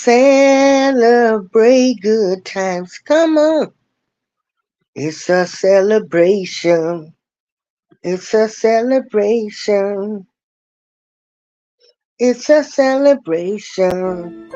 Celebrate good times. Come on. It's a celebration. It's a celebration. It's a celebration.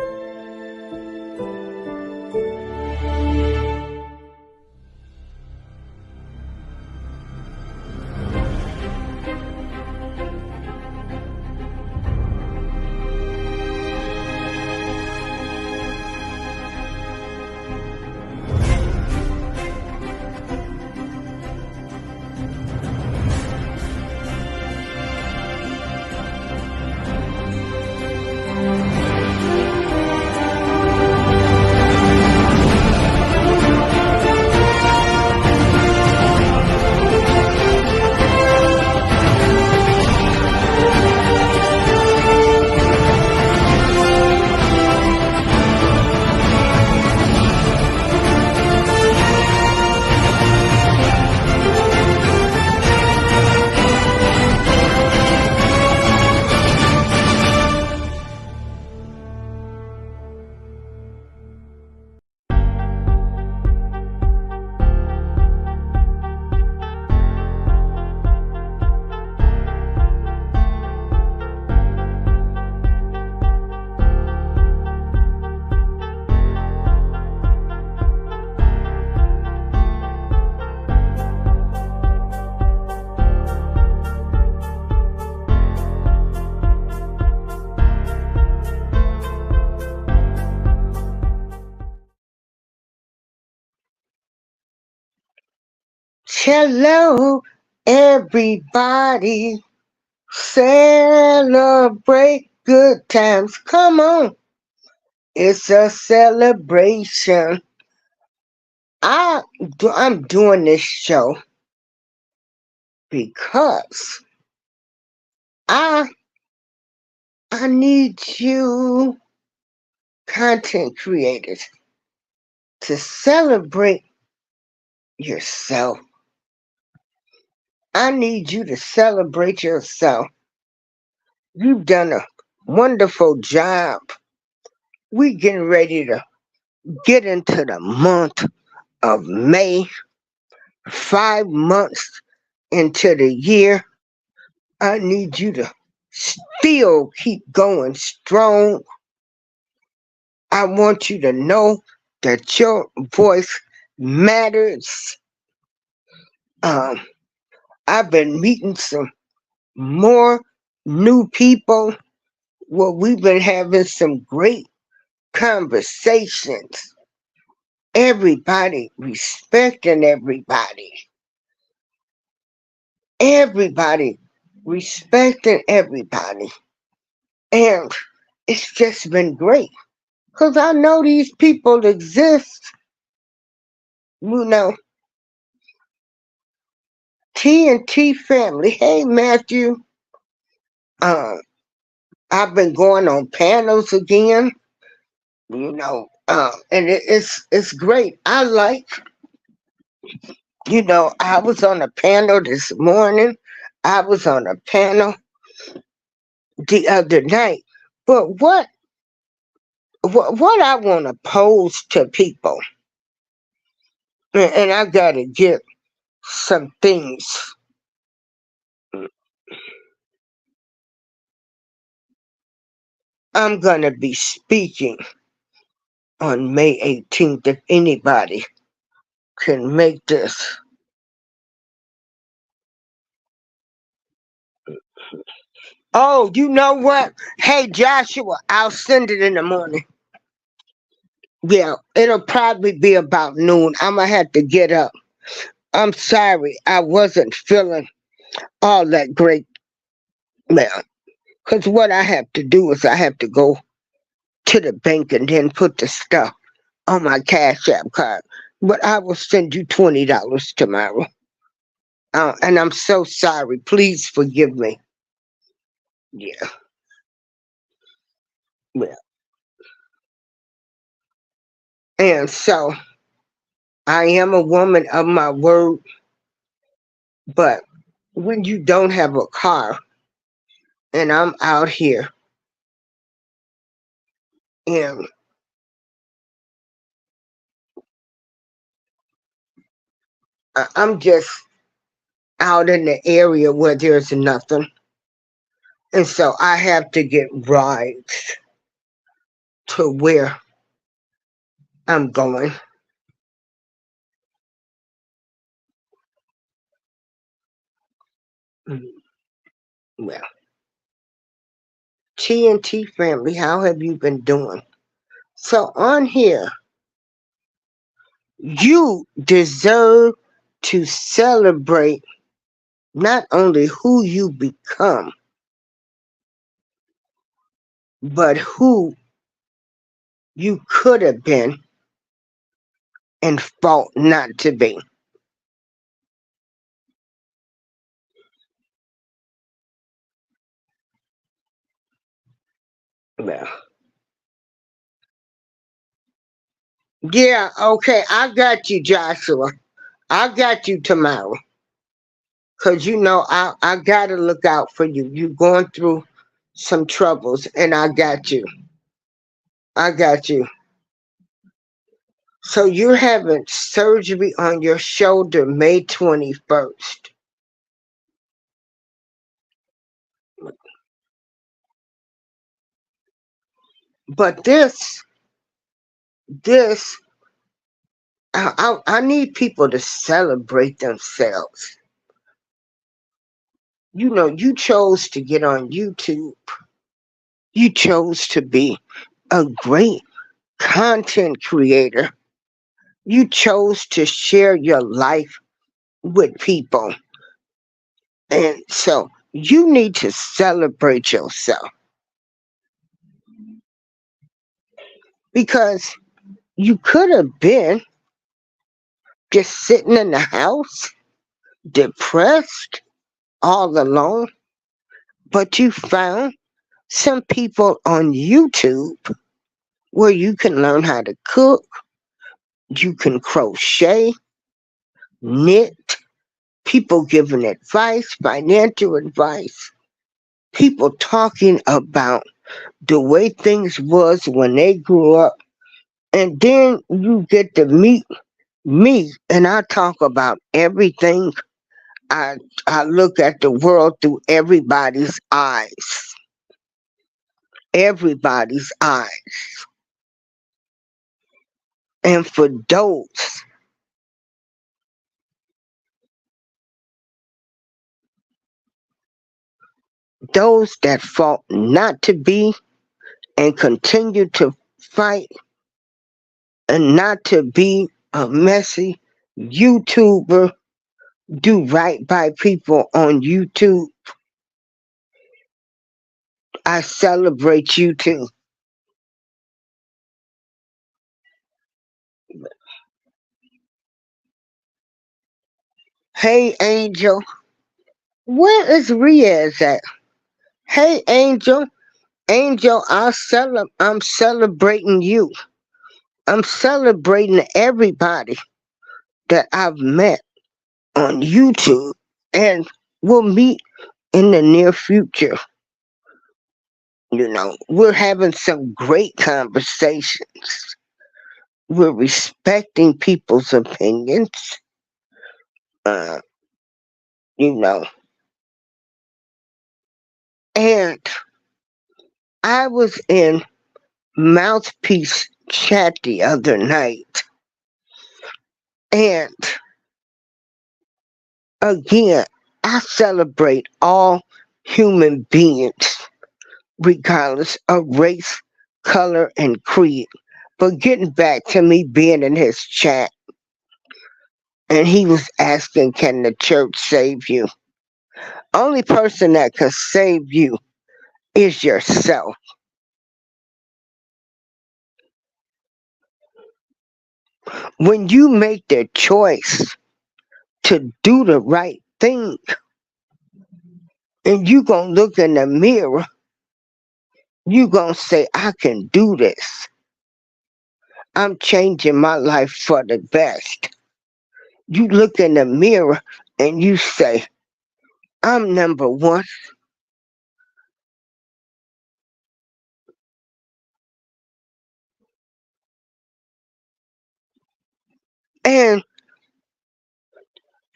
Hello, everybody. Celebrate good times. Come on. It's a celebration. I'm doing this show because I I need you content creators to celebrate yourself. I need you to celebrate yourself. You've done a wonderful job. We getting ready to get into the month of May, 5 months into the year. I need you to still keep going strong. I want you to know that your voice matters. Um, I've been meeting some more new people. Well, we've been having some great conversations. Everybody respecting everybody. Everybody respecting everybody. And it's just been great. Because I know these people exist. You know, T&T family. Hey, Matthew. Um, I've been going on panels again. And it's great. I like, I was on a panel this morning. I was on a panel the other night. But what I want to pose to people, and I got to get some things. I'm going to be speaking on May 18th if anybody can make this. Oh, you know what? Hey, Joshua, I'll send it in the morning. Yeah, it'll probably be about noon. I'm going to have to get up. I'm sorry, I wasn't feeling all that great, man. Because what I have to do is I have to go to the bank and then put the stuff on my Cash App card. But I will send you $20 tomorrow. And I'm so sorry. Please forgive me. Yeah. Well, and so I am a woman of my word. But when you don't have a car and I'm out here and I'm just out in the area where there's nothing. And so I have to get rides to where I'm going. Mm, well, TNT family, how have you been doing? So on here, you deserve to celebrate not only who you become, but who you could have been and fought not to be. Well, yeah, okay, I got you, Joshua. I got you tomorrow. Cause you know I gotta look out for you. You going through some troubles and I got you. I got you. So you're having surgery on your shoulder May 21st. But this, I need people to celebrate themselves. You know, you chose to get on YouTube. You chose to be a great content creator. You chose to share your life with people. And so you need to celebrate yourself because you could have been just sitting in the house, depressed, all alone, but you found some people on YouTube where you can learn how to cook, you can crochet, knit, people giving advice, financial advice, people talking about the way things was when they grew up. And then you get to meet me and I talk about everything. I I look at the world through everybody's eyes. Everybody's eyes. And for those that fought not to be and continue to fight and not to be a messy YouTuber, do right by people on YouTube, I celebrate you too. Hey Angel, where is Riaz at? Hey Angel, Angel, I'm celebrating you. I'm celebrating everybody that I've met on YouTube and will meet in the near future. You know, we're having some great conversations. We're respecting people's opinions. Uh, you know, and I was in Mouthpiece chat the other night, and again, I celebrate all human beings, regardless of race, color, and creed. But getting back to me being in his chat, and he was asking, can the church save you? Only person that can save you is yourself. When you make the choice to do the right thing, and you gonna look in the mirror, you gonna say, I can do this. I'm changing my life for the best. You look in the mirror and you say, I'm number one. And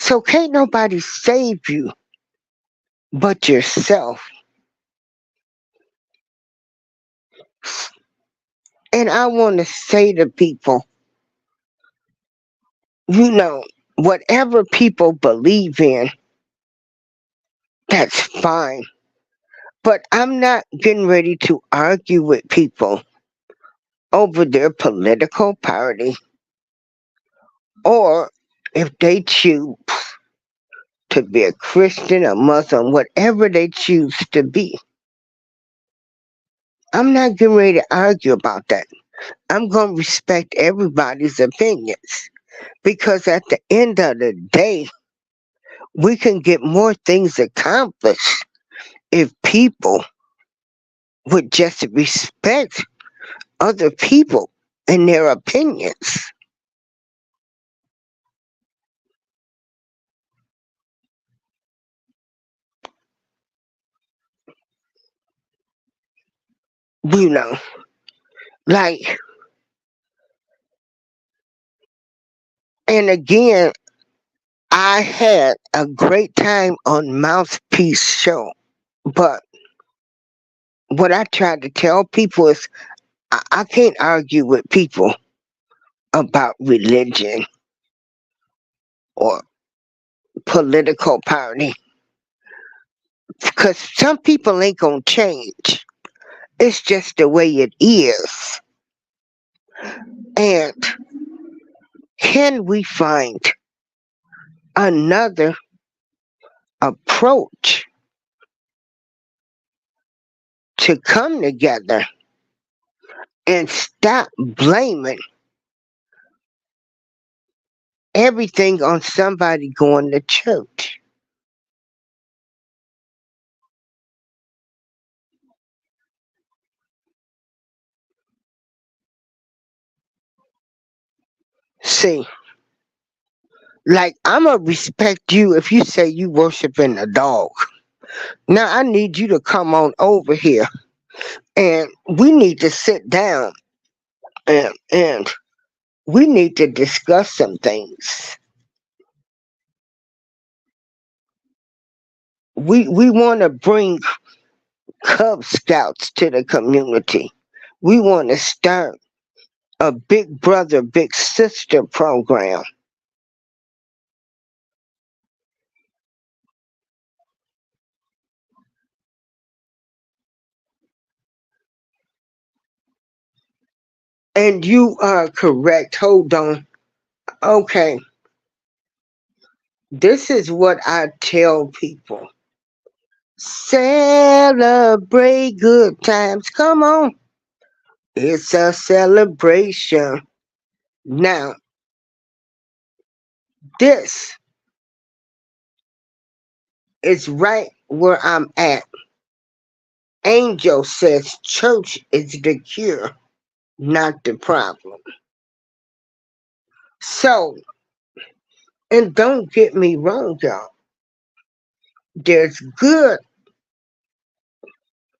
So can't nobody save you but yourself. And I want to say to people, you know, whatever people believe in, that's fine. But I'm not getting ready to argue with people over their political party or if they choose to be a Christian, a Muslim, whatever they choose to be. I'm not getting ready to argue about that. I'm going to respect everybody's opinions because at the end of the day, we can get more things accomplished if people would just respect other people and their opinions. You know, like, and again, I had a great time on Mouthpiece Show, but what I try to tell people is I can't argue with people about religion or political party because some people ain't gonna change. It's just the way it is. And can we find another approach to come together and stop blaming everything on somebody going to church? See, like I'ma respect you if you say you worshiping a dog. Now I need you to come on over here and we need to sit down and we need to discuss some things. We want to bring Cub Scouts to the community. We want to start a big brother, big sister program. And you are correct. Hold on. Okay. This is what I tell people. Celebrate good times. Come on. It's a celebration. Now, this is right where I'm at. Angel says church is the cure, not the problem. So, and don't get me wrong, y'all. There's good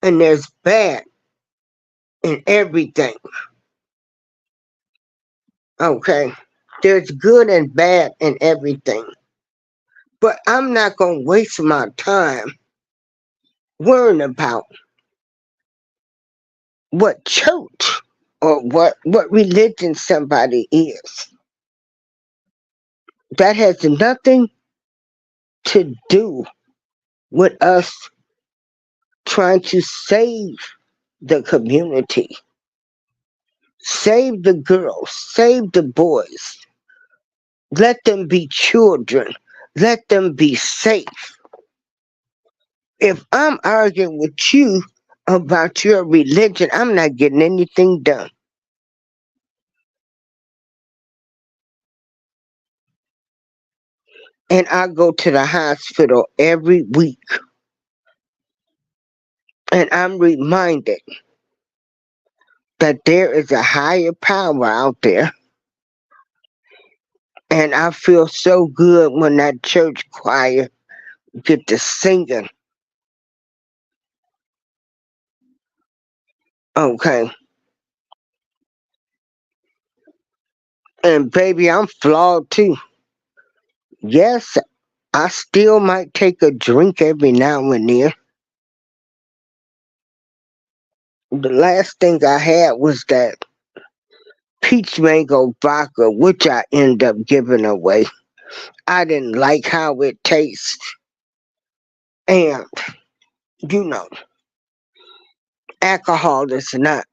and there's bad in everything. Okay? There's good and bad in everything. But I'm not going to waste my time worrying about what church or what religion somebody is. That has nothing to do with us trying to save the community, save the girls, save the boys, let them be children, let them be safe. If I'm arguing with you about your religion, I'm not getting anything done. And I go to the hospital every week and I'm reminded that there is a higher power out there. And I feel so good when that church choir get to singing. Okay. And baby, I'm flawed too. Yes, I still might take a drink every now and then. The last thing I had was that peach mango vodka, which I end up giving away. I didn't like how it tastes. And, you know, alcohol is not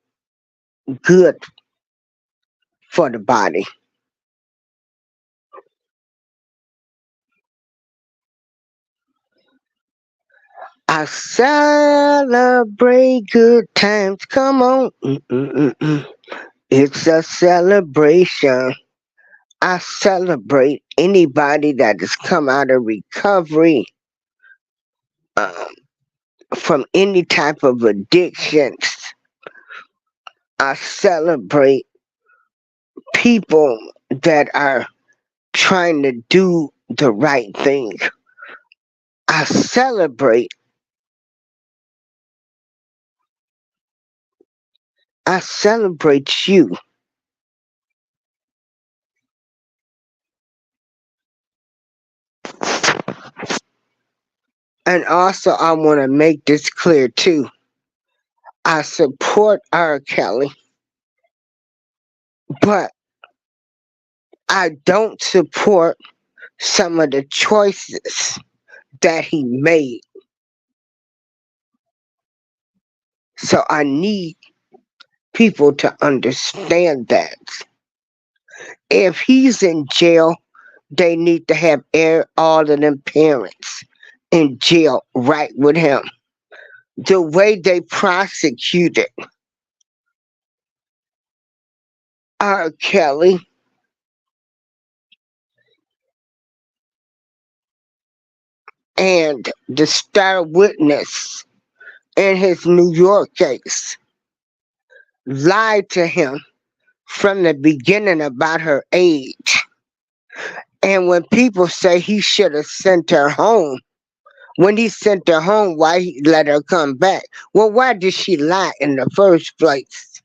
good for the body. I celebrate good times. Come on. Mm-mm-mm-mm. It's a celebration. I celebrate anybody that has come out of recovery um, from any type of addictions. I celebrate people that are trying to do the right thing. I celebrate. I celebrate you. And also, I want to make this clear too. I support R. Kelly, but I don't support some of the choices that he made. So I need people to understand that. If he's in jail, they need to have all of them parents in jail right with him. The way they prosecuted R. Kelly and the star witness in his New York case lied to him from the beginning about her age. And when people say he should have sent her home, when he sent her home, why he let her come back? Well, why did she lie in the first place?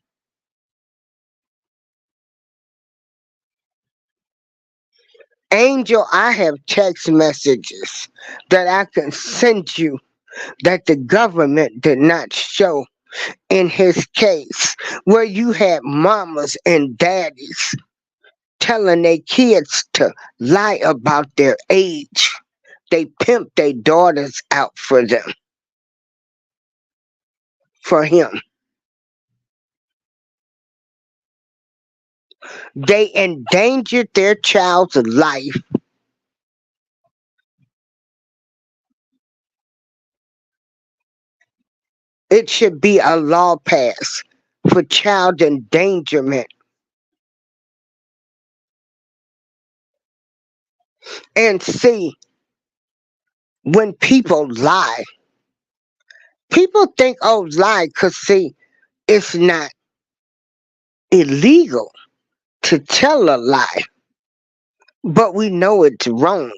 Angel, I have text messages that I can send you that the government did not show in his case, where you had mamas and daddies telling their kids to lie about their age. They pimp their daughters out for them, for him. They endangered their child's life. It should be a law passed for child endangerment. And see, when people lie, people think, oh, lie, because see, it's not illegal to tell a lie, but we know it's wrong.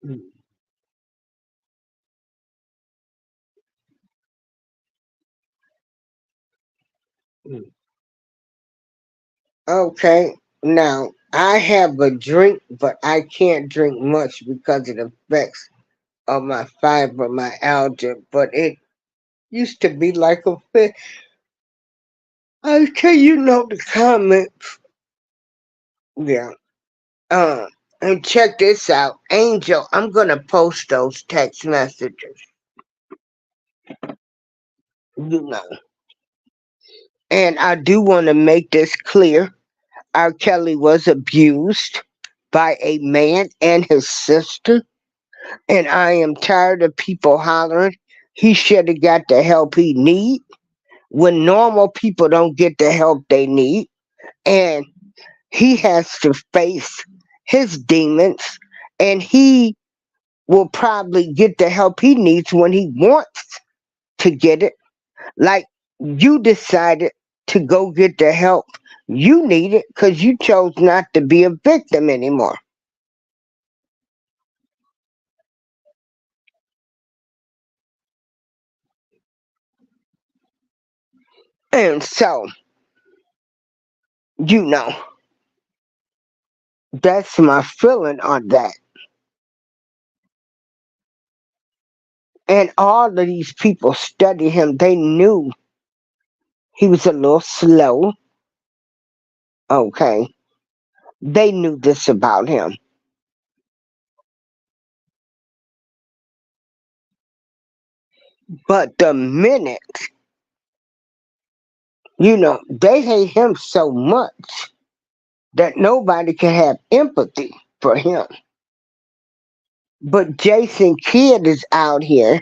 Mm, mm. Okay, now I have a drink, but I can't drink much because it affects of my fibromyalgia. But it used to be like a fit. I tell you know the comments. Yeah. And check this out, Angel. I'm gonna post those text messages. You know, and I do want to make this clear. R. Kelly was abused by a man and his sister, and I am tired of people hollering. He should have got the help he need when normal people don't get the help they need, and he has to face his demons, and he will probably get the help he needs when he wants to get it. Like you decided to go get the help you needed because you chose not to be a victim anymore. And so You know, that's my feeling on that. And all of these people study him. They knew he was a little slow. Okay. They knew this about him. But the minute, they hate him so much that nobody can have empathy for him. But Jason Kidd is out here,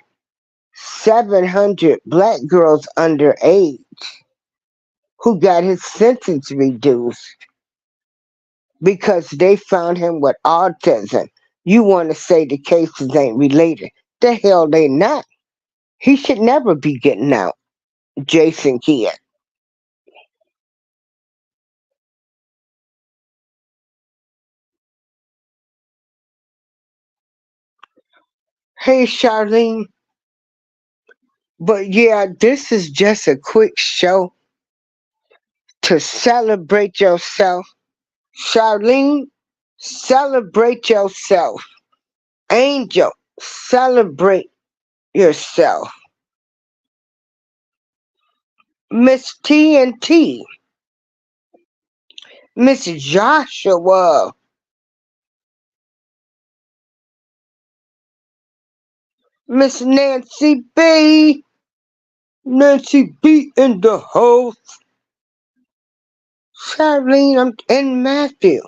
700 black girls underage who got his sentence reduced because they found him with autism. You want to say the cases ain't related. The hell they not. He should never be getting out, Jason Kidd. Hey, Charlene. But yeah, this is just a quick show to celebrate yourself. Charlene, celebrate yourself. Angel, celebrate yourself. Miss TNT, Miss Joshua, Miss Nancy B, Nancy B in the house. Charlene, and Matthew.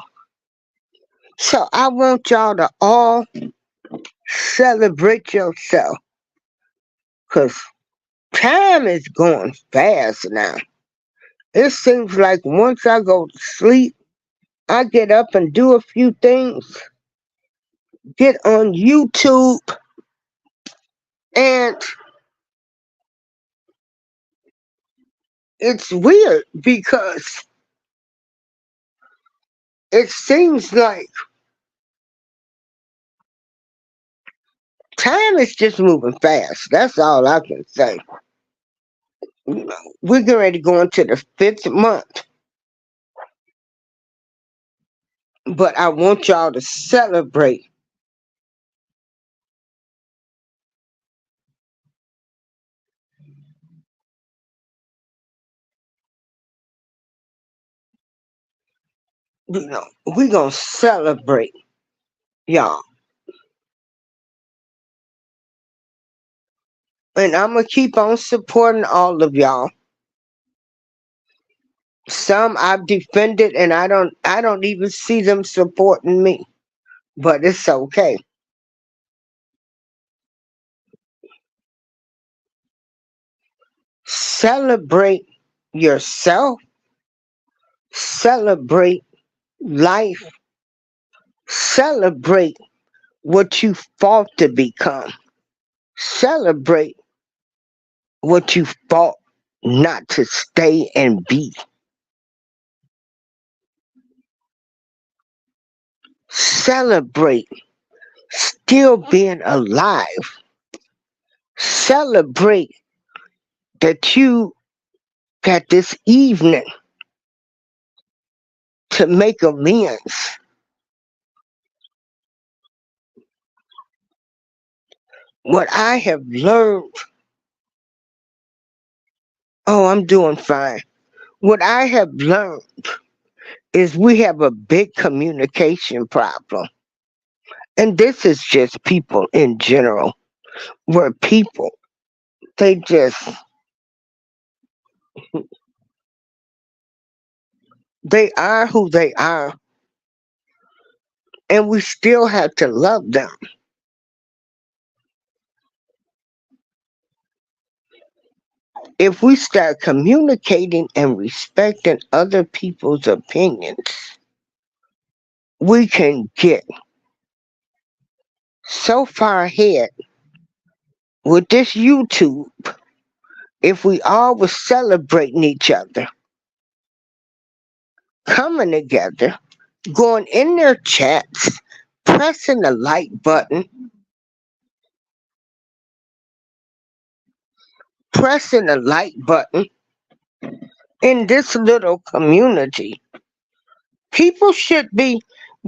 So I want y'all to all celebrate yourself. Because time is going fast now. It seems like once I go to sleep, I get up and do a few things, get on YouTube, and it's weird because it seems like time is just moving fast. That's all I can say. We're getting ready to go into the 5th month, but I want y'all to celebrate. We're going to celebrate, y'all. And I'm going to keep on supporting all of y'all. Some I've defended and I don't even see them supporting me. But it's okay. Celebrate yourself. Celebrate life. Celebrate what you fought to become. Celebrate what you fought not to stay and be. Celebrate still being alive. Celebrate that you got this evening to make amends. What I have learned, oh, I'm doing fine. What I have learned is we have a big communication problem. And this is just people in general, where people, they just, they are who they are, and we still have to love them. If we start communicating and respecting other people's opinions, we can get so far ahead with this YouTube if we all was celebrating each other, coming together, going in their chats, pressing the like button, pressing the like button in this little community. People should be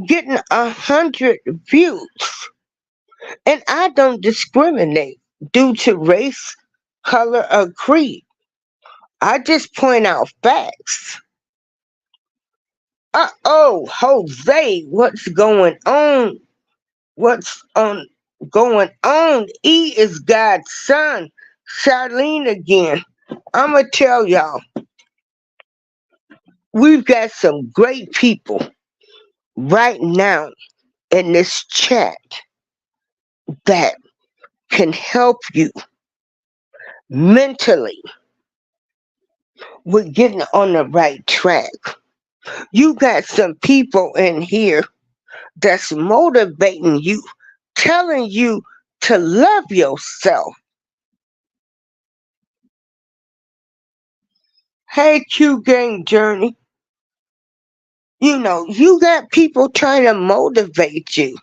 getting 100 views. And I don't discriminate due to race, color, or creed. I just point out facts. Oh, Jose, what's going on? What's on going on? E is God's son. Charlene again. I'ma tell y'all, we've got some great people right now in this chat that can help you mentally with getting on the right track. You got some people in here that's motivating you, telling you to love yourself. Hey, Q Gang Journey. You know, you got people trying to motivate you.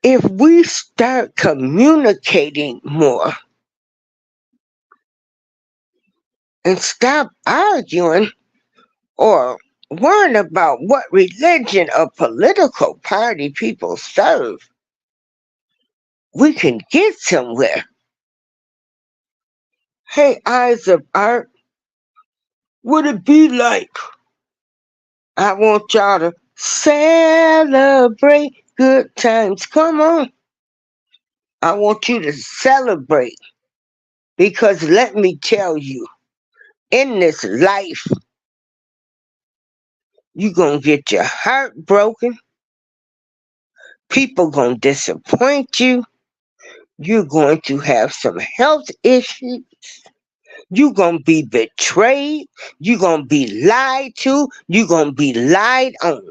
If we start communicating more and stop arguing or worrying about what religion or political party people serve, we can get somewhere. Hey, Eyes of Art, would it be like I want y'all to celebrate good times? Come on. I want you to celebrate because let me tell you, in this life, you're going to get your heart broken. People going to disappoint you. You're going to have some health issues. You're going to be betrayed. You're going to be lied to. You're going to be lied on.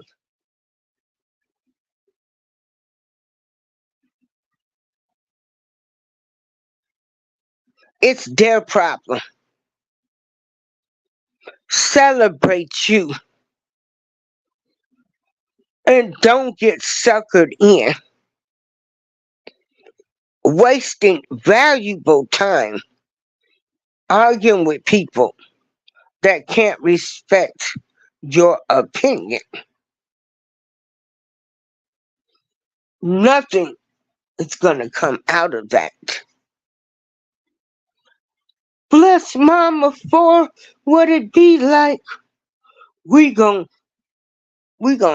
It's their problem. Celebrate you. And don't get suckered in. Wasting valuable time arguing with people that can't respect your opinion. Nothing is going to come out of that. Bless Mama for what it be like. We gon'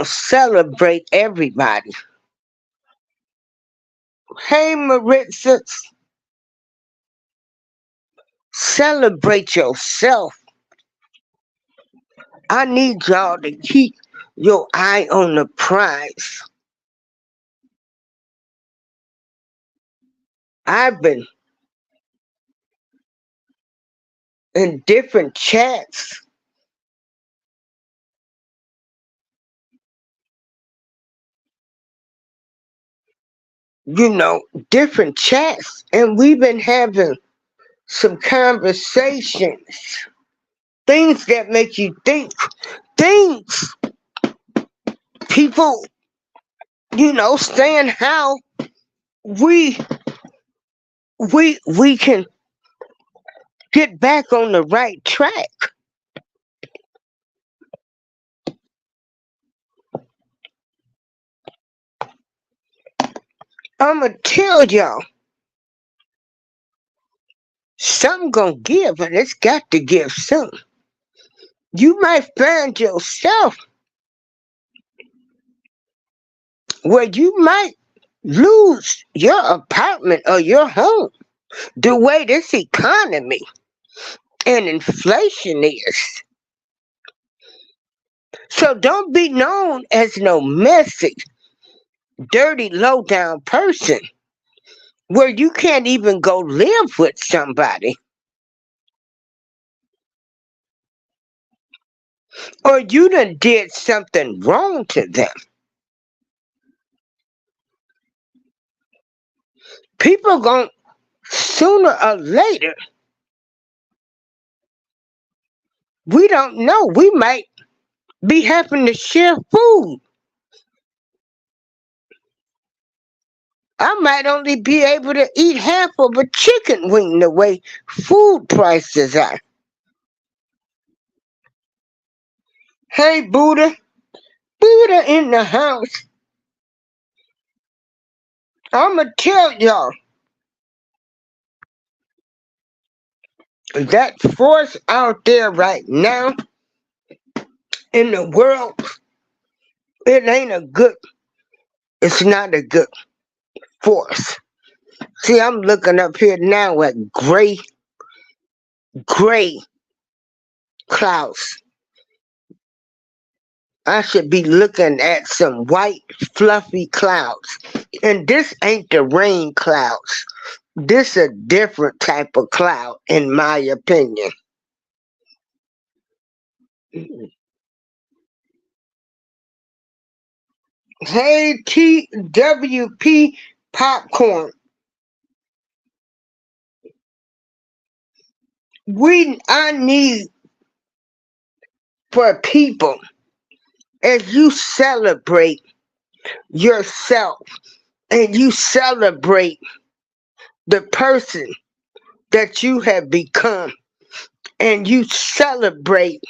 celebrate everybody. Hey Maritza, celebrate yourself. I need y'all to keep your eye on the prize. I've been in different chats. You know, different chats, and we've been having some conversations. Things that make you think. Things people, saying how we can get back on the right track. I'ma tell y'all, something gonna give, and it's got to give soon. You might find yourself where you might lose your apartment or your home the way this economy and inflation is. So don't be known as no messy, dirty, low down person where you can't even go live with somebody. Or you done did something wrong to them. People gon' sooner or later, we don't know, we might be having to share food. I might only be able to eat half of a chicken wing the way food prices are. Hey, Buddha. Buddha in the house. I'ma tell y'all that force out there right now in the world, it's not a good force. See, I'm looking up here now at gray clouds. I should be looking at some white, fluffy clouds. And this ain't the rain clouds. This a different type of cloud, in my opinion. Hey, TWP Popcorn. I need for people, as you celebrate yourself and you celebrate the person that you have become and you celebrate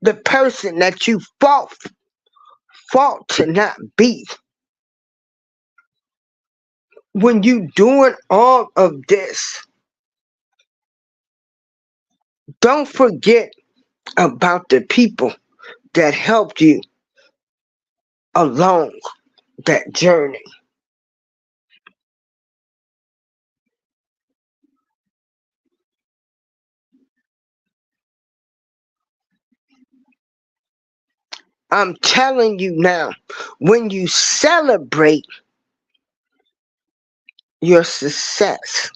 the person that you fought to not be. When you doing all of this, don't forget about the people that helped you along that journey. I'm telling you now, when you celebrate your success,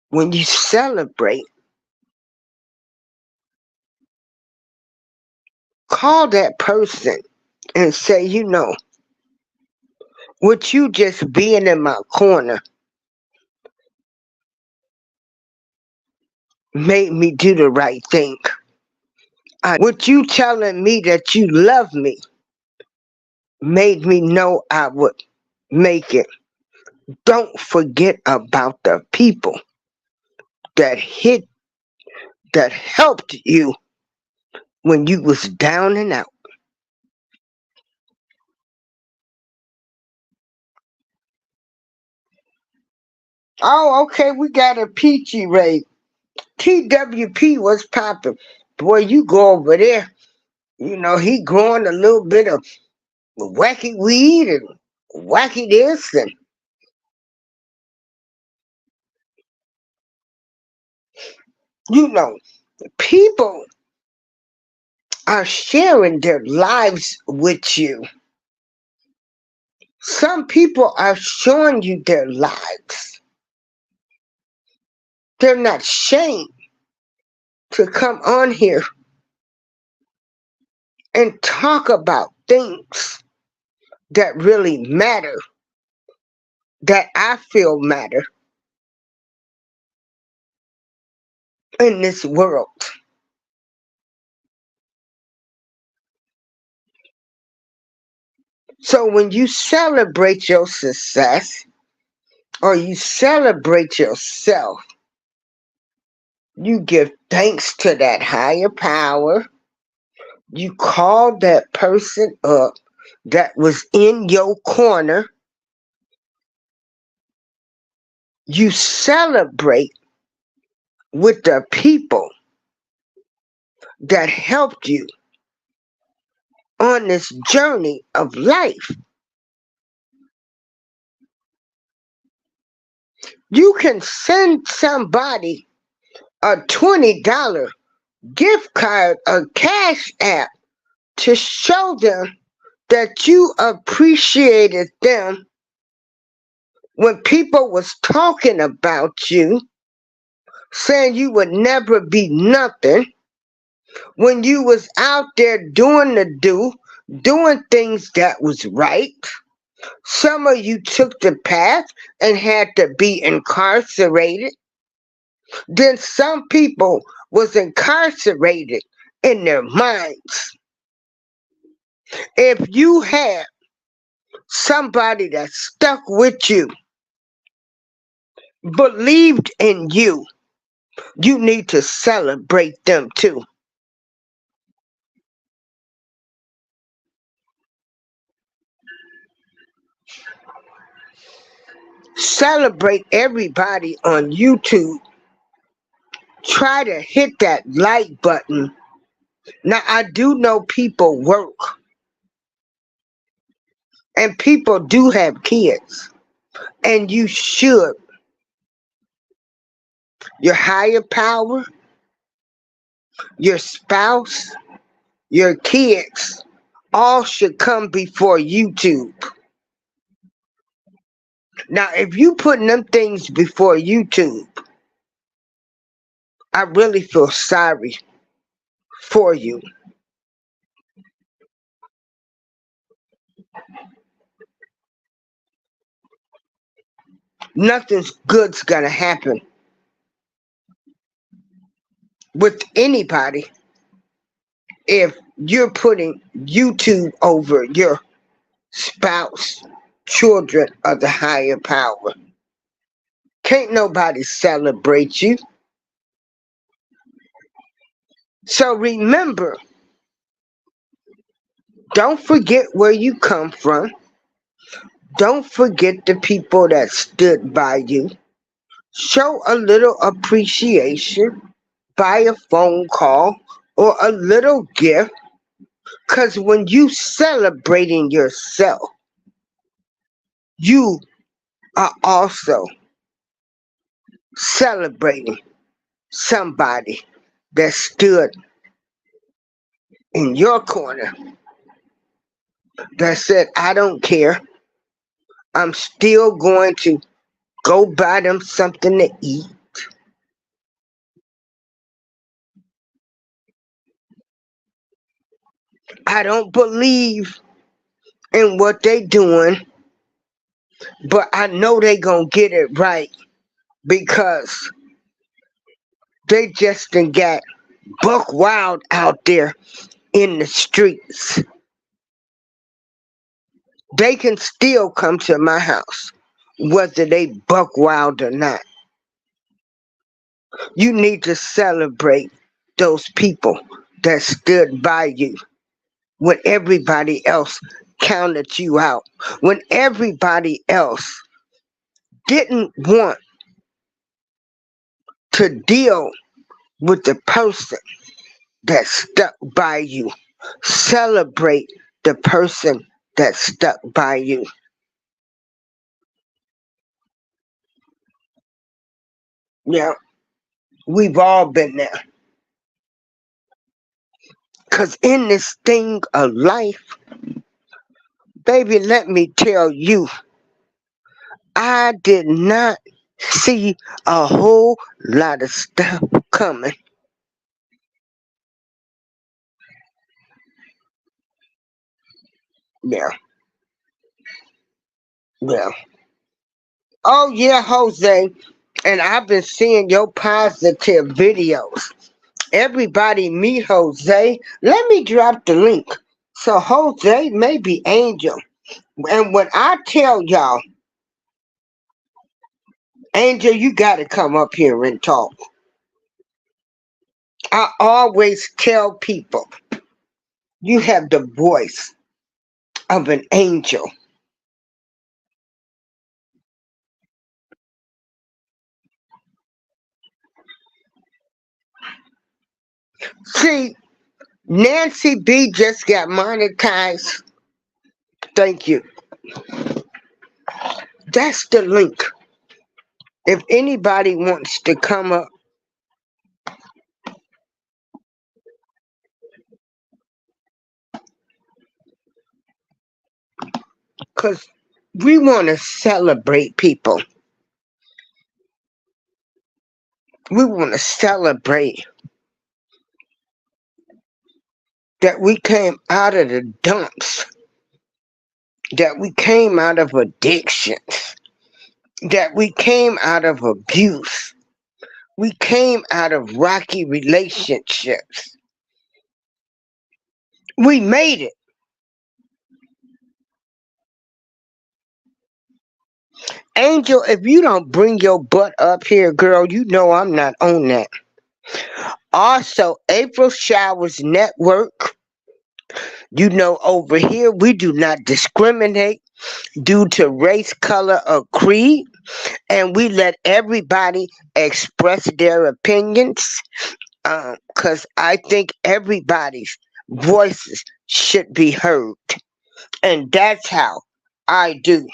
when you celebrate, call that person and say, with you just being in my corner made me do the right thing. With you telling me that you love me made me know I would make it. Don't forget about the people that helped you when you was down and out. Oh, okay, we got a peachy Ray. TWP was popping. Boy, you go over there, he growing a little bit of wacky weed and wacky this, and people are sharing their lives with you. Some people are showing you their lives. They're not ashamed to come on here and talk about things that really matter, that I feel matter in this world. So when you celebrate your success or you celebrate yourself, you give thanks to that higher power. You call that person up that was in your corner. You celebrate with the people that helped you on this journey of life. You can send somebody a $20 gift card, a cash app, to show them that you appreciated them when people was talking about you, saying you would never be nothing, when you was out there doing things that was right. Some of you took the path and had to be incarcerated. Then some people was incarcerated in their minds. If you had somebody that stuck with you, believed in you. You need to celebrate them too. Celebrate everybody on YouTube. Try to hit that like button. Now, I do know people work and people do have kids, and you should. Your higher power, your spouse, your kids, all should come before YouTube. Now, if you putting them things before YouTube, I really feel sorry for you. Nothing's good's gonna happen with anybody if you're putting YouTube over your spouse, children, or the higher power. Can't nobody celebrate you. So remember, don't forget where you come from. Don't forget the people that stood by you. Show a little appreciation by a phone call or a little gift. Because when you celebrating yourself, you are also celebrating somebody that stood in your corner that said, I don't care. I'm still going to go buy them something to eat. I don't believe in what they doing, but I know they gonna get it right because they just done got buck wild out there in the streets. They can still come to my house, whether they buck wild or not. You need to celebrate those people that stood by you when everybody else counted you out, when everybody else didn't want to deal with the person that stuck by you. Celebrate the person that stuck by you. Yeah, we've all been there. Because in this thing of life, baby, let me tell you, I did not see a whole lot of stuff coming. Yeah, yeah. Oh, yeah, Jose. And I've been seeing your positive videos. Everybody meet Jose. Let me drop the link. So Jose may be Angel. And when I tell y'all, Angel, you gotta come up here and talk. I always tell people you have the voice of an angel. See, Nancy B just got monetized. Thank you. That's the link. If anybody wants to come up, because we want to celebrate people. We want to celebrate that we came out of the dumps, that we came out of addictions, that we came out of abuse, we came out of rocky relationships. We made it. Angel, if you don't bring your butt up here, girl, you know I'm not on that. Also, April Showers Network, you know, over here we do not discriminate due to race, color, or creed, and we let everybody express their opinions. Because I think everybody's voices should be heard, and that's how I do.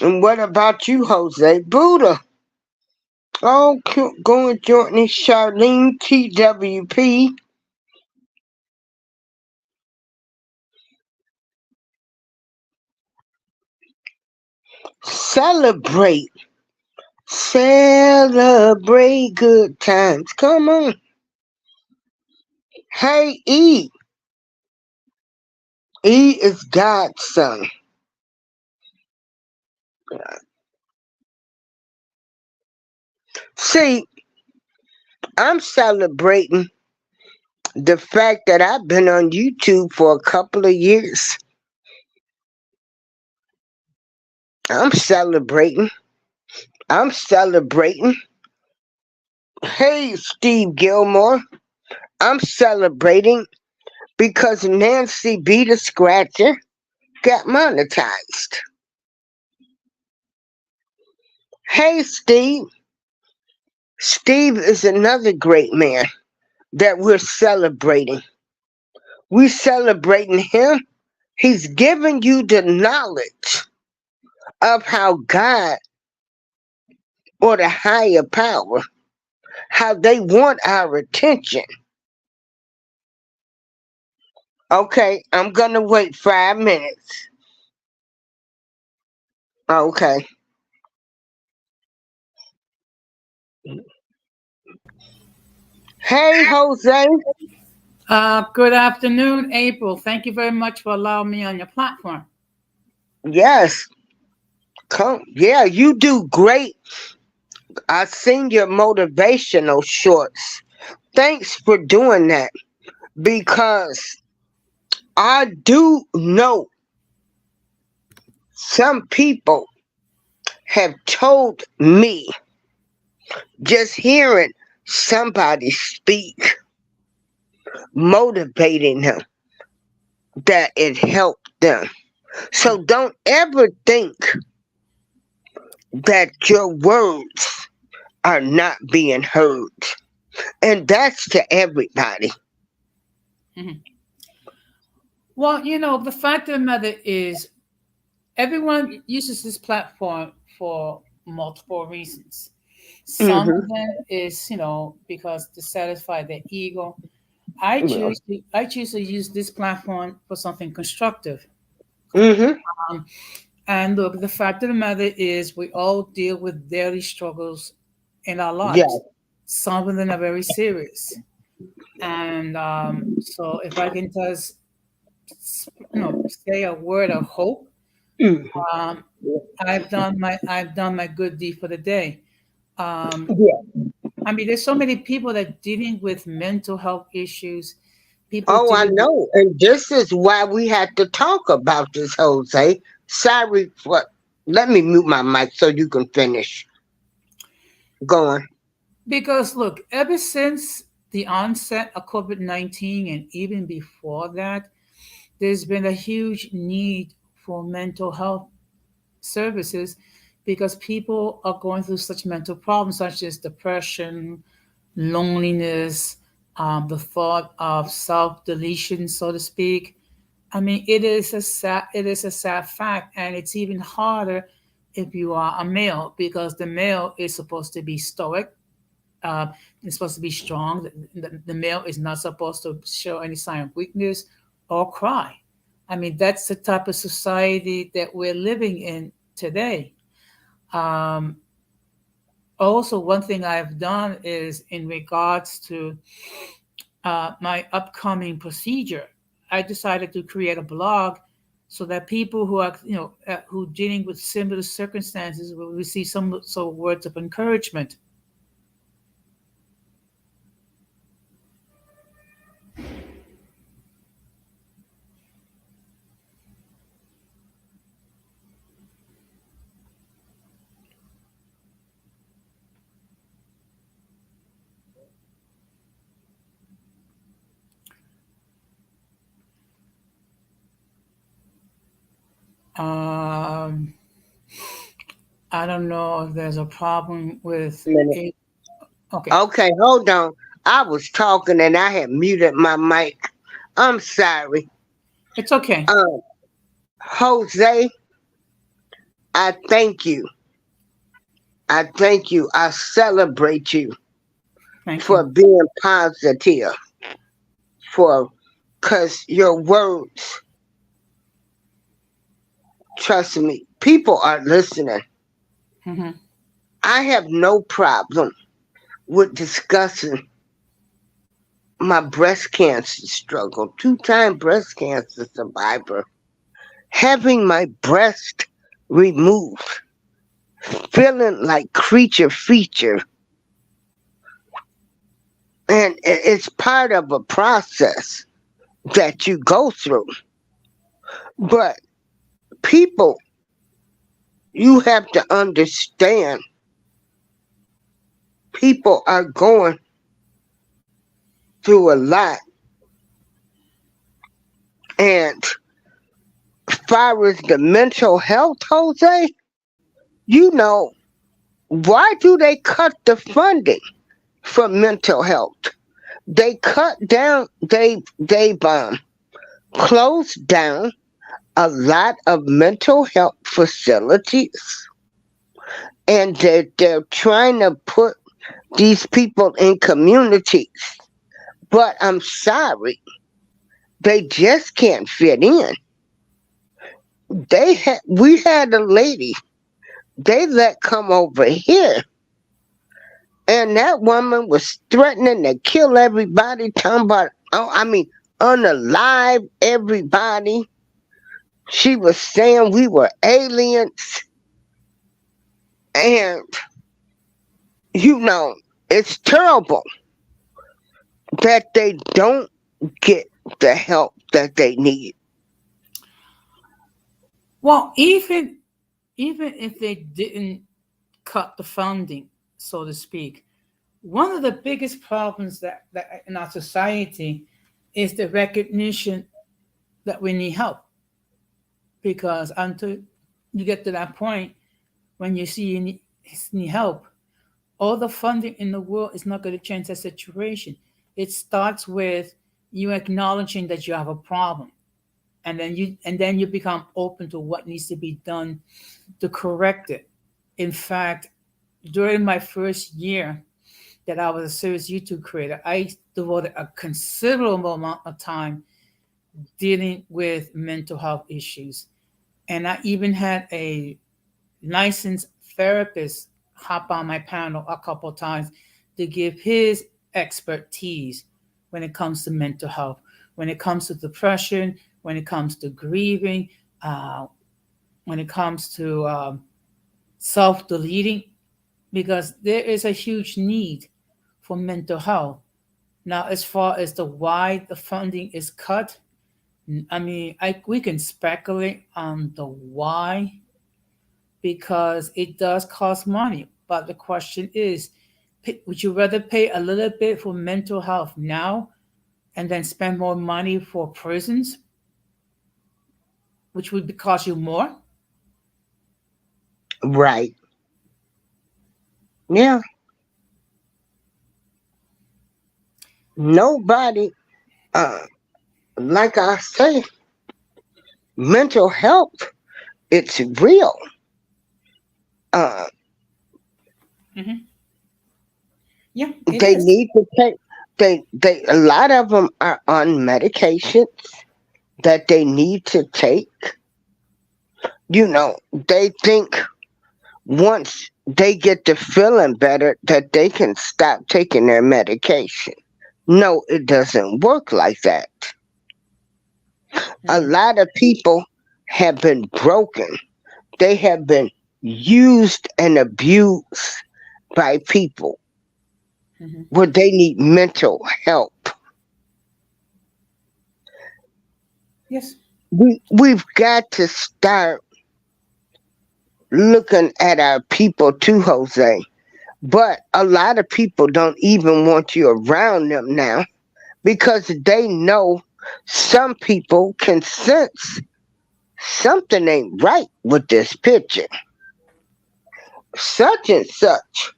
And what about you, Jose Buddha? Oh, go and join me, Charlene TWP. Celebrate. Celebrate good times. Come on. Hey, E. E is God's son. See, I'm celebrating the fact that I've been on YouTube for a couple of years. I'm celebrating. I'm celebrating. Hey, Steve Gilmore. I'm celebrating because Nancy B. the Scratcher got monetized. Hey, Steve. Steve is another great man that we're celebrating. We're celebrating him. He's giving you the knowledge of how God or the higher power, how they want our attention. Okay, I'm gonna wait 5 minutes. Okay. Hey, Jose. Good afternoon, April. Thank you very much for allowing me on your platform. Yes. Come. Yeah, you do great. I seen your motivational shorts. Thanks for doing that because I do know some people have told me just hearing somebody speak, motivating them, that it helped them. So don't ever think that your words are not being heard. And that's to everybody. Mhm. Well, the fact of the matter is, everyone uses this platform for multiple reasons. Some Hmm. of them is, because to satisfy their ego. I Well, choose to I choose to use this platform for something constructive. hmm. Um, and look, the fact of the matter is, we all deal with daily struggles in our Yeah. lives. Some of them are very serious. And so if I can just say a word of hope, Hmm. um, I've done my good deed for the day. um, Yeah. I mean, there's so many people that dealing with mental health issues, people Oh, I dealing with. know. And this is why we had to talk about this, Jose. Sorry for. Let me mute my mic so you can finish going. Because look, ever since the onset of COVID-19 and even before that, there's been a huge need for mental health services because people are going through such mental problems such as depression, loneliness, the thought of self-deletion, so to speak. I mean, it is a sad fact, and it's even harder if you are a male because the male is supposed to be stoic. Uh, it's supposed to be strong. The male is not supposed to show any sign of weakness or cry. I mean, that's the type of society that we're living in today. Um, Also, one thing I've done is in regards to my upcoming procedure, I decided to create a blog so that people who are, who dealing with similar circumstances will receive some words of encouragement. Um, I don't know if there's a problem with A minute. it. Okay, Okay, hold on. I was talking and I had muted my mic. I'm sorry. it's okay. Um, Jose, I thank you. I thank you. I celebrate you Thank for you. being positive, for because your words, trust me, people are listening. Hmm. I have no problem with discussing my breast cancer struggle, two-time breast cancer survivor, having my breast removed, feeling like creature feature, and it's part of a process that you go through. But people, you have to understand, people are going through a lot. And as far as the mental health, Jose, you know, why do they cut the funding for mental health? They cut down, they've closed down a lot of mental health facilities, and they're trying to put these people in communities. But I'm sorry, they just can't fit in. We had a lady they let come over here, and that woman was threatening to kill everybody, talking about, oh, I mean, unalive everybody. She was saying we were aliens, and you know, it's terrible that they don't get the help that they need. Well, even if they didn't cut the funding, so to speak, one of the biggest problems that in our society is the recognition that we need help. Because until you get to that point when you see you need help, all the funding in the world is not going to change that situation. It starts with you acknowledging that you have a problem, and then you become open to what needs to be done to correct it. In fact, during my first year that I was a serious YouTube creator, I devoted a considerable amount of time dealing with mental health issues. And I even had a licensed therapist hop on my panel a couple of times to give his expertise when it comes to mental health, when it comes to depression, when it comes to grieving, uh, when it comes to self deleting, because there is a huge need for mental health. Now, as far as the why the funding is cut, I mean, we can speculate on the why because it does cost money. But the question is, would you rather pay a little bit for mental health now and then spend more money for prisons, which would cost you more? Right. Yeah. Nobody, uh, like I say, mental health, it's real. Uh, Hmm. Yeah, it they is. need to take, a lot of them are on medications that they need to take. You know, they think once they get to feeling better that they can stop taking their medication. No, it doesn't work like that. A Hmm. lot of people have been broken. They have been used and abused by people Hmm. where they need mental help. Yes. We've got to start looking at our people too, Jose. But a lot of people don't even want you around them now because they know some people can sense something ain't right with this picture. Such and such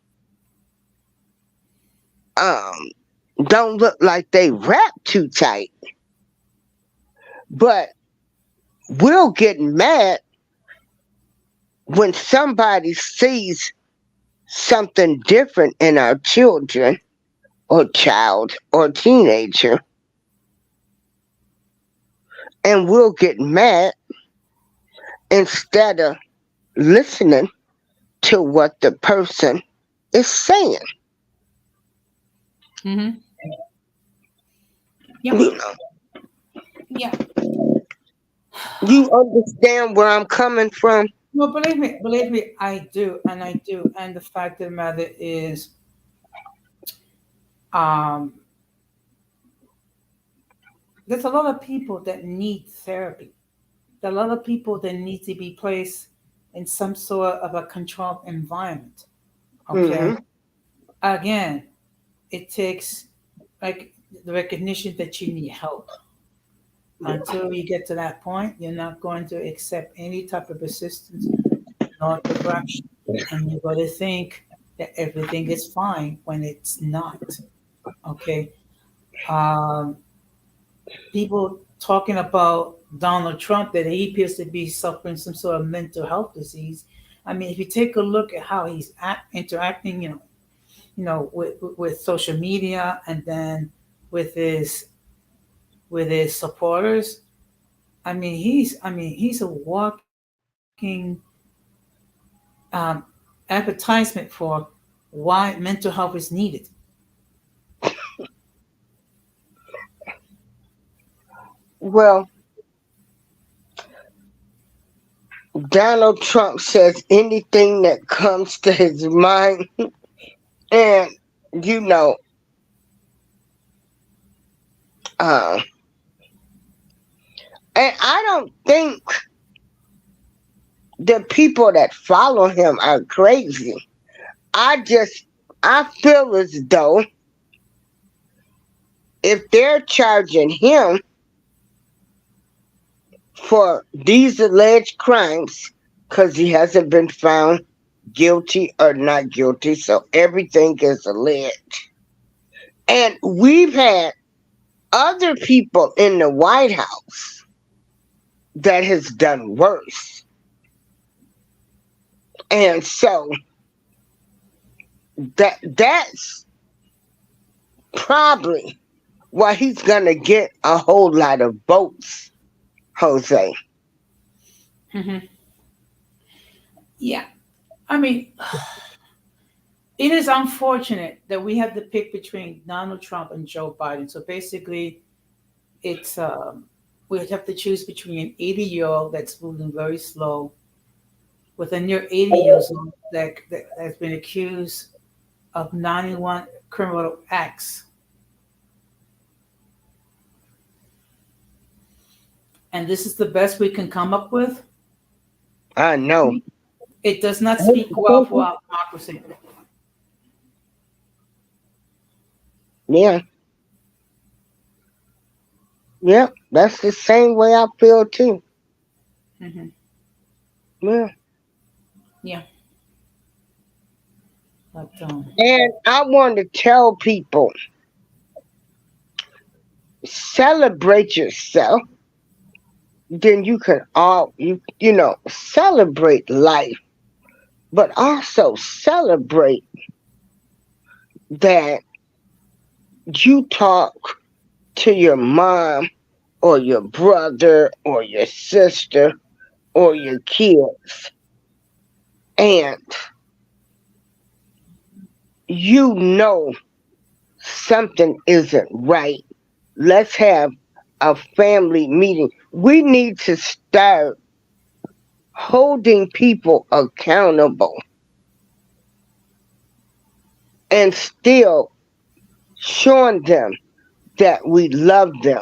um don't look like they wrap too tight. But we'll get mad when somebody sees something different in our children or child or teenager, and we'll get mad instead of listening to what the person is saying. Mm-hmm. Yep. You know, Yeah. you understand where I'm coming from? No, believe me, I do, and I do. And the fact of the matter is, um, there's a lot of people that need therapy. There are a lot of people that need to be placed in some sort of a controlled environment. Okay. Hmm. Again, it takes like the recognition that you need help. Until you get to that point, you're not going to accept any type of assistance nor direction. And you're going to think that everything is fine when it's not. Okay. Um, People talking about Donald Trump that he appears to be suffering some sort of mental health disease. I mean, if you take a look at how he's interacting, with social media and then with his with his supporters, he's a walking um, advertisement for why mental health is needed. Well, Donald Trump says anything that comes to his mind, and you know, uh, and I don't think the people that follow him are crazy. I just, I feel as though if they're charging him for these alleged crimes, because he hasn't been found guilty or not guilty, so everything is alleged. And we've had other people in the White House that has done worse. And so that's probably why he's gonna get a whole lot of votes, Jose. Hmm. Yeah, I mean, it is unfortunate that we have to pick between Donald Trump and Joe Biden. So basically, it's we have to choose between an 80-year-old that's moving very slow with a near 80 years old that has been accused of 91 criminal acts. And this is the best we can come up with. I know. It does not speak well for our democracy. Yeah, yeah, that's the same way I feel too. Hmm. Yeah. Yeah, but And I want to tell people, celebrate yourself, then you can all celebrate life, but also celebrate that you talk to your mom or your brother or your sister or your kids, and you know something isn't right. Let's have a family meeting. We need to start holding people accountable and still showing them that we love them.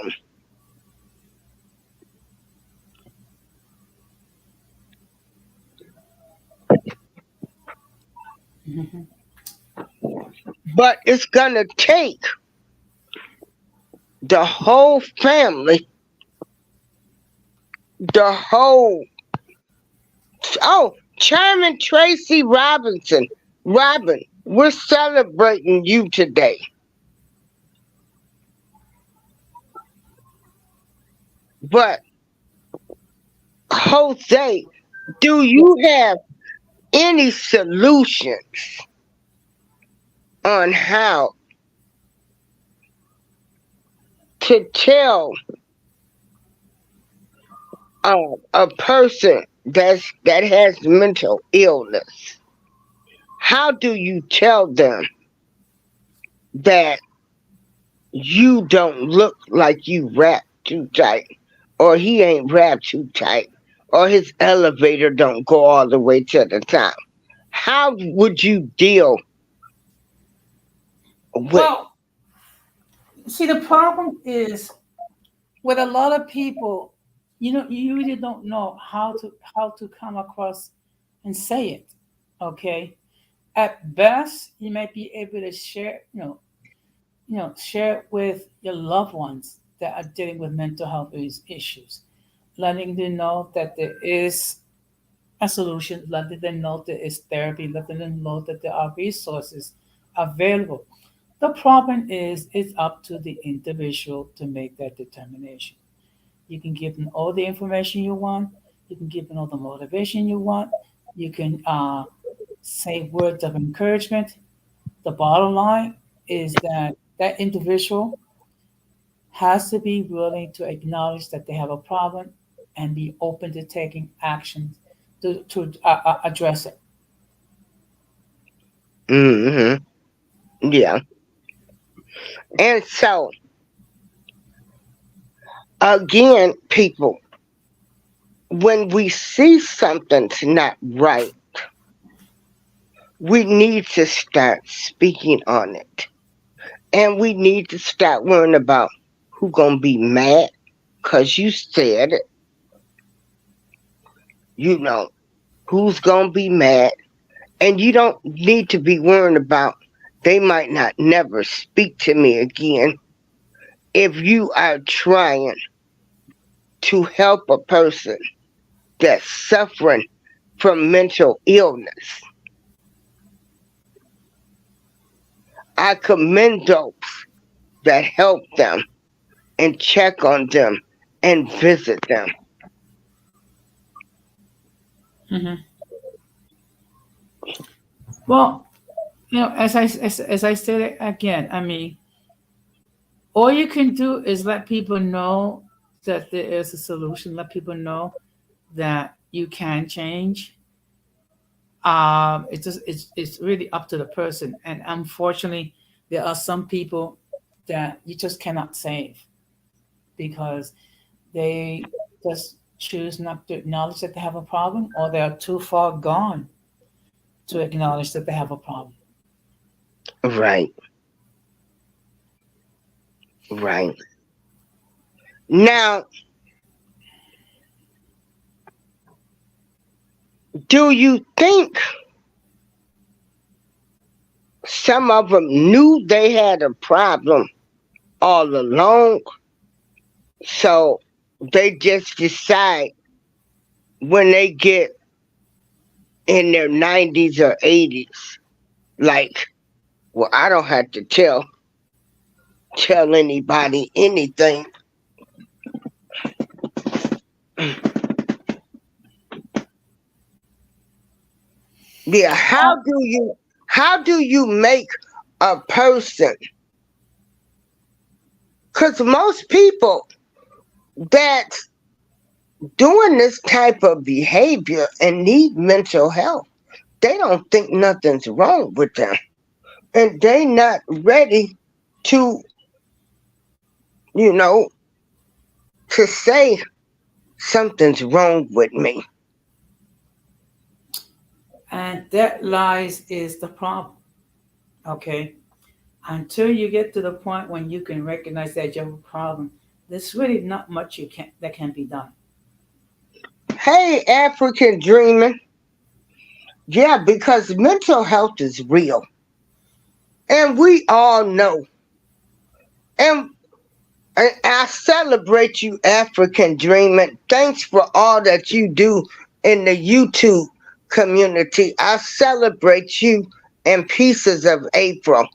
mhm. But it's going to take the whole family the whole. Oh, Chairman Tracy Robinson. Robin, we're celebrating you today. But Jose, do Yeah. you have any solutions on how to tell a person that has mental illness? How do you tell them that you don't look like you wrapped too tight, or he ain't wrapped too tight, or his elevator don't go all the way to the top? How would you deal with? Well, see, the problem is with a lot of people, you really don't know how to come across and say it. Okay. At best, you might be able to share, share it with your loved ones that are dealing with mental health issues, letting them know that there is a solution, letting them know there is therapy, letting them know that there are resources available. The problem is it's up to the individual to make that determination. You can give them all the information you want. You can give them all the motivation you want. You can say words of encouragement. The bottom line is that that individual has to be willing to acknowledge that they have a problem and be open to taking action to address it. Hmm. Yeah. And so, again, people, when we see something's not right, we need to start speaking on it. And we need to start worrying about who gonna be mad because you said it. You know, who's gonna be mad. And you don't need to be worrying about they might not never speak to me again if you are trying to help a person that's suffering from mental illness. I commend those that help them and check on them and visit them. Hmm. Well, as I said again, I mean, all you can do is let people know that there is a solution. Let people know that you can change. It's really up to the person, and unfortunately, there are some people that you just cannot save because they just choose not to acknowledge that they have a problem, or they are too far gone to acknowledge that they have a problem. Right, right. Now, do you think some of them knew they had a problem all along? So they just decide when they get in their 90s or 80s, like, well, I don't have to tell anybody anything. Yeah, Um, how do you make a person? Because most people that's doing this type of behavior and need mental health, they don't think nothing's wrong with them, and they not ready to, you know, to say something's wrong with me. and that lies is the problem. Okay, until you get to the point when you can recognize that you have a problem, there's really not much you can that can be done. Hey, African dreaming. Yeah, because mental health is real. And we all know. And And I celebrate you, African Dreaming. Thanks for all that you do in the YouTube community. I celebrate you and Pieces of April.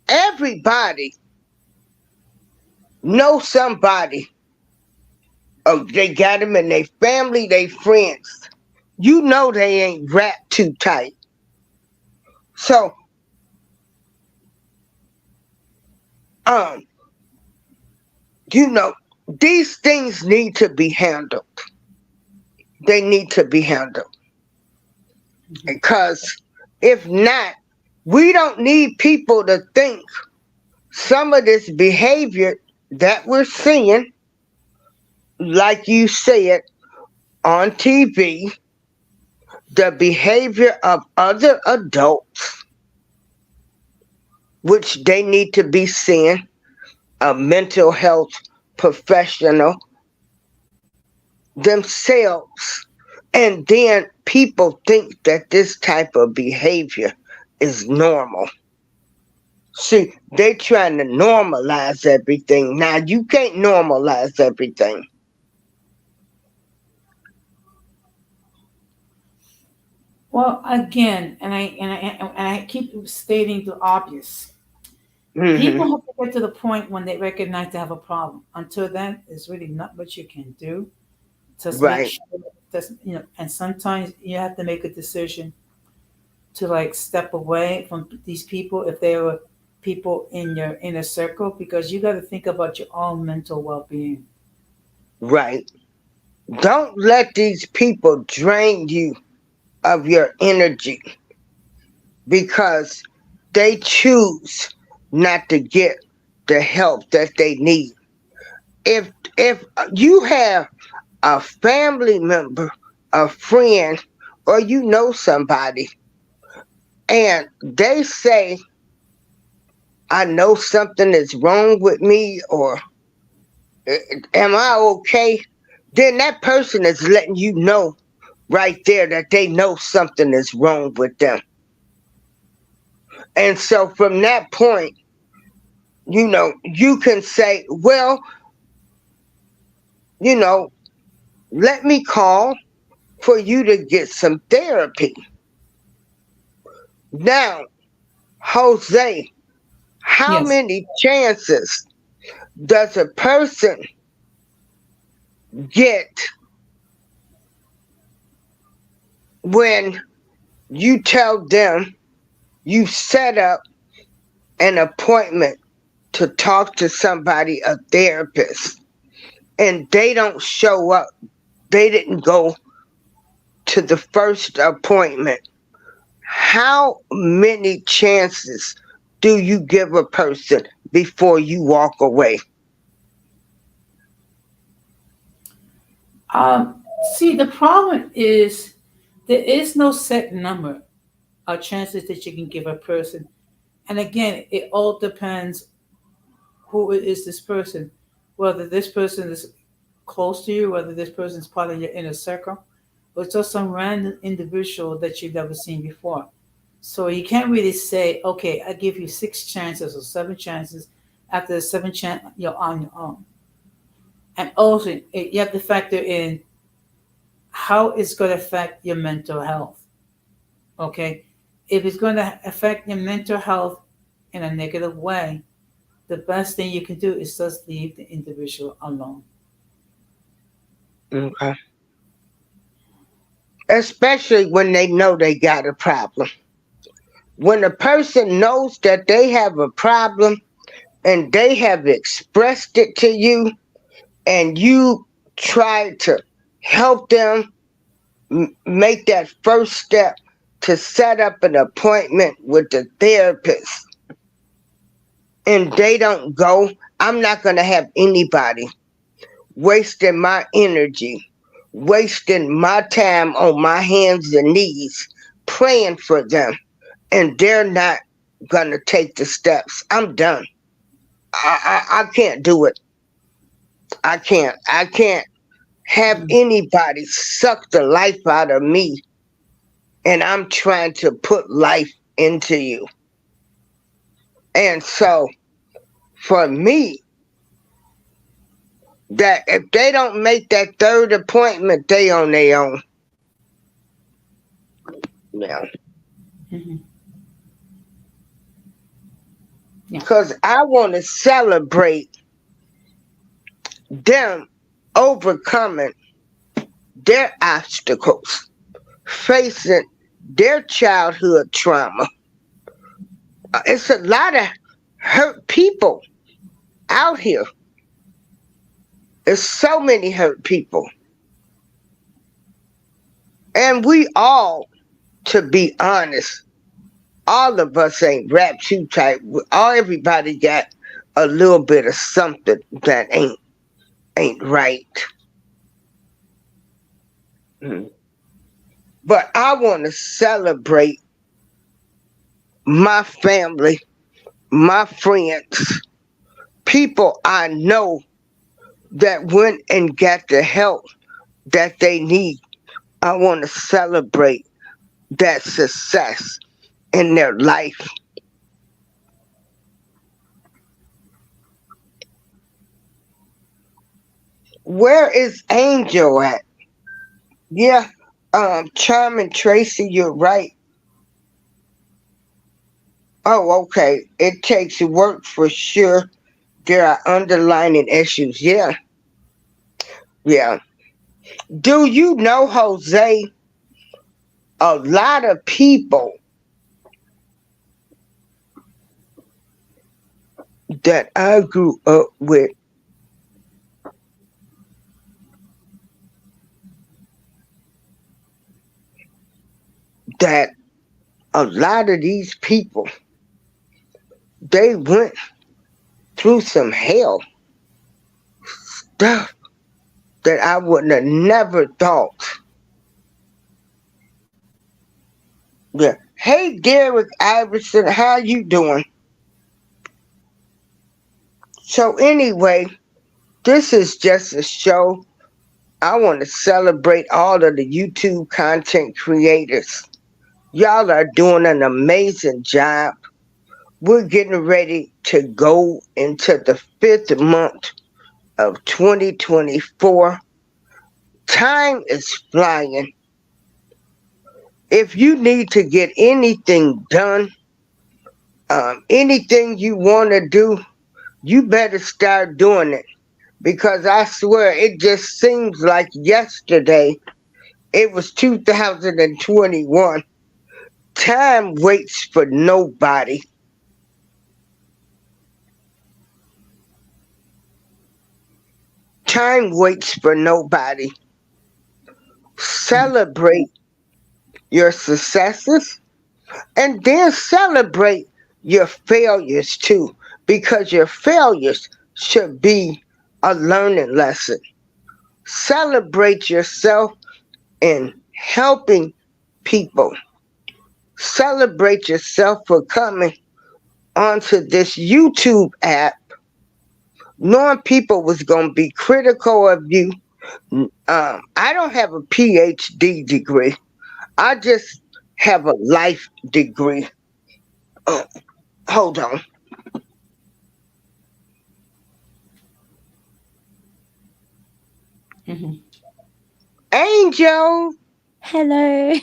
Everybody know somebody. Oh, they got them in their family, their friends. You know they ain't wrapped too tight. So, um, you know, these things need to be handled. They need to be handled. Because if not, we don't need people to think some of this behavior that we're seeing, like you said on TV, the behavior of other adults, which they need to be seeing a mental health professional themselves. And then people think that this type of behavior is normal. See, they trying to normalize everything. Now you can't normalize everything. Well, again, and I keep stating the obvious. Hmm. People have to get to the point when they recognize they have a problem. Until then, there's really not much you can do. Just make Right, sure that, and sometimes you have to make a decision to like step away from these people if they were people in your inner circle, because you got to think about your own mental well-being. right. Don't let these people drain you of your energy because they choose not to get the help that they need. If you have a family member, a friend, or you know somebody, and they say, I know something is wrong with me, or am I okay? Then that person is letting you know right there that they know something is wrong with them. And so from that point, you can say, well, you know, let me call for you to get some therapy. Now, Jose, how Yes. many chances does a person get when you tell them you set up an appointment to talk to somebody, a therapist, and they don't show up? They didn't go to the first appointment. How many chances do you give a person before you walk away? See, the problem is there is no set number of chances that you can give a person. And again, it all depends who is this person, whether this person is close to you, whether this person is part of your inner circle, or it's just some random individual that you've never seen before. So you can't really say, okay, I give you 6 chances or 7 chances. After the 7th chance, you're on your own. And also, you have to factor in how it's going to affect your mental health. Okay, if it's going to affect your mental health in a negative way, the best thing you can do is just leave the individual alone. Okay. Especially when they know they got a problem. When a person knows that they have a problem and they have expressed it to you and you try to help them make that first step to set up an appointment with the therapist and they don't go, I'm not going to have anybody wasting my energy, wasting my time on my hands and knees praying for them, and they're not going to take the steps. I'm done. I can't do it. I can't. I can't have Mm. anybody suck the life out of me, and I'm trying to put life into you. And so for me that if they don't make that third appointment, they on their own. Yeah. Mm-hmm. Yeah. Because I want to celebrate them overcoming their obstacles, facing their childhood trauma. It's a lot of hurt people out here. There's so many hurt people. And we all, to be honest, all of us ain't rap too tight. Everybody got a little bit of something that ain't right. But I want to celebrate my family, my friends, people I know that went and got the help that they need. I want to celebrate that success in their life. Where is Angel at? Yeah, Charming Tracy, you're right. Oh, okay. It takes work for sure. There are underlying issues. Yeah, yeah. Do you know, Jose? A lot of people that I grew up with that a lot of these people they went through some hell stuff that I wouldn't have never thought. Yeah. Hey, Derek Iverson, how you doing? So anyway, this is just a show. I want to celebrate all of the YouTube content creators. Y'all are doing an amazing job. We're getting ready to go into the 5th month of 2024. Time is flying. If you need to get anything done, anything you want to do, you better start doing it. Because I swear, it just seems like yesterday. It was 2021. Time waits for nobody. Time waits for nobody. Celebrate your successes and then celebrate your failures too, because your failures should be a learning lesson. Celebrate yourself in helping people. Celebrate yourself for coming onto this YouTube app, knowing people was going to be critical of you. I don't have a PhD degree. I just have a life degree. Oh, hold on. Mm-hmm. Angel, Hello.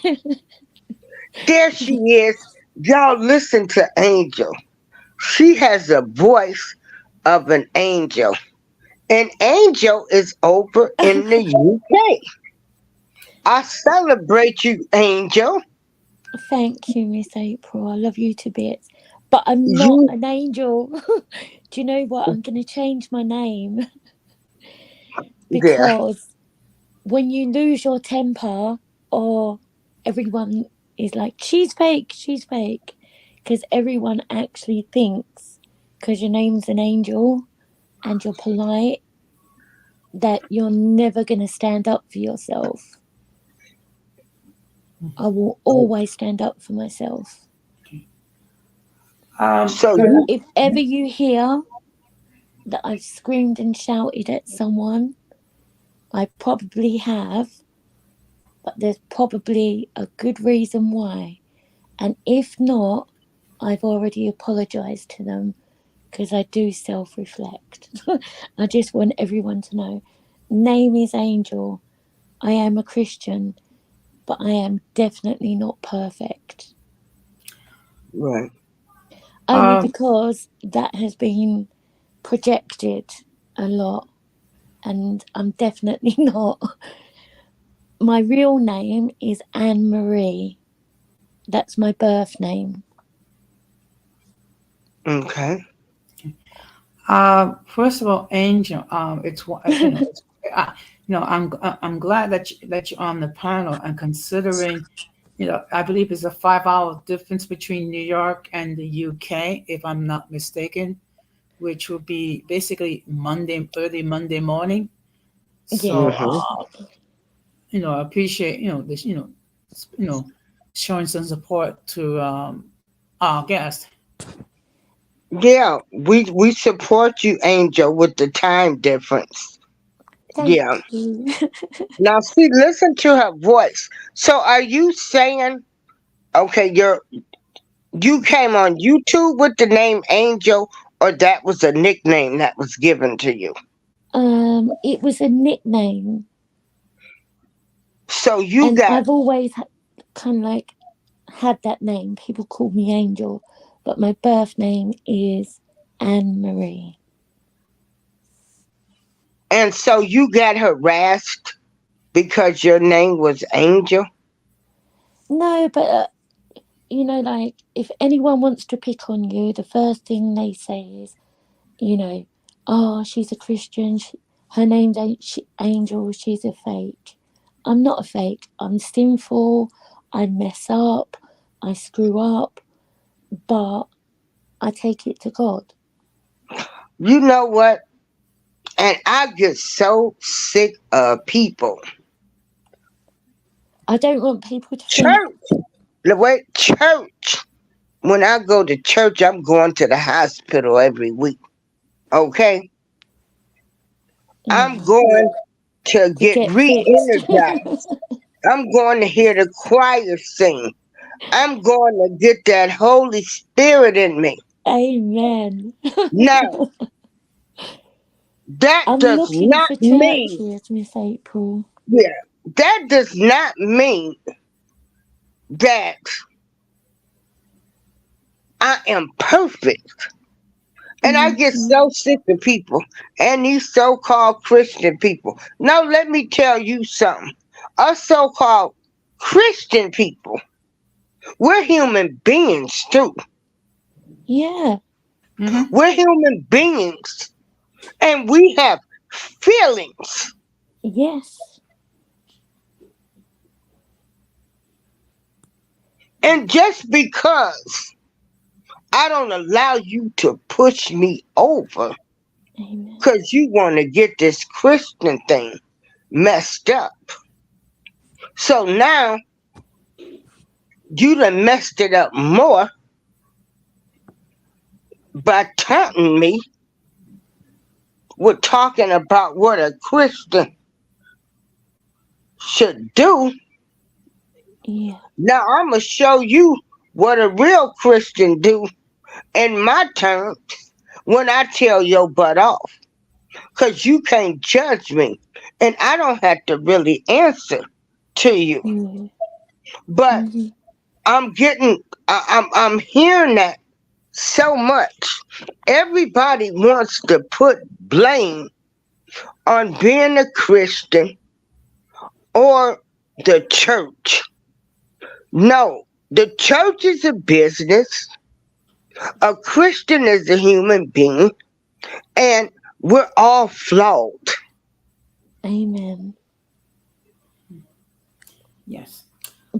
there she is. Y'all listen to Angel. She has a voice of an angel. And Angel is over in the UK. I celebrate you, Angel. Thank you, Miss April. I love you to bits. But I'm not You, an angel. Do you know what? I'm going to change my name yeah. because when you lose your temper, or everyone is like, she's fake, because everyone actually thinks, because your name's an angel and you're polite, that you're never going to stand up for yourself. I will always stand up for myself. So So you, if ever you hear that I've screamed and shouted at someone, I probably have, but there's probably a good reason why. And if not, I've already apologised to them, because I do self-reflect. I just want everyone to know. Name is Angel. I am a Christian, but I am definitely not perfect. Right. Only because that has been projected a lot, and I'm definitely not. My real name is Anne Marie. That's my birth name. Okay. First of all, Angel, I'm glad that you're on the panel and considering, I believe it's a 5 hour difference between New York and the UK, if I'm not mistaken, which would be basically early Monday morning. So, Yeah. I appreciate, this, showing some support to our guest. Yeah, we support you, Angel, with the time difference. Thank Yeah. you. Now, see, listen to her voice. So, are you saying, okay, you came on YouTube with the name Angel, or that was a nickname that was given to you? It was a nickname, So you and got I've always kind of like had that name. People called me Angel, but my birth name is Anne Marie. and so you got harassed because your name was Angel? No, but like if anyone wants to pick on you, the first thing they say is, oh, she's a Christian. Her name's Angel. She's a fake. I'm not a fake. I'm sinful. I mess up. I screw up, but I take it to God. You know what? And I get so sick of people. I don't want people to think. Church. Wait, church. When I go to church, I'm going to the hospital every week. Okay? I'm Yeah, going to to get get re fixed. energized. I'm going to hear the choir sing. I'm going to get that Holy Spirit in me. Amen. Now, that I'm does looking not for mean, churches, Miss April. yeah, that does not mean that I am perfect. And I get Mm-hmm. so sick of people and these so called Christian people. Now, let me tell you something. Us so called Christian people, we're human beings too. Yeah. Mm-hmm. We're human beings and we have feelings. Yes. And just because I don't allow you to push me over Amen. because you want to get this Christian thing messed up. So now you done messed it up more by taunting me with talking about what a Christian should do. Yeah. Now I'm going to show you what a real Christian do in my terms when I tell your butt off. Because you can't judge me. And I don't have to really answer to you. Mm-hmm. But Mm-hmm. I'm hearing that so much. Everybody wants to put blame on being a Christian or the church. No, the church is a business. A Christian is a human being, and we're all flawed. Amen. Yes.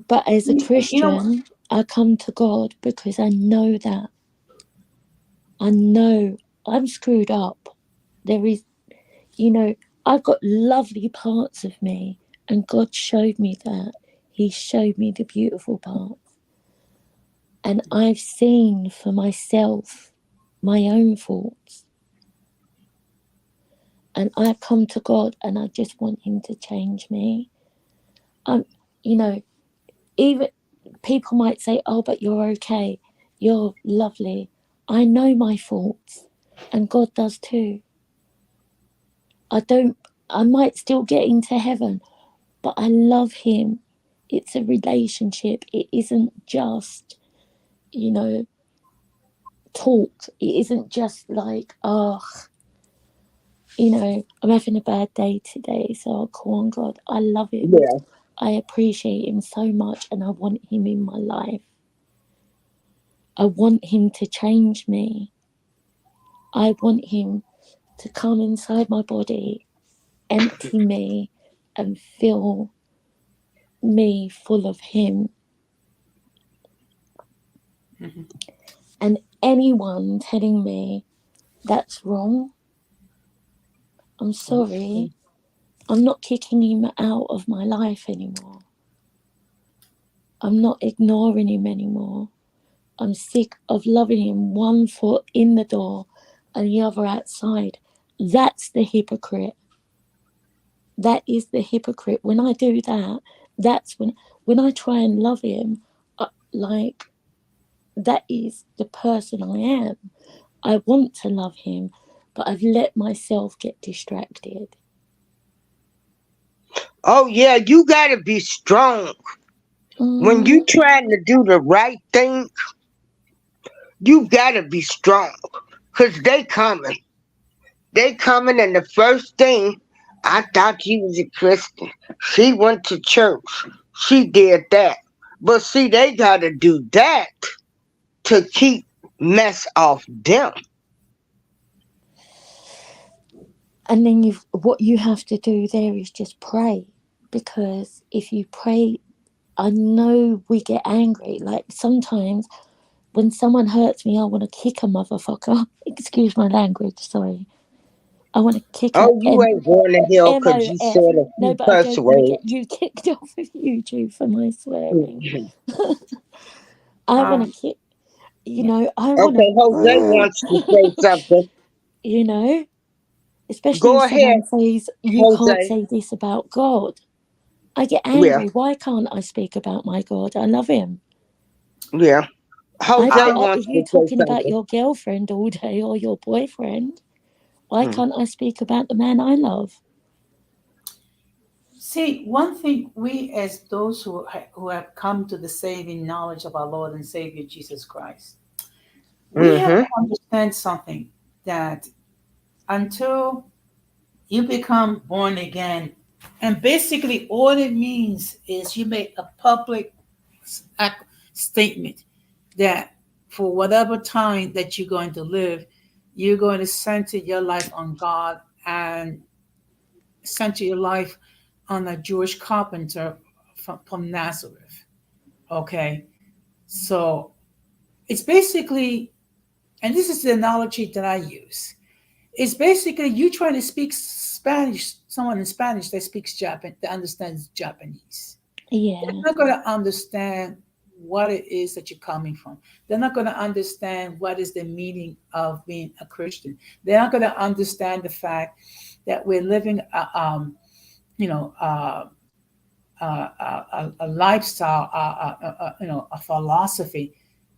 But as a You know, Christian, I come to God because I know that. I know I'm screwed up. There is, I've got lovely parts of me, and God showed me that. He showed me the beautiful parts. And I've seen for myself my own faults. And I've come to God and I just want Him to change me. You know, even people might say, oh, but you're okay. You're lovely. I know my faults. and God does too. I might still get into heaven, but I love him. It's a relationship. It isn't just, you know, talk. It isn't just like, oh, you know, I'm having a bad day today, so I'll call on God. I love him. Yeah. I appreciate him so much, and I want him in my life. I want him to change me. I want him to come inside my body, empty me, and fill me full of him. Mm-hmm. And anyone telling me that's wrong, I'm sorry. I'm not kicking him out of my life anymore. I'm not ignoring him anymore. I'm sick of loving him, one foot in the door and the other outside. That's the hypocrite. That is the hypocrite. When I do that, that's when I try and love him, like, that is the person I am. I want to love him, but I've let myself get distracted. Oh yeah, you gotta be strong. When you trying to do the right thing, you gotta be strong. Cause they coming. They coming, and the first thing, I thought you was a Christian. She went to church. She did that. But see, they gotta do that to keep mess off them. And then what you have to do there is just pray, because if you pray, I know we get angry. Like, sometimes when someone hurts me, I want to kick a motherfucker. Excuse my language, sorry. I want to kick a Oh, you ain't going to hell because you MOF. said a No, few but I curse don't want to get words. you kicked off of YouTube for my swearing. I want to kick, you Yeah. know, I want Okay, Jose wants to say to, something. you know, especially if Go ahead, someone says, you can't Jose. say this about God. I get Yeah, angry. Why can't I speak about my God? I love him. yeah. Jose Are wants you to say talking about something. your girlfriend all day or your boyfriend? Why Hmm. can't I speak about the man I love? See, one thing we, as those who have come to the saving knowledge of our Lord and Savior Jesus Christ, we have Mm-hmm. to understand something, that until you become born again, and basically all it means is you make a public statement that for whatever time that you're going to live, you're going to center your life on God and center your life on a Jewish carpenter from Nazareth. Okay, so it's basically, and this is the analogy that I use. It's basically you trying to speak Spanish, someone in Spanish that speaks Japanese, that understands Japanese. They're Yeah, not going to understand what it is that you're coming from. They're not going to understand what is the meaning of being a Christian. They're not going to understand the fact that we're living, you know, a lifestyle, you know, a philosophy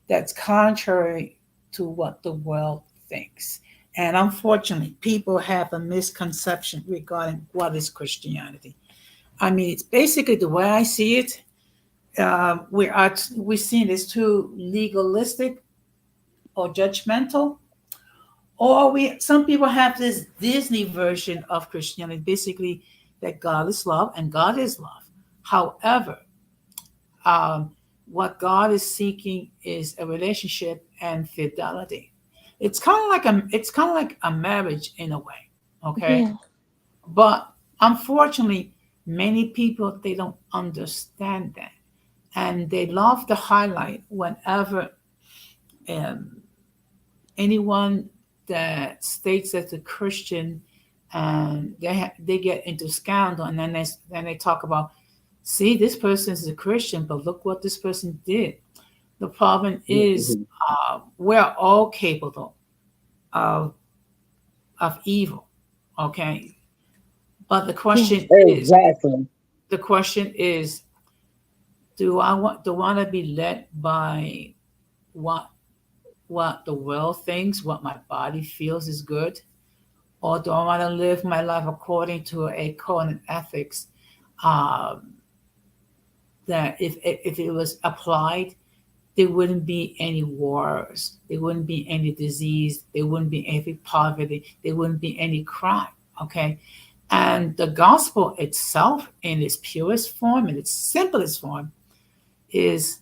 that's contrary to what the world thinks. And unfortunately, people have a misconception regarding what is Christianity. I mean, it's basically the way I see it. We see it as too legalistic or judgmental, or we some people have this Disney version of Christianity, basically that God is love and God is love. However, um, what God is seeking is a relationship and fidelity. It's kind of like a marriage in a way, okay? yeah, But unfortunately, many people they don't understand that, and they love to highlight whenever um, anyone that states that a Christian, and they get into scandal, and then they talk about, see, this person is a Christian, but look what this person did. The problem is, Mm-hmm. we're all capable of evil, okay? But yeah, Exactly. the question is, do I want to be led by what what the world thinks, what my body feels is good, or do I want to live my life according to a code and ethics um, that if it was applied, there wouldn't be any wars, there wouldn't be any disease, there wouldn't be any poverty, there wouldn't be any crime. Okay, and the gospel itself, in its purest form, in its simplest form, is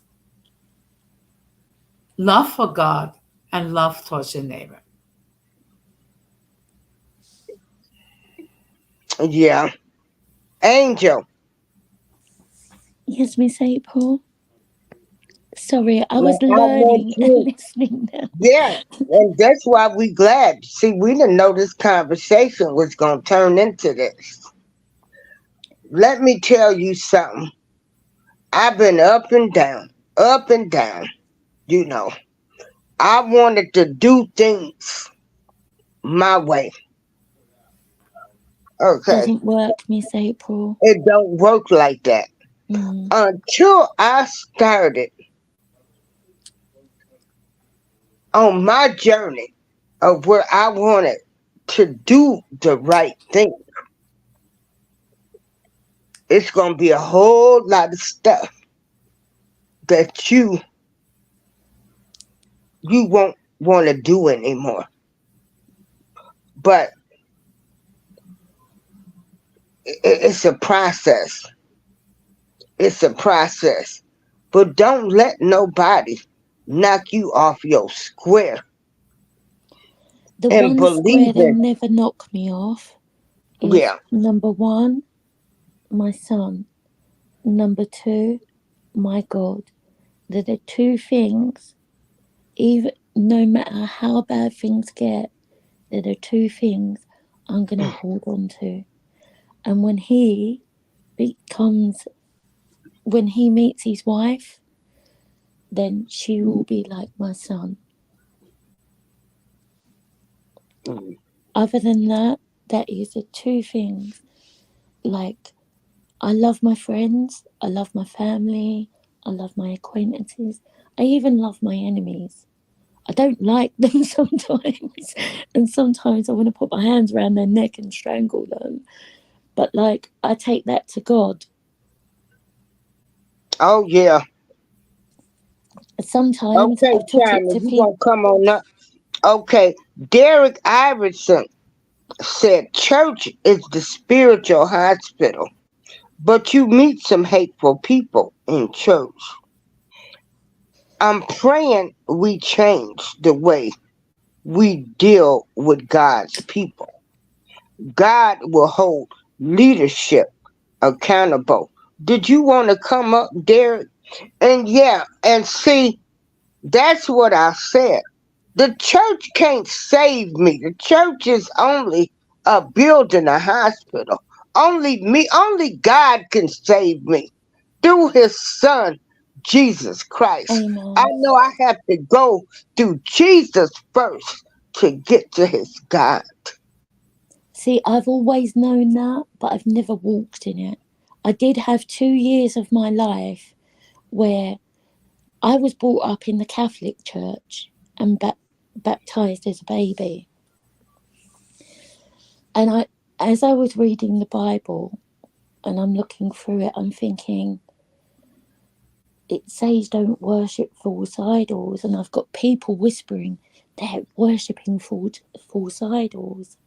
love for God and love towards your neighbor. Yeah. Angel. Yes, Miss April. Sorry, I was Well, I want learning and you. listening now. Yeah. And that's why we glad. See, we didn't know this conversation was going to turn into this. Let me tell you something. I've been up and down, up and down. You know, I wanted to do things my way. Okay. Doesn't work, Miss April. It don't work like that. Mm. Until I started on my journey of where I wanted to do the right thing, it's going to be a whole lot of stuff that you won't want to do anymore. But it's a process. It's a process. But don't let nobody knock you off your square. The And one square believe that in, never knock me off is yeah, number one, my son. Number two, my God. They're the two things, even no matter how bad things get, they're the two things I'm going to hold on to. And when he meets his wife, then she will be like my son. mm, Other than that, that is the two things. Like, I love my friends, I love my family, I love my acquaintances, I even love my enemies. I don't like them sometimes, and sometimes I want to put my hands around their neck and strangle them. But like, I take that to God. oh yeah. Sometimes Okay, I've took it China, to you people. gonna come on up? Okay, Derek Iverson said church is the spiritual hospital, but you meet some hateful people in church. I'm praying we change the way we deal with God's people. God will hold leadership accountable. Did you want to come up, Derek? And yeah, and see, that's what I said. The church can't save me. The church is only a building, a hospital. Only God can save me through his son, Jesus Christ. I Amen. know I have to go through Jesus first to get to his God. See, I've always known that, but I've never walked in it. I did have 2 years of my life where I was brought up in the Catholic Church and baptized as a baby. And as I was reading the Bible and I'm looking through it, I'm thinking, it says don't worship false idols, and I've got people whispering they're worshipping false idols.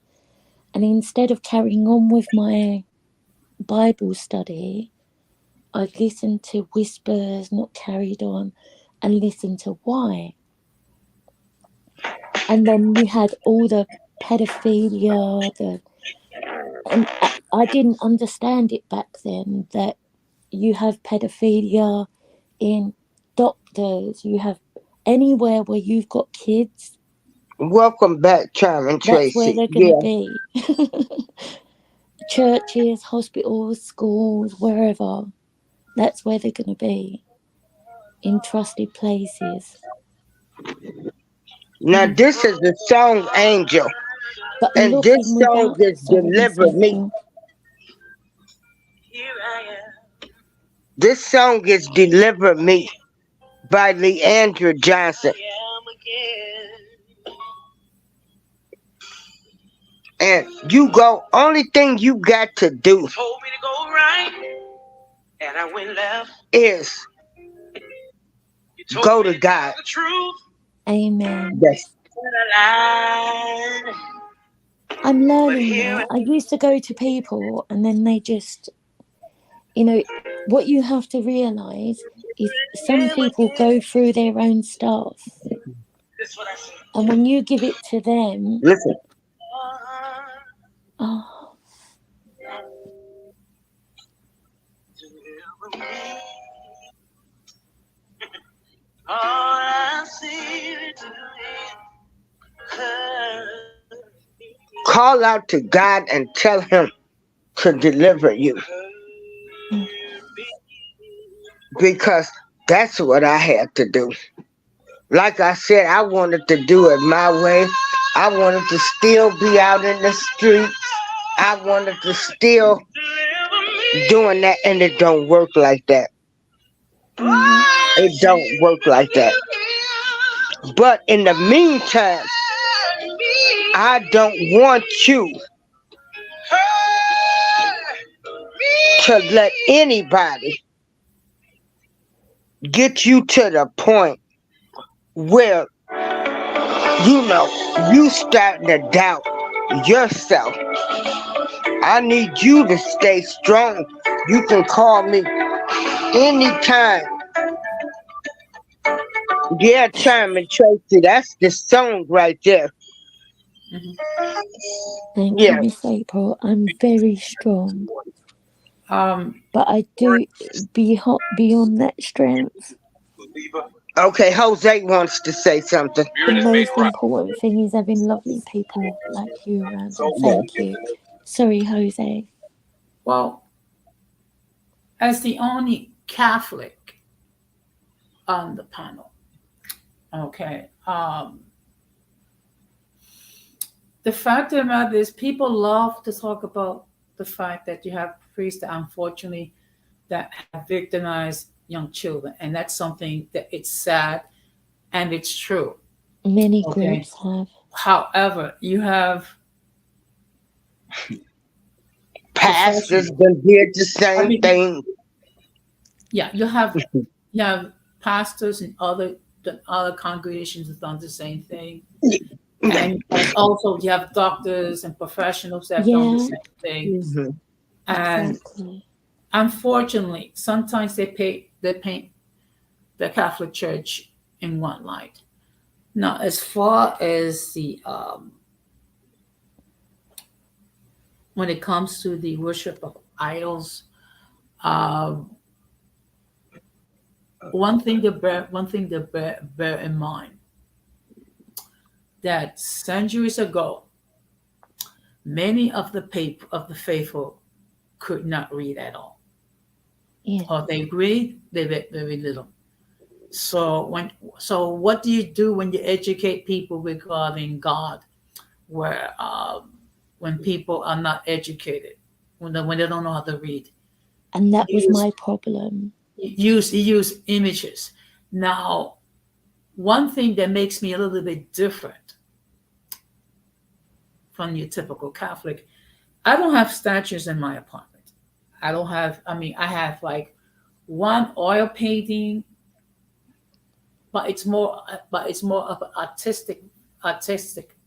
And instead of carrying on with my Bible study, I've listened to whispers, not carried on, and listened to why. And then you had all the pedophilia, and I didn't understand it back then, that you have pedophilia in doctors, you have anywhere where you've got kids, Welcome back, Charming that's where Tracy. they're going to Yeah. be. Churches, hospitals, schools, wherever, that's where they're going to be, in trusted places. Now this is the song Angel. But And this looking song without, is sorry, Miss Deliver Me. April. This song is Deliver Me by Leandra Johnson. And you go, only thing you got to do Told me to go right, and I went left. is You told go me to God. tell the truth, Amen. Yes. and I lied. I'm But learning here that. I used to go to people and then they just, you know, what you have to realize is some am people again. go through their own stuff. This is what I said. And when you give it to them, Listen. oh, Deliver me. All I see to Call out to God and tell Him to deliver you. Because that's what I had to do. Like I said, I wanted to do it my way. I wanted to still be out in the streets. I wanted to still doing that, and it don't work like that. mhm. It don't work like that. But in the meantime, I don't want you to let anybody get you to the point where you starting to doubt yourself. I need you to stay strong. You can call me anytime. Yeah, Charmin Tracy, that's the song right there. Thank Yeah. you, Miss April. I'm very strong, Um, but I do beyond that strength. Okay, Jose wants to say something. The most important thing is having lovely people like you around, and thank you. Sorry, Jose. well, as the only Catholic on the panel, okay, the fact of the matter is people love to talk about the fact that you have priests that unfortunately that have victimized young children, and that's something that it's sad and it's true. Many Okay. groups have. However, you have Pastors done did the same thing. Yeah, you have pastors and other congregations have done the same thing, and also you have doctors and professionals that have done the Yeah. same thing. Mhm. And Exactly. unfortunately, sometimes they paint the Catholic Church in one light. Now, as far as the when it comes to the worship of idols, um, one thing to bear in mind that centuries ago, many of the faithful could not read at all, Yeah. or they read they read very little. So what do you do when you educate people regarding God, where when people are not educated, when they don't know how to read? And that was Use my problem. use images. Now, one thing that makes me a little bit different from your typical Catholic, I don't have statues in my apartment. I don't have. I mean, I have like one oil painting, but it's more. But it's more of an artistic. Artistic.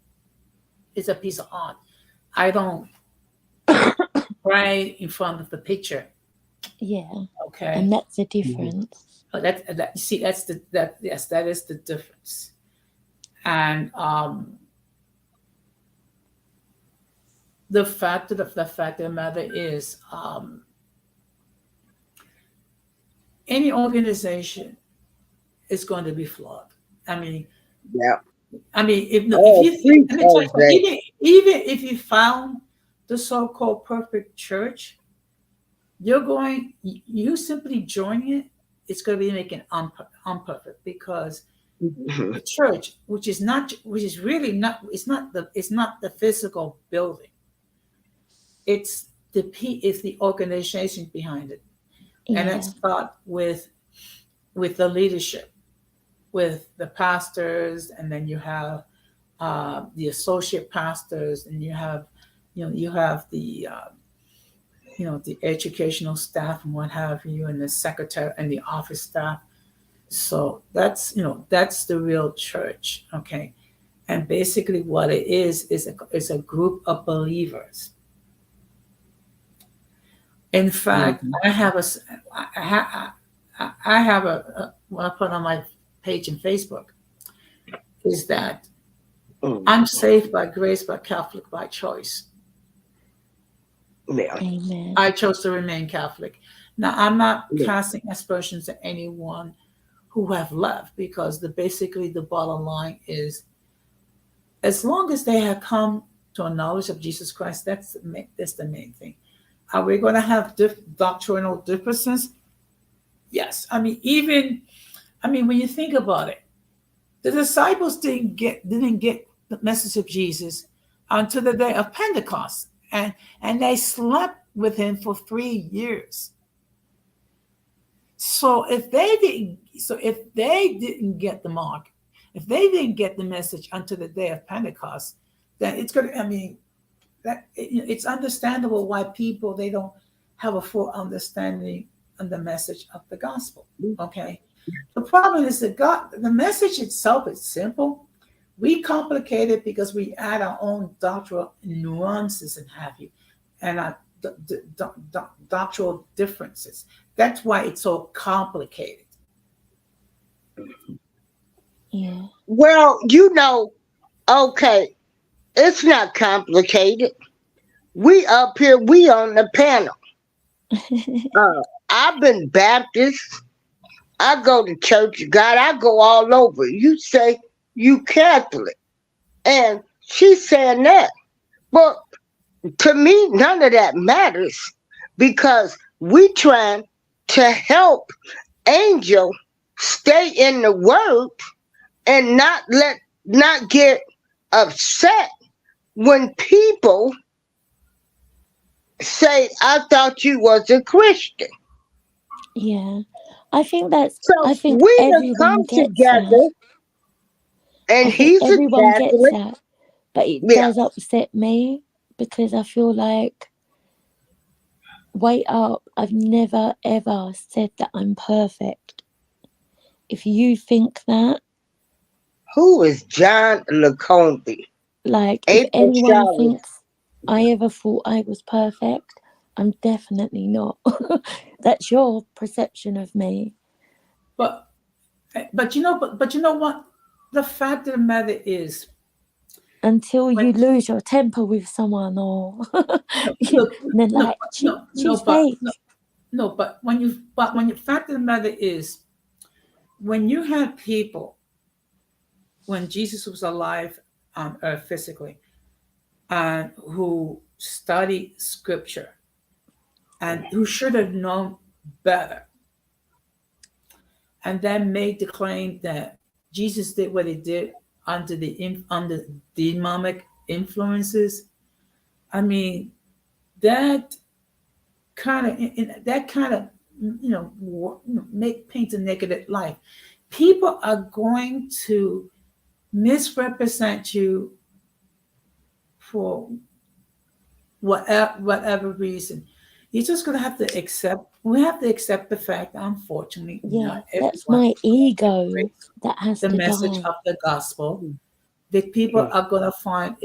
It's a piece of art. I don't pray in front of the picture. Yeah. Okay. And that's the difference. But that you see, that is the difference. And the fact of the matter is, any organization is going to be flawed. I mean, Yeah. if Oh, you please, let me tell you something, Jose. even if you found the so-called perfect church, you simply joining it, it's going to be making unperfect, because Mhm. the church, which is really not, it's not the physical building, it's the organization behind it, and Yeah. it starts with the leadership, with the pastors, and then you have the associate pastors, and you have you have the the educational staff and what have you, and the secretary and the office staff. So that's the real church, okay? And basically, what it is a group of believers. In fact, I have what I put on my page in Facebook is that I'm saved by grace, but Catholic by choice. Yeah. Amen. I chose to remain Catholic. Now, I'm not casting aspersions at anyone who have left, because basically the bottom line is, as long as they have come to a knowledge of Jesus Christ, that's the main thing. Are we going to have doctrinal differences? Yes. I mean, when you think about it, the disciples didn't get the message of Jesus until the day of Pentecost, and they slept with him for 3 years. So if they didn't get the mark, if they didn't get the message until the day of Pentecost, then it's going to, it's understandable why people, they don't have a full understanding of the message of the gospel. Okay. The problem is that the message itself is simple. We complicate it because we add our own doctrinal nuances and have you, and doctrinal differences. That's why it's so complicated. Yeah. Well, okay, it's not complicated. We up here, we on the panel. I've been Baptist. I go to Church of God. I go all over. You say you Catholic. And she's saying that. But to me, none of that matters, because we trying to help Angel stay in the word and not get upset when people say, I thought you was a Christian. Yeah. I think we done come together, and he's everyone a gets Catholic. that, but it does upset me, because I feel like, wait up, I've never ever said that I'm perfect. If you think that, who is John Lacombe? Like, if anyone thinks I ever thought I was perfect, I'm definitely not. That's your perception of me. But you know what? The fact of the matter is, until you lose your temper with someone, or she's fake. But when the fact of the matter is, when you had people, when Jesus was alive on earth physically, and who studied scripture and who should have known better, and then made the claim that Jesus did what he did under demonic influences, that kind of paints a negative light. People are going to misrepresent you for whatever reason. You're just going to have to accept. We have to accept the fact that, unfortunately, that's my ego that has the to message die. of the gospel. That people are going to find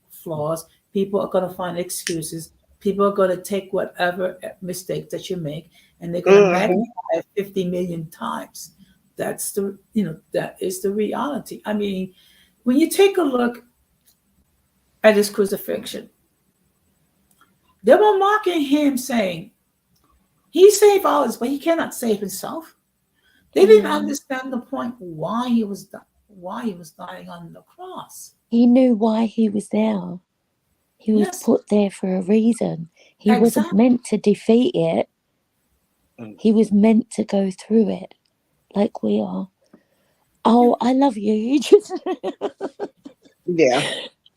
flaws. People are going to find excuses. People are going to take whatever mistake that you make, and they're going to magnify it 50 million times. That is the reality. When you take a look at his crucifixion, they were mocking him, saying, he saved others, but he cannot save himself. They didn't understand the point why he was dying on the cross. He knew why he was there. He was put there for a reason. He wasn't meant to defeat it. He was meant to go through it, like we are. Oh, I love you. You just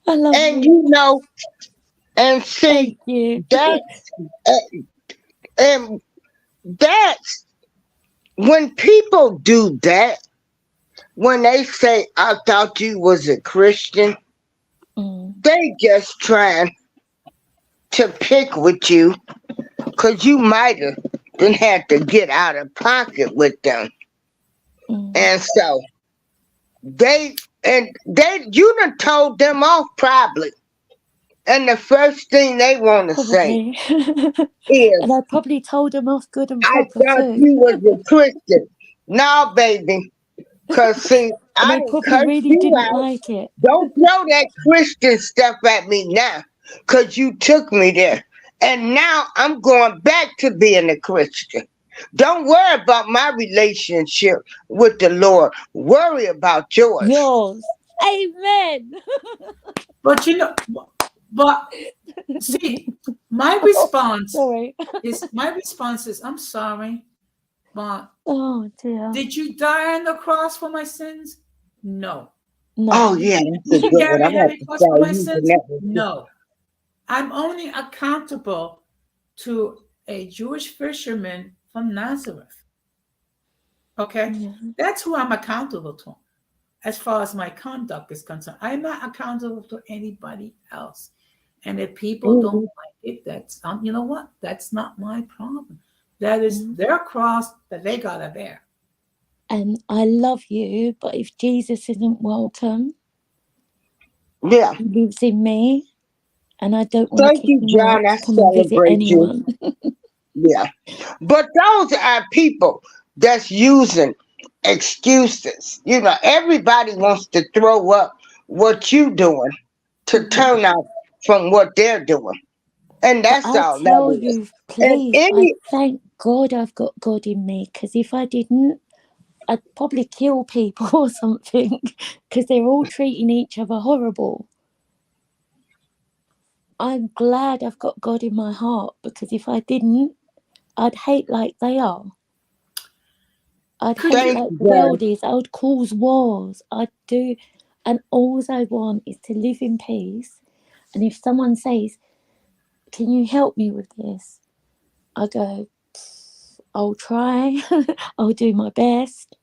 I love you. And see, that's when people do that, when they say, I thought you was a Christian, they just trying to pick with you because you might have then had to get out of pocket with them. And so you done told them off probably. And the first thing they want to say Probably. is, And I probably told them off good and I proper thought too. you was a Christian. No, baby. Because, see, And I they done probably cussed really you didn't out. like it. Don't throw that Christian stuff at me now. Because you took me there. And now I'm going back to being a Christian. Don't worry about my relationship with the Lord. Worry about yours. Yours. Amen. But but see, my response Sorry. is, I'm sorry, but Oh dear. did you die on the cross for my sins? No. No. Oh, yeah, that's a Did you good carry one. a I'm going heavy to cross for start my using sins? that one. No. I'm only accountable to a Jewish fisherman from Nazareth. Okay? Yeah. That's who I'm accountable to as far as my conduct is concerned. I'm not accountable to anybody else. And if people don't like it, that's you know what? That's not my problem. That is their cross that they gotta bear. And I love you, but if Jesus isn't welcome, Yeah. he lives in me, and I don't want to Thank kick you, him John. out I to come and visit celebrate you. anyone. Yeah. But those are people that's using excuses. You know, everybody wants to throw up what you doing to turn out from what they're doing. And But that's I all tell that is. you, And please, I thank God I've got God in me, because if I didn't, I'd probably kill people or something, because they're all treating each other horrible. I'm glad I've got God in my heart, because if I didn't, I'd hate like they are. I'd hate Thank like you, the John. world is. I would cause wars. I'd do, and all I want is to live in peace. And if someone says, "Can you help me with this?" I go, "I'll try." I'll do my best.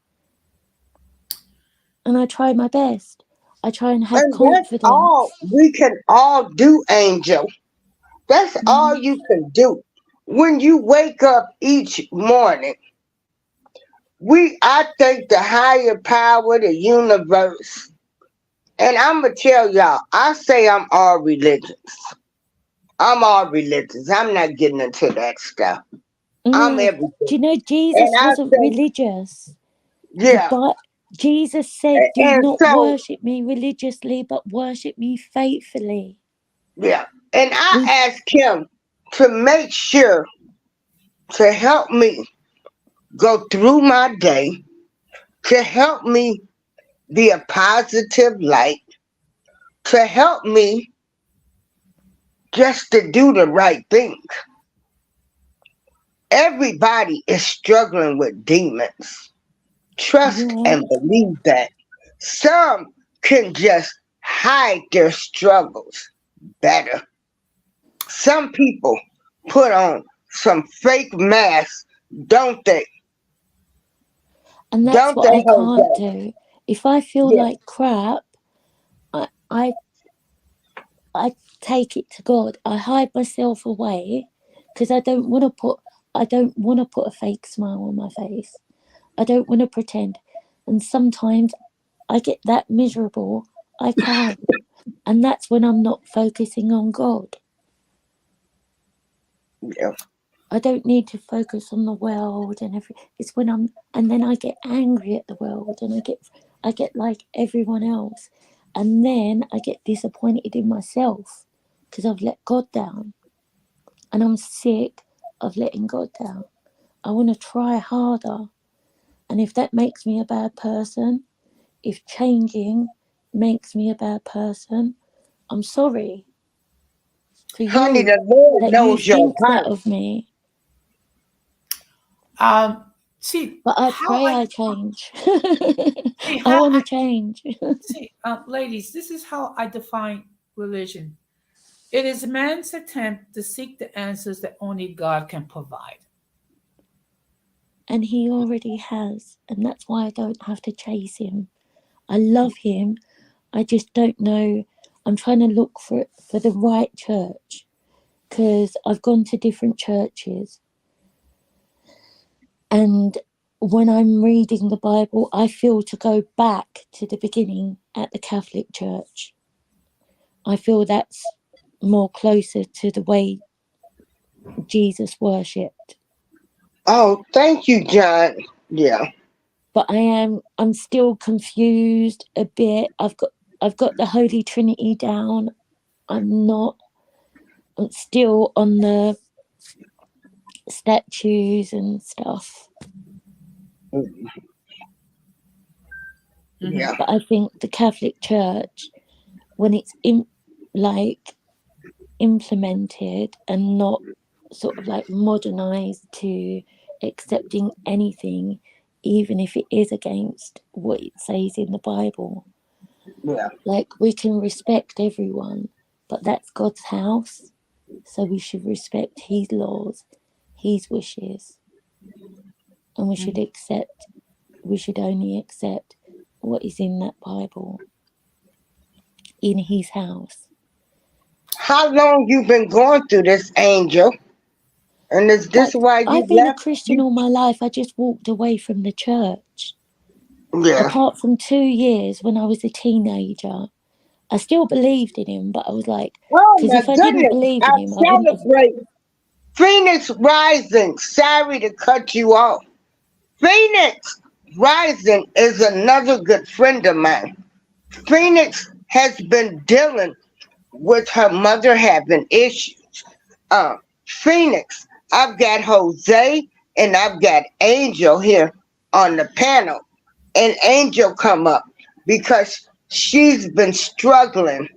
And I try my best. I try and have And that's confidence. all we can all do, Angel. That's all you can do. When you wake up each morning, I think the higher power, the universe, and I'm going to tell y'all, I say I'm all religions. I'm all religious. I'm not getting into that stuff. I'm No, everything. do you know And Jesus I wasn't say, religious? yeah. Jesus said, "Do And not so, worship me religiously, but worship me faithfully." yeah. And I We, ask him to make sure to help me go through my day, to help me be a positive light, to help me just to do the right thing. Everybody is struggling with demons. Trust yeah, and believe that. Some can just hide their struggles better. Some people put on some fake masks, don't they? and that's Don't what they, I can't Jose? do. If I feel Yeah, like crap, I take it to God. I hide myself away because I don't want to put a fake smile on my face. I don't want to pretend. And sometimes I get that miserable, I can't. And that's when I'm not focusing on God. yeah. I don't need to focus on the world and everything. It's when and then I get angry at the world, and I get like everyone else. And then I get disappointed in myself because I've let God down. And I'm sick of letting God down. I want to try harder. And if that makes me a bad person, if changing makes me a bad person, I'm sorry for Honey, you the Lord that you knows your think that heart. of me. See But I how pray I I change. see I how want I to change. see, ladies. This is how I define religion. It is man's attempt to seek the answers that only God can provide. And he already has. And that's why I don't have to chase him. I love him. I just don't know. I'm trying to look for the right church. because I've gone to different churches, and when I'm reading the Bible, I feel to go back to the beginning at the Catholic Church. I feel that's more closer to the way Jesus worshipped. Oh, thank you, John. Yeah. But I'm still confused a bit. I've got the Holy Trinity down. I'm still on the statues and stuff. Yeah. But I think the Catholic Church, when it's implemented and not sort of like modernized to accepting anything, even if it is against what it says in the Bible. Yeah. Like, we can respect everyone, but that's God's house, so we should respect his laws, his wishes, and we should only accept what is in that Bible in his house. How long you been going through this, Angel? And is this why you I've been a left? Christian all my life. I just walked away from the church. Yeah. Apart from 2 years when I was a teenager, I still believed in him, but I was like, Oh because my if I didn't goodness. believe I in him, I wouldn't have. celebrate Phoenix Rising. Sorry to cut you off. Phoenix Rising is another good friend of mine. Phoenix has been dealing with her mother having issues. Phoenix, I've got Jose and I've got Angel here on the panel. And Angel come up because she's been struggling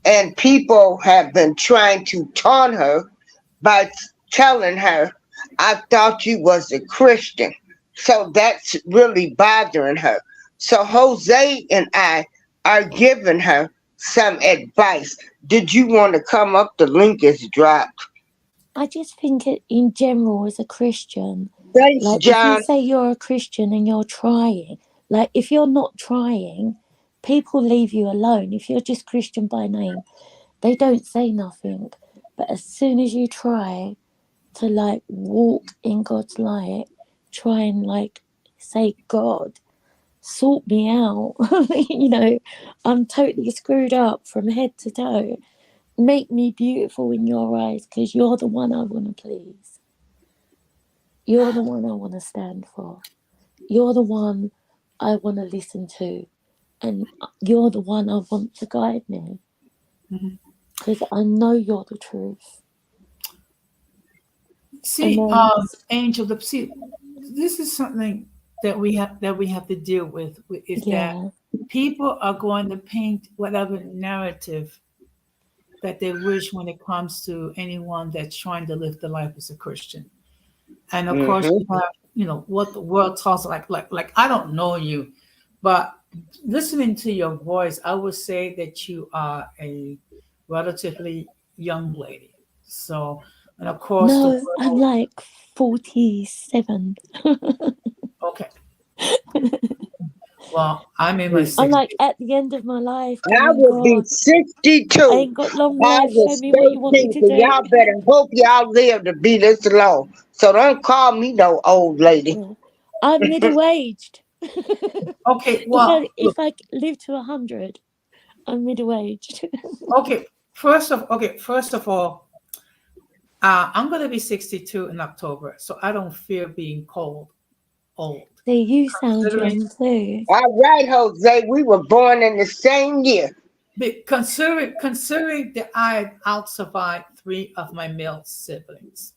and people have been trying to taunt her by telling her, I thought you was a Christian. So that's really bothering her. So Jose and I are giving her some advice. Did you want to come up? The link is dropped. I just think in general, as a Christian, Thanks, like, John. if you say you're a Christian and you're trying, like, if you're not trying, people leave you alone. If you're just Christian by name, they don't say nothing. But as soon as you try to, like, walk in God's light, try and, like, say, God, sort me out. I'm totally screwed up from head to toe. Make me beautiful in your eyes, because you're the one I want to please. You're the one I want to stand for. You're the one I want to listen to. And you're the one I want to guide me. Because I know you're the truth. See, And then, Angel, this is something that we have to deal with is that yeah, people are going to paint whatever narrative that they wish when it comes to anyone that's trying to live the life as a Christian. And of course, you have, what the world talks like I don't know you, but listening to your voice, I would say that you are a relatively young lady. So, and of course, the no, I'm world, like 47. okay. Well, I'm in my I'm 60s. like at the end of my life. I Going, will be God, 62. I ain't got long I life. Show was me what you want me 13, to so do. y'all better hope y'all live to be this long. So don't call me no old lady. Yeah. I'm middle-aged. Okay, well, if I live to 100, I'm middle-aged. okay. First of all, I'm going to be 62 in October, so I don't fear being old. See, you sound Considering, young too. All right, Jose, we were born in the same year. considering that I outsurvived 3 of my male siblings,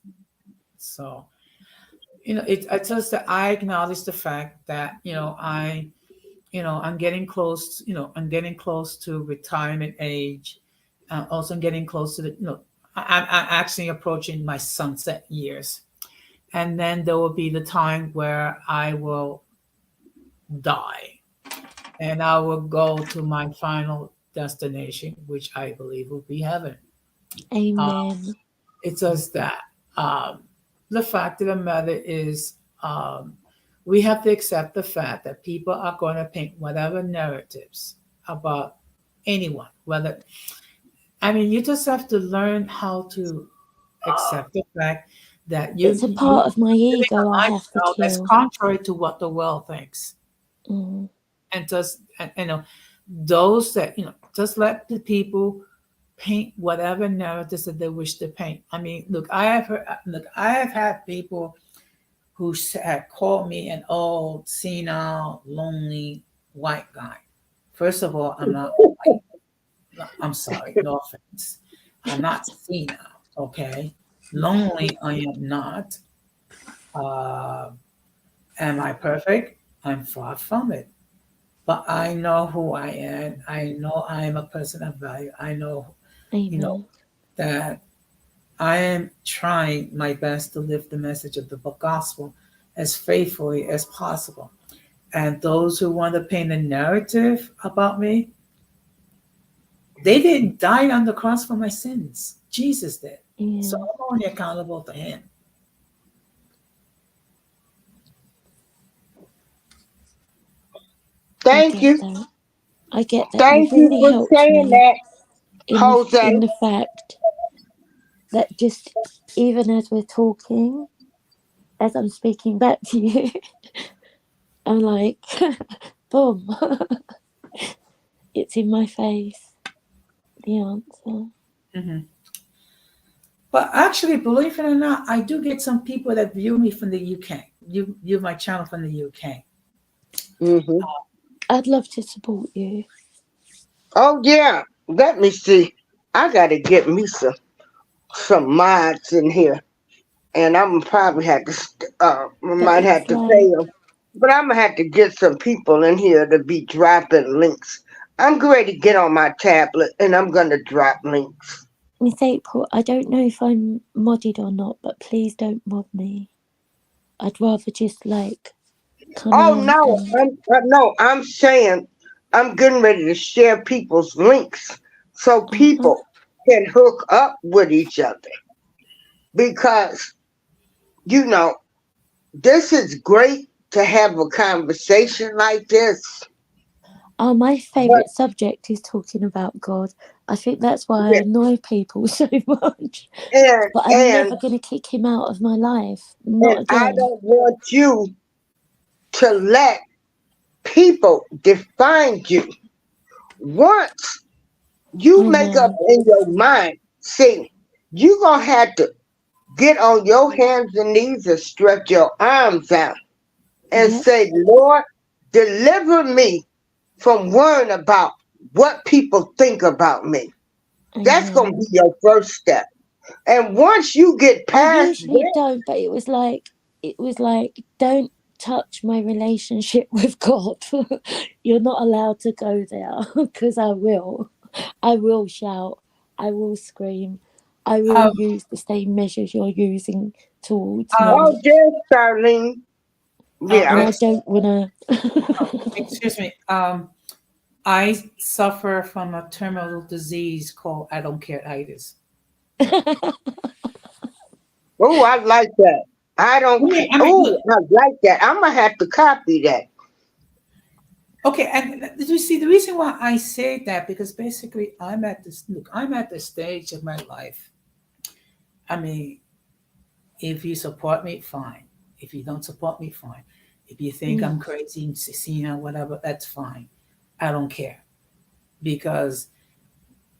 so it's just that I acknowledge the fact that I'm getting close. I'm getting close to retirement age. Also, I'm getting close to I'm actually approaching my sunset years. And then there will be the time where I will die and I will go to my final destination, which I believe will be heaven. Amen. It's just that the fact of the matter is, we have to accept the fact that people are going to paint whatever narratives about anyone, whether, I mean, you just have to learn how to accept the fact that you It's a part of my living ego a I have to lifestyle that's kill. contrary to what the world thinks. Mm. And just, those that, just let the people paint whatever narratives that they wish to paint. I mean, look, I have had people who had called me an old, senile, lonely white guy. First of all, I'm not white. I'm sorry, no offense. I'm not senile, okay? Lonely, I am not. Am I perfect? I'm far from it. But I know who I am. I know I am a person of value. I know, Amen. that I am trying my best to live the message of the gospel as faithfully as possible. And those who want to paint a narrative about me, they didn't die on the cross for my sins. Jesus did. So Yeah. I'm only accountable to him. Thank you. That. I get that. Thank You've you really for helped saying me that, in Jose. the fact that just even as we're talking, as I'm speaking back to you, I'm like, boom, it's in my face, the answer. Mm-hmm. But actually, believe it or not, I do get some people that view me from the UK. You view my channel from the UK. Mm-hmm. I'd love to support you. Oh yeah. Let me see. I gotta get me some mods in here, and I'm probably have to. Might That's have to pay like, them, but I'm gonna have to get some people in here to be dropping links. I'm going to get on my tablet and I'm gonna drop links. Miss April, I don't know if I'm modded or not, but please don't mod me. I'd rather just like come Oh in no, and I'm saying I'm getting ready to share people's links so uh-huh. people can hook up with each other because you know this is great to have a conversation like this. Oh, my But favourite subject is talking about God. I think that's why I yeah, annoy people so much. and But I'm and never going to kick him out of my life. and Not I again. don't want you to let people define you. Once I you make up know. in your mind, see, you gonna have to get on your hands and knees and stretch your arms out and Yep. say, Lord, deliver me from worrying about what people think about me. That's going to be Amen. your first step. And once you get I past usually that, don't, but it was like, don't touch my relationship with God. You're not allowed to go there because I will. I will shout. I will scream. I will Um, use the same measures you're using towards um, oh, me. yes, Darlene. And Yeah. I don't want to. excuse me. I suffer from a terminal disease called I don't care itis. Oh, I like that. I don't. I mean, Oh, look. I like that. I'm going to have to copy that. Okay, and you see the reason why I say that because basically I'm at the stage of my life. I mean, if you support me, fine. If you don't support me, fine. If you think Yeah. I'm crazy, Cecina, whatever, that's fine. I don't care because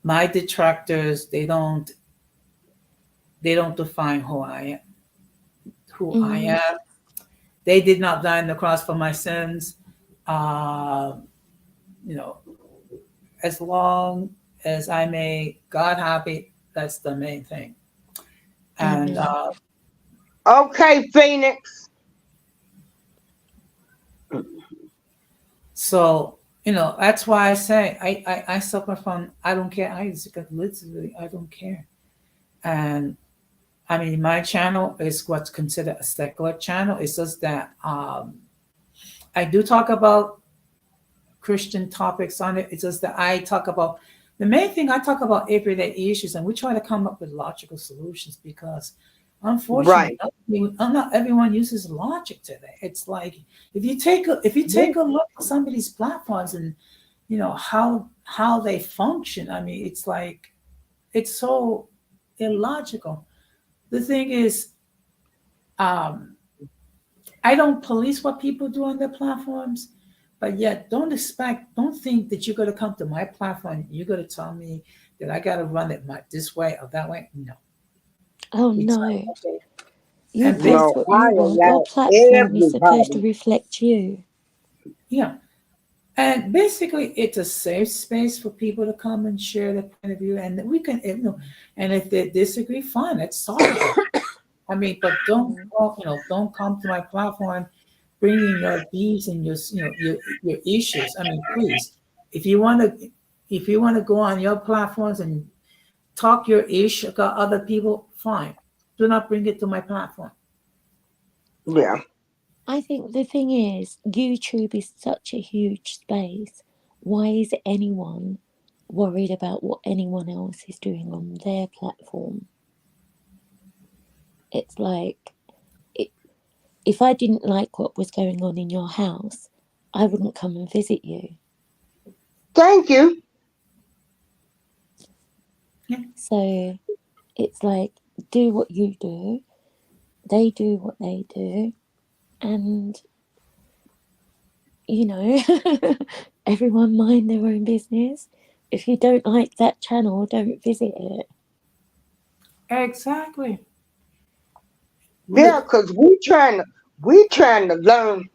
my detractors they don't define who I Mm, am. They did not die on the cross for my sins. Uh, you know, as long as I make God happy, that's the main thing. And amen. Okay, Phoenix. so, that's why I say I suffer from I don't care. I just because literally I don't care. And I mean, my channel is what's considered a secular channel. It's just that I do talk about Christian topics on it. It's just that I talk about the main thing I talk about everyday issues, and we try to come up with logical solutions because, unfortunately, Right. not everyone uses logic today. It's like if you take a look at some of these platforms and how they function. I mean, it's like it's so illogical. the thing is, um, I don't police what people do on their platforms, but yet don't think that you're going to come to my platform. You're going to tell me that I got to run it this way or that way. No. Oh It's no. like, okay. You And post No, what I you want. Your allow platform is supposed to everybody. reflect you. yeah. And basically, it's a safe space for people to come and share their point of view, and we can, and if they disagree, fine, let's solve it. I mean, but don't come to my platform bringing your beefs and your issues. I mean, please, if you want to go on your platforms and talk your ish about other people, fine. Do not bring it to my platform. Yeah. I think the thing is, YouTube is such a huge space. Why is anyone worried about what anyone else is doing on their platform? It's like, if I didn't like what was going on in your house, I wouldn't come and visit you. Thank you. So it's like, do what you do, they do what they do, and everyone mind their own business. If you don't like that channel, don't visit it. Exactly. Yeah, because we trying to learn.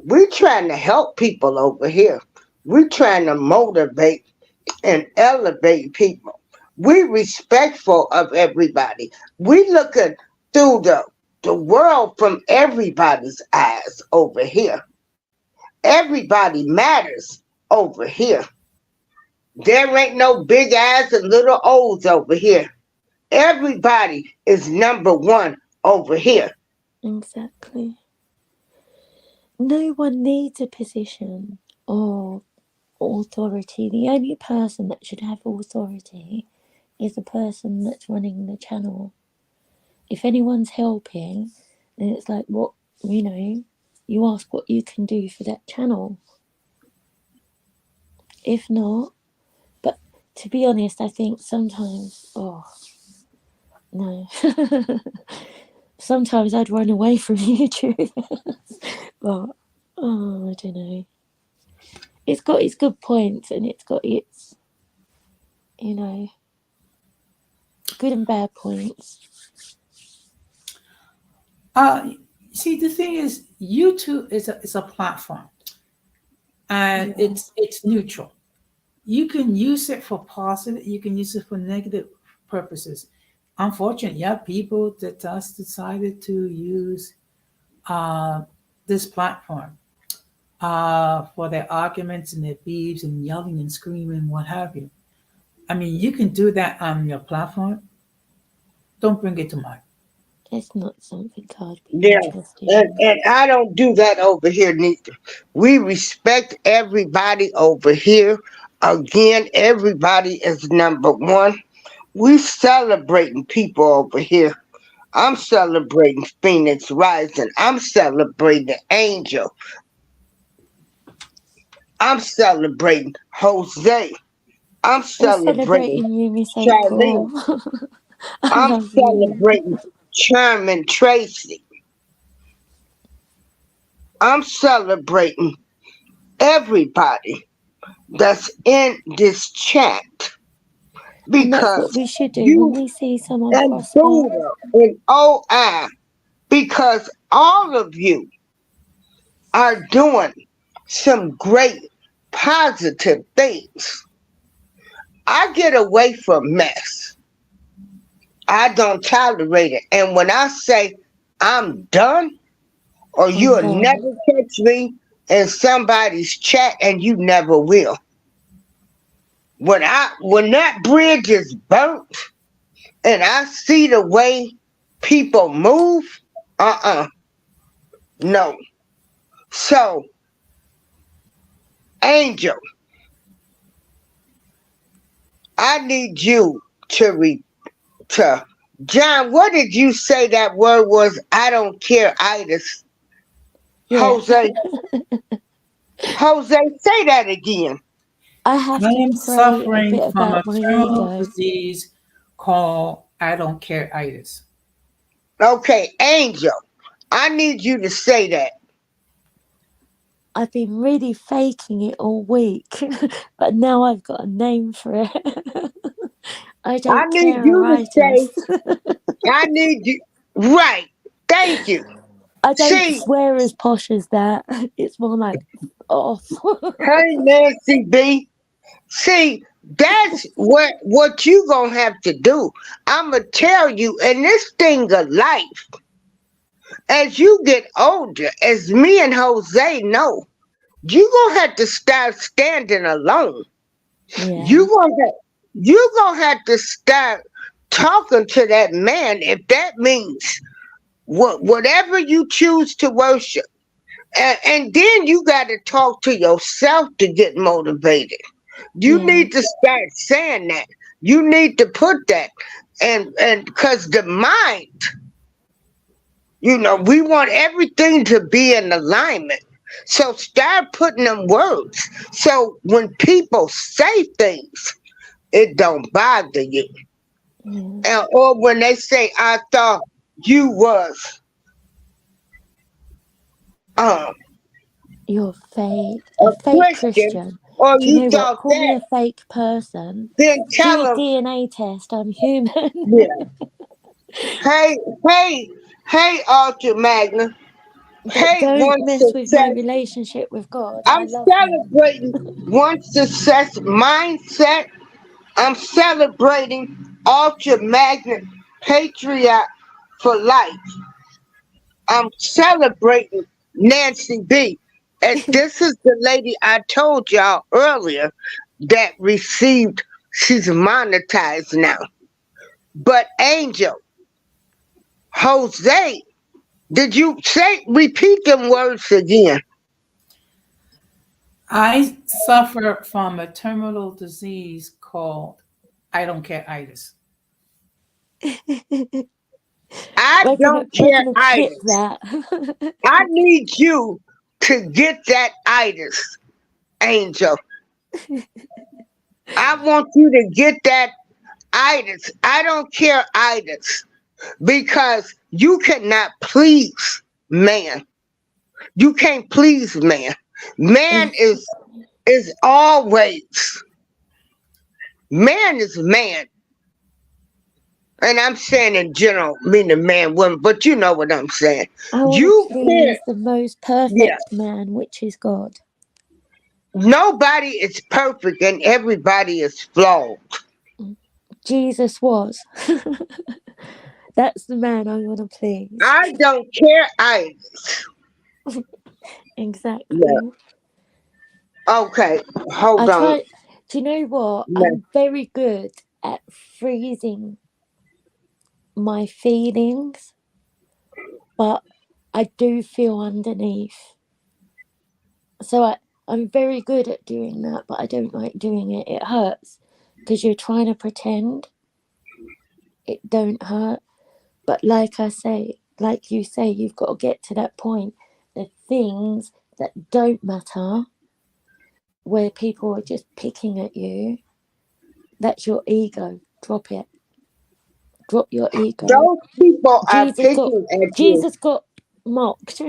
We trying to help people over here. We trying to motivate and elevate people. We respectful of everybody. We looking through the world from everybody's eyes over here. Everybody matters over here. There ain't no big eyes and little O's over here. Everybody is number one over here. Exactly. No one needs a position or authority. The only person that should have authority is the person that's running the channel. If anyone's helping, then it's like, what, you ask what you can do for that channel. If not, but to be honest, I think sometimes, no. Sometimes I'd run away from YouTube. But, I don't know. It's got its good points and it's got its, good and bad points. See, the thing is, YouTube is a platform, and it's neutral. You can use it for positive, you can use it for negative purposes. Unfortunately, people that just decided to use this platform for their arguments and their beefs and yelling and screaming, what have you. I mean, you can do that on your platform. Don't bring it to mine. It's not something I'd be Yeah, interested in. and I don't do that over here neither. We respect everybody over here. Again, everybody is number one. We celebrating people over here. I'm celebrating Phoenix Rising. I'm celebrating Angel. I'm celebrating Jose. I'm I'm celebrating celebrating you, Miss Charlene. April. I I'm love you. celebrating Sherman Tracy. I'm celebrating everybody that's in this chat And that's what because we should do when you we see someone and prosper. Buddha and OI, because all of you are doing some great positive things. I get away from mess. I don't tolerate it. And when I say I'm done, or I'm you'll done. never catch me in somebody's chat, and you never will. When that bridge is burnt and I see the way people move, no. So, Angel, I need you to John, what did you say that word was? I don't care itis. Yeah. Jose, say that again. I have I to am pray a suffering bit from a about my terminal ego. disease called I don't care itis. Okay, Angel, I need you to say that. I've been really faking it all week, but now I've got a name for it. I I don't need care, you to say, aritis. I need you. Right. Thank you. I don't See, swear as posh as that. It's more like off. hey, Nancy B. See, that's what you gonna have to do. I'ma tell you, in this thing of life, as you get older, as me and Jose know, you gonna have to start standing alone. Yeah, You gonna have to start talking to that man if that means whatever you choose to worship. And then you got to talk to yourself to get motivated. You yeah, need to start saying that. You need to put that. And because the mind, we want everything to be in alignment. So start putting them words. So when people say things, it don't bother you. yeah. Or when they say, I thought you was um You're fake. a A fake Christian, Christian. or Do you you know what? thought Call me that, a fake person. then Do tell a them, DNA test. I'm human. yeah. Hey, hey, hey, Ultra Magna. But Hey, don't one mess with my success. relationship with God. I I'm love him. celebrating one success mindset. I'm celebrating Ultra Magna Patriot for life. I'm celebrating Nancy B. And this is the lady I told y'all earlier that received, she's monetized now. But Angel, Jose, did you repeat them words again? I suffer from a terminal disease called I don't care itis. I don't We're care gonna clip itis. that. I need you to get that itis, Angel. I want you to get that itis. I don't care itis. Because you cannot please man. You can't please man. Man is always, man is man. And I'm saying in general, meaning man, woman, but you know what I'm saying. I want You to can't, please the most yeah. perfect man, which is God. Nobody is perfect and everybody is flawed. Jesus was. That's the man I want to please. I don't care either. Exactly. Yeah. Okay, I hold on. try. Do you know what? Yeah. I'm very good at freezing my feelings, but I do feel underneath. So I'm very good at doing that, but I don't like doing it. It hurts because you're trying to pretend. It don't hurt. But like I say, like you say, you've got to get to that point. The things that don't matter, where people are just picking at you, that's your ego. Drop it. Drop your ego. Those people are picking at you. Jesus got mocked.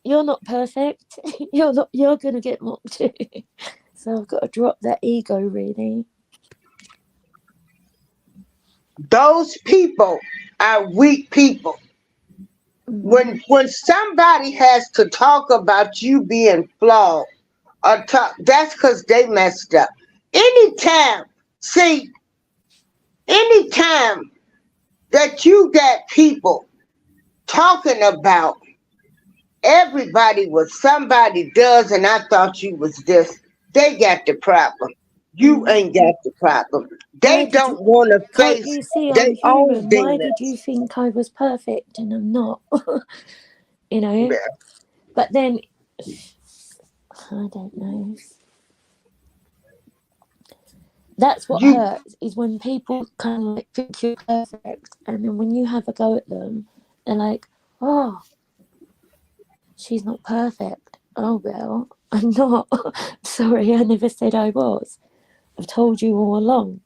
You're not perfect. You're gonna get mocked too. So I've got to drop that ego, really. Those people are weak people. When somebody has to talk about you being flawed, or that's because they messed up. Anytime that you got people talking about everybody what somebody does, and I thought you was this, they got the problem. You ain't got the problem. They don't want to Can't face you see their I'm own human? Why did you demons. think I was perfect and I'm not? You know? Yeah. But then, I don't know. That's what You hurts, is when people kind of like think you're perfect, and then when you have a go at them, they're like, oh, she's not perfect. Oh, well, I'm not. Sorry, I never said I was. I've told you all along.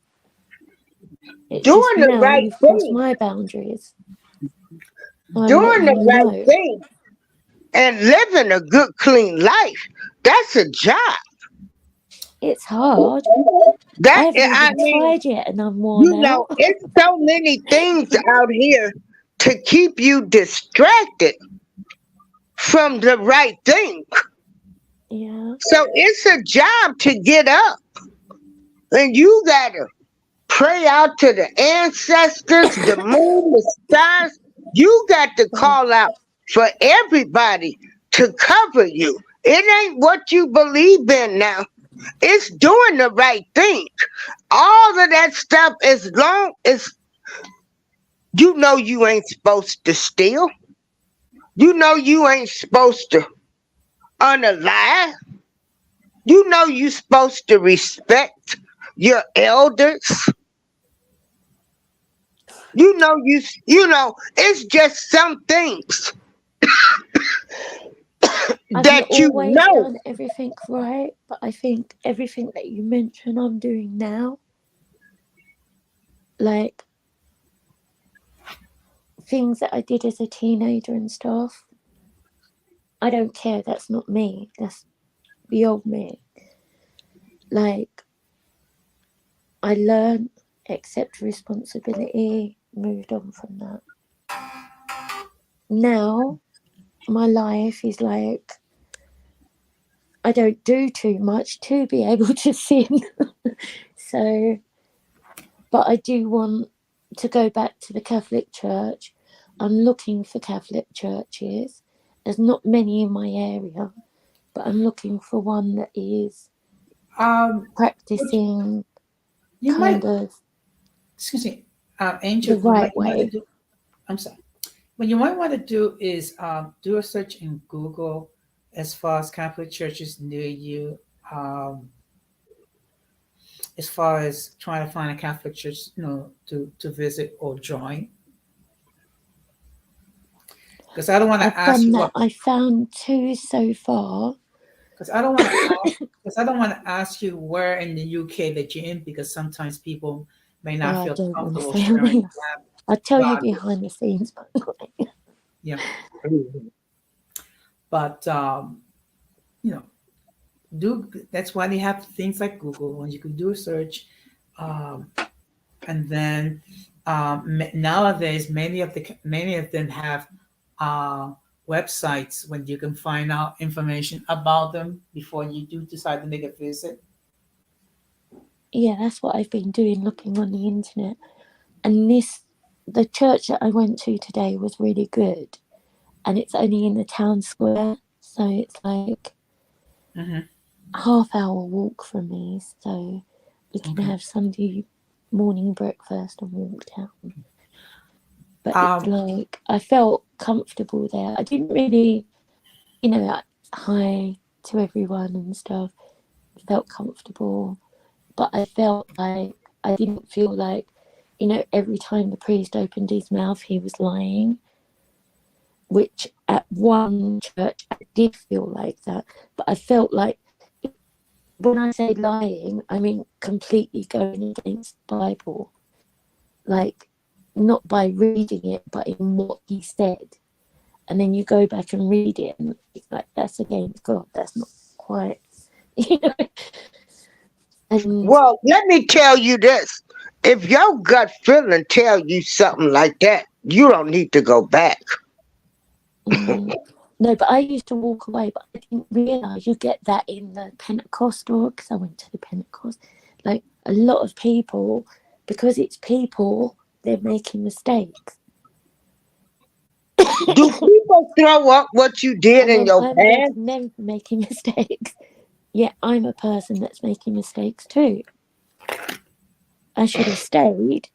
It's just doing the now right you've crossed thing. my boundaries. I'm Doing letting the you right know. thing and living a good, clean life, that's a job. It's hard. I That haven't I even mean, tried yet, and I'm worn out. it's so many things out here to keep you distracted from the right thing. Yeah. So it's a job to get up, and you gotta pray out to the ancestors, the moon, the stars. You got to So, call out for everybody to cover you. It ain't what you believe in now. It's doing the right thing. All of that stuff, as long as you ain't supposed to steal. You ain't supposed to unalive. You supposed to respect your elders. It's just some things I've not that you always know. done everything right, but I think everything that you mention I'm doing now, like things that I did as a teenager and stuff, I don't care. That's not me. That's the old me. Like, I learned, accept responsibility, moved on from that. Now, my life is like, I don't do too much to be able to sin. So, but I do want to go back to the Catholic Church. I'm looking for Catholic churches. There's not many in my area, but I'm looking for one that is Um, practicing you kind might, of excuse me, the Angel, right you might way. do, I'm sorry. What you might want to do is do a search in Google as far as Catholic churches near you, um, as far as trying to find a Catholic church, to visit or join. Because I don't want to I've ask done you that. what. I found 2 so far. Because I don't want to ask. Because I don't want to ask you where in the UK that you're in. Because sometimes people may not I feel don't want to comfortable say sharing anything. that. I'll tell you But behind the scenes. yeah, but you know, that's why they have things like Google, when you can do a search, um, and then nowadays many of them have uh, websites when you can find out information about them before you do decide to make a visit. Yeah, that's what I've been doing, looking on the internet. And the church that I went to today was really good. And it's only in the town square. So it's like Hmm. a half-hour walk from me. So we can Okay. have Sunday morning breakfast and walk down. But it's Um, like I felt comfortable there. I didn't really, like, hi to everyone and stuff. Felt comfortable. But I felt like I didn't feel like, every time the priest opened his mouth, he was lying, which at one church I did feel like that. But I felt like, when I say lying, I mean completely going against the Bible, like not by reading it, but in what he said. And then you go back and read it, and it's like, that's against God. That's not quite, you know. And Well, let me tell you this. If your gut feeling tell you something like that, you don't need to go back. mm, no, but I used to walk away, but I didn't realize you get that in the Pentecostal, because I went to the Pentecost. Like, a lot of people, because it's people, they're making mistakes. Do people throw up what you did And in then your I'm past? judging them for making mistakes. Yeah, I'm a person that's making mistakes too. I should have stayed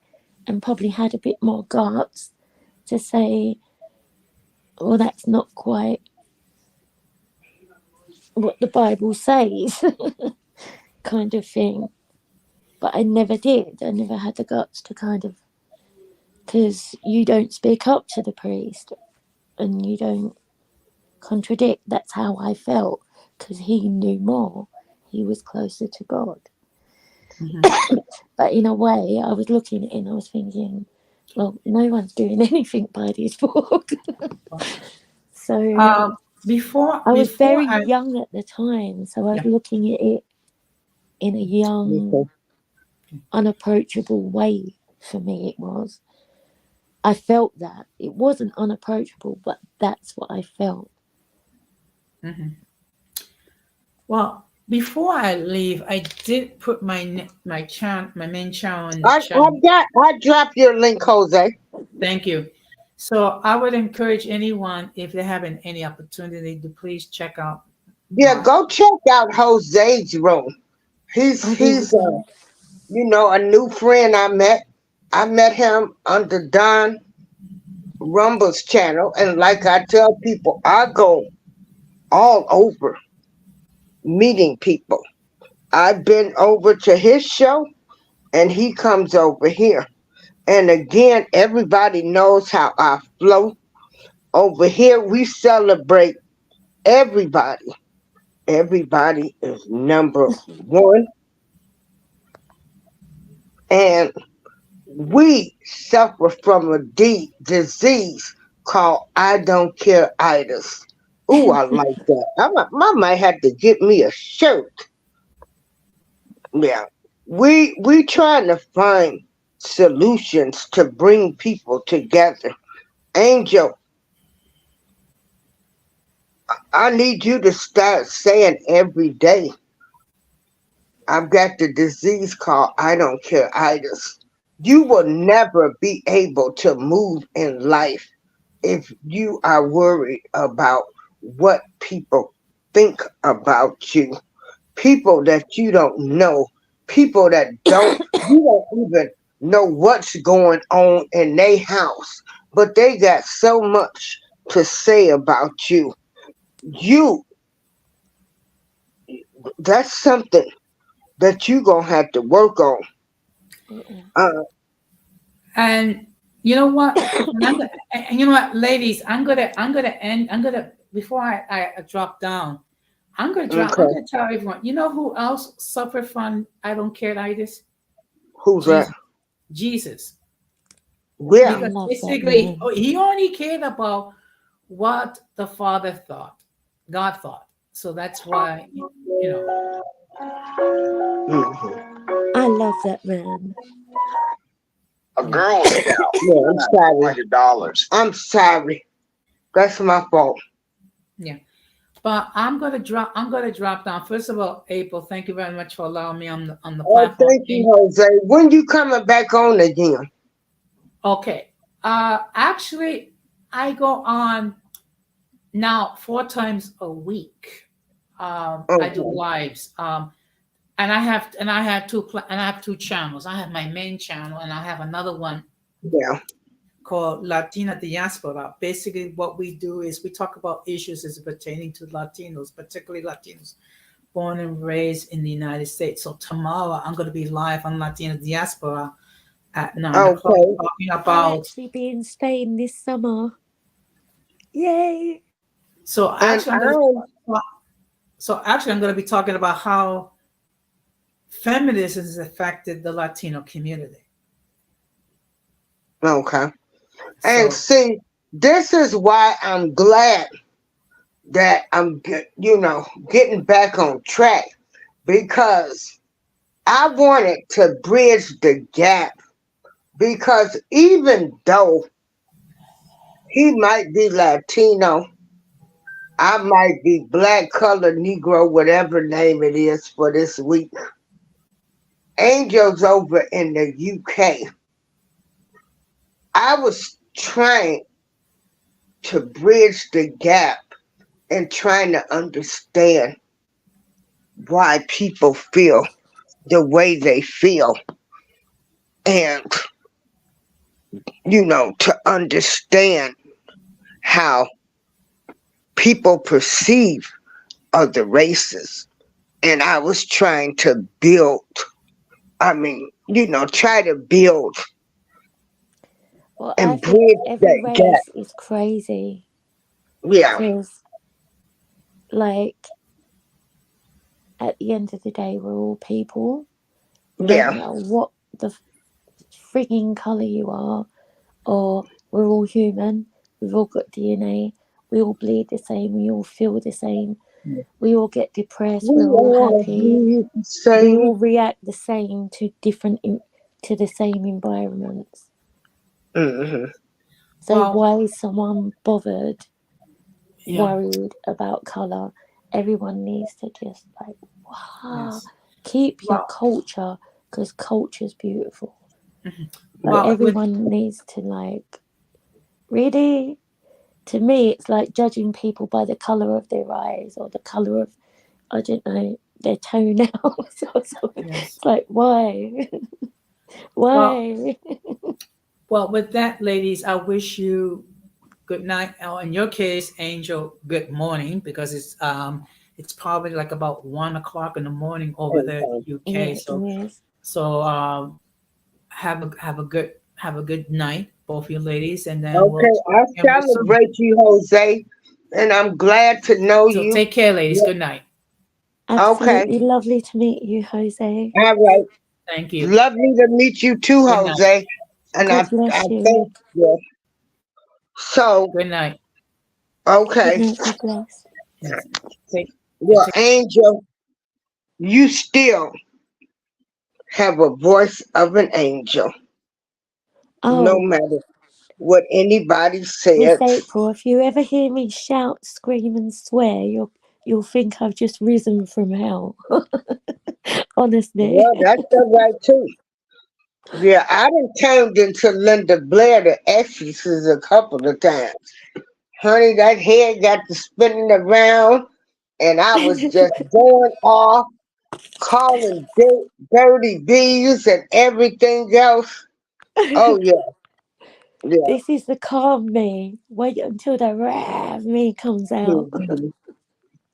and probably had a bit more guts to say, well, that's not quite what the Bible says, kind of thing. But I never did. I never had the guts to because you don't speak up to the priest and you don't contradict. That's how I felt, because he knew more. He was closer to God. mhm. But in a way, I was looking at it and I was thinking, Well, no one's doing anything by this book. So Before I was before very I young at the time, so I was Yeah. looking at it in a young, Okay. unapproachable way. For me, it was. I felt that it wasn't unapproachable, but that's what I felt. Well, before I leave, I did put my main channel in the I chat. dropped your link, Jose. Thank you. So I would encourage anyone, if they have any opportunity, to please check out. Yeah, go check out Jose's room. He's I he's will. a new friend I met. I met him under Don Rumble's channel, and like I tell people, I go all over meeting people. I've been over to his show, and he comes over here. And again, everybody knows how I flow. Over here, we celebrate everybody. Everybody is number one. And we suffer from a deep disease called I don't care itis. Ooh, I like that. I might have to get me a shirt. Yeah. We trying to find solutions to bring people together. Angel, I need you to start saying every day, I've got the disease called I don't care itis. You will never be able to move in life if you are worried about what people think about you. People that you don't know, people that you don't even know what's going on in their house, but they got so much to say about you. You, that's something that you gonna have to work on. Uh, And you know what? And you know what, ladies, I'm gonna before I drop down. I'm okay, gonna tell everyone. You know who else suffered from I don't care itis? who's that? Jesus. Jesus. Yeah, I Because love that basically man. he only cared about what the Father thought, God thought. So that's why, mhm. I love that man. A Girl Scout. Yeah, I'm sorry. $100. I'm sorry. That's my fault. yeah. But I'm gonna drop down. First of all, April, thank you very much for allowing me on the Oh, platform. thank you, Jose. When you coming back on again? Okay. Actually, I go on now 4 times a week. I do Okay. lives. And I have two channels. I have my main channel, and I have another one Yeah. called Latina Diaspora. Basically, what we do is we talk about issues as pertaining to Latinos, particularly Latinos born and raised in the United States. So tomorrow I'm going to be live on Latina Diaspora at 9 o'clock Okay. talking I'll about. actually be in Spain this summer. Yay! So And actually, I'm going to. So actually, I'm going to be talking about how feminism has affected the Latino community. okay. And So see, this is why I'm glad that getting back on track because I wanted to bridge the gap because even though he might be Latino, I might be black, colored, Negro, whatever name it is for this week. Angel's over in the UK. I was trying to bridge the gap and trying to understand why people feel the way they feel and to understand how people perceive other races. And I was trying to try to build Well, I and think bridge every that gap. race is crazy Yeah, because, like, at the end of the day, we're all people. No yeah, matter what the freaking colour you are, or we're all human, we've all got DNA, we all bleed the same, we all feel the same, we all get depressed, We we're all all happy, need the we same. all react the same to to the same environments. Mhm. So Well, why is someone bothered, yeah, worried about color? Everyone needs to just like, wow, yes. keep your Well, culture, because culture's beautiful. But well, with everyone needs to like, really, to me, it's like judging people by the color of their eyes or the color of, I don't know, their toenails or something. yes. It's like, why? Well, Why? well, with that, ladies, I wish you good night. Or in your case, Angel, good morning because it's probably like about 1 o'clock in the morning over there in Okay. the UK. Yeah, So yes. so have a good night, both you ladies, and then we'll Okay, talk I again real soon. celebrate you, Jose, and I'm glad to know So you. take care, ladies. Yeah. Good night. Okay, Absolutely lovely to meet you, Jose. all right. Thank you. Lovely to meet you too, Good night. Jose. And God I bless you. thank you. So, Good night. Good okay. night, God bless. Yes. Take Well, take Angel, you still have a voice of an angel, no Oh, matter what anybody Miss said. April, if you ever hear me shout, scream, and swear, you'll think I've just risen from hell. Honestly. Well, that's all right too. Yeah, I done turned into Linda Blair, the exorcist, a couple of times. Honey, that head got to spinning around, and I was just going off, calling dirty bees and everything else. Oh yeah, yeah. This is the calm me. Wait until the rare me comes out. Mhm.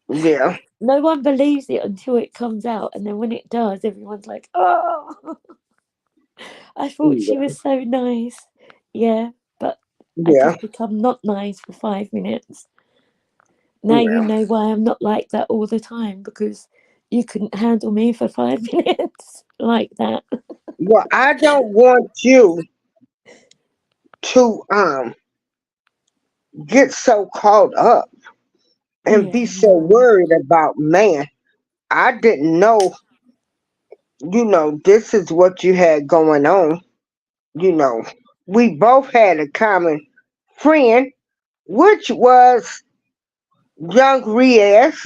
Yeah, No one believes it until it comes out, and then when it does, everyone's like, "Oh, I thought she yeah, was so nice." Yeah, but I yeah, just become not nice for 5 minutes. Now you yeah. know why I'm not like that all the time, because you couldn't handle me for 5 minutes like that. Well, I don't want you to get so caught up and Yeah, be so no. worried about man. I didn't know, this is what you had going on. You know, we both had a common friend, which was young Riaz,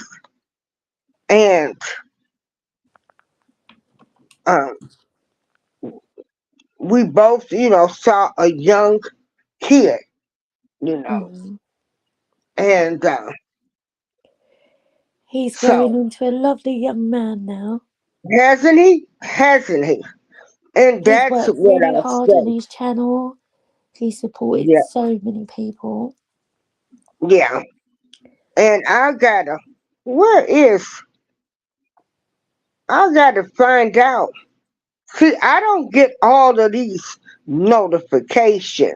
and um, we both, saw a young kid, you know, Mm. and He's growing so into a lovely young man now. hasn't he? Hasn't he? And He's that's worked what really I hard on say. his channel. He supported Yeah, so many people. yeah. And where is, I gotta find out. See, I don't get all of these notifications.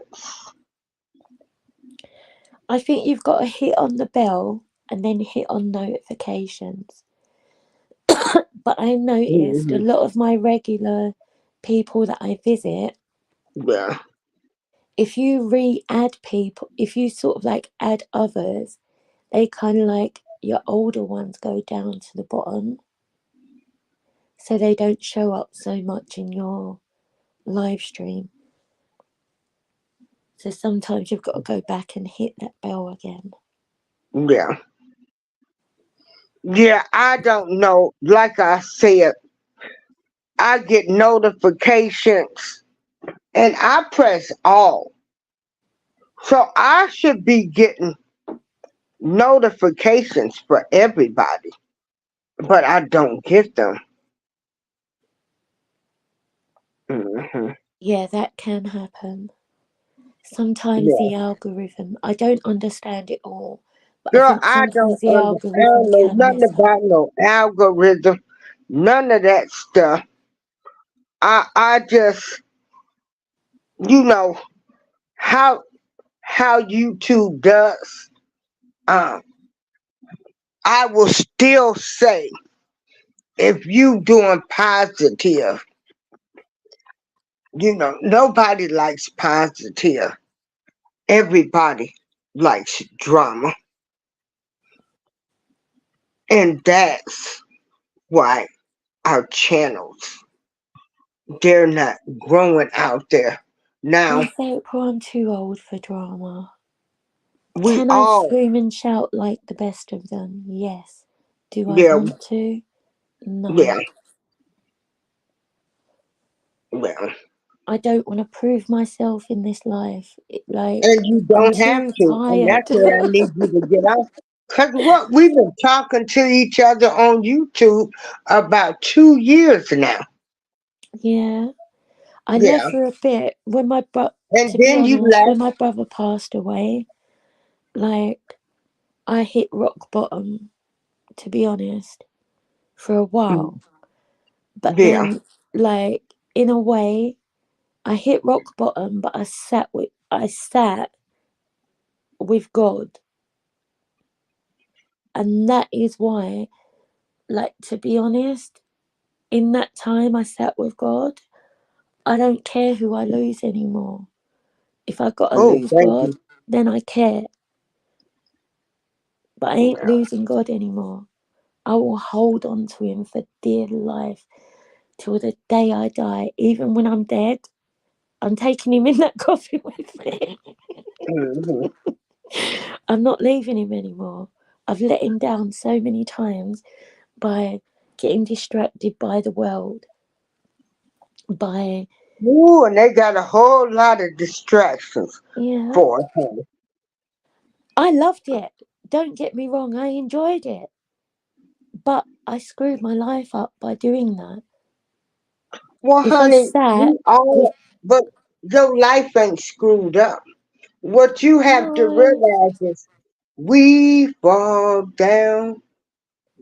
I think you've got to hit on the bell and then hit on notifications. But I noticed a Hmm. lot of my regular people that I visit, Yeah, if you re-add people, if you sort of like add others, they kind of like your older ones go down to the bottom, so they don't show up so much in your live stream. So sometimes you've got to go back and hit that bell again. yeah. Yeah, I don't know. Like I said, I get notifications and I press all. So I should be getting notifications for everybody, but I don't get them. Hmm. Yeah, that can happen. Sometimes Yeah. the algorithm, I don't understand it all, but I Girl, think I sometimes the I algorithm don't know can nothing mess up. about no algorithm, none of that stuff. I just, you know, how YouTube does. Um, I will still say if you doing positive, nobody likes positive. everybody likes drama. And that's why our channels, they're not growing out there. Now, Miss April, I'm too old for drama. we Can I all, scream and shout like the best of them? Yes. Do I yeah, want to? yeah, No. yeah. I don't want to prove myself in this life. And you I'm don't have too to. And tired. that's what I need you to get off. Because what we've been talking to each other on YouTube about 2 years now. Yeah. I know Yeah. for a bit when And to be then you honest, when left. my brother passed away, like I hit rock bottom, to be honest, for a while. But Yeah. then, like, in a way, I hit rock bottom, but I sat with God. And that is why, like, to be honest, in that time I sat with God, I don't care who I lose anymore. If I gotta Oh, lose thank God, you. then I care. But I ain't Yeah. losing God anymore. I will hold on to him for dear life till the day I die. Even when I'm dead, I'm taking him in that coffin with me. hmm I'm not leaving him anymore. I've let him down so many times by getting distracted by the world, by, Ooh, and they got a whole lot of distractions yeah. for him. I loved it. Don't get me wrong, I enjoyed it. But I screwed my life up by doing that. Well, If I honey, sat we with, all, but your life ain't screwed up. What you have to no, realize is we fall down,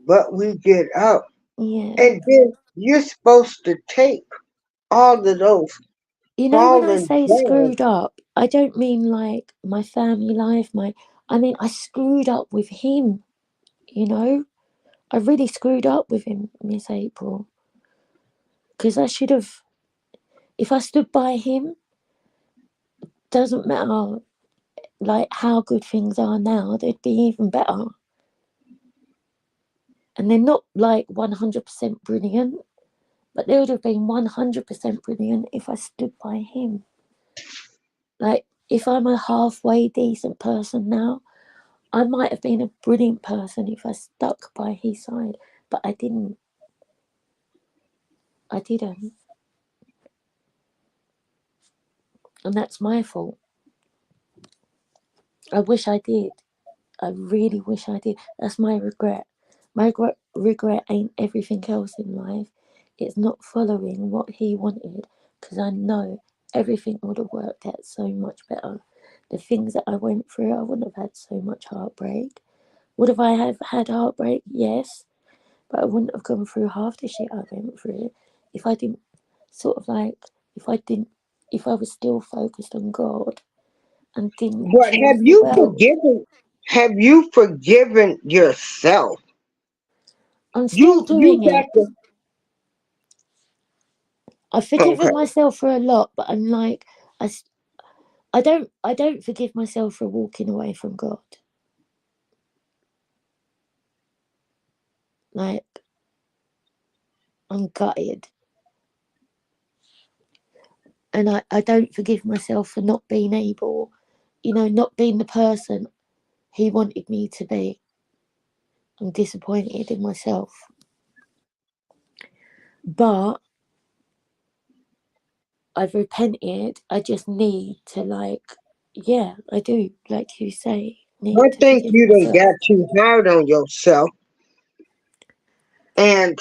but we get up. yeah. And then you're supposed to take all of those You know, when I falling say down. screwed up, I don't mean like my family life, I mean, I screwed up with him, you know? I really screwed up with him, Miss April. Because I should have, if I stood by him, doesn't matter like how good things are now, they'd be even better. And they're not like 100% brilliant, but they would have been 100% brilliant if I stood by him. Like, if I'm a halfway decent person now, I might have been a brilliant person if I stuck by his side, but I didn't. I didn't. And that's my fault. I wish I did. I really wish I did. That's my regret. My regret ain't everything else in life. It's not following what he wanted because I know everything would have worked out so much better. The things that I went through, I wouldn't have had so much heartbreak. Would have I have had heartbreak? Yes. But I wouldn't have gone through half the shit I went through if I didn't sort of like if I was still focused on God and didn't But choose the world. have you forgiven yourself? I'm still You doing got it. to I've okay. forgiven myself for a lot, but I'm like I, I don't forgive myself for walking away from God. Like I'm gutted. And I don't forgive myself for not being able, not being the person he wanted me to be. I'm disappointed in myself. But I've repented. I just need to yeah, I do, like you say, I need to think forgive you done myself. got too hard on yourself, and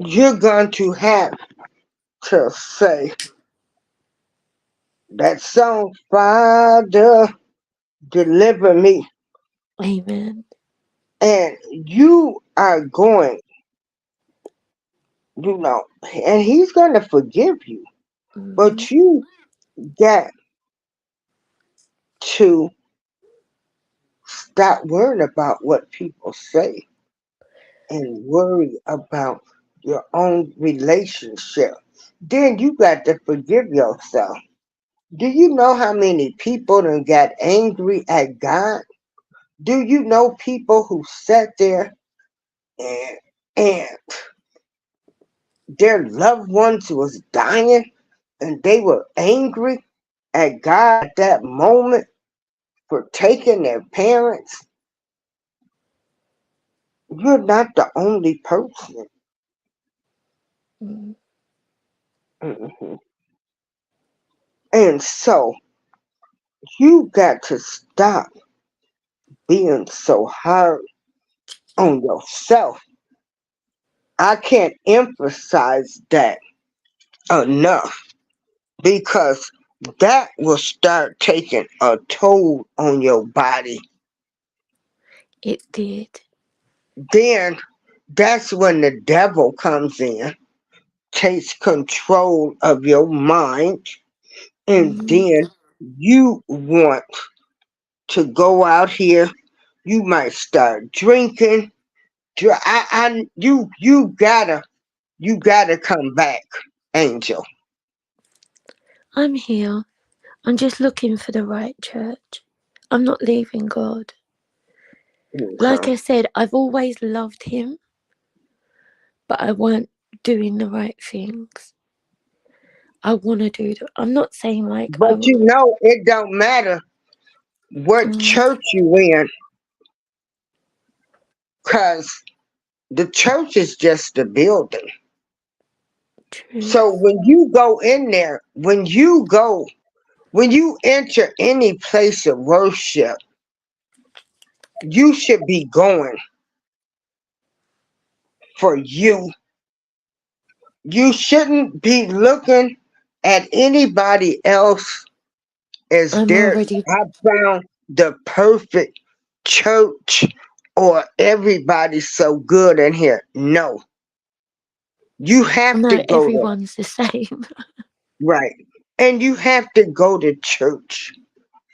you're going to have to say that song, Father, deliver me. Amen. And you are going, and he's going to forgive you. Hmm. But you got to stop worrying about what people say and worry about your own relationship. Then you got to forgive yourself. Do you know how many people done got angry at God? Do you know people who sat there and and their loved ones was dying and they were angry at God at that moment for taking their parents? You're not the only person. Mm. Mhm. And so you got to stop being so hard on yourself. I can't emphasize that enough because that will start taking a toll on your body. It did. Then that's when the devil comes in, takes control of your mind, and Mm. then you want to go out here. You might start drinking. You gotta come back, Angel. I'm here. I'm just looking for the right church. I'm not leaving God. Like Okay. I said, I've always loved Him, but I weren't doing the right things. I want to do the. I'm not saying like I. But you know, it don't matter what Mm, church you in, cause the church is just a building. true. So when you enter any place of worship, you should be going for you. You shouldn't be looking at anybody else as I'm their already. I found the perfect church or everybody's so good in here. No. You have to No, go there. everyone's the same. Right. And you have to go to church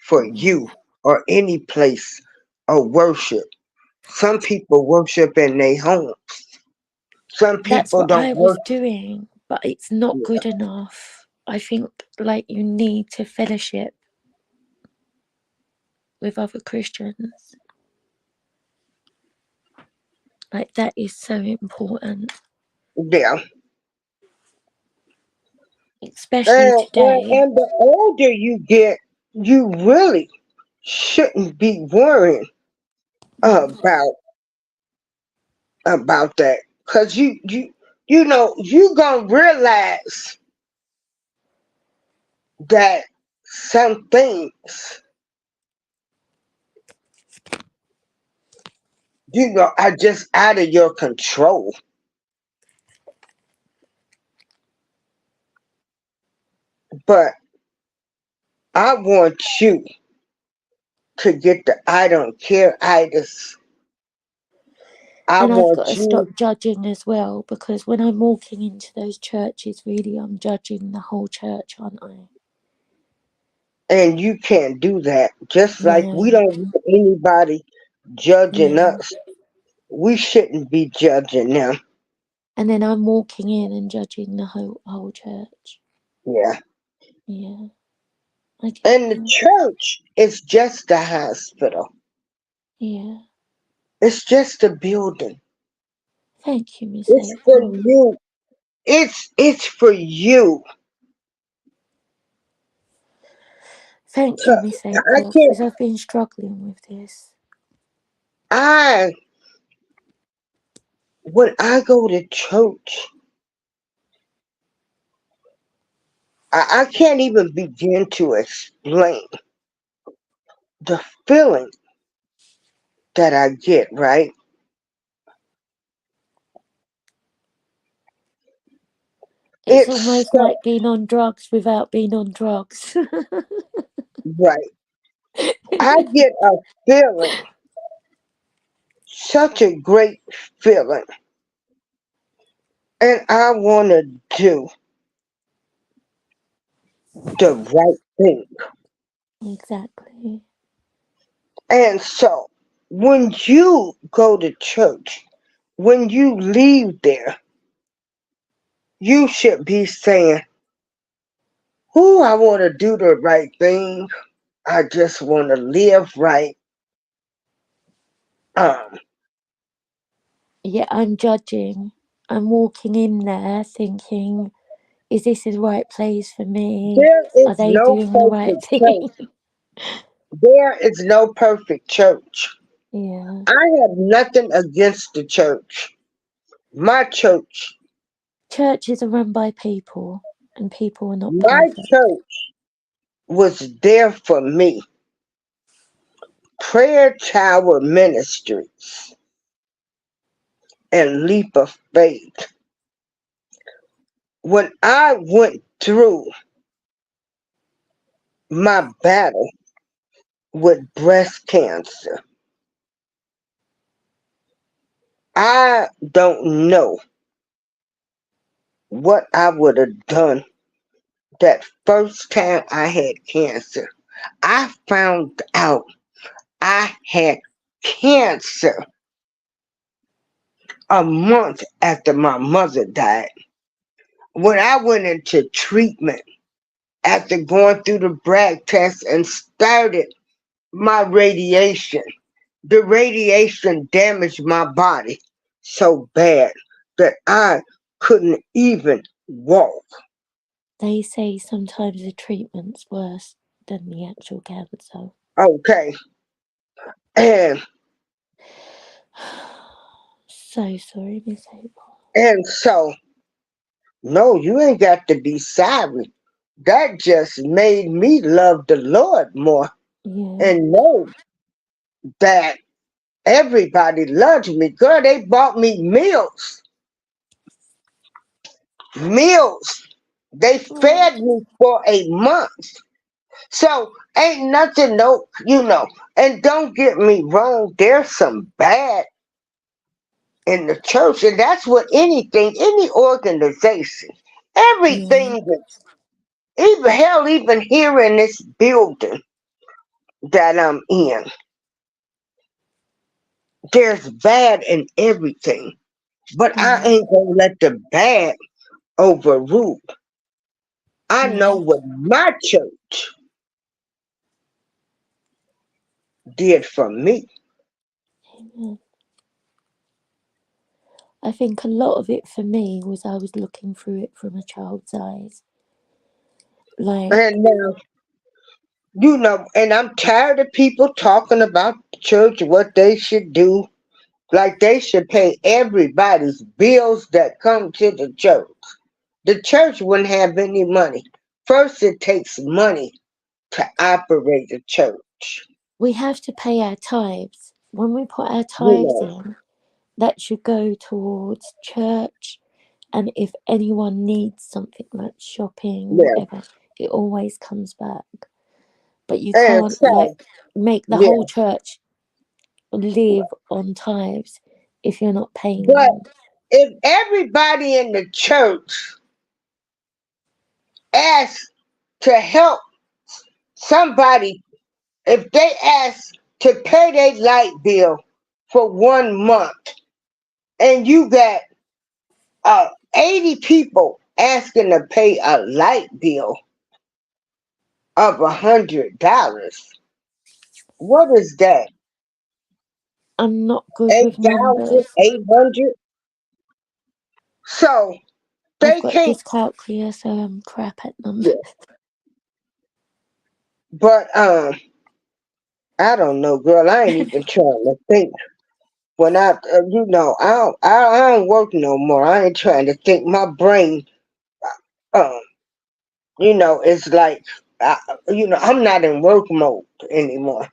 for Mm. you or any place of worship. Some people worship in their homes. Some That's people what don't I was worship. doing, but it's not good enough. I think like you need to fellowship with other Christians. Like that is so important, Yeah. especially And today. the older you get, you really shouldn't be worrying about that. Cause you know, you gonna realize that some things, are just out of your control. But I want you to get the I don't care itis. I And I've got want to stop you, judging as well because when I'm walking into those churches, really, I'm judging the whole church, aren't I? and you can't do that. Just like we No, don't want anybody judging no. us. We shouldn't be judging them. And then I'm walking in and judging the whole church. Yeah. Yeah, I get And the that. church is just a hospital. Yeah. It's just a building. Thank you, Miss It's for April. you. It's for you. Thank you, 'Cause Miss I April, can't because I've been struggling with this. I when I go to church, I can't even begin to explain the feeling that I get, right? It's It's almost so like being on drugs without being on drugs. right. I get a feeling, such a great feeling, and I want to do the right thing. Exactly. And so, when you go to church, when you leave there, you should be saying, Who I want to do the right thing. I just want to live right. Um, Yeah, I'm judging. I'm walking in there thinking, is this the right place for me? there Are is they no doing the right perfect thing? church. There is no perfect church. Yeah. I have nothing against the church. My church, Churches are run by people, and people are not my perfect. church was there for me. Prayer Tower Ministries and Leap of Faith. When I went through my battle with breast cancer, I don't know what I would have done that first time I had cancer. I found out I had cancer a month after my mother died. When I went into treatment after going through the Bragg test and started my radiation, the radiation damaged my body so bad that I couldn't even walk. They say sometimes the treatment's worse than the actual cancer. Okay. And So sorry, Miss April. so no, you ain't got to be sorry. That just made me love the Lord more Yeah. and know that everybody loves me. Girl, they bought me meals. Meals. They Oh, fed me for a month. So ain't nothing, no, and don't get me wrong, there's some bad in the church, and that's what anything, any organization, yeah. everything that's even hell, even here in this building that I'm in, there's bad in everything. But I Yeah. ain't gonna let the bad overrule. I know Yeah. what my church did for me. Amen. I think a lot of it for me was I was looking through it from a child's eyes. Like, And now, and I'm tired of people talking about church, what they should do. Like they should pay everybody's bills that come to the church. The church wouldn't have any money. First, it takes money to operate a church. we have to pay our tithes. When we put our You tithes know, in, that should go towards church. And if anyone needs something like shopping, yeah. whatever, it always comes back. But you And can't like so, make the yeah. whole church live on tithes if you're not paying But them. if everybody in the church asks to help somebody, if they ask to pay their light bill for 1 month, and you got 80 people asking to pay a light bill of $100, what is that? I'm not good Eight with thousand numbers. 800. So I've they got can't. dyscalculia, so I'm crap at numbers. Yeah. But I don't know, girl. I ain't even trying to think. When I don't work no more. I ain't trying to think. My brain, um, it's like, I'm not in work mode anymore.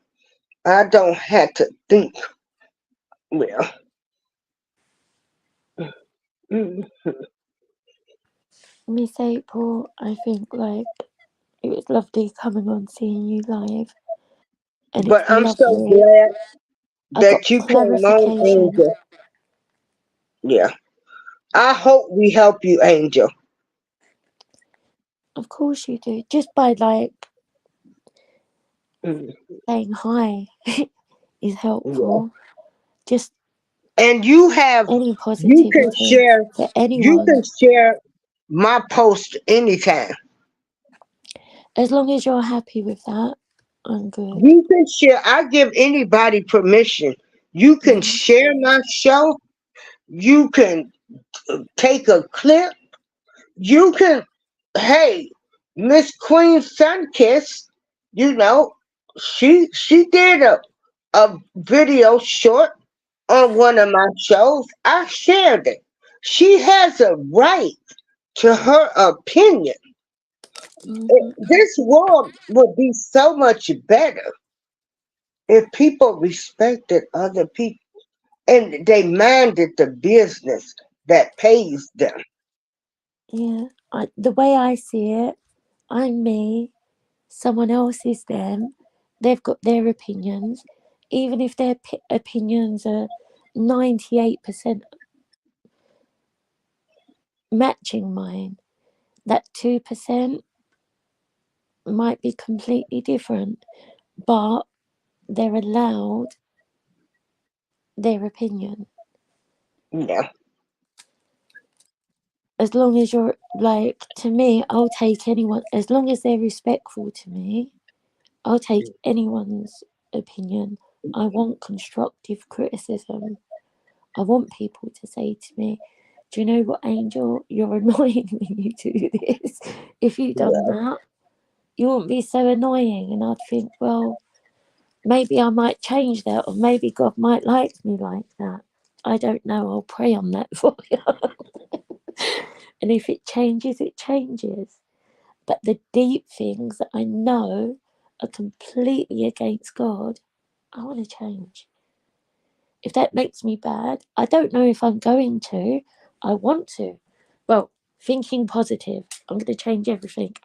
I don't have to think. Well, mm, Miss April, I think like it was lovely coming on seeing you live, and but it's I'm so lovely. glad I got that you came on, clarification. Angel. Yeah. I hope we help you, Angel. Of course you do. Just by like Mm, saying hi is yeah. helpful. Just And any you can positivity share, for you anyone. can share my post anytime. As long as you're happy with that, I'm good. You can share. I give anybody permission. You can Mhm. share my show. You can take a clip. You can, hey, Miss Queen Sunkiss, you know, she did a video short on one of my shows. I shared it. She has a right to her opinion. Mhm. This world would be so much better if people respected other people and they minded the business that pays them. Yeah. The way I see it, I'm me. Someone else is them. They've got their opinions. Even if their opinions are 98% matching mine, that 2% might be completely different, but they're allowed their opinion. Yeah, As long as you're like, to me, I'll take anyone, as long as they're respectful to me, I'll take anyone's opinion. I want constructive criticism. I want people to say to me, do you know what, Angel? You're annoying when you do this. If you done yeah, that, you wouldn't be so annoying. And I'd think, well, maybe I might change that, or maybe God might like me like that. I don't know. I'll pray on that for you. And if it changes, it changes. But the deep things that I know are completely against God, I want to change. If that makes me bad, I don't know if I'm going to. I want to. Well, thinking positive, I'm going to change everything.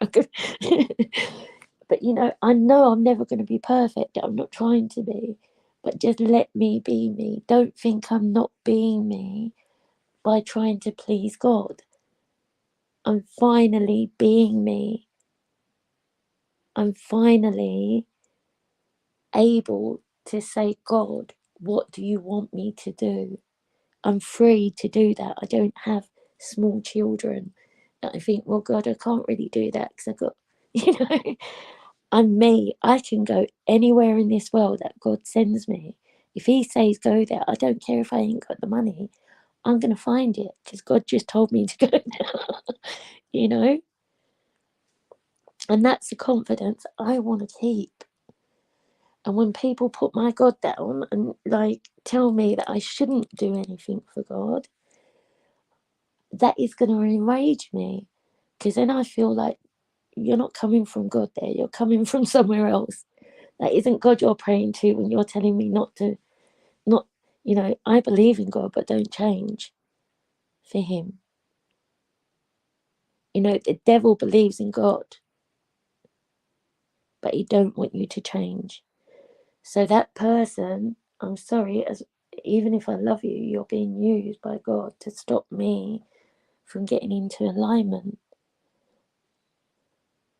But I know I'm never going to be perfect. I'm not trying to be. But just let me be me. Don't think I'm not being me by trying to please God. I'm finally being me. I'm finally able to say, God, what do you want me to do? I'm free to do that. I don't have small children that I think, well, God, I can't really do that because I've got, I'm me. I can go anywhere in this world that God sends me. If He says go there, I don't care if I ain't got the money. I'm going to find it because God just told me to go there, And that's the confidence I want to keep. And when people put my God down and tell me that I shouldn't do anything for God, that is going to enrage me, because then I feel like you're not coming from God there, you're coming from somewhere else. That isn't God you're praying to when you're telling me not, I believe in God, but don't change for Him. The devil believes in God, but he don't want you to change. So that person, I'm sorry, even if I love you, you're being used by God to stop me from getting into alignment.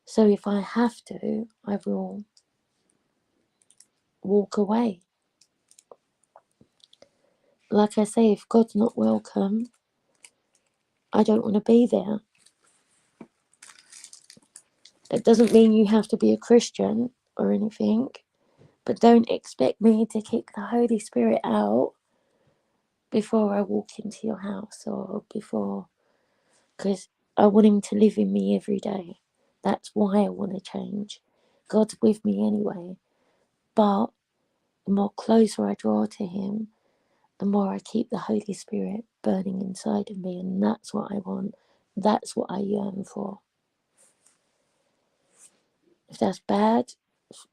So if I have to, I will walk away. Like I say, if God's not welcome, I don't want to be there. It doesn't mean you have to be a Christian or anything, but don't expect me to kick the Holy Spirit out before I walk into your house or before, because I want Him to live in me every day. That's why I want to change. God's with me anyway, but the more closer I draw to Him, the more I keep the Holy Spirit burning inside of me, and that's what I want. That's what I yearn for. If that's bad,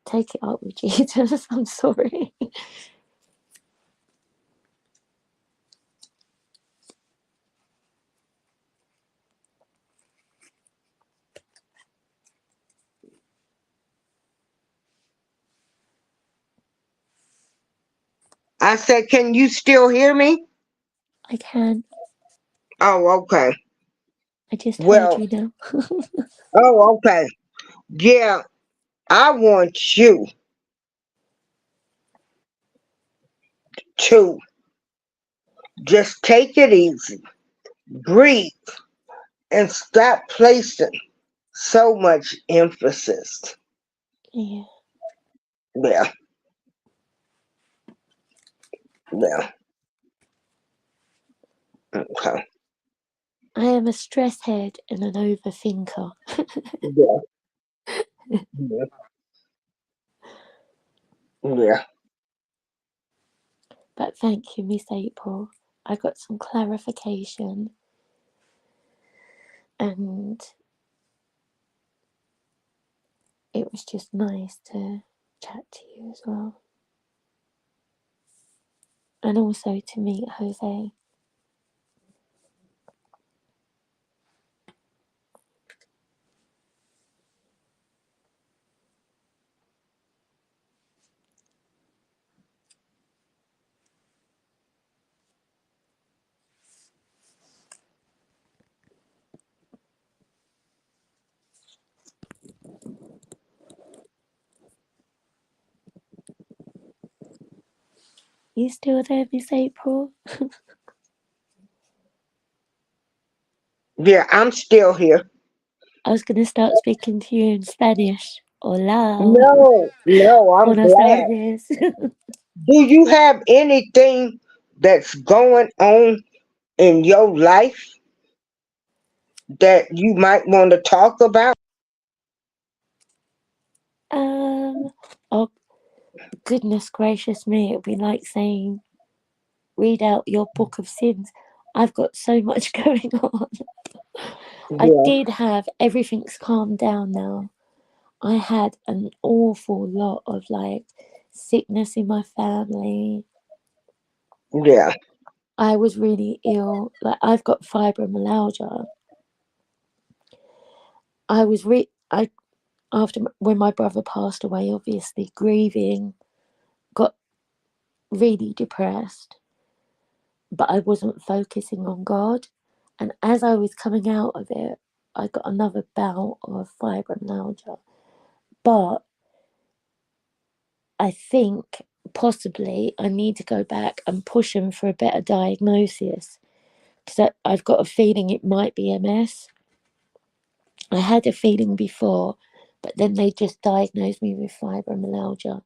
take it up with Jesus. I'm sorry. I said, can you still hear me? I can. Oh, okay. I just heard Well, you now. oh, okay. Yeah, I want you to just take it easy, breathe, and stop placing so much emphasis. Yeah. Yeah, yeah. Okay. I am a stress head and an overthinker. Yeah, yeah, yeah. But thank you, Miss April. I got some clarification and it was just nice to chat to you as well. And also to meet Jose. You still there, Miss April? Yeah, I'm still here. I was going to start speaking to you in Spanish. Hola, No, I'm buenas glad. tardes. Do you have anything that's going on in your life that you might want to talk about? Oh, goodness gracious me. It would be like saying, read out your book of sins. I've got so much going on. I Yeah, did have, everything's calmed down now. I had an awful lot of like sickness in my family. yeah, I was really ill. Like I've got fibromyalgia. I after when my brother passed away, obviously grieving, got really depressed, but I wasn't focusing on God. And as I was coming out of it, I got another bout of fibromyalgia. But I think possibly I need to go back and push him for a better diagnosis because I've got a feeling it might be MS. I had a feeling before, but then they just diagnosed me with fibromyalgia.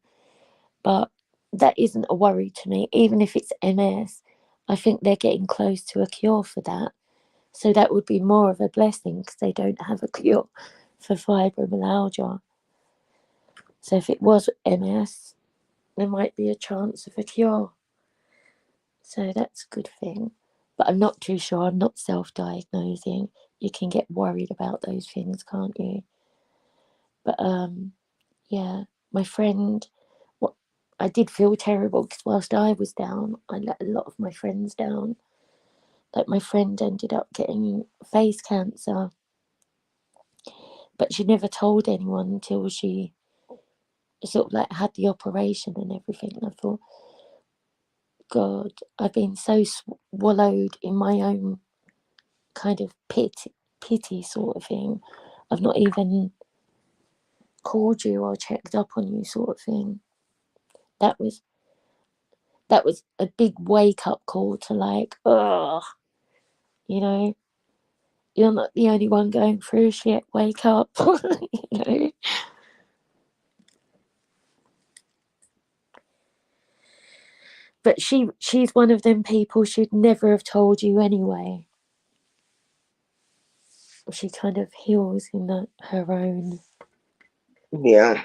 But that isn't a worry to me, even if it's MS. I think they're getting close to a cure for that. So that would be more of a blessing because they don't have a cure for fibromyalgia. So if it was MS, there might be a chance of a cure. So that's a good thing. But I'm not too sure. I'm not self diagnosing. You can get worried about those things, can't you? But yeah, my friend, what I did feel terrible because whilst I was down, I let a lot of my friends down. Like my friend ended up getting face cancer, but she never told anyone until she sort of like had the operation and everything. And I thought, God, I've been so swallowed in my own kind of pity sort of thing. I've not even called you or checked up on you sort of thing. That was a big wake up call to like, oh, you know, you're not the only one going through shit. Wake up, you know. But she's one of them people she'd never have told you anyway. She kind of heals in her own. yeah.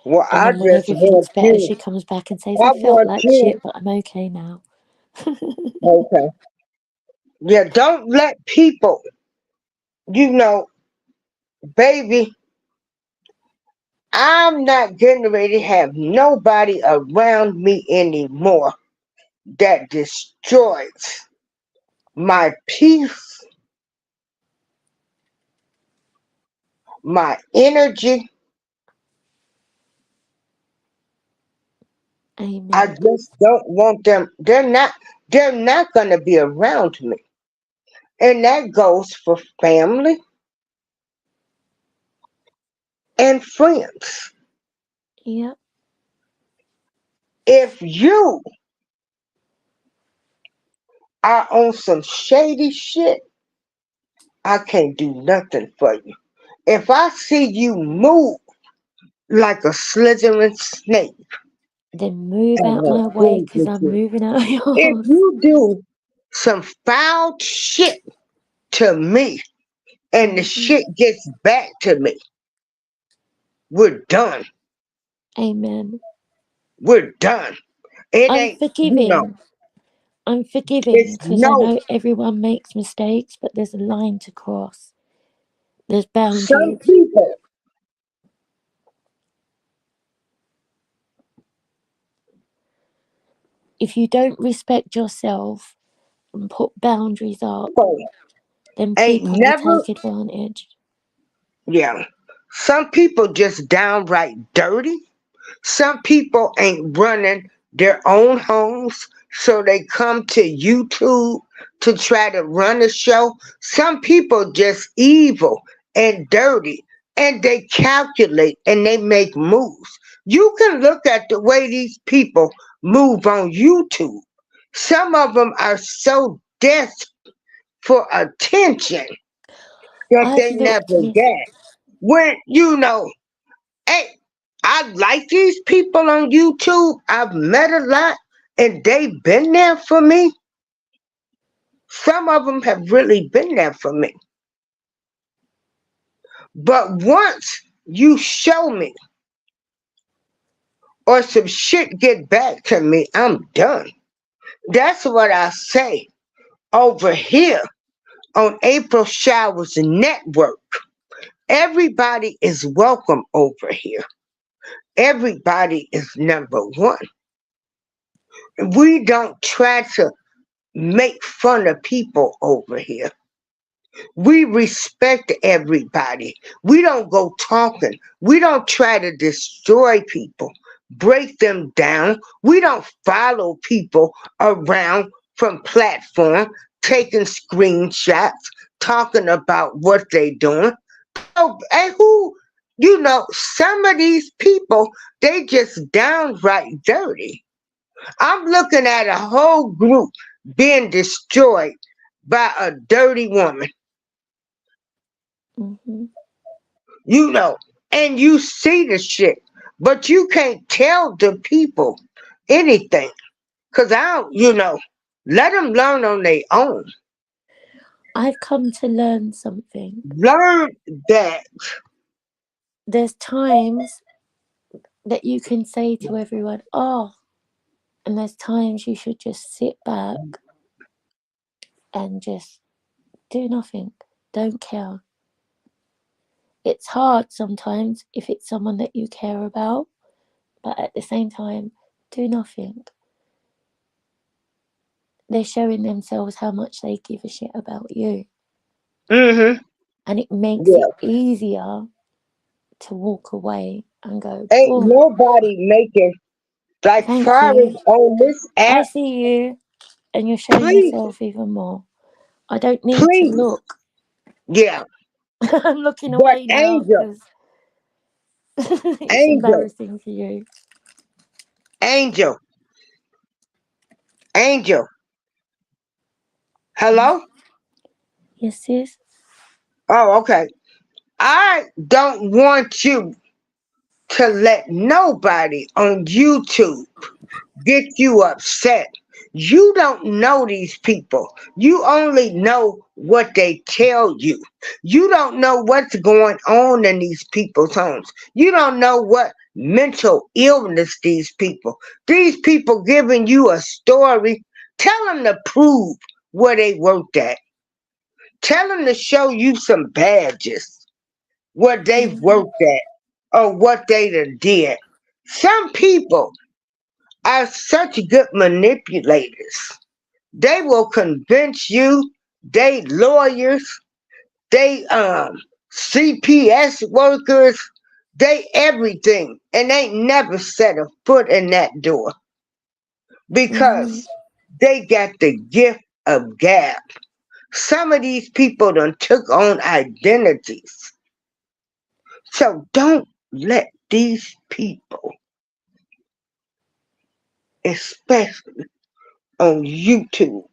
Well, And I then when just everything's want better, you. she comes back and says, I I felt want like you. shit, but I'm okay now. Okay. Yeah, don't let people, you know, baby, I'm not getting ready to have nobody around me anymore that destroys my peace, my energy. I Amen. just don't want them. They're not going to be around me. And that goes for family and friends. Yep. If you are on some shady shit, I can't do nothing for you. If I see you move like a slithering snake, Then move I out will my way move because with I'm you. moving out If yours. you do some foul shit to me and the Mhm. shit gets back to me, we're done. Amen. We're done. It I'm ain't, you know, forgiving. I'm forgiving it's because I no, know everyone makes mistakes, but there's a line to cross. There's some boundaries. people, If you don't respect yourself and put boundaries up, then ain't people will never, take advantage. yeah. Some people just downright dirty. Some people ain't running their own homes, so they come to YouTube to try to run a show. Some people just evil and dirty, and they calculate and they make moves. You can look at the way these people move on YouTube. Some of them are so desperate for attention that I've they looked, never Miss. get. When you know, hey, I like these people on YouTube. I've met a lot, and they've been there for me. Some of them have really been there for me. But once you show me or some shit get back to me, I'm done. That's what I say over here on April Showers Network. Everybody is welcome over here. Everybody is number one. We don't try to make fun of people over here. We respect everybody. We don't go talking. We don't try to destroy people, break them down. We don't follow people around from platform, taking screenshots, talking about what they doing. Oh, and who, some of these people, they just downright dirty. I'm looking at a whole group being destroyed by a dirty woman, Hmm. you know, and you see the shit, but you can't tell the people anything. Cause I don't, let them learn on their own. I've come to learn something. Learn that. There's times that you can say to everyone, oh, and there's times you should just sit back and just do nothing. Don't care. It's hard sometimes if it's someone that you care about, but at the same time, do nothing. They're showing themselves how much they give a shit about you. Mm-hmm. And it makes it Yeah. easier to walk away and go, Ain't boom, nobody making, like thank far as you. on this I app, see you. And you're showing please, yourself even more. I don't need to please. look. Yeah. I'm looking But away now Angel, because it's Angel, embarrassing for you. Angel, Angel, hello? Yes, sis. Oh, okay. I don't want you to let nobody on YouTube get you upset. You don't know these people. You only know what they tell you. You don't know what's going on in these people's homes. You don't know what mental illness these people giving you a story. Tell them to prove where they worked at. Tell them to show you some badges where they've Mhm. worked at or what they done did. Some people are such good manipulators. They will convince you, they lawyers, they CPS workers, they everything, and they never set a foot in that door Mhm. because they got the gift of gab. Some of these people done took on identities. So don't let these people, especially on YouTube,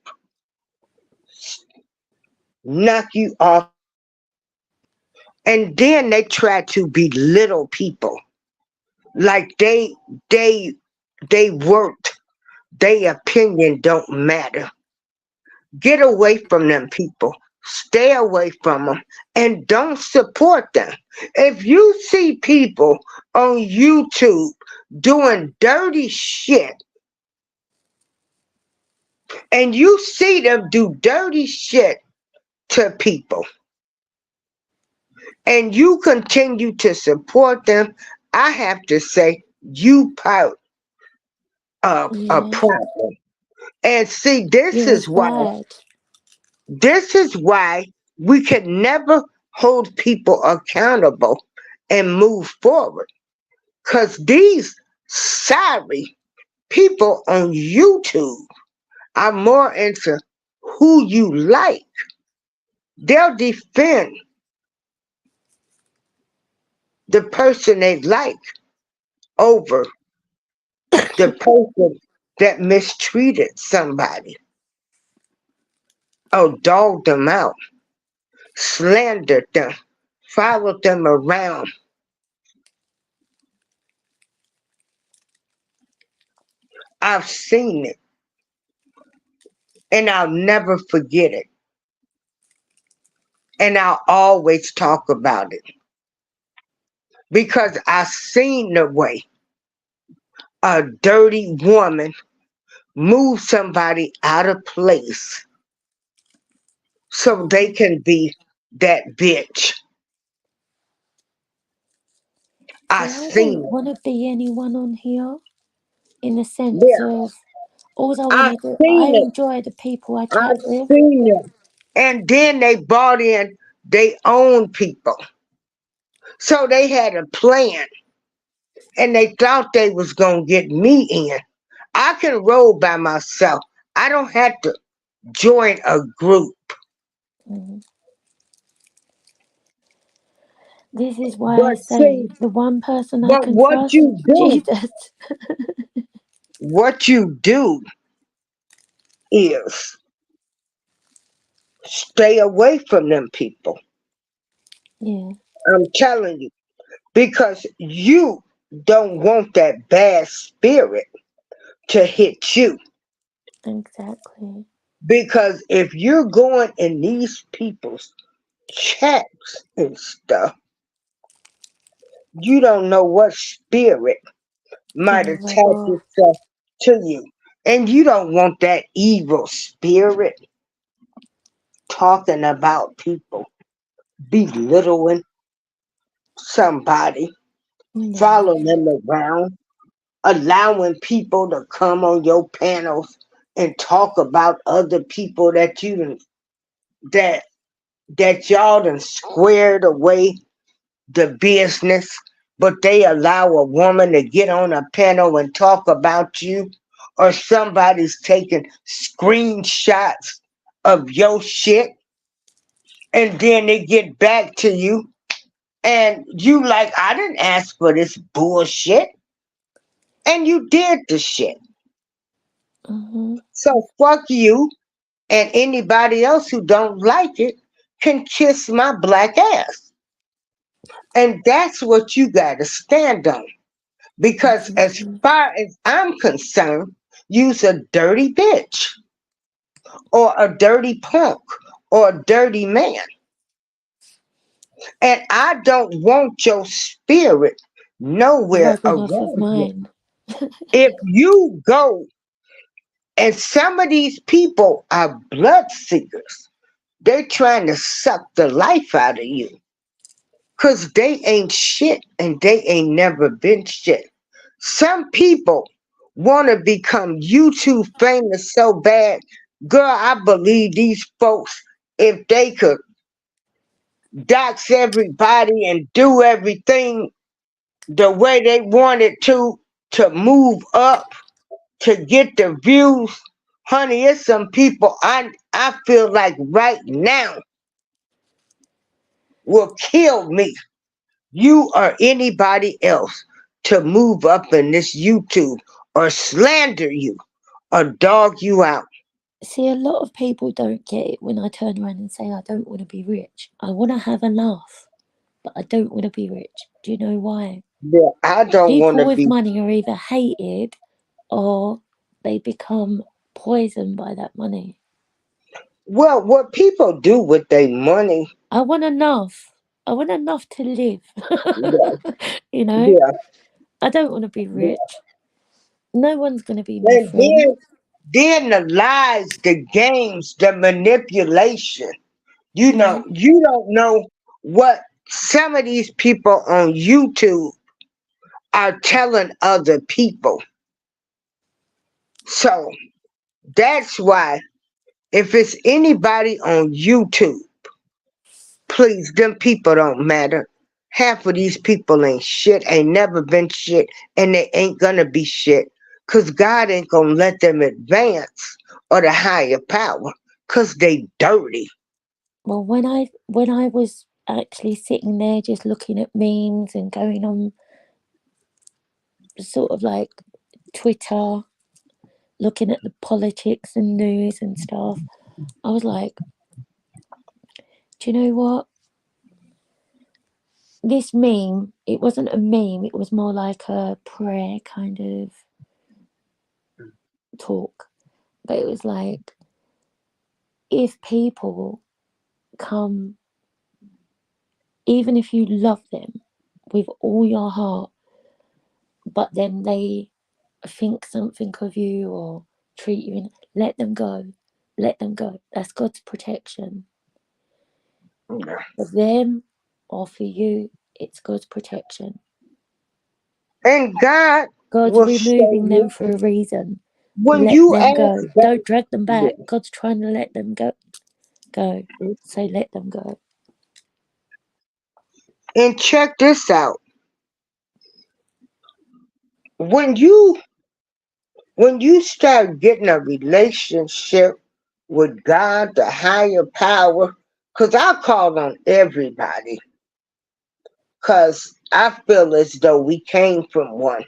knock you off. And then they try to belittle people like they worked. Their opinion don't matter. Get away from them people. Stay away from them and don't support them. If you see people on YouTube doing dirty shit and you see them do dirty shit to people and you continue to support them, I have to say you part of a Yeah. problem. And see, this You're is why bad. we can never hold people accountable and move forward. Because these sorry people on YouTube are more into who you like. They'll defend the person they like over the person that mistreated somebody or dogged them out, slandered them, followed them around. I've seen it and I'll never forget it. And I'll always talk about it because I've seen the way a dirty woman move somebody out of place so they can be that bitch. I See, I seen don't it. want to be anyone on here in the sense Yeah, of all I I want to do. I seen it. enjoy the people I I chat with. seen it. And then they brought in their own people. So they had a plan and they thought they was gonna get me in. I can roll by myself. I don't have to join a group. Mm. This is why I But say see, the one person I but can trust, Jesus. what you do is stay away from them people. Yeah, I'm telling you, because you don't want that bad spirit to hit you. exactly. Because if you're going in these people's chats and stuff, you don't know what spirit might Gonna rub attach off. itself to you. And you don't want that evil spirit talking about people, belittling somebody, No. following them around, allowing people to come on your panels and talk about other people that that y'all done squared away the business, but they allow a woman to get on a panel and talk about you, or somebody's taking screenshots of your shit, and then they get back to you, and you like, I didn't ask for this bullshit, and you did the shit. Mm-hmm. So fuck you, and anybody else who don't like it can kiss my black ass. And that's what you gotta stand on. Because as Mm-hmm. far as I'm concerned, you's a dirty bitch or a dirty punk or a dirty man. And I don't want your spirit nowhere Rubbing off of around me. mine. If you go, and some of these people are blood seekers, they're trying to suck the life out of you because they ain't shit and they ain't never been shit. Some people want to become YouTube famous so bad. Girl, I believe these folks, if they could dox everybody and do everything the way they wanted to move up, to get the views, honey, it's some people I feel like right now will kill me, you or anybody else, to move up in this YouTube or slander you or dog you out. See, a lot of people don't get it when I turn around and say I don't want to be rich. I want to have enough. but I don't want to be rich. Do you know why? Yeah, I don't want People to with be. money are either hated or they become poisoned by that money. Well, what people do with their money, I want enough. I want enough to live. yeah, You know, yeah. I don't want to be rich. No one's going to be my And friend. then the lies, the games, the manipulation. You Yeah. know, you don't know what some of these people on YouTube are telling other people. So that's why if it's anybody on YouTube, please, them people don't matter. Half of these people ain't shit, ain't never been shit, and they ain't gonna be shit. Cause God ain't gonna let them advance or the higher power. Cause they dirty. Well, when I was actually sitting there just looking at memes and going on sort of like Twitter, looking at the politics and news and stuff, I was like, do you know what? This meme, it wasn't a meme, it was more like a prayer kind of talk. But it was like, if people come, even if you love them with all your heart, but then they think something of you or treat you in, let them go. Let them go. That's God's protection. For them or for you, it's God's protection. And God God's will show removing them you for a reason. when Let you them go. ask God. Don't drag them back. Yeah. God's trying to let them go. So let them go. And check this out. When you start getting a relationship with God, the higher power, because I call on everybody, because I feel as though we came from one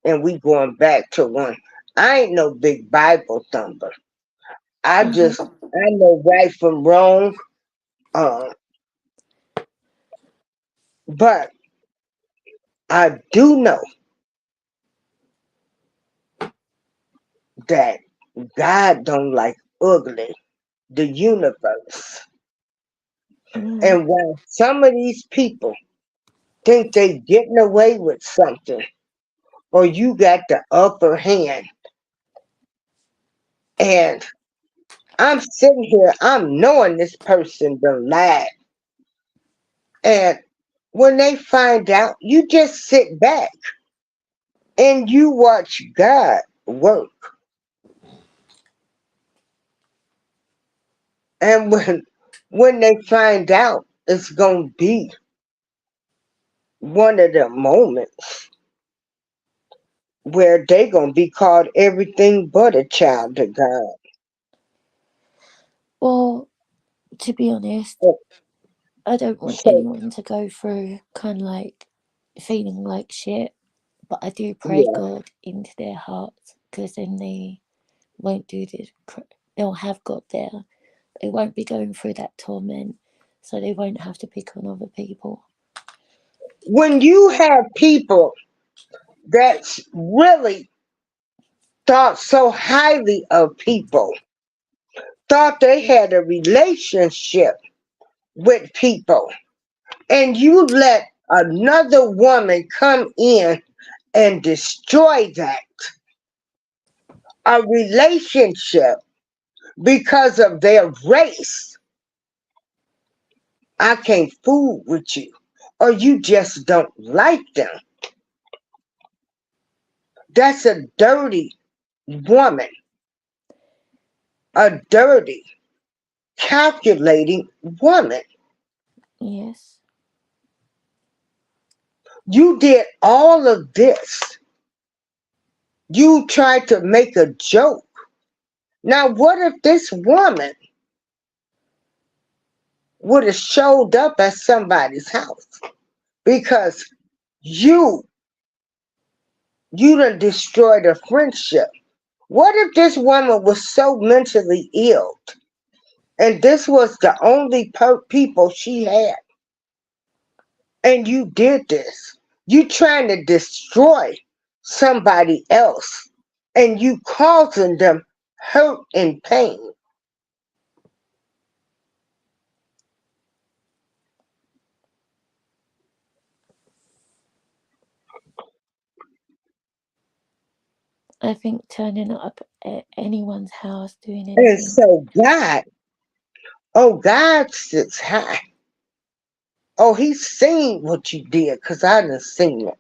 and we going back to one. I ain't no big Bible thumper. I know right from wrong. Um, but I do know that God don't like ugly, the universe. And while some of these people think they getting away with something, or you got the upper hand, and I'm sitting here, I'm knowing this person done lied. And when they find out, you just sit back and you watch God work. And when they find out, it's gonna be one of the moments where they gonna be called everything but a child of God. Well, to be honest, So, I don't want anyone to go through kind of like feeling like shit, but I do pray yeah. God into their hearts because then they won't do this. They'll have God there. They won't be going through that torment, so they won't have to pick on other people. When you have people that's really thought so highly of people, thought they had a relationship with people, and you let another woman come in and destroy that, a relationship, because of their race, I can't fool with you, or you just don't like them. That's a dirty woman, a dirty, calculating woman. Yes. You did all of this. You tried to make a joke. Now, what if this woman would have showed up at somebody's house? Because you done destroyed a friendship. What if this woman was so mentally ill and this was the only people she had? and you did this. You trying to destroy somebody else, and you causing them hurt and pain. I think turning up at anyone's house, doing And anything. so God sits high. Oh, He's seen what you did, because I done seen it.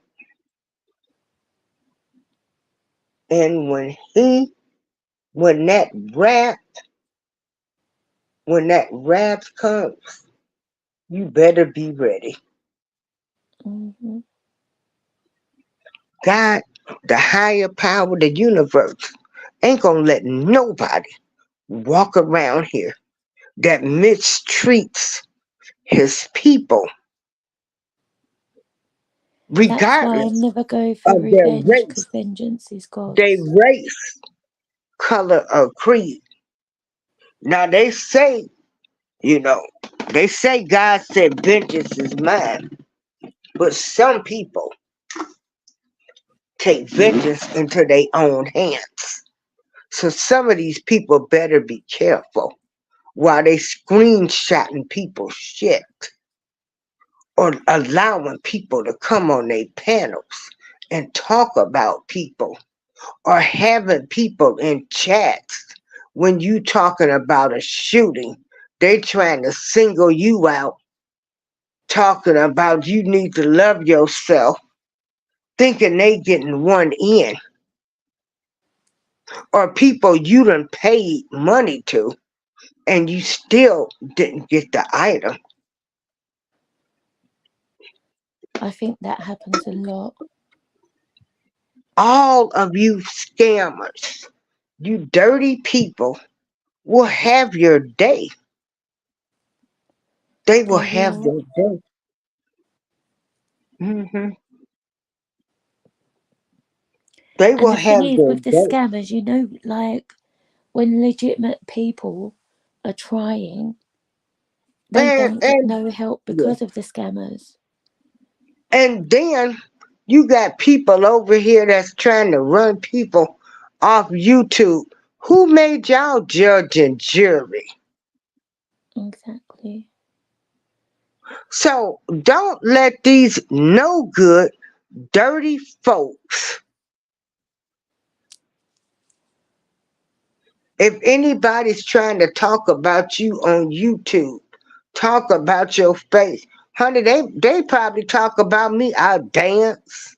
And when that wrath comes, you better be ready. Hmm. God, the higher power, the universe, ain't gonna let nobody walk around here that mistreats His people, That's why I regardless never go for of their revenge, because race, vengeance is their God's. race, color, or creed. Now they say, you know, they say God said vengeance is mine, but some people take vengeance into their own hands. So some of these people better be careful while they screenshotting people's shit or allowing people to come on their panels and talk about people or having people in chats when you talking about a shooting. They trying to single you out, talking about you need to love yourself, thinking they getting one in, or people you done paid money to and you still didn't get the item. I think that happens a lot. All of you scammers, you dirty people will have your day. They will They have will. their day. Hmm. They And will the thing have is, their with the day. scammers, like when legitimate people are trying, they And don't get and no help yeah. because of the scammers. And then you got people over here that's trying to run people off YouTube. Who made y'all judge and jury? Exactly. So don't let these no good, dirty folks. If anybody's trying to talk about you on YouTube, talk about your face, honey, they probably talk about me. I dance.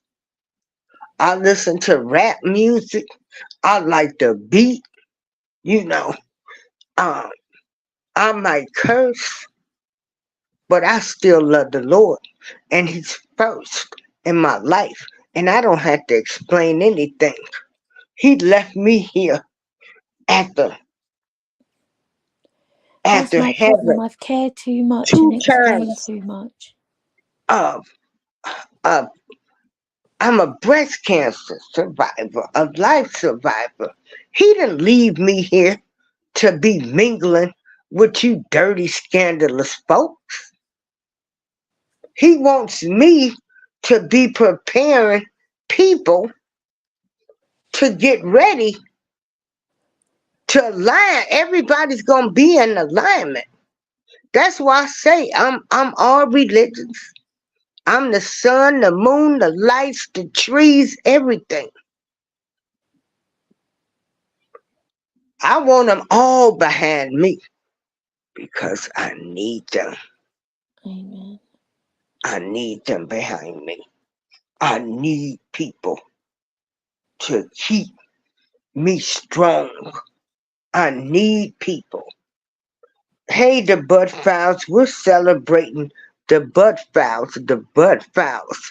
I listen to rap music. I like the beat. You know, um, I might curse, but I still love the Lord, and He's first in my life, and I don't have to explain anything. He left me here after That's after my problem. having I've cared too much and two explained times too much. of of I'm a breast cancer survivor, a life survivor. He didn't leave me here to be mingling with you dirty, scandalous folks. He wants me to be preparing people to get ready to align. Everybody's gonna be in alignment. That's why I say I'm all religions. I'm the sun, the moon, the lights, the trees, everything. I want them all behind me because I need them. Amen. I need them behind me. I need people to keep me strong. I need people. Hey, the Bud Files, we're celebrating the Bud Files. The Bud Files.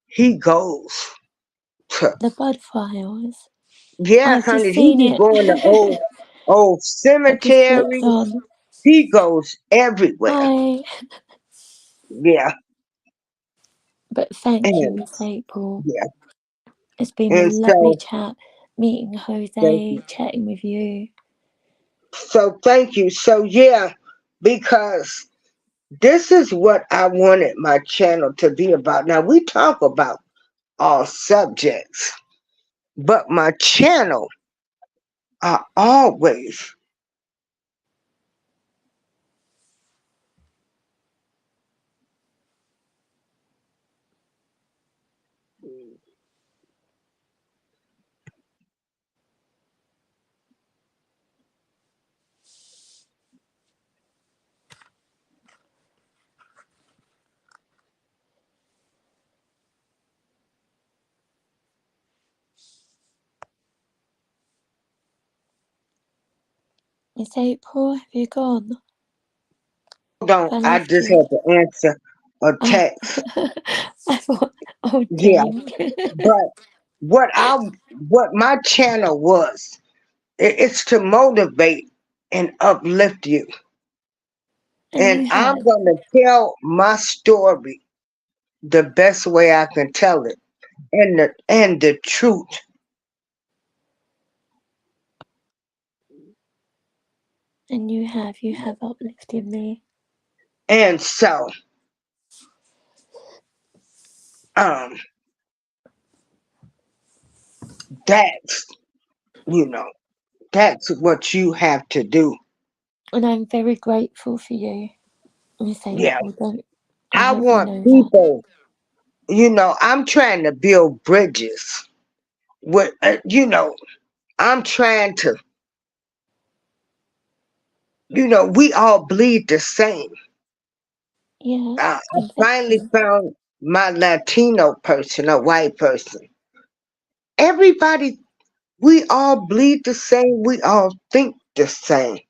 He goes to, The Bud Files. yeah, I've honey, just he seen be it. going to old I've just clicked cemeteries. on. He goes everywhere. Hi. Yeah, But thank you, and Miss April. yeah, It's been a and lovely so chat meeting thank you. Jose, chatting with you. So thank you. So yeah, because This is what I wanted my channel to be about. Now, we talk about all subjects, but my channel are always Miss April, have you gone? don't. I I left just you. had to answer a Oh, text. I thought, oh Yeah, dang. but what I what my channel was, it's to motivate and uplift you. And And you I'm have. gonna tell my story the best way I can tell it, and the truth. And you have uplifted me. And so, um, that's you know, that's what you have to do. And I'm very grateful for you, Miss Yeah, April. Don't, I I hope you want know that. people. I'm trying to build bridges. With I'm trying to. We all bleed the same. Yeah, I finally exactly. found my Latino person, a white person. Everybody, we all bleed the same. We all think the same.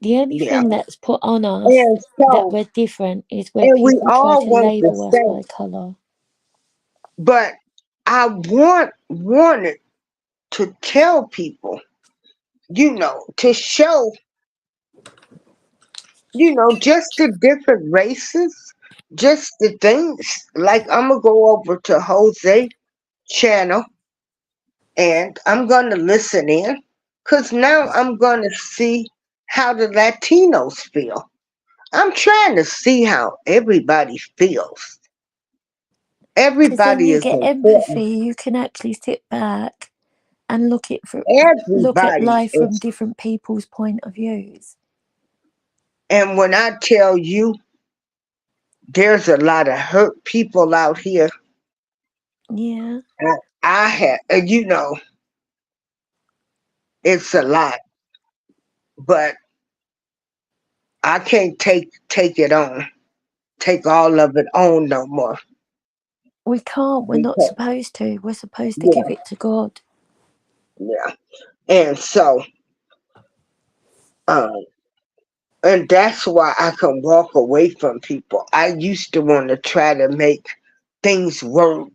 The only Yeah. thing that's put on us And that so, we're different is where and we people try all to want the label us by same. colour. But I wanted to tell people, to show, just the different races, just the things. Like I'm gonna go over to Jose channel and I'm gonna listen in, cause now I'm gonna see how the Latinos feel. I'm trying to see how everybody feels. Because then Everybody you is get important. empathy. You can actually sit back and look at Everybody life from is. different people's point of views. And when I tell you, there's a lot of hurt people out here. Yeah, I have, it's a lot, but I can't take it on, take all of it on no more. we can't. We're not Because, supposed to. We're supposed to give yeah, it to God. yeah. And so, um, and that's why I can walk away from people. I used to want to try to make things work,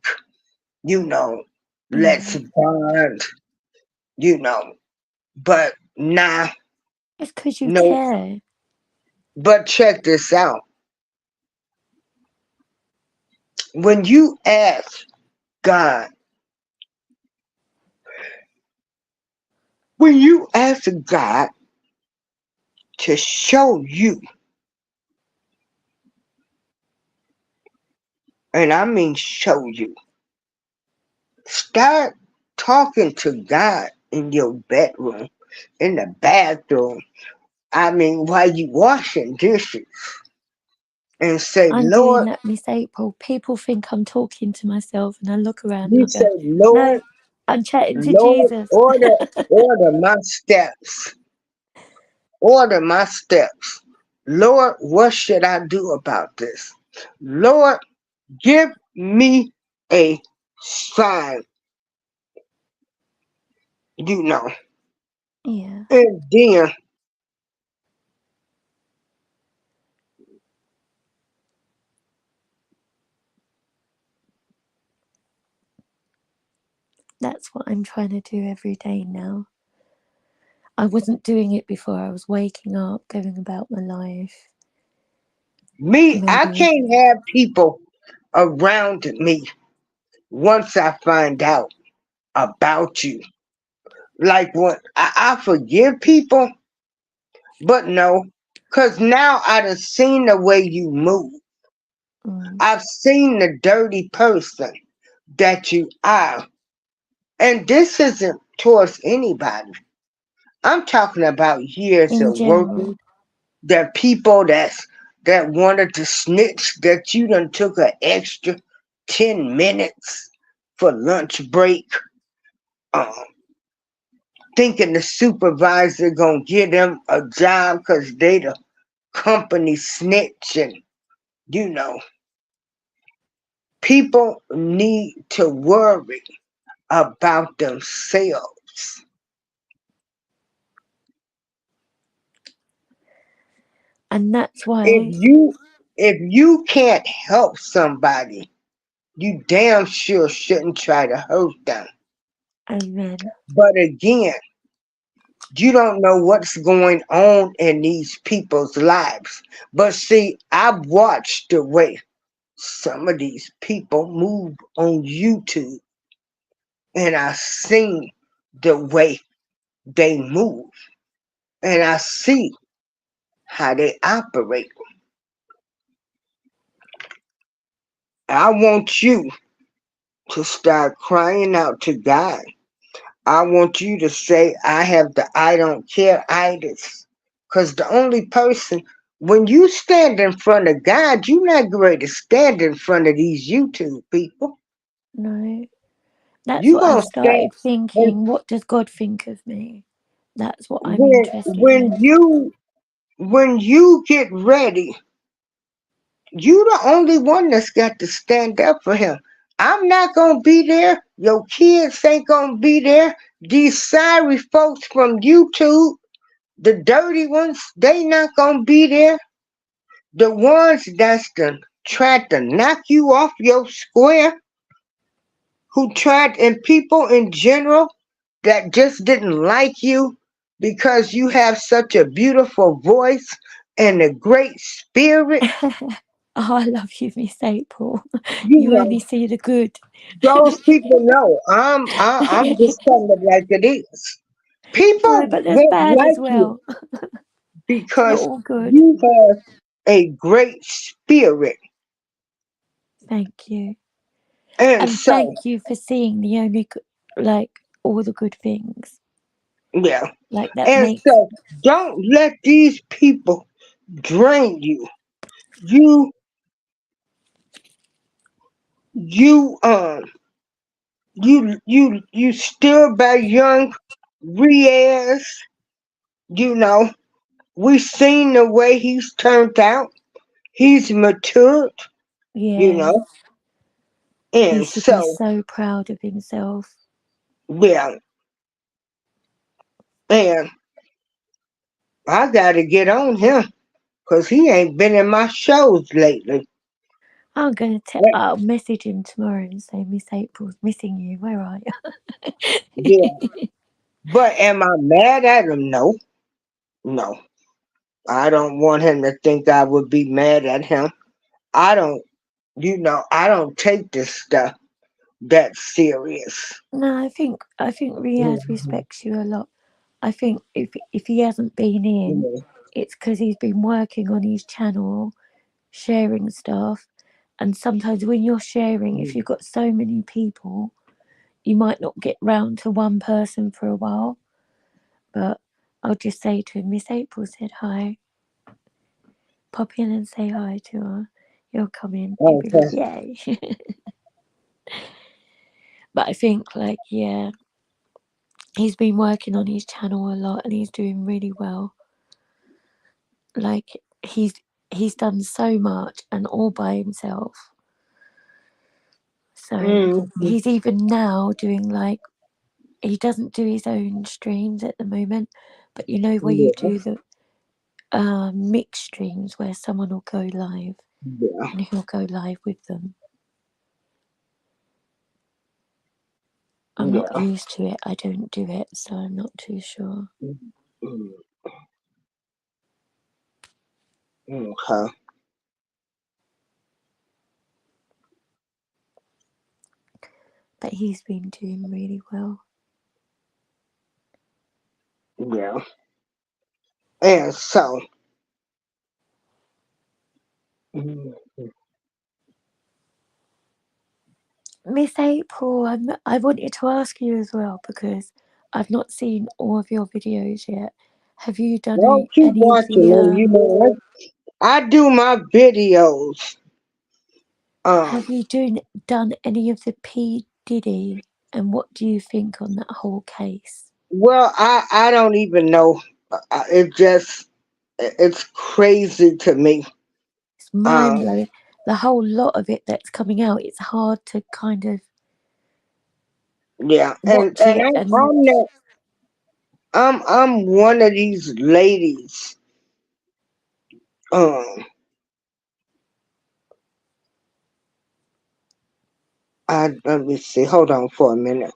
you know, let's Yeah, bond, you know, but nah, it's because you no. care. But check this out. When you ask God, when you ask God to show you, and I mean show you, start talking to God in your bedroom, in the bathroom. I mean, while you washing dishes, and say, I'm doing Lord, that, Miss April. People think I'm talking to myself, and I look around and you I go, say, Lord, "No, I'm chatting to Lord, Jesus." order my steps. Order my steps. Lord, what should I do about this? Lord, give me a sign, you know. Yeah, And then that's what I'm trying to do every day now. I wasn't doing it before. I was waking up, going about my life. I Maybe, can't have people around me once I find out about you. Like when I forgive people, but no, Cause now I done seen the way you move. Mm. I've seen the dirty person that you are. And this isn't towards anybody. I'm talking about years In of working. general. The people that wanted to snitch, that you done took an extra 10 minutes for lunch break, um, thinking the supervisor gonna give them a job because they the company snitch. And you know, people need to worry about themselves. And that's If why, you can't help somebody, you damn sure shouldn't try to hurt them. amen. But again, you don't know what's going on in these people's lives. But see, I've watched the way some of these people move on YouTube, and I've seen the way they move, and I see how they operate. I want you to start crying out to God. I want you to say, I have the I don't care itis. Because the only person, when you stand in front of God, you're not going to stand in front of these YouTube people. No. That's You're what going I've to stand. started thinking. What does God think of me? That's what I'm When, interested when, in. you, when you get ready, you the only one that's got to stand up for him. I'm not gonna be there. Your kids ain't gonna be there. These sorry folks from YouTube, the dirty ones, they not gonna be there. The ones that's done tried to knock you off your square, who tried, and people in general that just didn't like you because you have such a beautiful voice and a great spirit. Oh, I love you, Miss April. You You know, only see the good. those people know. I'm just telling it like it is. No, People but there's won't bad as like you well. It's not because all good. you have a great spirit. Thank you. And And so, thank you for seeing the only, like, all the good things. yeah. Like, that And makes, so, don't let these people drain you. You, you, you still by young Riaz. You know, we seen the way he's turned out. He's matured, you yeah. know. He And should be so, so proud of himself. yeah, and I gotta get on him because he ain't been in my shows lately. I'm gonna Yeah, I'll message him tomorrow and say, Miss April's missing you. Where are yeah. you? But am I mad at him? No, no. I don't want him to think I would be mad at him. I don't, I don't take this stuff that serious. No, I think Riaz Mhm. respects you a lot. I think if he hasn't been in, Yeah, it's because he's been working on his channel, sharing stuff. And sometimes when you're sharing, if you've got so many people, you might not get round to one person for a while. But I'll just say to him, Miss April said hi. Pop in and say hi to her. He'll come in. He'll be like, okay. yay. But I think, like, yeah, he's been working on his channel a lot and he's doing really well. Like, he's done so much and all by himself. So Hmm. he's even now doing, like, he doesn't do his own streams at the moment, but you know where you Yeah, do the mixed streams where someone will go live yeah, and he'll go live with them. I'm not yeah. used to it. I don't do it, so I'm not too sure. Mm, okay. But he's been doing really well. Yeah. And so, Mhm. Miss April, I wanted to ask you as well because I've not seen all of your videos yet. Have you done Well, keep any of watching them. You the know, I do my videos. have you done any of the P Diddy, and what do you think on that whole case? Well, I don't even know. It's crazy to me. It's mind blowing. The whole lot of it that's coming out, it's hard to kind of Yeah, and watch it and I'm not. I'm one of these ladies. Um, let me see. Hold on for a minute.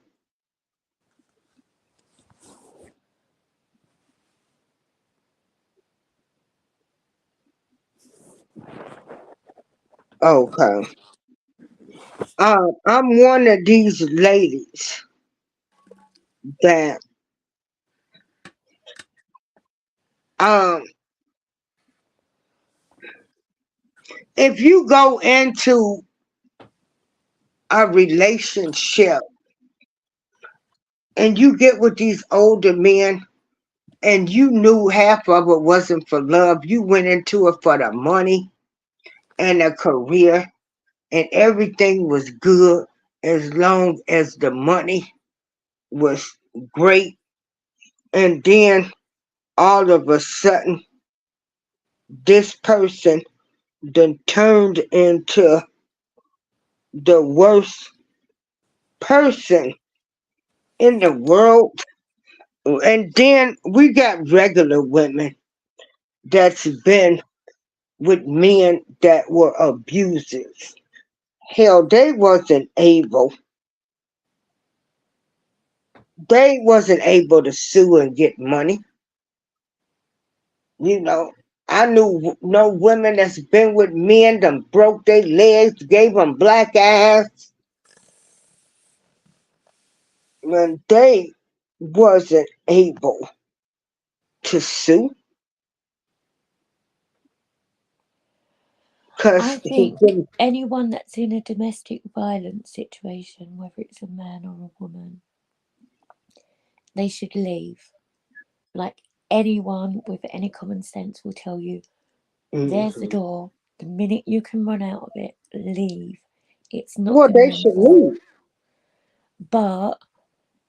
Okay. I'm one of these ladies that um, if you go into a relationship and you get with these older men and you knew half of it wasn't for love, you went into it for the money and a career, and everything was good as long as the money was great. And then all of a sudden, this person then turned into the worst person in the world. And then we got regular women that's been with men that were abusers. Hell, they wasn't able to sue and get money. You know, I knew no women that's been with men that broke their legs, gave them black eyes, and they wasn't able to sue I because he think didn't. anyone that's in a domestic violence situation, whether it's a man or a woman, they should leave. Like anyone with any common sense will tell you, there's the Mhm. door. The minute you can run out of it, leave. It's not Well, going to they end should well. leave. But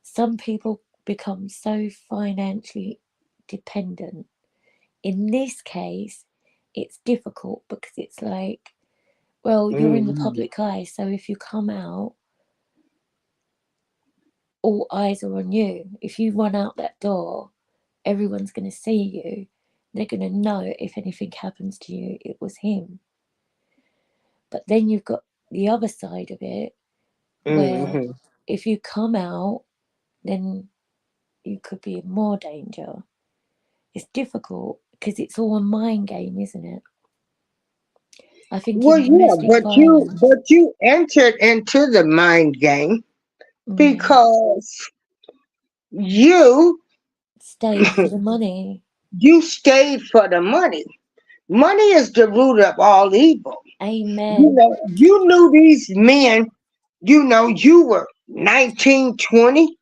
some people become so financially dependent. In this case, it's difficult because it's like, well, you're in the Mhm. public eye, so if you come out, all eyes are on you. If you run out that door, everyone's going to see you. They're going to know if anything happens to you, it was him. But then you've got the other side of it where Mhm. if you come out, then you could be in more danger. It's difficult because it's all a mind game, isn't it? I think Well, in yeah, domestic but violence, you entered into the mind game mm, because you stayed for the money. you stayed for the money. Money is the root of all evil. Amen. You knew these men. You were 19, 20.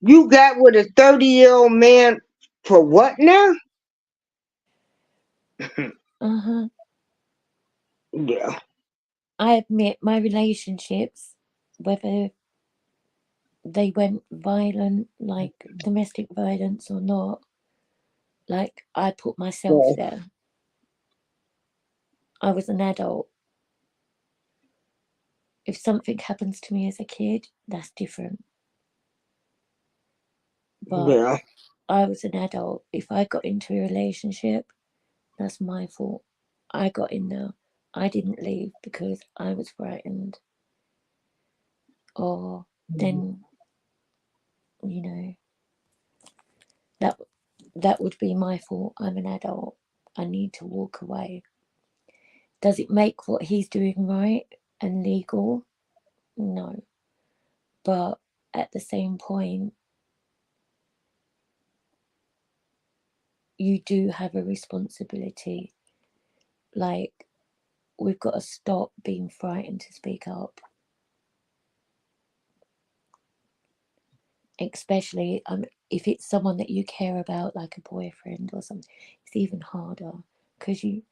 You got with a 30-year-old man for what now? Uh-huh. Yeah. I admit my relationships, whether they went violent, like domestic violence or not, like I put myself Yeah. there. I was an adult. If something happens to me as a kid, that's different. But Yeah. I was an adult. If I got into a relationship, that's my fault. I got in there. I didn't leave because I was frightened. Or then, you know, that that would be my fault. I'm an adult. I need to walk away. Does it make what he's doing right and legal? No. But at the same point, you do have a responsibility. Like, we've got to stop being frightened to speak up. Especially if it's someone that you care about, like a boyfriend or something, it's even harder because you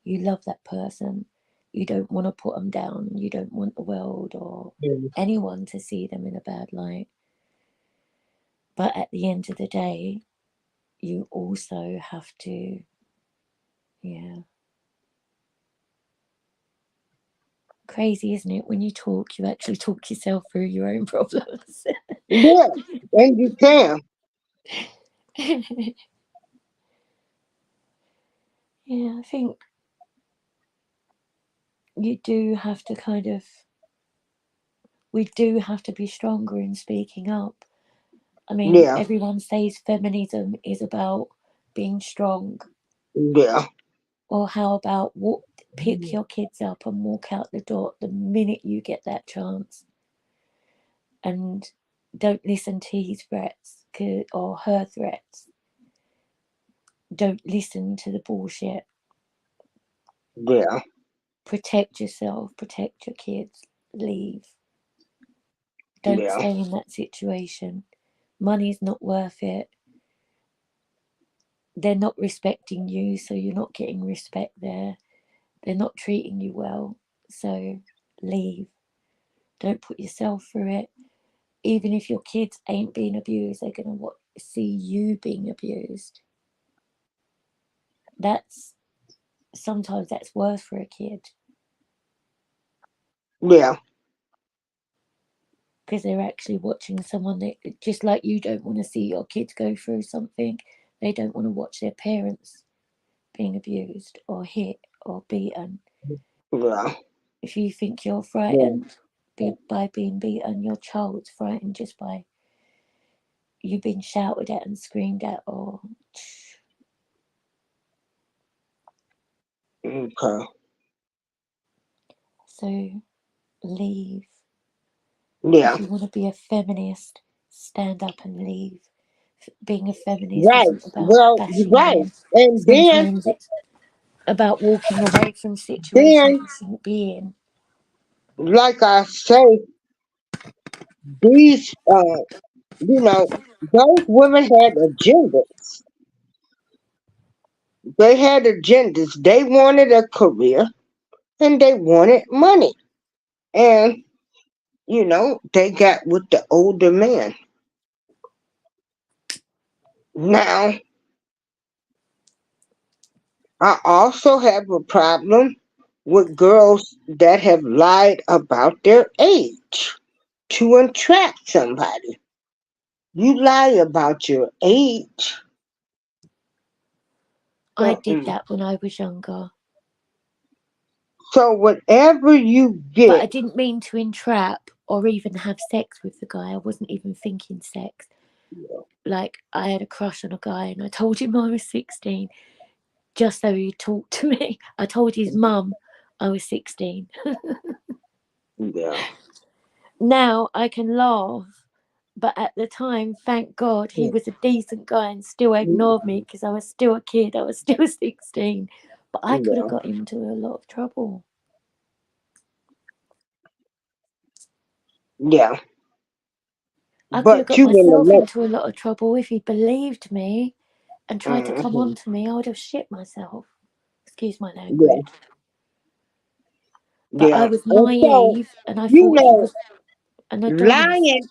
love that person. You don't want to put them down. You don't want the world or anyone to see them in a bad light. But at the end of the day, you also have to, crazy, isn't it? When you talk, you actually talk yourself through your own problems. Yeah, and you can. Yeah, I think you do have to we do have to be stronger in speaking up. I mean, Yeah, everyone says feminism is about being strong. yeah, Or how about pick your kids up and walk out the door the minute you get that chance. And don't listen to his threats or her threats. Don't listen to the bullshit. yeah, Protect yourself, protect your kids, leave. Don't yeah, stay in that situation. Money's not worth it. They're not respecting you, so you're not getting respect there. They're not treating you well, so leave. Don't put yourself through it. Even if your kids ain't being abused, they're going to see you being abused. Sometimes that's worse for a kid. yeah, Because they're actually watching someone that, just like you don't want to see your kids go through something, they don't want to watch their parents being abused or hit or beaten. yeah, If you think you're yeah. frightened by being beaten, your child's frightened just by you being shouted at and screamed at or... Okay. So leave. Yeah. If you want to be a feminist, stand up and leave. Being a feminist Right. isn't about Well, you're bashing right. men. And Sometimes it's about walking away from situations you shouldn't be in. like I say, these, those women had agendas. They had agendas. They wanted a career and they wanted money. And, they got with the older man. Now, I also have a problem with girls that have lied about their age to entrap somebody. You lie about your age. I did Mm-mm. that when I was younger. So whatever you But I get, didn't mean to entrap or even have sex with the guy. I wasn't even thinking sex. Like, I had a crush on a guy and I told him I was 16 just so he'd talk to me. I told his mum I was 16. yeah, Now I can laugh, but at the time, thank God, he was a decent guy and still ignored me because I was still a kid. I was still 16. But I could have yeah, got into a lot of trouble. yeah. I could have But got you wouldn't myself have into a lot of trouble if he believed me and tried to come on let. to me. I would have shit myself. Excuse my Yeah, language. But I yeah. was And so naive and I you thought he know, was... And I don't want lying.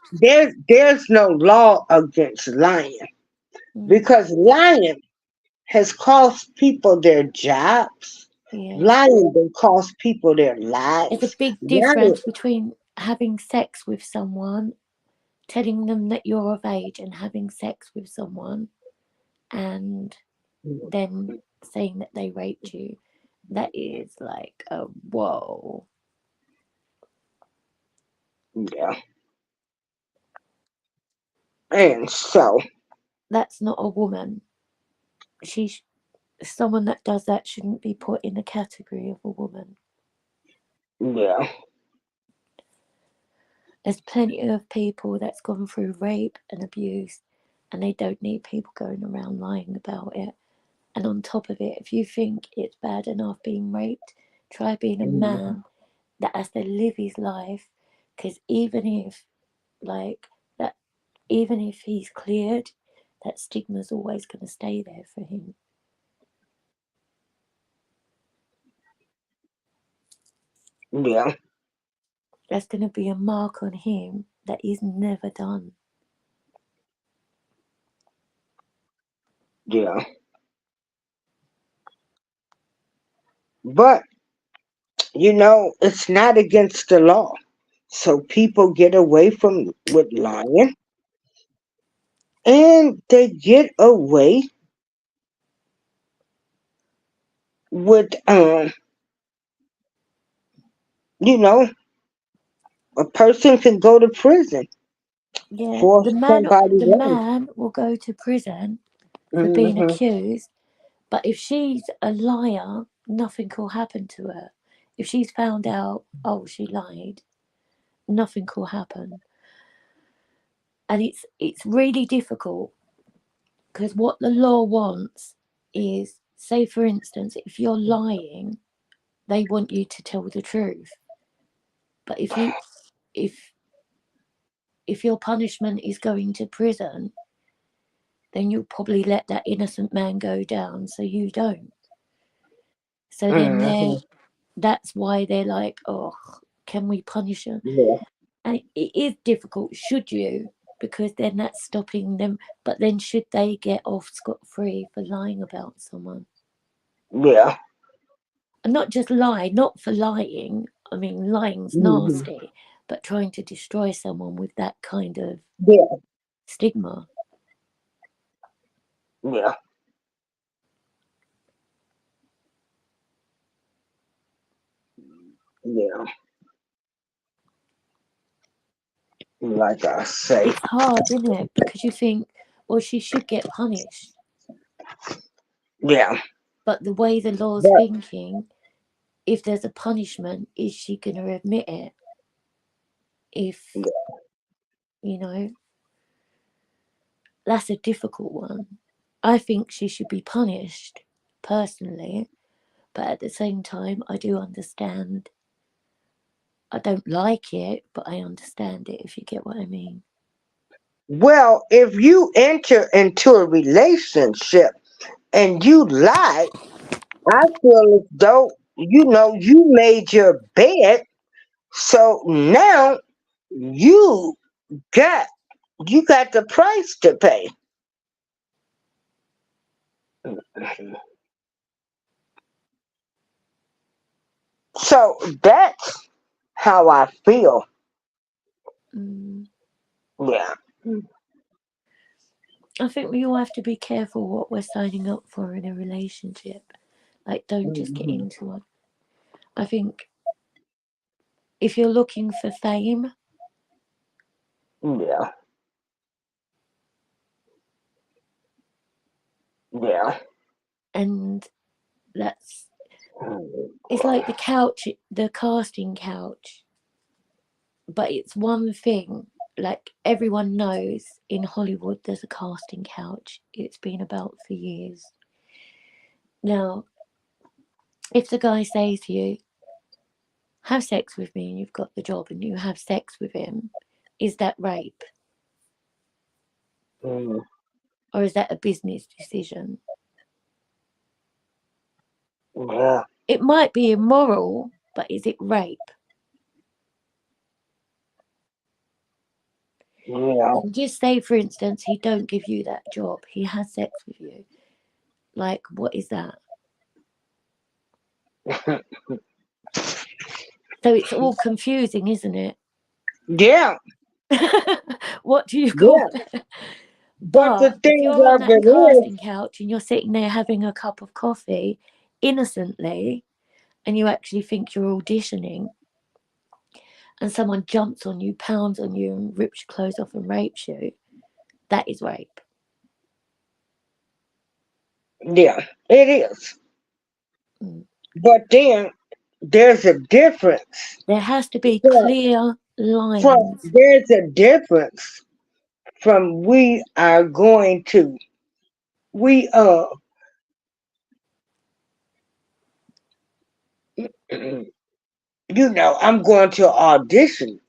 There's no law against lying to... because lying has cost people their jobs. Yeah. Lying can cost people their There's a lives. big Lying, difference between having sex with someone, telling them that you're of age and having sex with someone, and then saying that they raped you. That is like a whoa. yeah. And so, That's not a woman. Someone that does that shouldn't be put in the category of a woman. yeah, There's plenty of people that's gone through rape and abuse, and they don't need people going around lying about it. And on top of it, if you think it's bad enough being raped, Try being a man that has to live his life, because even if he's cleared, that stigma's always going to stay there for him. Yeah. That's going to be a mark on him that he's never done. Yeah. But, it's not against the law. So people get away with lying, and they get away with, a person can go to prison Yeah, for the somebody else. man will go to prison for being Hmm. accused, but if she's a liar, nothing will happen to her. If she's found out, oh, she lied, nothing will happen. And it's really difficult, because what the law wants is, say for instance, if you're lying, they want you to tell the truth. But if your punishment is going to prison, then you'll probably let that innocent man go down, so you don't. So then that's why they're like, oh, can we punish him? Yeah. And it is difficult, should you? Because then that's stopping them. But then should they get off scot-free for lying about someone? Yeah. And not just lie, not for lying. I mean, lying's Hmm. nasty, but trying to destroy someone with that kind of Yeah. stigma. Yeah. Yeah. Like I say. It's hard, isn't it? Because you think, well, she should get punished. Yeah. But the way the law's But thinking, if there's a punishment, is she going to admit it? If, that's a difficult one. I think she should be punished, personally. But at the same time, I do understand. I don't like it, but I understand it, if you get what I mean. well, if you enter into a relationship and you lie, I feel as though you made your bed, so now you got you got the price to pay. So that's how I feel. Mm. Yeah. I think we all have to be careful what we're signing up for in a relationship. Like, don't just get Mhm. into one. I think if you're looking for fame, Yeah. Yeah. and it's like the casting couch, but it's one thing. Like, everyone knows in Hollywood there's a casting couch. It's been about for years. Now, if the guy says to you, have sex with me, and you've got the job and you have sex with him, is that rape? Mm. Or is that a business decision? Yeah. It might be immoral, but is it rape? Yeah. And just say, for instance, he don't give you that job. He has sex with you. Like, what is that? So it's all confusing, isn't it? Yeah. What do you call Yeah. it? But the But if thing you're on of that it is, casting couch and you're sitting there having a cup of coffee innocently, and you actually think you're auditioning, and someone jumps on you, pounds on you, and rips your clothes off and rapes you, that is rape. yeah, it is. Mm. But then there's a difference. There has to be From, clear from lines. there's a difference from we are going to we I'm going to audition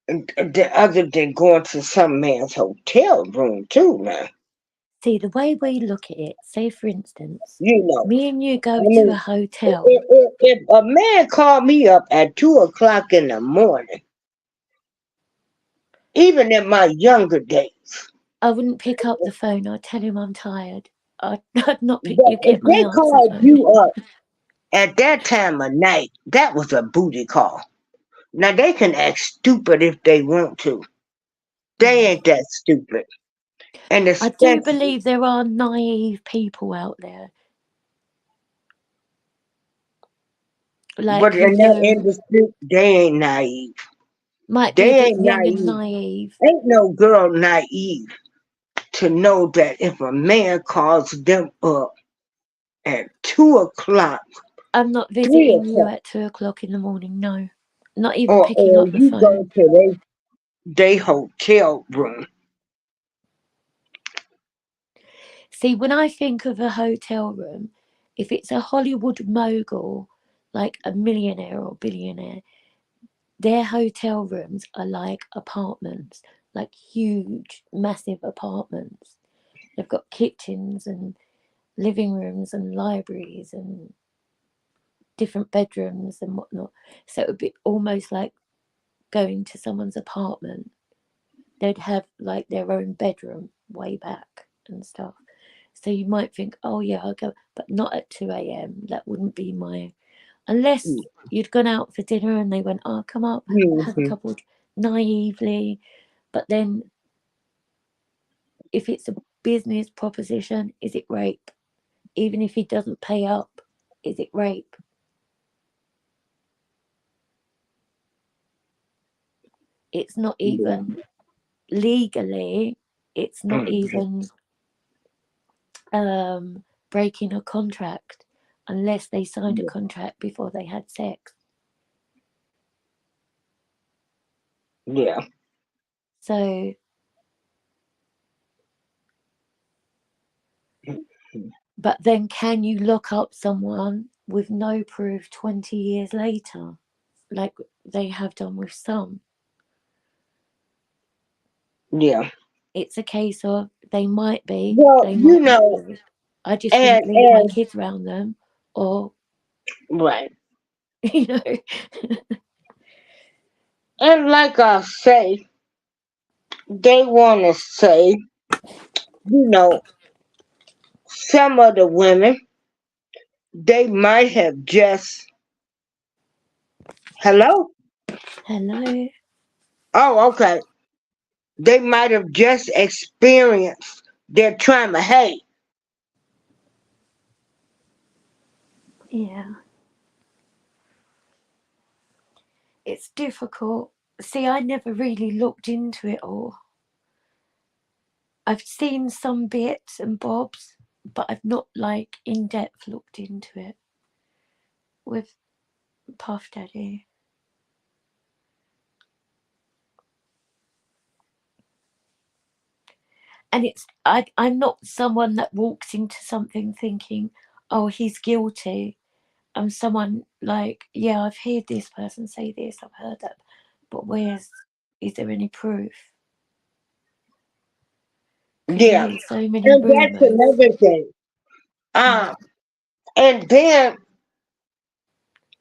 the other day, going to some man's hotel room too now. See, the way we look at it, say for instance, You know, me and you I go to a mean, hotel. if a man called me up at 2 o'clock in the morning, even in my younger days, I wouldn't pick up the phone. I'd tell him I'm tired. I'd not pick but you. if Get my they answer called phone. you up at that time of night, that was a booty call. Now they can act stupid if they want to. They ain't that stupid. And I do especially, believe there are naive people out there, like but in who that industry, they ain't naive. might be a They bit ain't young and naive. naive. Ain't no girl naive to know that if a man calls them up at 2 o'clock, I'm not 3 visiting you o'clock, at 2 o'clock in the morning. No, not even or picking up the you go phone. to they hotel room. See, when I think of a hotel room, if it's a Hollywood mogul, like a millionaire or billionaire, their hotel rooms are like apartments, like huge, massive apartments. They've got kitchens and living rooms and libraries and different bedrooms and whatnot. So it would be almost like going to someone's apartment. They'd have like their own bedroom way back and stuff. So you might think, oh yeah, I'll go, but not at 2 a.m. That wouldn't be my, unless you'd gone out for dinner and they went, oh, come up, have a Mm-hmm. couple naively. But then if it's a business proposition, is it rape? Even if he doesn't pay up, is it rape? It's not even legally, it's not even breaking a contract unless they signed a contract before they had sex. Yeah. So, but then can you lock up someone with no proof 20 years later, like they have done with some? Yeah. It's a case of they might be, Well, they might not be. I just wouldn't leave my kids around them, or right. you know. And like I say, they want to say, some of the women, they might have just, hello? Hello. Oh, okay. They might have just experienced their trauma. Hey, Yeah. It's difficult. See, I never really looked into it all. I've seen some bits and bobs, but I've not like in depth looked into it with Puff Daddy. And I'm not someone that walks into something thinking, oh, he's guilty. I'm someone like, yeah, I've heard this person say this, I've heard that, but is there any proof? Because you yeah. hear so many And that's rumours. another thing. And then,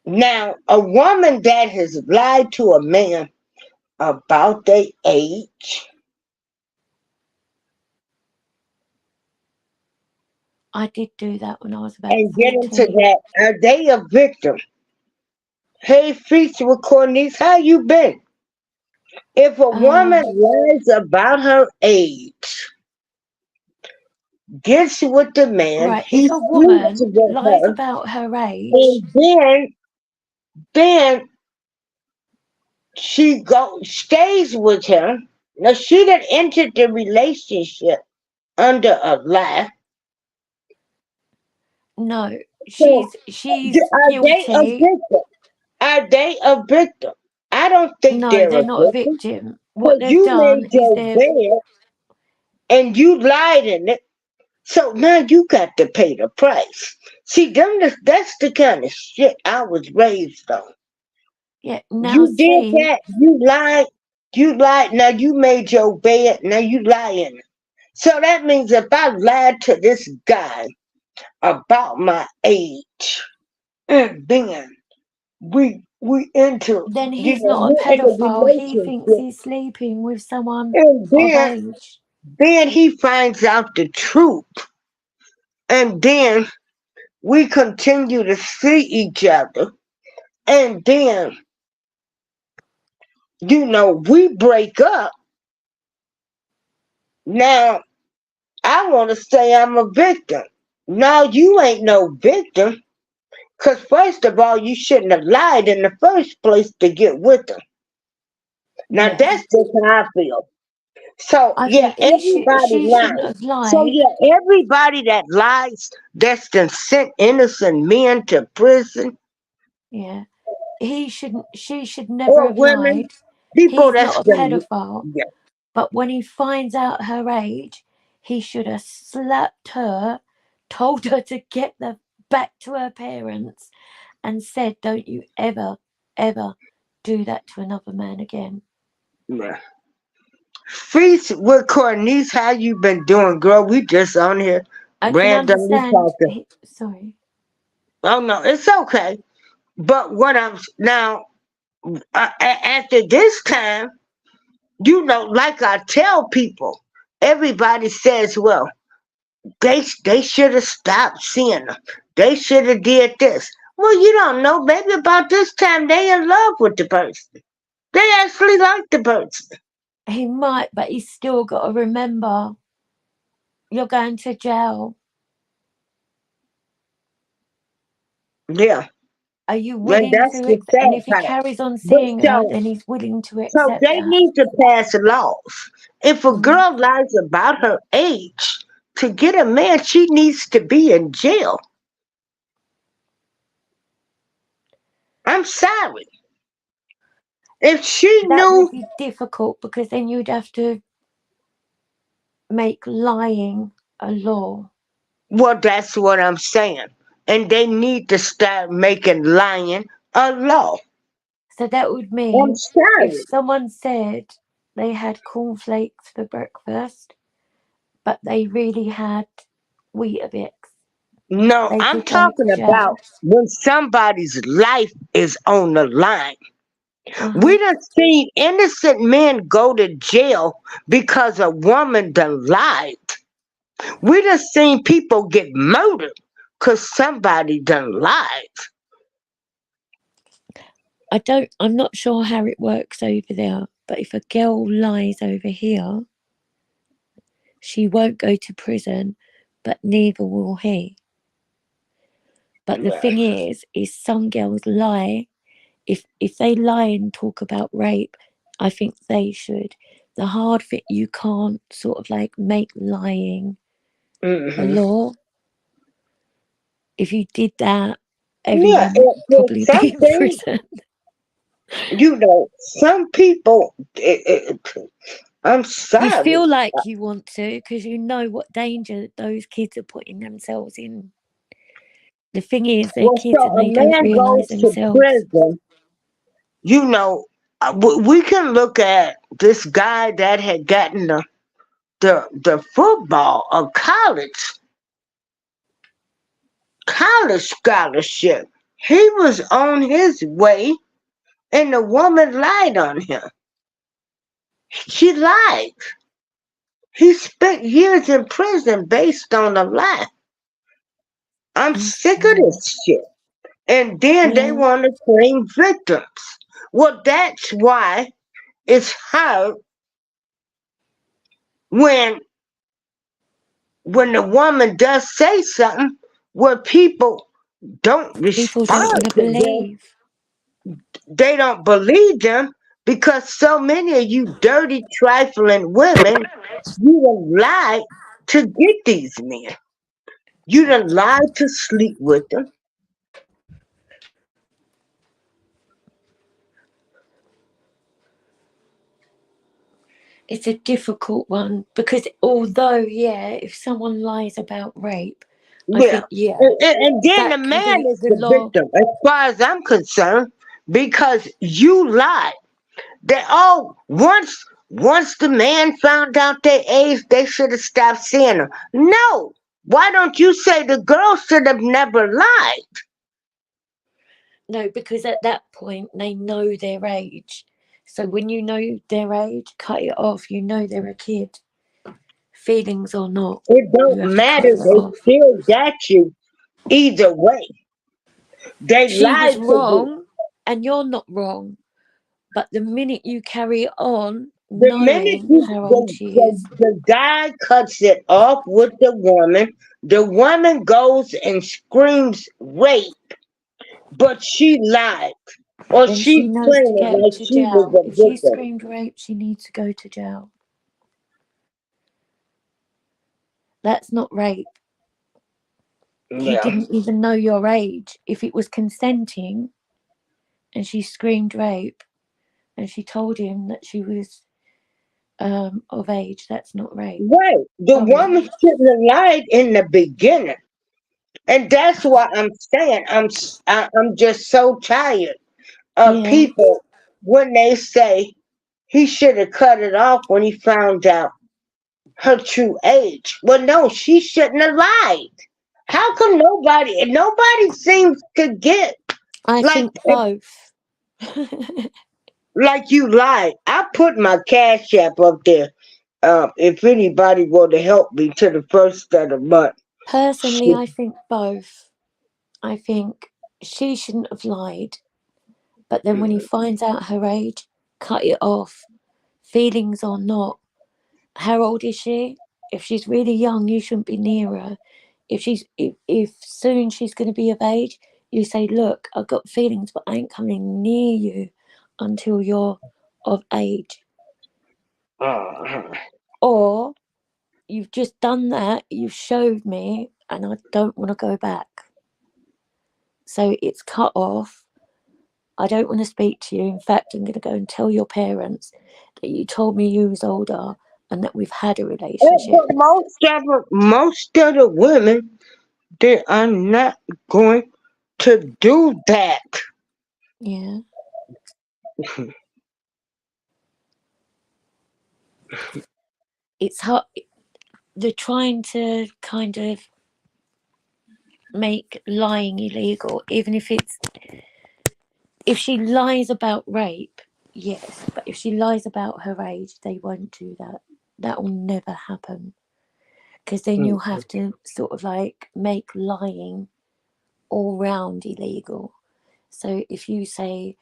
now, a woman that has lied to a man about their age, I did do that when I was about and get into 14. that, are they a victim? Hey, Feature with Cornice, how you been? If a woman lies about her age, gets with the man, Right, he if a woman sleeps with lies her, about her age, and then she stays with him. Now she done entered the relationship under a lie. no, So she's are they a guilty. victim? Are they a victim? I don't think No, they're they're a not a victim. victim. What Because they've you done made is your bed and you lied in it. So now you got to pay the price. See, that's the kind of shit I was raised on. Yeah. Now You did see, that, you lied, now you made your bed, now you lying. So that means if I lied to this guy about my age, and then we into, then you he's know, not a we're in a pedophile. He thinks relationship, he's sleeping with someone and of age. then he finds out the truth, and then we continue to see each other, and then we break up. Now I want to say I'm a victim. No, you ain't no victim. Because first of all, you shouldn't have lied in the first place to get with him. Now Yeah. that's just how I feel. So I yeah, think everybody she shouldn't lies. have So lied. yeah, everybody that lies, that's been sent innocent men to prison, Yeah. She should never or have women, lied. people He's not that's a been, pedophile. yeah, But when he finds out her age, he should have slapped her, told her to get the back to her parents, and said, "Don't you ever, ever do that to another man again." yeah. Feast with Cornice, how you been doing, girl? We just on here I can randomly understand. talking. Sorry. Oh no, it's okay. But what I'm now, after this time, like I tell people, everybody says, well, they should have stopped seeing them. They should have did this. Well, you don't know, baby. About this time, they in love with the person. They actually like the person. He might, but he's still got to remember you're going to jail. Yeah, Are you and willing that's to the accept? And sad if he part. carries on But seeing her, so, then he's willing to so accept they that. need to pass laws. If a Mhm. girl lies about her age to get a man, she needs to be in jail. I'm sorry. If she That would knew, be difficult because then you'd have to make lying a law. well, that's what I'm saying. And they need to start making lying a law. So that would I'm mean if sorry. someone said they had cornflakes for breakfast, but they really had Weetabix, No, they I'm could go to talking about jail. when somebody's life is on the line. Uh-huh. We done seen innocent men go to jail because a woman done lied. We done seen people get murdered because somebody done lied. I'm not sure how it works over there, but if a girl lies over here, she won't go to prison, but neither will he. But the Right. thing is some girls lie. If they lie and talk about rape, I think they should. The hard thing, you can't sort of like make lying a Hmm. law. If you did that, Yeah, everyone would probably be in something, prison. some people, I'm You feel sorry. like you want to because you know what danger those kids are putting themselves in. The thing is, they're Well, kids so and a they don't man realise goes to themselves. prison, you know, we can look at this guy that had gotten the football, a college scholarship. He was on his way, and the woman lied on him. She lied. He spent years in prison based on a lie. I'm sick of Okay. this shit. And then they Yeah. want to claim victims. Well, that's why it's hard when the woman does say something where people don't People don't respond want to to them. believe. They don't believe them because so many of you dirty, trifling women, you done lied to get these men. You done lied to sleep with them. It's a difficult one because although, yeah, if someone lies about rape, I Yeah. think, yeah, And then the that can man be is the the law. victim, as far as I'm concerned, because you lied. Once the man found out their age, they should have stopped seeing her. No. Why don't you say the girl should have never lied? No, because at that point they know their age. So when you know their age, cut it off. You know they're a kid. Feelings or not, It you don't have to cut matter. it They off. still got you either way. They She was lied to you. wrong and you're not wrong. But the minute you carry on The minute knowing how old she is, the guy cuts it off with the woman goes and screams rape, but she lied. Or then she's she knows to playing it go like to she was jail. a If she victim. screamed rape, she needs to go to jail. That's not rape. He Yeah. didn't even know your age. If it was consenting and she screamed rape and she told him that she was of age, that's not rape. Right. The Sorry. woman shouldn't have lied in the beginning. And that's why I'm saying I'm just so tired of Yeah. people when they say he should have cut it off when he found out her true age. Well, no, she shouldn't have lied. How come nobody seems to get I like think both. like you lied? I put my cash app up there. If anybody want to help me to the first of the month. Personally, I think both. I think she shouldn't have lied. But then when he finds out her age, cut it off. Feelings or not. How old is she? If she's really young, you shouldn't be near her. If soon she's going to be of age, you say, look, I've got feelings, but I ain't coming near you until you're of age. Or you've just done that, you've showed me, and I don't want to go back. So it's cut off. I don't want to speak to you. In fact, I'm going to go and tell your parents that you told me you was older and that we've had a relationship. But most of the women, they are not going to do that. Yeah. It's hard. They're trying to kind of make lying illegal, even if she lies about rape, yes, but if she lies about her age, they won't do that. That will never happen, because then you'll have to sort of like make lying all round illegal. So if you say,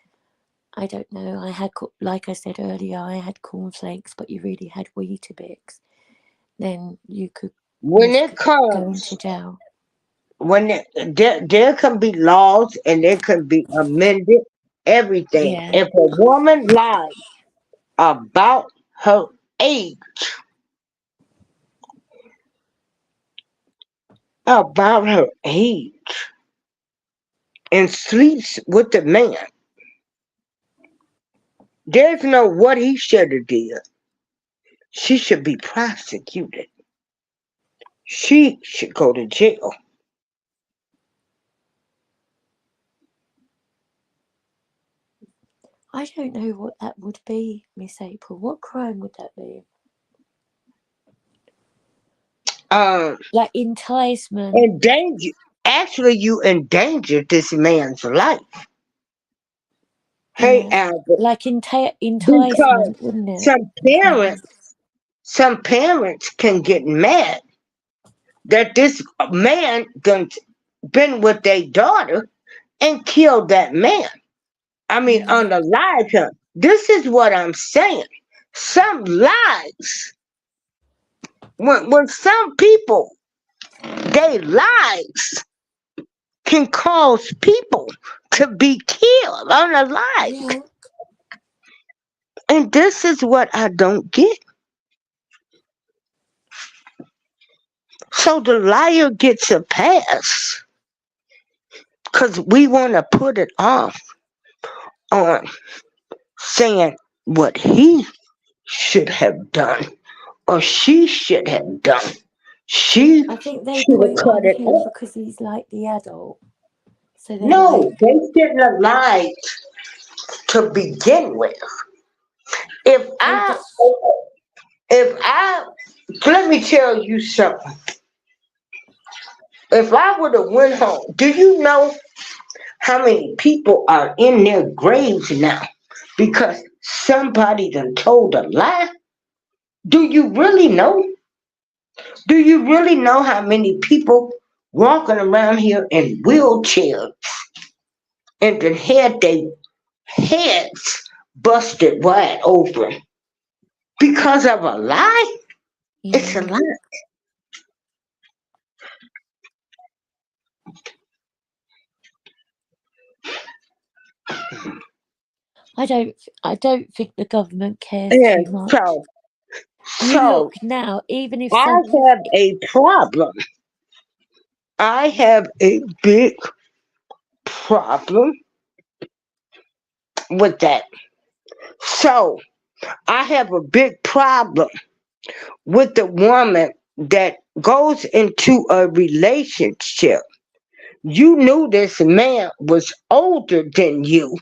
I don't know, I had, like I said earlier, I had cornflakes, but you really had Weetabix, then you could When it go comes, into jail. there can be laws and there can be amended everything. Yeah. If a woman lies about her age, and sleeps with the man, there's no what he should have did. She should be prosecuted. She should go to jail. I don't know what that would be, Miss April. What crime would that be? Like enticement. Endanger. Actually, you endangered this man's life. Hey, Yeah. Albert. Like Because enticement, wouldn't it? some parents can get mad that this man done been with their daughter and killed that man. I mean, unalive him. This is what I'm saying. Some lies. When some people, they lies can cause people to be killed unalive. Yeah. And this is what I don't get. So the liar gets a pass because we want to put it off on saying what he should have done, or she should have done. She I think they should have point cut on it him off. because he's like the adult. So they're like, No, they shouldn't have lied to begin with. If they I, got, if I, let me tell you something. If I would have went home, do you know how many people are in their graves now because somebody done told a lie? Do you really know? Do you really know how many people walking around here in wheelchairs and then had their heads busted wide open because of a lie? It's a yeah. lie. I don't think the government cares too And much. so, You look so now, even if I someone, have a problem. I have a big problem with that. So I have a big problem with the woman that goes into a relationship. You knew this man was older than you,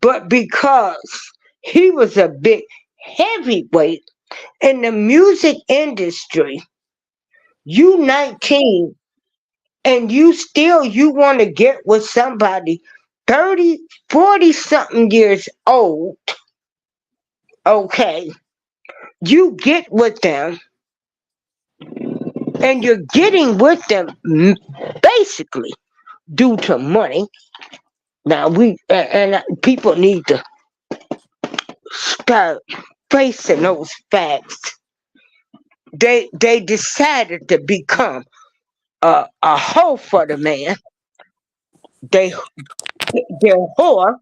but because he was a big heavyweight in the music industry, you 19 and you want to get with somebody 30, 40 something years old, okay? You get with them and you're getting with them basically due to money. Now people need to start facing those facts. They decided to become a hoe for the man. They they're whore.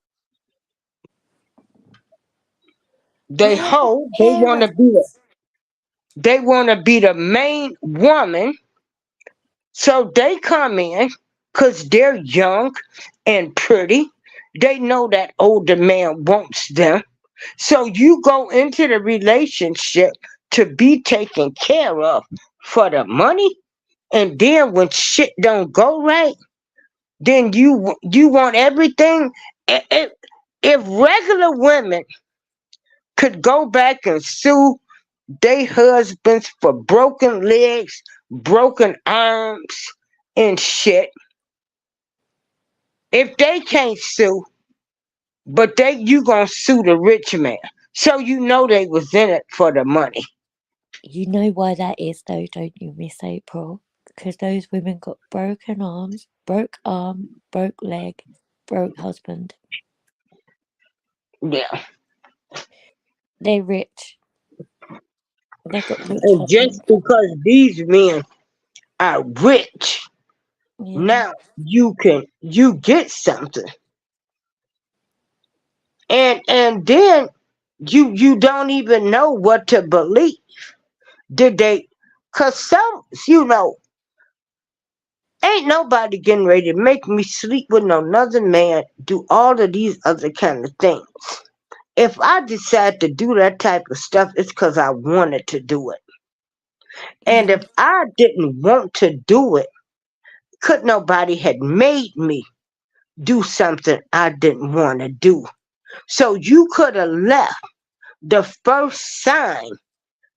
They yeah, but hoe. parents, They want to be the main woman. So they come in because they're young and pretty. They know that older man wants them. So you go into the relationship to be taken care of for the money. And then when shit don't go right, then you want everything. If regular women could go back and sue their husbands for broken legs, broken arms, and shit, if they can't sue, but you gonna sue the rich man, so you know they was in it for the money. you know why that is though, don't you, Miss April? Because those women got broken arms, broke arm, broke leg, broke husband. Yeah, They're rich. They got rich and just husband. because these men are rich, Yeah. now you get something, and then you don't even know what to believe. Did they? Cause some, ain't nobody getting ready to make me sleep with no other man, do all of these other kind of things. If I decide to do that type of stuff, it's because I wanted to do it. And Yeah. if I didn't want to do it, could nobody had made me do something I didn't want to do. So you could have left the first sign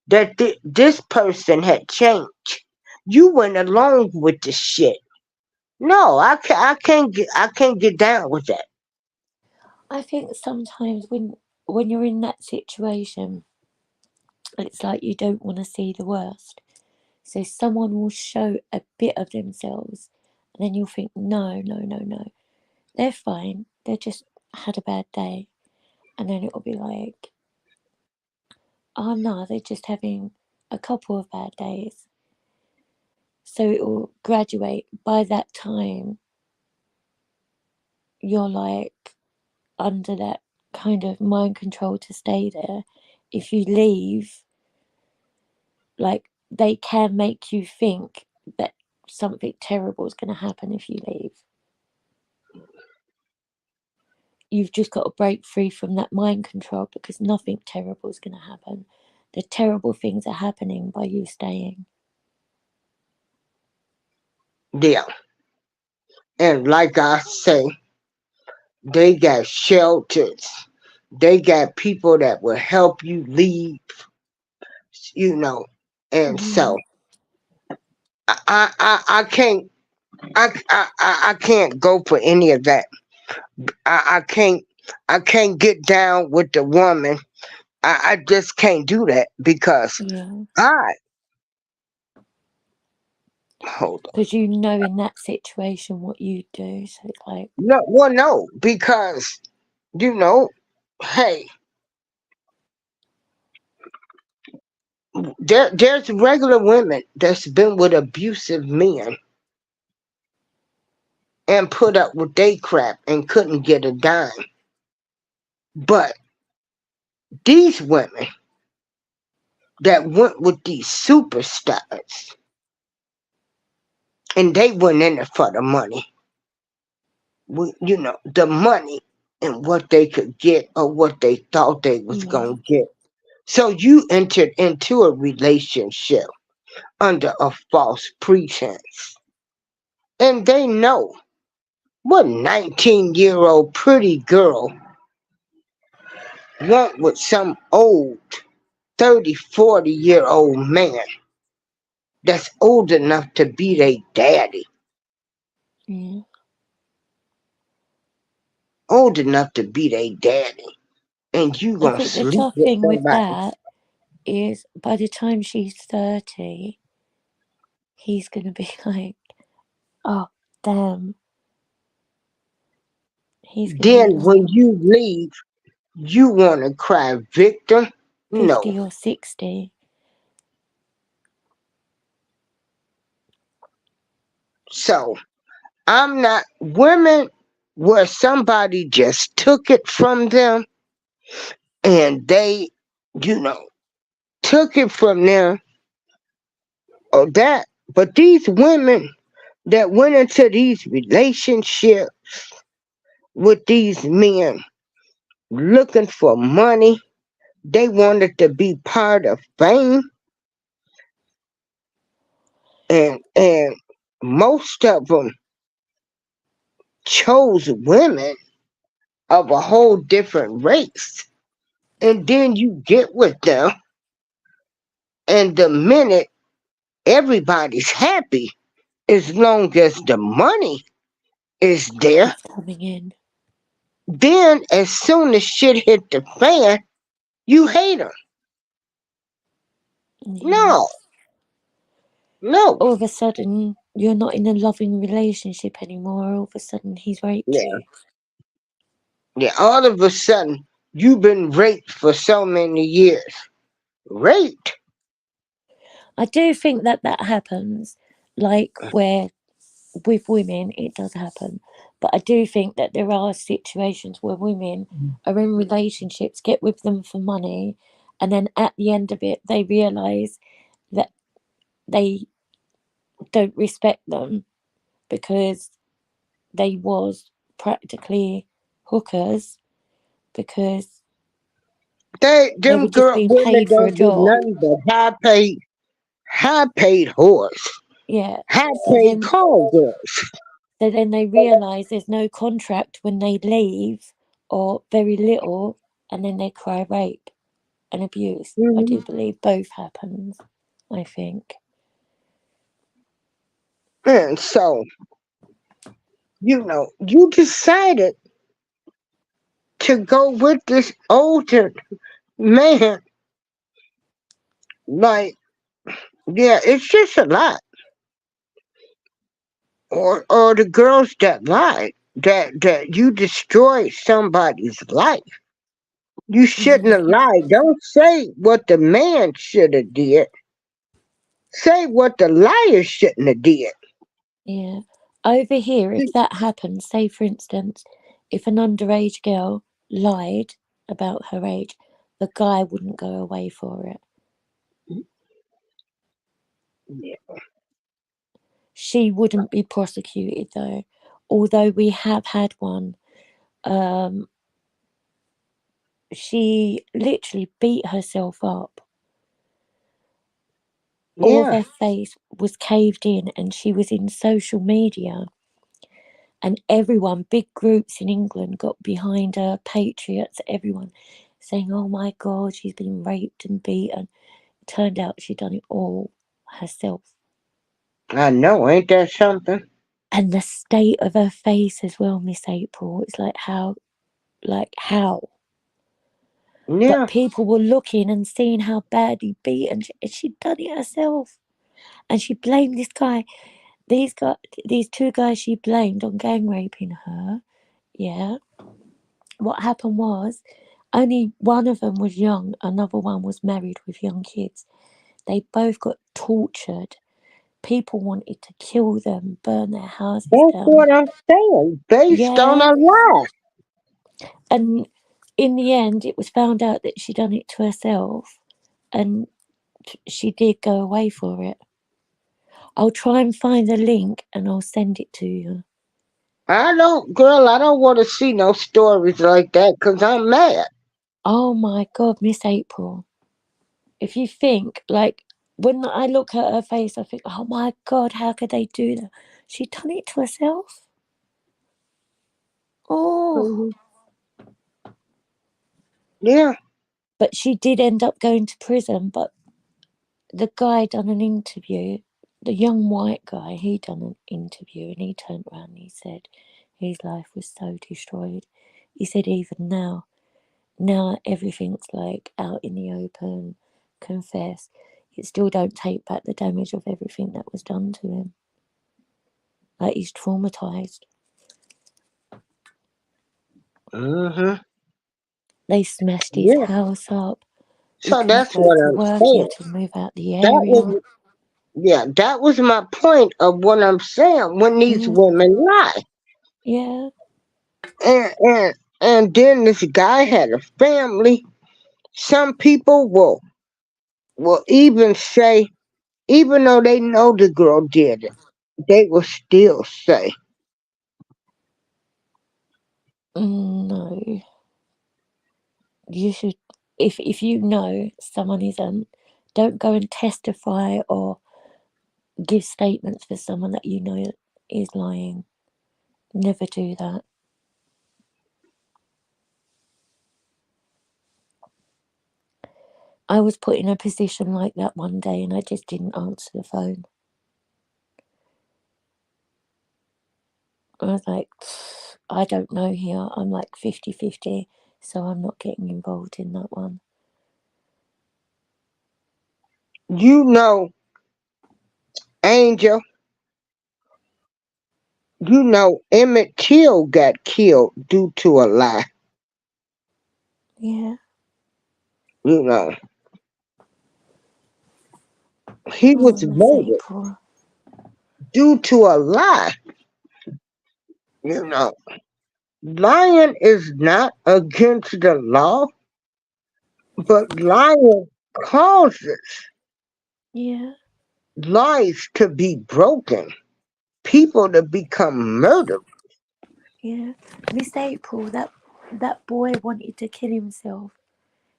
that this person had changed. You went along with the shit. No, I can't get down with that. I think sometimes when you're in that situation, it's like you don't want to see the worst. So someone will show a bit of themselves, and then you'll think, no, no, no, no, they're fine. They just had a bad day, and then it'll be like, oh no, they're just having a couple of bad days. So it will graduate. By that time, you're like under that kind of mind control to stay there. If you leave, like they can make you think that something terrible is going to happen if you leave. you've just got to break free from that mind control, because nothing terrible is going to happen. The terrible things are happening by you staying. Yeah. And like I say, they got shelters. They got people that will help you leave, you know. And Yeah. so I can't I can't go for any of that. I can't get down with the woman. I just can't do that because Yeah. I hold on. Because you know in that situation what you do. So it's like, No, because you know, hey, there's regular women that's been with abusive men and put up with they crap and couldn't get a dime. But these women that went with these superstars and they went in it for the money. You know, the money and what they could get or what they thought they was yeah. gonna get. So you entered into a relationship under a false pretense. And they know what 19-year-old pretty girl want with some old 30, 40-year-old man that's old enough to be their daddy. Yeah. Old enough to be their daddy. And you I gonna think the sleep tough with thing with somebody. that is by the time she's 30, he's going to be like, oh, damn. He's going to be Then when like you leave, you wanna cry victim? 50 No. or 60. So I'm not women where somebody just took it from them and they, you know, took it from them or that. But these women that went into these relationships with these men looking for money, they wanted to be part of fame, and most of them chose women of a whole different race. And then you get with them, and the minute everybody's happy, as long as the money is there, It's coming in. then as soon as shit hit the fan, you hate them. Yeah. No, no. All of a sudden, you're not in a loving relationship anymore. All of a sudden, he's raped Yeah, you. yeah. All of a sudden, you've been raped for so many years. Raped? I do think that happens, like where with women it does happen, but I do think that there are situations where women are in relationships, get with them for money, and then at the end of it they realize that they don't respect them because they was practically hookers, because they Them were just girl being women paid for a don't do job. nothing but high paid whores, Yeah. high So paid then call girls. So then they realise there's no contract when they leave, or very little, and then they cry rape and abuse. I do Mhm. believe both happens, I think. And so, you know, you decided to go with this older man. Like, yeah, it's just a lot. Or the girls that lied, that you destroyed somebody's life. You shouldn't Yeah. have lied. Don't say what the man should have did. Say what the liar shouldn't have did. Yeah. Over here, if that happens, say for instance, if an underage girl lied about her age, the guy wouldn't go away for it. Yeah. She wouldn't be prosecuted though. Although we have had one she literally beat herself up. All of Yeah. her face was caved in, and she was in social media. And everyone, big groups in England, got behind her, patriots, everyone, saying, "Oh my God, she's been raped and beaten." It turned out she'd done it all herself. I know. Ain't that something? And the state of her face as well, Miss April, it's like how? But Yeah. people were looking and seeing how badly beaten she'd done it herself. And she blamed this guy. These two guys she blamed on gang raping her. Yeah. What happened was only one of them was young, another one was married with young kids. They both got tortured. People wanted to kill them, burn their houses That's down. what I'm saying. Based on Yeah. a lie. And in the end, it was found out that she'd done it to herself, and she did go away for it. I'll try and find the link and I'll send it to you. I don't want to see no stories like that because I'm mad. Oh my God, Miss April. If you think, like, when I look at her face, I think, oh my God, how could they do that? She done it to herself. Oh, Mhm. Yeah. but she did end up going to prison. But the guy done an interview, the young white guy, he done an interview, and he turned around and he said his life was so destroyed. He said even now everything's like out in the open, confess. It still don't take back the damage of everything that was done to him. Like, he's traumatized. Hmm. They smashed his Yeah. house up. He So couldn't that's go what to I'm work. He saying. had to move out the That area. was that was my point of what I'm saying when these Mm, women lie. yeah, And then this guy had a family. Some people will even say, even though they know the girl did it, they will still say, no. You should, if you know someone isn't, don't go and testify or give statements for someone that you know is lying. Never do that. I was put in a position like that one day and I just didn't answer the phone. I was like, I don't know here. I'm like 50-50, so I'm not getting involved in that one. you know, Angel, you know, Emmett Till got killed due to a lie. Yeah. You know, he Oh, was Miss voted April. due to a lie. You know, lying is not against the law, but lying causes Yeah. lives to be broken, people to become murdered. Yeah. Miss April, that boy wanted to kill himself.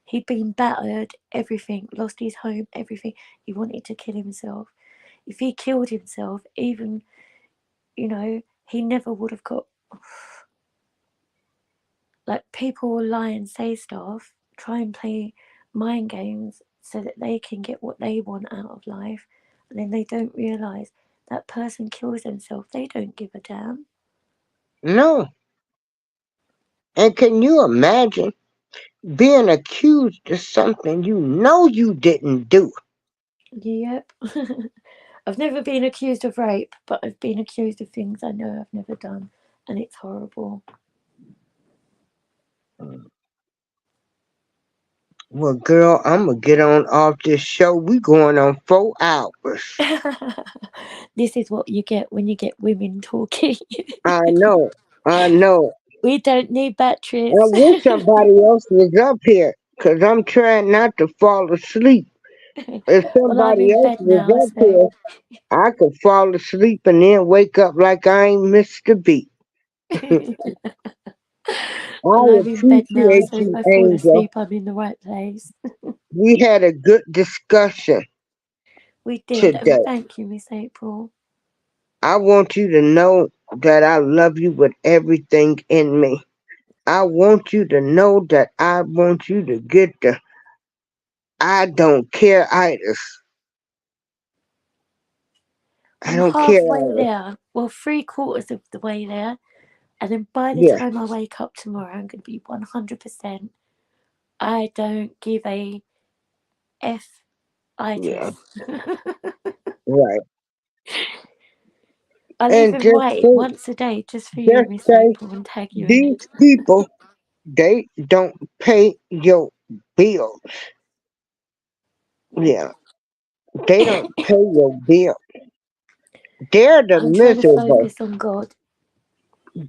He'd been battered, everything, lost his home, everything. He wanted to kill himself. If he killed himself, even, he never would have got. Like, people will lie and say stuff, try and play mind games so that they can get what they want out of life, and then they don't realise that person kills themselves. They don't give a damn. No. And can you imagine being accused of something you know you didn't do? Yep. I've never been accused of rape, but I've been accused of things I know I've never done, and it's horrible. Well, girl, I'm gonna get on off this show. We going on 4 hours. This is what you get when you get women talking. I know. I know. We don't need I batteries. wish somebody else was up here because I'm trying not to fall asleep. If Well, I'm somebody in else bed was now, up so here, I could fall asleep and then wake up like I ain't missed a beat. Well, I I'm in bed now, appreciate so if you, I fall Angel. asleep, I'm in the right place. We had a good discussion We did, and today. thank you, Miss April. I want you to know that I love you with everything in me. I want you to know that I want you to get the I don't care itis. I I'm don't care halfway itis. there. Well, 3/4 of the way there. And then by the Yeah, time I wake up tomorrow, I'm going to be 100%. I don't give a F yeah, itis. right. I'll And even just write it think, once a day just for you, just Miss say April, and tag you in it. these people, they don't pay your bill. Yeah, they don't pay your bill. They're the I'm trying to miserable. focus on God.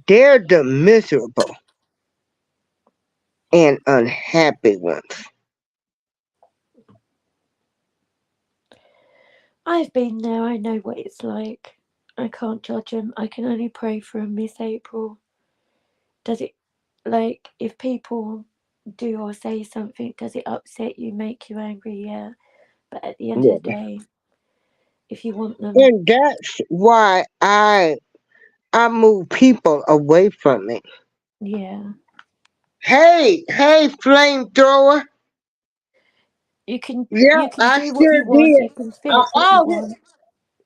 They're the miserable and unhappy ones. I've been there. I know what it's like. I can't judge them. I can only pray for 'em, Miss April. Does it, like, if people do or say something, does it upset you, make you angry? Yeah. But at the end of the Yeah. day, if you want them, And that's why I move people away from it. yeah. Hey, flamethrower. You can Yeah, you can I do what sure you want, did. you can think what you Oh, want,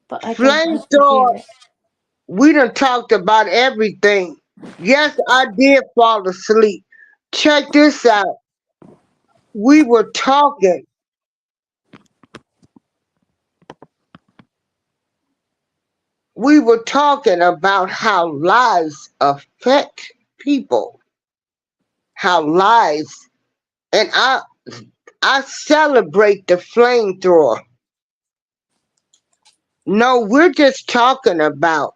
but I don't have to flamethrower. hear it. We done talked about everything. Yes, I did fall asleep. Check this out. We were talking. We were talking about how lies affect people. How lies, and I celebrate the flamethrower. No, we're just talking about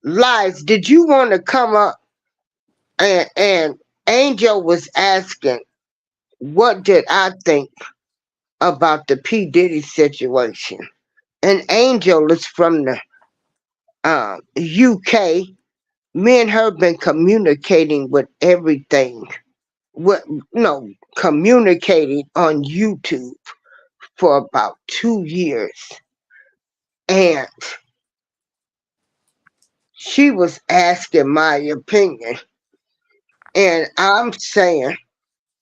lies. Did you want to come up and Angel was asking what did I think about the P. Diddy situation? And Angel is from the UK. Me and her been communicating with everything. With, no, communicating on YouTube for about 2 years. And she was asking my opinion. And I'm saying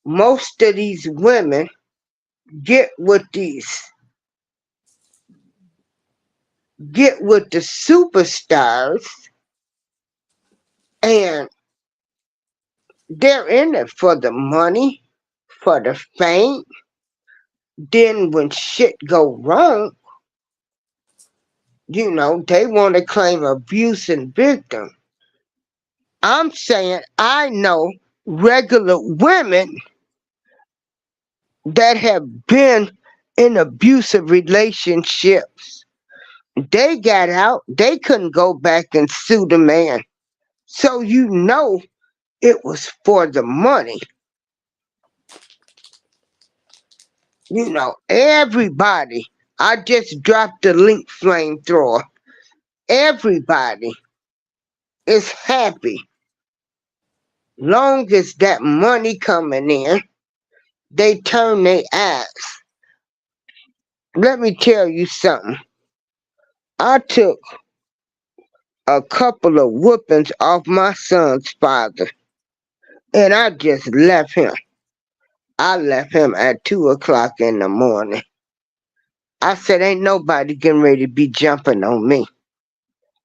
most of these women get get with the superstars and they're in it for the money, for the fame. Then when shit go wrong, they want to claim abuse and victim. I'm saying I know regular women that have been in abusive relationships. They got out, they couldn't go back and sue the man. So it was for the money. Everybody. I just dropped the link, flamethrower. Everybody is happy. Long as that money coming in, they turn their eyes. Let me tell you something. I took a couple of whoopings off my son's father, and I just left him. I left him at 2 o'clock in the morning. I said, ain't nobody getting ready to be jumping on me.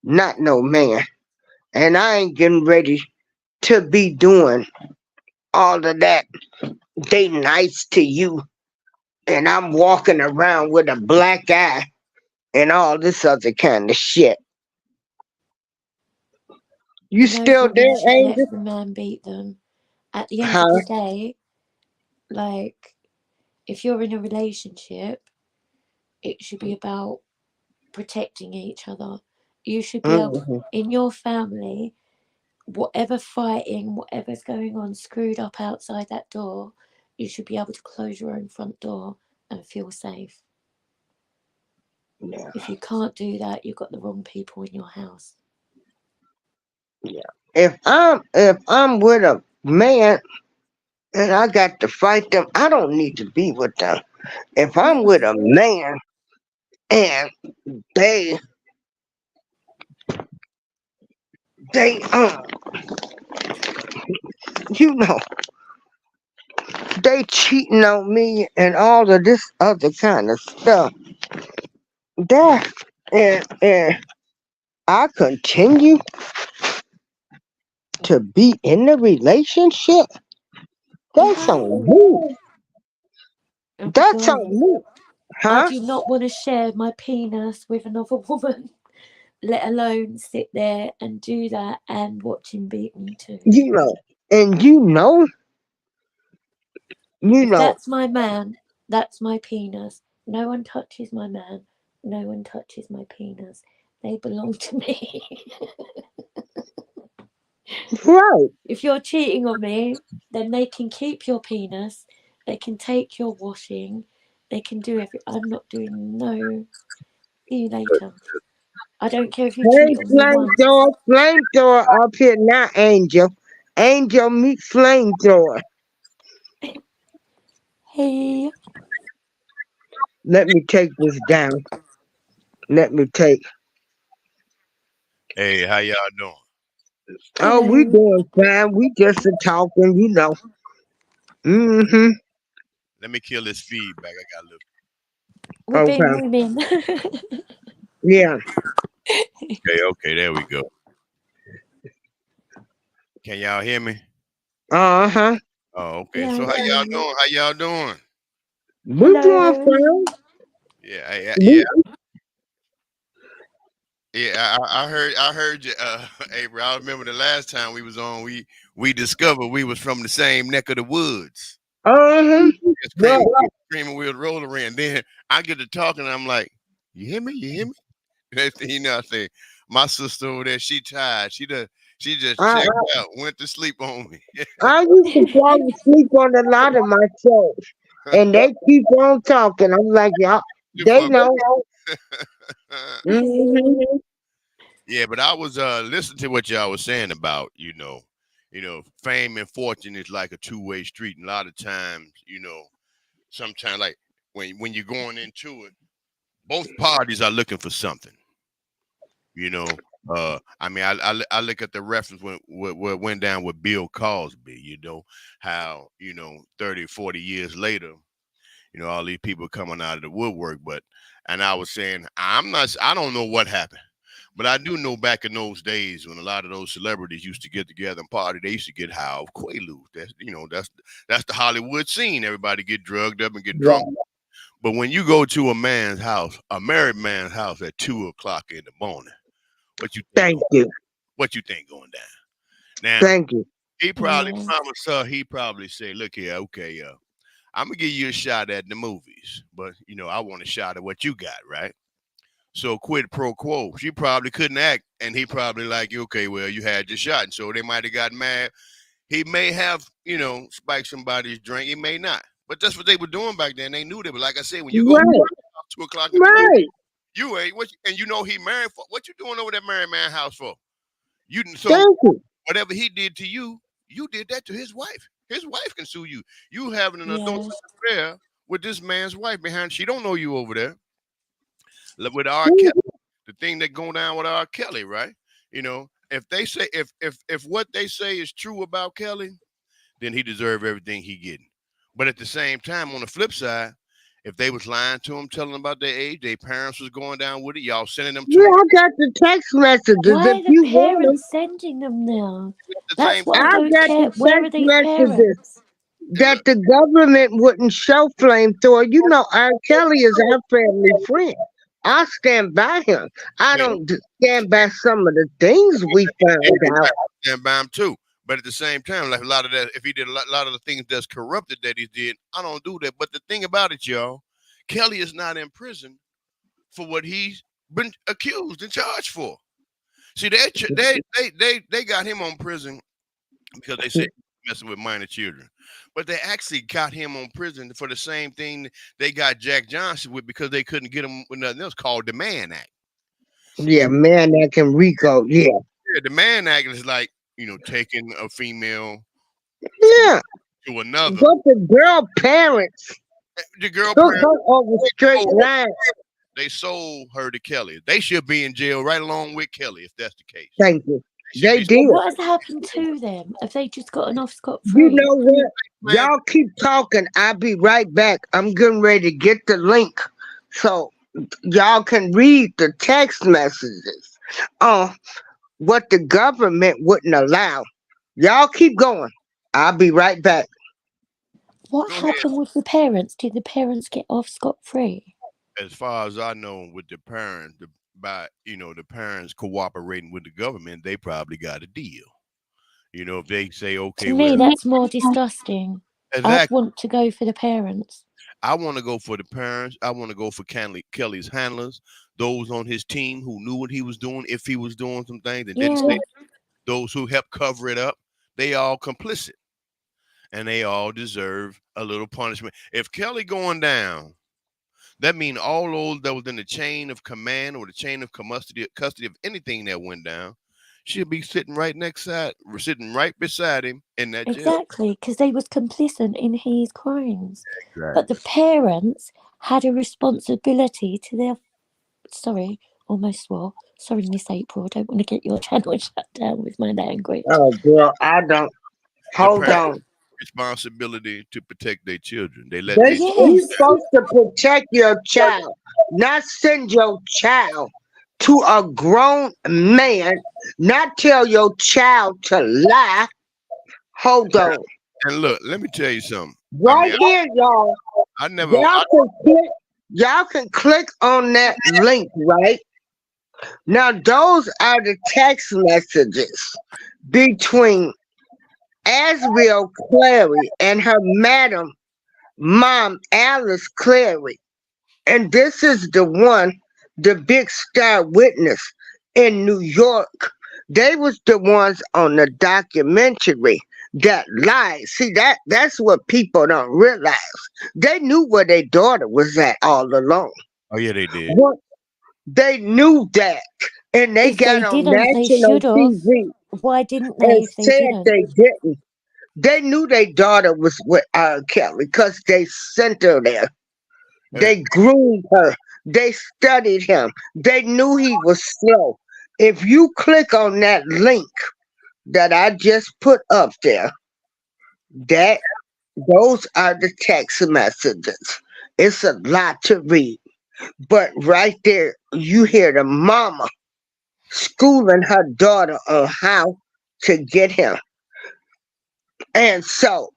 Not no man. And I ain't getting ready to be doing all of that. They nice to you. And I'm walking around with a black eye and all this other kind of shit. You No still woman there, should let Angel? the man beat them. At the end of Huh? the day, like, if you're in a relationship, it should be about protecting each other. You should be able, Hmm. in your family, whatever fighting, whatever's going on, screwed up outside that door, you should be able to close your own front door and feel safe. Yeah, If you can't do that, you've got the wrong people in your house. yeah. If I'm with a man, and I got to fight them. I don't need to be with them. If I'm with a man and they they you know, they cheating on me and all of this other kind of stuff. That and I continue to be in the relationship. That's on me. Oh, That's on God. me. I Huh? do not want to share my penis with another woman, let alone sit there and do that and watch him beat me too. You know, and you If know, that's my man, that's my penis. No one touches my man. No one touches my penis. They belong to me. right. If you're cheating on me, then they can keep your penis. They can take your washing. They can do everything. I'm not doing no. See you later. I don't care if you Hey, cheat on me once. flamethrower up here now, Angel. Angel meet flamethrower. Hey, Let me take this down. Let me take. Hey, how y'all doing? Oh, we hello. doing fine. We just a talking, you know. Mm-hmm. Let me kill this feedback. I got a little. We're being Okay. women. Yeah. Okay, there we go. Can y'all hear me? Uh-huh. Oh, okay. Yeah, So I how can y'all hear you. doing? How y'all doing? We doing Hello. fine. Yeah, We, yeah. I heard you, April. I remember the last time we was on. We discovered we was from the same neck of the woods. uh-huh. Right. Screaming, we was rolling around. Then I get to talking, and I'm like, "You hear me? You hear me?" Next thing you know, I say, "My sister over there, she tired. She just I, checked out, went to sleep on me." I used to fall asleep on a lot of my shows. And they keep on talking. I'm like, y'all, You they for know. Mm-hmm. Yeah, but I was listening to what y'all was saying about, fame and fortune is like a two-way street. And a lot of times, sometimes like when you're going into it, both parties are looking for something. You know, I mean, I look at the reference when what went down with Bill Cosby. How 30, 40 years later, all these people coming out of the woodwork. And I was saying, I don't know what happened. But I do know back in those days when a lot of those celebrities used to get together and party, they used to get high off Quaaludes. That's the Hollywood scene. Everybody get drugged up and get drunk. Right. But when you go to a man's house, a married man's house at 2 o'clock in the morning, what you think? Thank you. What you think going down? Now Thank you. he probably Yeah. promised her. He probably say, "Look here, okay, I'm gonna give you a shot at the movies, but I want a shot at what you got, right?" So quid pro quo. She probably couldn't act, and he probably like, okay, well, you had your shot. And so they might have got mad. He may have, spiked somebody's drink. He may not. But that's what they were doing back then. They knew they were. Like I said, when you go Right. 2 o'clock in the morning, Right. you ain't and he married for. What you doing over that married man house for? So Thank you. whatever he did to you, you did that to his wife. His wife can sue you. You having an adult Yes. affair with this man's wife behind. She don't know you over there. With R. Kelly, the thing that go down with R. Kelly, right? If they say if what they say is true about Kelly, then he deserve everything he getting. But at the same time, on the flip side, if they was lying to him, telling them about their age, their parents was going down with it, y'all sending them to Yeah, him I got the text messages. Why If are the you want them, parents sending them now? at the That's same what I I don't got care. the Where are text these messages parents? and that look, the government wouldn't show flamethrower. You know, R. Kelly is our family friend. I stand by him. I hey, don't stand by some of the things we found out. stand by him too. But at the same time, like a lot of that, if he did a lot of the things that's corrupted that he did, I don't do that. But the thing about it, y'all, Kelly is not in prison for what he's been accused and charged for. See, they got him on prison because they said messing with minor children, but they actually got him on prison for the same thing they got Jack Johnson with because they couldn't get him with nothing else called the Mann Act. Yeah, man, that can Rico. Yeah. Yeah, the Mann Act is like taking a female Yeah, to another. but the girl parents The girl took parents, her over straight line. they sold her to Kelly. They should be in jail right along with Kelly if that's the case. Thank you. They should They be. But did. what has happened to them? Have they just gotten off scot You free? know what? Man, Y'all keep talking. I'll be right back. I'm getting ready to get the link so y'all can read the text messages on what the government wouldn't allow. Y'all keep going. I'll be right back. What go ahead. happened with the parents? Did the parents get off scot free? As far as I know, with the parents, the parents cooperating with the government, they probably got a deal. If they say, okay, To me, well, that's more disgusting. I'd exactly. want to go for the parents. I want to go for the parents. I want to go for Kelly's handlers, those on his team who knew what he was doing, if he was doing some things and didn't Yeah, say, those who helped cover it up. They all complicit, and they all deserve a little punishment. If Kelly going down, that means all those that was in the chain of command or the chain of custody of anything that went down should be sitting sitting right beside him in that jail. exactly, because they was complicit in his crimes. But the Exactly. parents had a responsibility to their... Sorry, almost swore. Sorry, Miss April, I don't want to get your channel shut down with my language. Oh, girl, I don't. The Hold parents' on. responsibility to protect their children. They let They, their you Yes, supposed to protect your child, not send your child to a grown man, not tell your child to lie. Hold on. and look. Let me tell you something. I Right mean, here, y'all. I never. Y'all can click on that link, right? Now those are the text messages between Asriel Clary and her madam mom Alice Clary. And this is the one, the big star witness in New York. They was the ones on the documentary that lied. See, that's what people don't realize. They knew where their daughter was at all along. Oh yeah, they did. What they knew that. And they if they got on didn't, they national should have. TV Why didn't and they if they said didn't? they didn't. They knew their daughter was with R. Kelly because they sent her there. They groomed her. They studied him. They knew he was slow. If you click on that link that I just put up there, that those are the text messages. It's a lot to read. But right there, you hear the mama schooling her daughter on how to get him. And so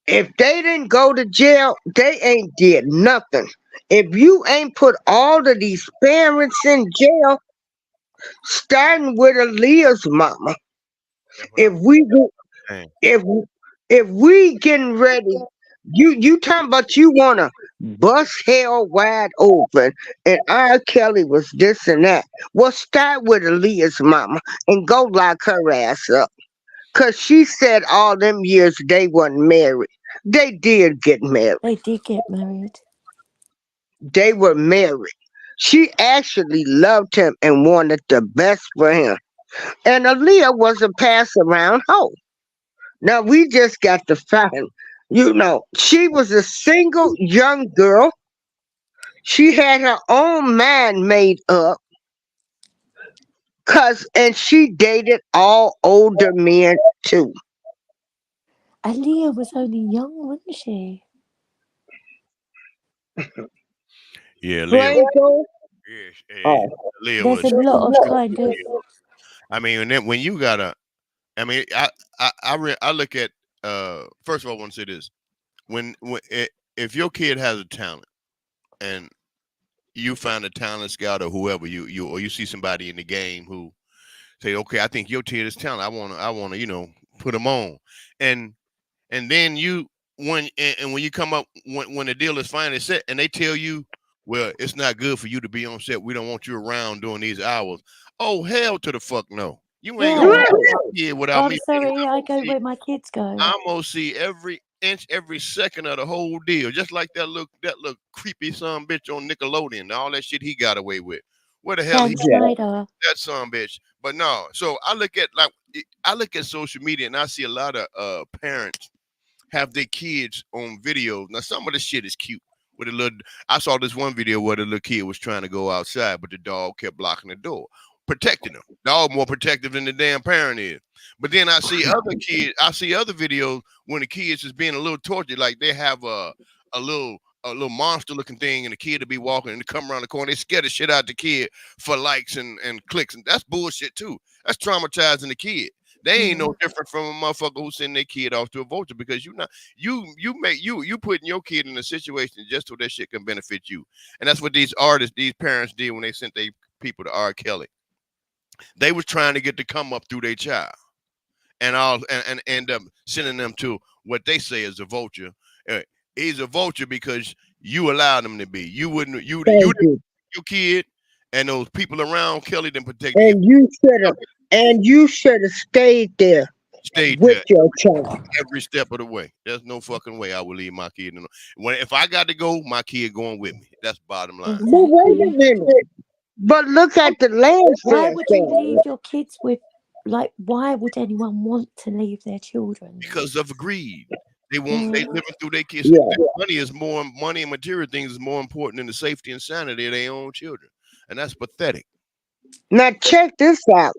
if they didn't go to jail, they ain't did nothing. If you ain't put all of these parents in jail, starting with Aaliyah's mama, That's what if I'm we do, saying. if if we getting ready, you talking about you wanna bust hell wide open, and R. Kelly was this and that. Well, start with Aaliyah's mama and go lock her ass up. Cause she said all them years they wasn't married. They did get married. They did get married. They were married. She actually loved him and wanted the best for him. And Aaliyah was a pass around hoe. Now we just got to find, she was a single young girl. She had her own mind made up. And she dated all older men too. Aaliyah was only young, wasn't she? Yeah, Leah. Franco, Yeah, oh, Leah There's was. a lot of kind of... I mean, and then when you gotta, I mean, I look at. First of all, I want to say this: if your kid has a talent and you find a talent scout or whoever or you see somebody in the game who say, okay, I think your kid is talent. I wanna, put them on, and then when you come up when the deal is finally set and they tell you, well, it's not good for you to be on set. We don't want you around during these hours. Oh, hell to the fuck no. You ain't gonna Yeah. see my kid without I'm me. sorry, I go where my kids go. I'm gonna see every inch, every second of the whole deal. Just like that little creepy son bitch on Nickelodeon and all that shit he got away with. Where the hell Dan he Schneider. that son bitch? But no. So I look at like I look at social media and I see a lot of parents have their kids on videos. Now some of the shit is cute. With a little, I saw this one video where the little kid was trying to go outside, but the dog kept blocking the door, protecting him. Dog more protective than the damn parent is. But then I see other videos when the kids is being a little tortured, like they have a little monster looking thing, and the kid to be walking and they come around the corner, they scare the shit out the kid for likes and clicks, and that's bullshit too. That's traumatizing the kid. They ain't no different from a motherfucker who send their kid off to a vulture, because you putting your kid in a situation just so that shit can benefit you. And that's what these parents did when they sent their people to R. Kelly. They was trying to get to come up through their child, and end up sending them to what they say is a vulture. He's a vulture because you allowed him to be. You wouldn't. You didn't, your kid and those people around Kelly didn't protect you. And you should have stayed there with your child every step of the way. There's no fucking way I would leave my kid. If I got to go, my kid going with me. That's bottom line. But wait a minute. But look at the land. Why would you leave your kids with? Like, why would anyone want to leave their children? Because of greed. They living through their kids. Yeah. Money and material things is more important than the safety and sanity of their own children. And that's pathetic. Now check this out.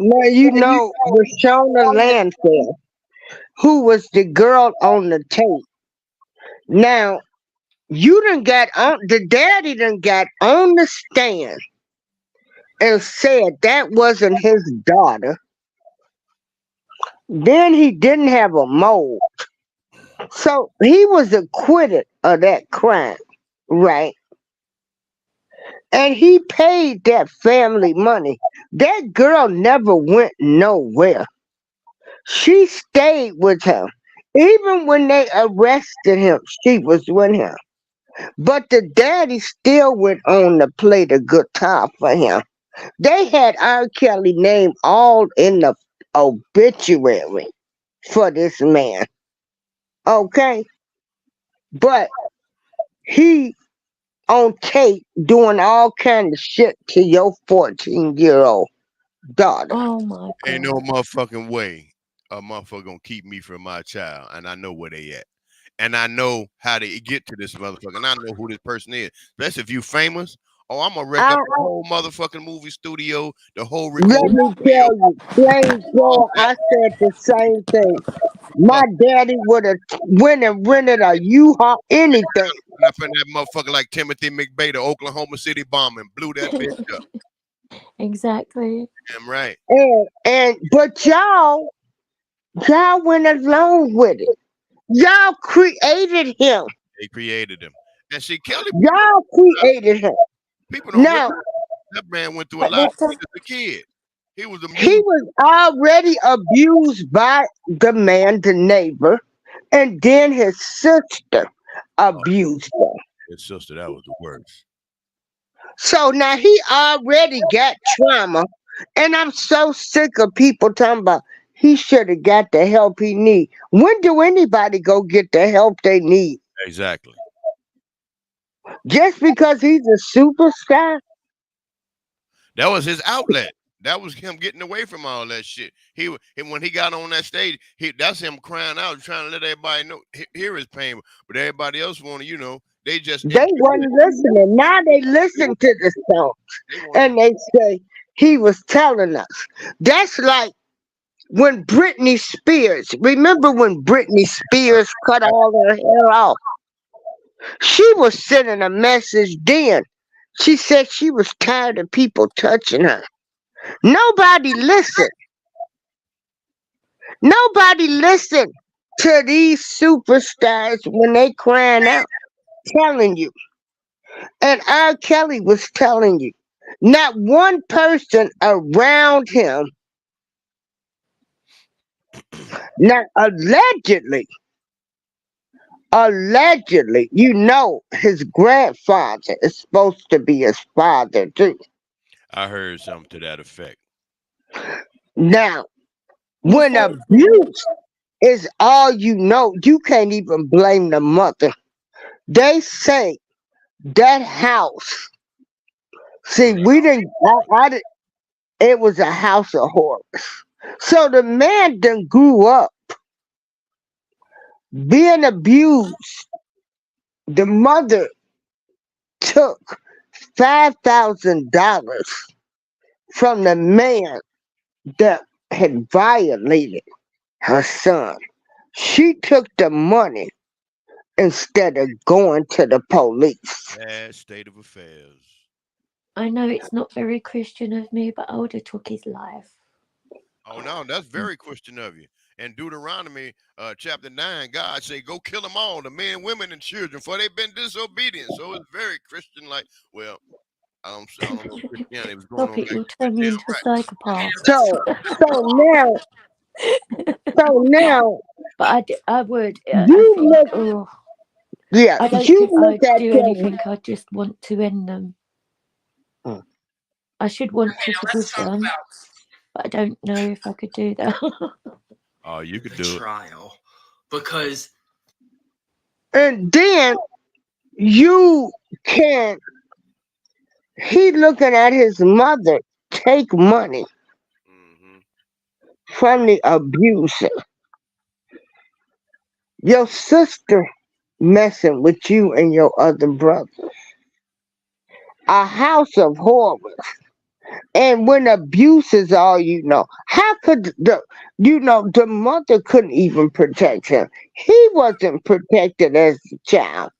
Now you know Rashona Lansdale, who was the girl on the tape. Now you done got on the daddy done got on the stand and said that wasn't his daughter. Then he didn't have a mold. So he was acquitted of that crime, right? And he paid that family money. That girl never went nowhere. She stayed with him. Even when they arrested him, she was with him. But the daddy still went on to play the guitar for him. They had R. Kelly name all in the obituary for this man. Okay? But he on tape doing all kind of shit to your 14-year-old daughter. Oh my God. Ain't no motherfucking way a motherfucker gonna keep me from my child, and I know where they at. And I know how to get to this motherfucker, and I know who this person is. Especially if you famous. Oh, I'm gonna wreck up the whole motherfucking movie studio, the whole Let me tell you, plain Joe, I said the same thing. My daddy would have went and rented a U-Haul, anything. Up in that motherfucker like Timothy McVeigh, the Oklahoma City bomb, and blew that bitch up. Exactly. Damn right. But y'all went along with it. Y'all created him. They created him. And see, Kelly. Y'all created him. People don't Now, that man went through a lot as a kid. He was already abused by the neighbor, and then his sister abused him. His sister, that was the worst. So now he already got trauma, and I'm so sick of people talking about he should have got the help he need. When do anybody go get the help they need? Exactly. Just because he's a superstar? That was his outlet. That was him getting away from all that shit. When he got on that stage, that's him crying out, trying to let everybody know, hear his pain. But everybody else wanted, they wasn't listening. Now they listen to the song, and they say he was telling us. That's like when Britney Spears. Remember when Britney Spears cut all her hair off? She was sending a message then. She said she was tired of people touching her. Nobody listened. Nobody listened to these superstars when they crying out, telling you. And R. Kelly was telling you. Not one person around him. Now, allegedly, his grandfather is supposed to be his father too. I heard something to that effect. Now, when abuse is all you know, you can't even blame the mother. They say that house. See, we didn't. It was a house of horrors. So the man done grew up being abused. The mother took $5,000 from the man that had violated her son. She took the money instead of going to the police. Bad state of affairs. I know it's not very Christian of me, but I would have took his life. Oh no, that's very Christian of you. And Deuteronomy chapter 9, God say, go kill them all, the men, women, and children, for they've been disobedient. So it's very Christian, like, well, I don't know if Christianity was going Stop on it, back you'll then. turn me Yeah, into a right. psychopath. So now I would. I you think, look, oh, yeah, I don't you think look I'd at do them. anything. I just want to end them. Mm. I should want to forgive them, but I don't know if I could do that. Oh, you could The do it. trial, because And then you can, he looking at his mother take money Hmm. from the abuser. Your sister messing with you and your other brother. A house of horrors. And when abuse is all you know, how could the mother couldn't even protect him? He wasn't protected as a child.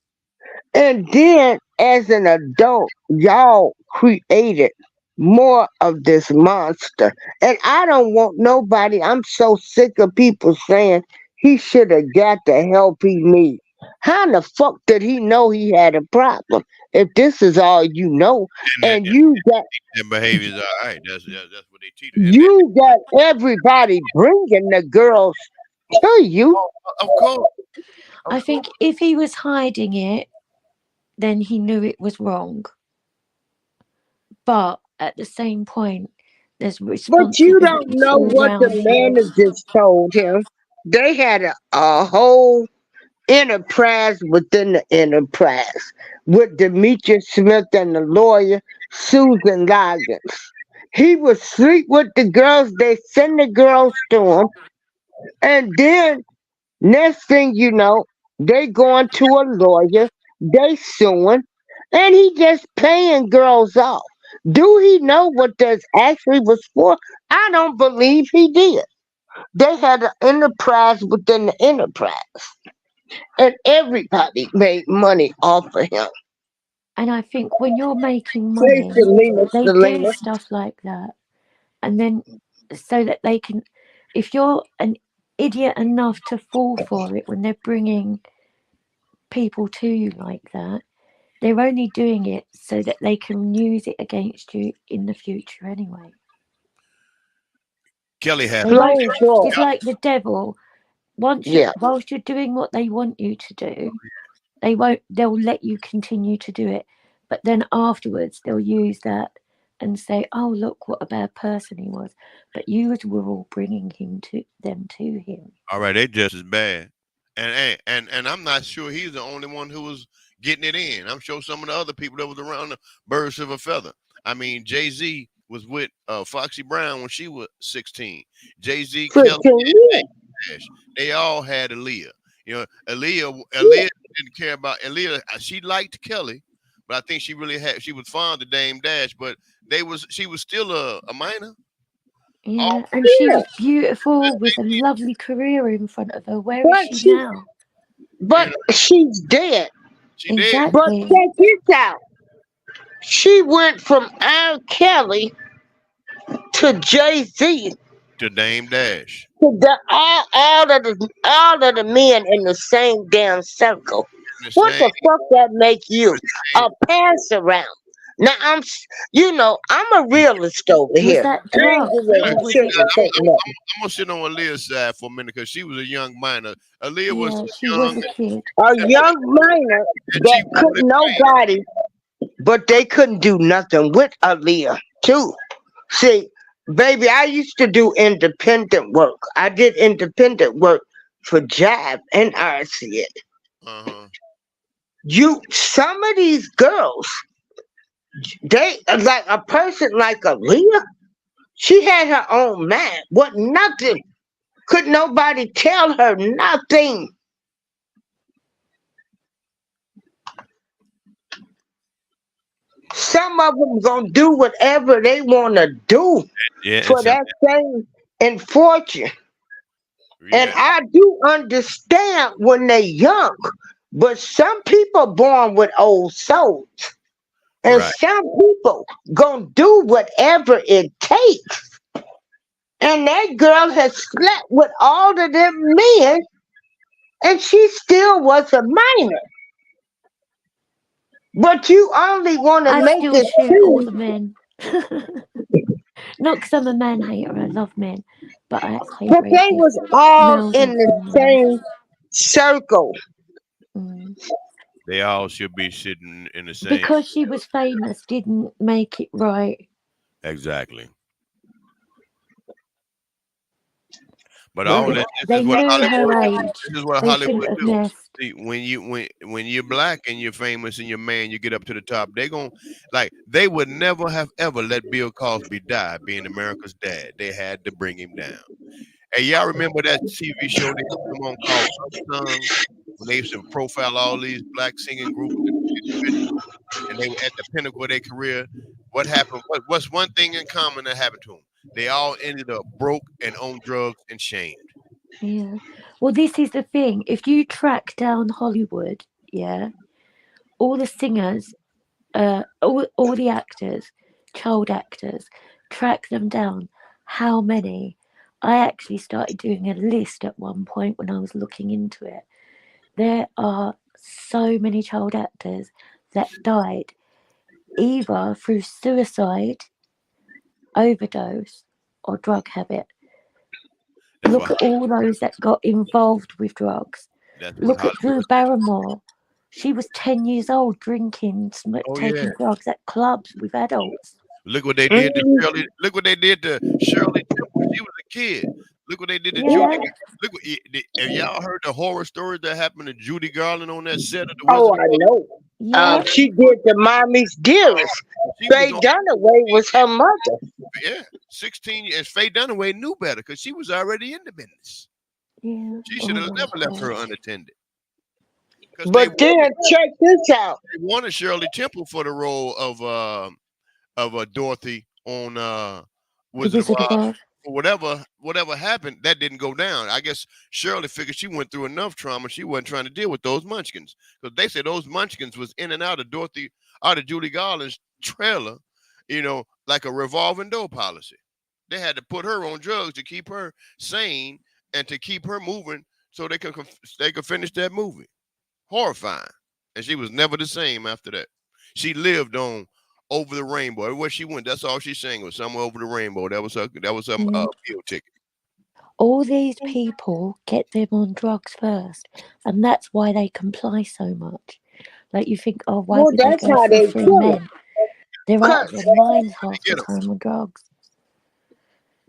And then as an adult, y'all created more of this monster. And I don't want nobody, I'm so sick of people saying he should have got the help he needs. How in the fuck did he know he had a problem? If this is all you know, And and you got behavior is all right. That's what they teach. And you got everybody bringing the girls to you. of course, I think if he was hiding it, then he knew it was wrong. But at the same point, there's But you don't responsibilities know all what the round him. managers told him. They had a whole enterprise within the enterprise with Demetrius Smith and the lawyer Susan Loggins. He would sleep with the girls. They send the girls to him, and then next thing you know, they going to a lawyer. They suing, and he just paying girls off. Do he know what this actually was for? I don't believe he did. They had an enterprise within the enterprise, and everybody made money off of him. And I think when you're making Say money, Selena, they do Selena. stuff like that. And then so that they can, if you're an idiot enough to fall for it when they're bringing people to you like that, they're only doing it so that they can use it against you in the future anyway. Kelly had They won't, Plain Joy. it's like the devil. Yeah. Whilst you're doing what they want you to do, they'll let you continue to do it. But then afterwards they'll use that and say, oh, look what a bad person he was. But you were all bringing them to him. all right, they just as bad. And I'm not sure he's the only one who was getting it in. I'm sure some of the other people that was around the birds of a feather. I mean, Jay-Z was with Foxy Brown when she was 16. Jay-Z, Kelly, and Nash. They all had Aaliyah. You know, Aaliyah didn't care about Aaliyah. She liked Kelly, but I think she was fond of Dame Dash, but she was still a minor. Yeah, and she was beautiful with a lovely career in front of her. Where is she now? But she's dead. She did. Exactly. But check this out. She went from R. Kelly to Jay-Z To Dame Dash. to all of the men in the same damn circle. What the fuck that make you? A pass around. Now I'm a realist over Was here. that I ain't drugs gonna or was shit it? like that, no. I'm gonna sit on Aaliyah's side for a minute because she was a young minor. Aaliyah was Yeah, she young. was a kid. A young minor that couldn't nobody, but they couldn't do nothing with Aaliyah too. See, baby, I used to do independent work. I did independent work for Jive and RCA. Uh-huh. Some of these girls, they like a person like Aaliyah. She had her own mind. What nothing. Could nobody tell her nothing? Some of them gonna do whatever they wanna do Yeah, for that fame and fortune. And yeah, I do understand when they young, but some people born with old souls. And right. some people gonna do whatever it takes. And that girl has slept with all of them men, and she still was a minor. But you only want to I make still it shoot all the seem. men. Not because I'm a man hater, I love men, but I hate But they rapist was all males in and the females. same circle. Mm. They all should be sitting in the same. Because she was famous didn't make it right. Exactly. But all Well, this They is what knew her Hollywood. age. This is what They shouldn't Hollywood have do. messed. See, when you're black and you're famous and you're man, you get up to the top. They gon' like they would never have ever let Bill Cosby die, being America's dad. They had to bring him down. Hey, y'all remember that TV show they put him on called Unsung? When they used to profile all these black singing groups and individuals, and they were at the pinnacle of their career. What happened? What's one thing in common that happened to them? They all ended up broke and on drugs and shamed. Yeah. Well, this is the thing. If you track down Hollywood, yeah, all the singers, all the actors, child actors, track them down. How many? I actually started doing a list at one point when I was looking into it. There are so many child actors that died either through suicide, overdose, or drug habit. That's Look what at all those that got involved with drugs. that's what Look at Drew Hollywood. Barrymore. She was 10 years old drinking, Oh yeah. taking drugs at clubs with adults. Look what they did to mm, Shirley. Look what they did to Shirley Temple. She was a kid. Look what they did to Judy. Yeah, Look what have y'all heard the horror stories that happened to Judy Garland on that set of The oh, Wizard of I Oz? know. yeah. She did the mommy's dearest. She was Faye on Dunaway was her mother. yeah, 16 years. Faye Dunaway knew better because she was already in the business. Yeah. She should Oh have my never left her God. unattended. Because But then check this out. they wanted Shirley Temple for the role of Dorothy on The Wizard of Wizard of Oz. Oz. For whatever happened, that didn't go down. I guess Shirley figured she went through enough trauma. She wasn't trying to deal with those munchkins. Because they said those munchkins was in and out of Judy Garland's trailer, like a revolving door policy. They had to put her on drugs to keep her sane and to keep her moving so they could finish that movie. Horrifying. And she was never the same after that. She lived on Over the Rainbow. Everywhere she went, that's all she sang was Somewhere Over the Rainbow. That was her Yeah. meal ticket. All these people get them on drugs first, and that's why they comply so much. Like you think, oh, why Well, would they that's go how for they three kill her. men? They're out of 'Cause, their minds half Get the 'em. time on drugs.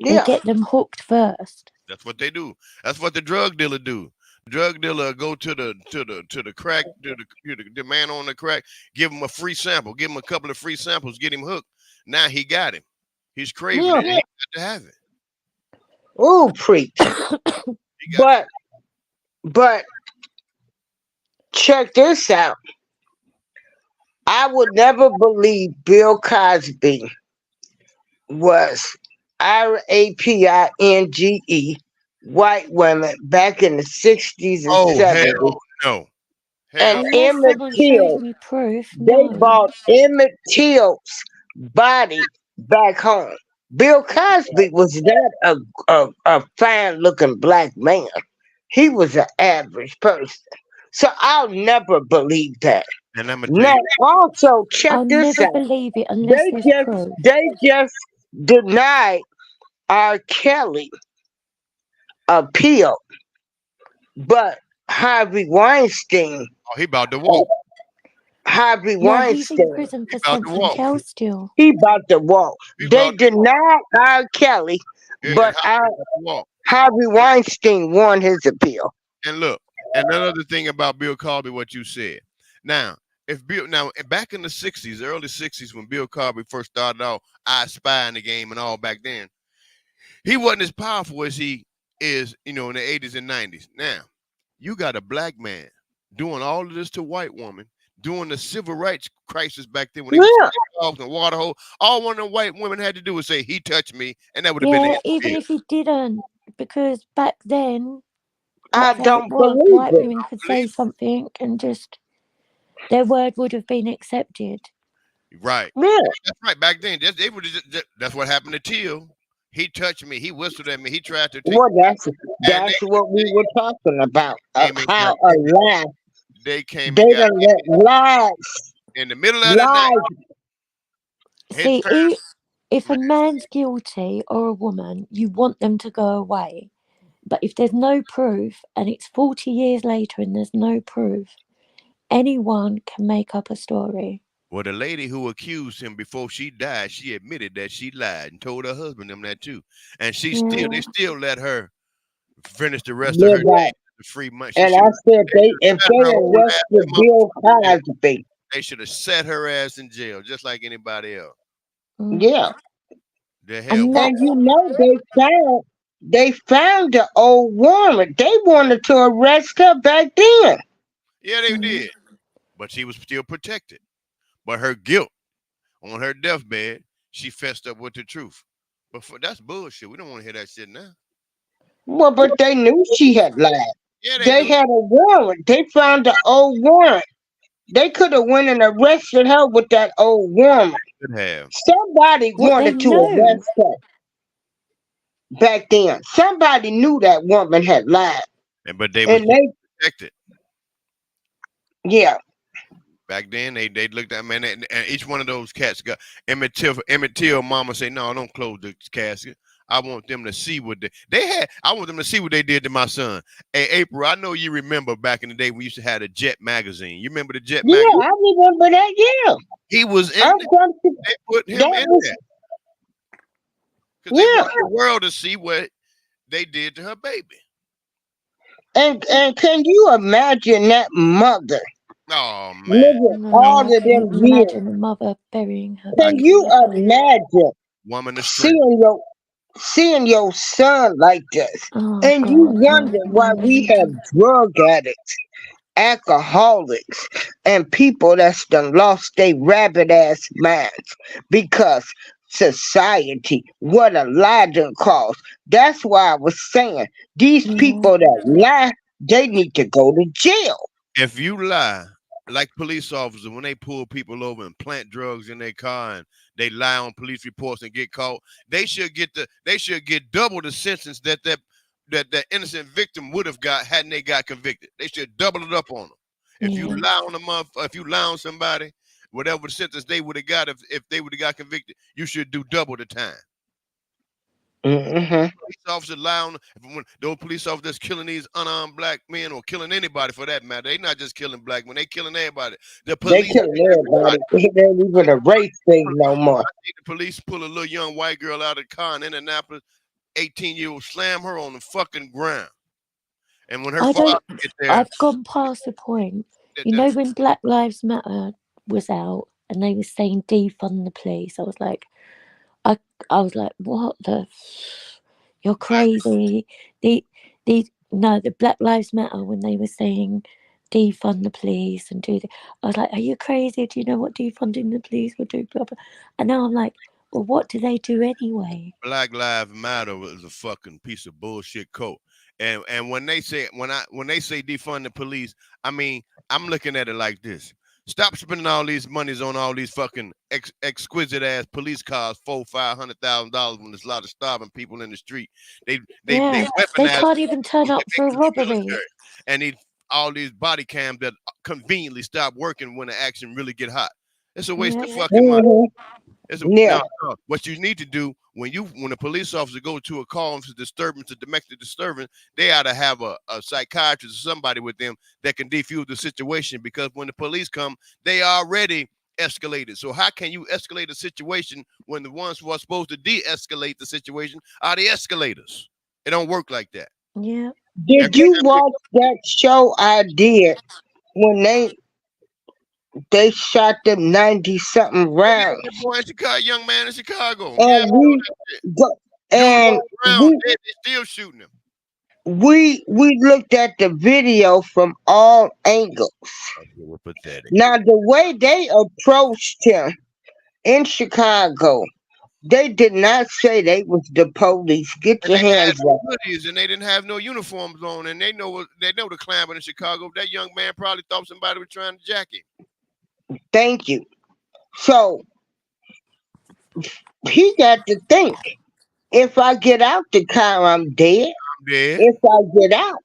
They yeah, get them hooked first. That's what they do. That's what the drug dealer do. The drug dealer go to the crack the man on the crack, give him a free sample, give him a couple of free samples, get him hooked. Now he got him. He's craving yeah. it. And he got to have it. Ooh, preach. He got But check this out. I would never believe Bill Cosby was RAPINGE white women back in the 60s and Oh 70s. hell no. And Hell Unless Emmett someone shows Till, me proof, they no. brought Emmett Till's body back home. Bill Cosby was not a fine looking black man. He was an average person. So I'll never believe that. and I'm gonna tell Now you, also check I'll this never out. believe it unless They there's just proof. they just denied R. Kelly appeal, but Harvey Weinstein, oh, he about to walk. Harvey No, he's in Weinstein, prison for He about to something walk. else still. he about to walk. He They about to walk. denied R. Kelly, Yeah, but Harvey about to walk. Harvey Weinstein won his appeal. And look, and another thing about Bill Cosby, what you said. Now, back in the 60s, early 60s, when Bill Cosby first started out, I Spy in the Game and all back then, he wasn't as powerful as he is, in the 80s and 90s. Now, you got a black man doing all of this to white woman, doing the civil rights crisis back then when they Yeah. were dogs and water hole. All one of the white women had to do was say, he touched me, and that would have been Yeah, it. even if he didn't, because back then I that's how it don't was. believe White it. women could say Believe it. something and just their word would have been accepted. Right. Yeah. That's right. Back then, they would that's what happened to Till. He touched me. He whistled at me. He tried to take. Well, that's And what we were talking about. came in How got- a lie. they came They and got done let lies, in the middle of the night. His See, parents, if a man. man's guilty or a woman, you want them to go away. But if there's no proof and it's 40 years later and there's no proof, anyone can make up a story. Well, the lady who accused him before she died, she admitted that she lied and told her husband them that too. And they still let her finish the rest of her live out. days the free month. And I said, if they arrested Bill Cosby, they should have set her ass in jail just like anybody else. Mm. yeah. The hell. And And they found the old woman. They wanted to arrest her back then. Yeah, they did. But she was still protected. But her guilt on her deathbed, she fessed up with the truth. But that's bullshit. We don't want to hear that shit now. Well, but they knew she had lied. Yeah, They knew. had a warrant. They found the old woman. They could have went and arrested her with that old woman. Could have. Somebody wanted to arrest her back then. Somebody knew that woman had lied. But they were protected. Yeah. Back then, they looked at man, and each one of those cats got Emmett Till mama say, no, don't close the casket. I want them to see what they had. I want them to see what they did to my son. Hey, April, I know you remember back in the day we used to have the Jet magazine. You remember the Jet magazine? Yeah, I remember that. Yeah. He was in there. They put him in there. Because they wanted the world to see what they did to her baby. And can you imagine that mother? Oh man! All of them years. Imagine a mother burying her. Can you imagine seeing your son like this, and you wonder why we have drug addicts, alcoholics, and people that's done lost their rabbit ass minds because society, what a lie done cost. That's why I was saying these people that lie, they need to go to jail. If you lie, like police officers, when they pull people over and plant drugs in their car and they lie on police reports and get caught, they should get double the sentence that innocent victim would have got hadn't they got convicted. They should double it up on them. If you lie on if you lie on somebody, whatever the sentence they would have got if they would have got convicted, you should do double the time. Police officers lie on when those police officers killing these unarmed black men or killing anybody for that matter. They not just killing black men, they killing everybody. The police they killing everybody. It ain't even a race thing no more. The police pull a little young white girl out of the car in Indianapolis, 18-year-old, slam her on the fucking ground. And when her father get there, I've gone past the point. You know when Black Lives Matter was out and they were saying defund the police, I was like, what the? You're crazy. The Black Lives Matter when they were saying defund the police and do the. I was like, are you crazy? Do you know what defunding the police would do? Blah, blah. And now I'm like, well, what do they do anyway? Black Lives Matter was a fucking piece of bullshit code. And when they say defund the police, I mean, I'm looking at it like this. Stop spending all these monies on all these fucking exquisite ass police cars, $400,000-$500,000 when there's a lot of starving people in the street. They can't even turn up for a robbery. And all these body cams that conveniently stop working when the action really get hot. It's a waste of fucking money. Now, what you need to do when a police officer goes to a call for disturbance, a domestic disturbance, they ought to have a psychiatrist or somebody with them that can defuse the situation, because when the police come, they already escalated. So how can you escalate a situation when the ones who are supposed to de-escalate the situation are the escalators? It don't work like that. Yeah. Did you watch that show I did when they shot them 90-something rounds? Boy in Chicago, young man in Chicago. And And Around dead, they still shooting him. we looked at the video from all angles. Okay, we're pathetic. Now the way they approached him in Chicago, they did not say they was the police. Get And your they had hands no up. hoodies and they didn't have no uniforms on, and they know the climate in Chicago. That young man probably thought somebody was trying to jack him. Thank you. So he got to think. If I get out the car, I'm dead. I'm dead. If I get out,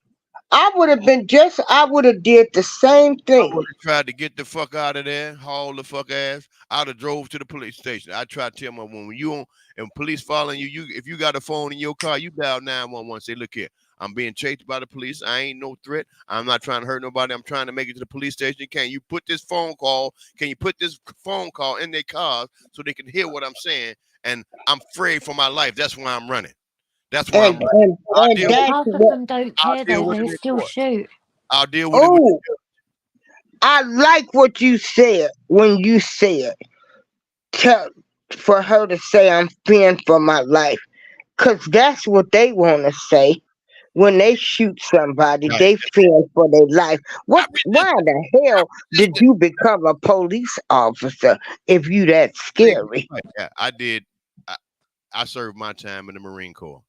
I would have did the same I thing. would have tried to get the fuck out of there, haul the fuck ass. I'd have drove to the police station. I try to tell my woman, when you on and police following you, if you got a phone in your car, you dial 911. Say, look here, I'm being chased by the police. I ain't no threat. I'm not trying to hurt nobody. I'm trying to make it to the police station. Can you put this phone call? Can you put this phone call in their cars so they can hear what I'm saying? And I'm afraid for my life. That's why I'm running. That's why I'm And running. I'll and deal But with that's half of what. them don't I'll care deal though. with They it in still court. shoot. I'll deal with it with Oh, I like what you said when you said to, for her to say I'm fearing for my life, cause that's what they want to say when they shoot somebody. right. They fear for their life. I What? Why resisted. the I hell did resisted. you become a police officer if you that scary? Right. Yeah, I did. I served my time in the Marine Corps.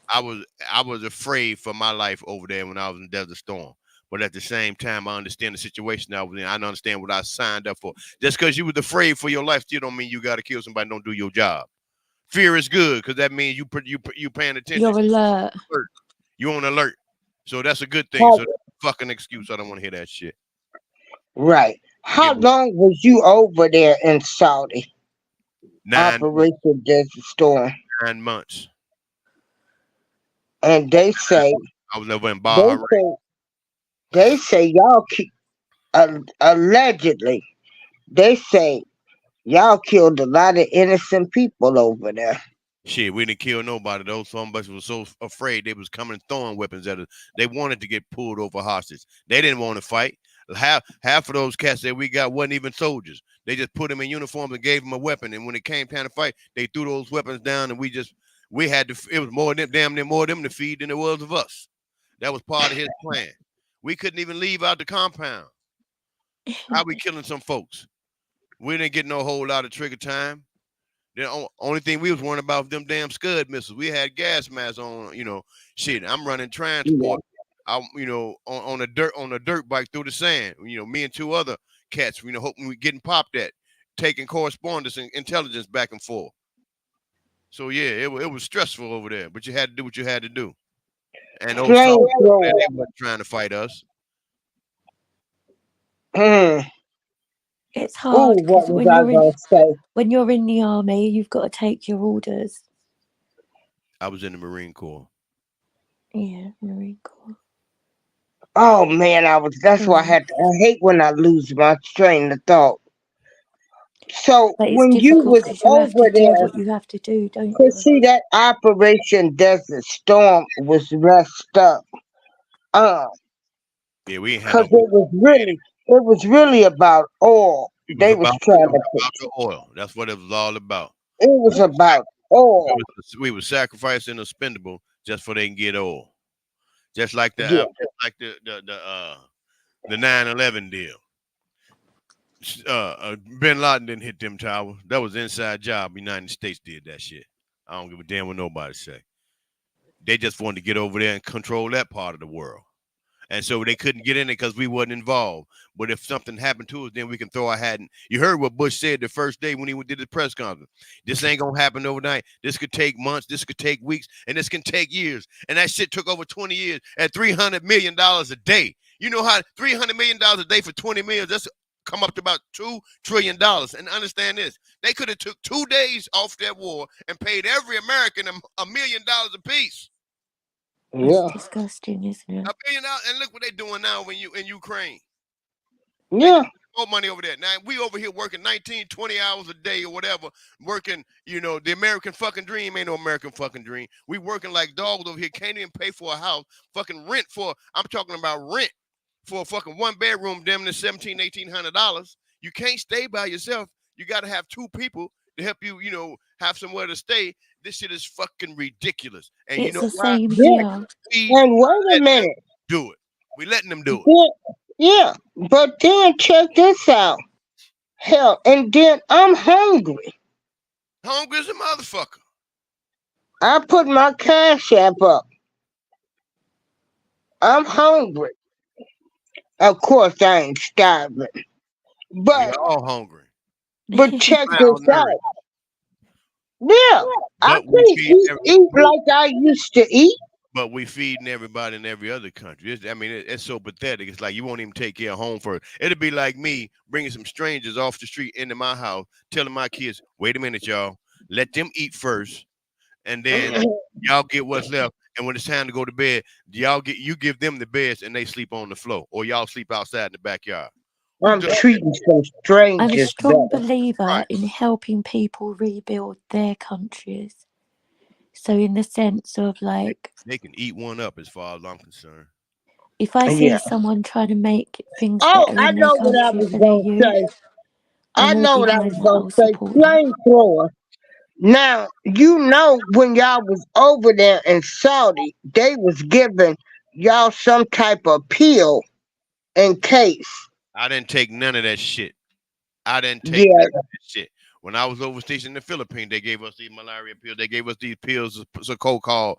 I was afraid for my life over there when I was in Desert Storm. But at the same time, I understand the situation I was in. I understand what I signed up for. Just because you was afraid for your life still don't mean you got to kill somebody and don't do your job. Fear is good because that means you paying attention. You're alert. You on alert. So that's a good thing. How, So that's a fucking excuse. I don't want to hear that shit. right. How long was you over there in Saudi? Nine Operation Desert Storm. 9 months. And they say I was over in they Bahrain. say they say y'all allegedly they say y'all killed a lot of innocent people over there. Shit, we didn't kill nobody. Those somebody was so afraid they was coming and throwing weapons at us. They wanted to get pulled over hostage. They didn't want to fight. Half of those cats that we got wasn't even soldiers. They just put them in uniforms and gave them a weapon. And when it came time to fight, they threw those weapons down, and we had to. It was more than damn near more of them to feed than it was of us. That was part of his plan. We couldn't even leave out the compound. How we killing some folks? We didn't get no whole lot of trigger time. The only thing we was worrying about was them damn Scud missiles. We had gas masks on, shit. I'm running transport. I, on a dirt bike through the sand. Me and two other cats. Hoping we getting popped at, taking correspondence and intelligence back and forth. So yeah, it was stressful over there, but you had to do what you had to do. And those soldiers, they weren't trying to fight us. It's hard because what was I gonna say? when you're in the army, you've got to take your orders. I was in the Marine Corps. Yeah, Marine Corps. Oh man, that's why I hate when I lose my train of thought. So But it's when you difficult was because you have over to do there, what you have to do, don't you? cause see that Operation Desert Storm was messed up. Yeah, we ain't had Cause no. it was really about oil. They was trying to about the oil. That's what it was all about. It was about oil. We were sacrificing expendable just for they can get oil. Just like the Yeah. the 9/11 deal. Bin Laden didn't hit them towers. That was inside job. United States did that shit. I don't give a damn what nobody say. They just wanted to get over there and control that part of the world. And so they couldn't get in it because we wasn't involved. But if something happened to us, then we can throw our hat in. You heard what Bush said the first day when he did the press conference. This ain't going to happen overnight. This could take months. This could take weeks. And this can take years. And that shit took over 20 years at $300 million a day. You know how $300 million a day for 20 million, that's come up to about $2 trillion. And understand this. They could have took 2 days off that war and paid every American $1 million apiece. It's disgusting, isn't it? $1 billion, and look what they're doing now when you in Ukraine. Yeah. More money over there. Now we over here working 19, 20 hours a day or whatever, working, the American fucking dream ain't no American fucking dream. We working like dogs over here, can't even pay for a house, fucking rent I'm talking about rent for a fucking 1-bedroom, damn near $1,700, $1,800. You can't stay by yourself. You got to have 2 people to help you, have somewhere to stay. This shit is fucking ridiculous. And you It's know the why? same Yeah. here. We And wait a let them minute. do it. We letting them do it. Yeah, but then check this out. Hell, and then I'm hungry. Hungry as a motherfucker. I put my cash app up. I'm hungry. Of course, I ain't starving. We But all hungry. check this Malnourished. out. Yeah, I But we can't feed eat like I used to eat. But we feeding everybody in every other country. It's so pathetic. It's like you won't even take care of home first. It'd be like me bringing some strangers off the street into my house, telling my kids, "Wait a minute, y'all. Let them eat first, and then y'all get what's left. And when it's time to go to bed, you give them the beds, and they sleep on the floor, or y'all sleep outside in the backyard." I'm does that? treating some I'm a strangers strong better. believer Right. in helping people rebuild their countries. So, in the sense of like, They can eat one up, as far as I'm concerned. if I see Yeah. someone trying to make things Oh, better I in their know what I country was for their gonna youth, say. I I'm all know what I behind was that. gonna I'll say. support that. Flamethrower. Now you know when y'all was over there in Saudi, they was giving y'all some type of pill in case. I didn't take none of that shit. I didn't take Yeah. none of that shit. When I was overseas in the Philippines, they gave us these malaria pills. They gave us these pills, so-called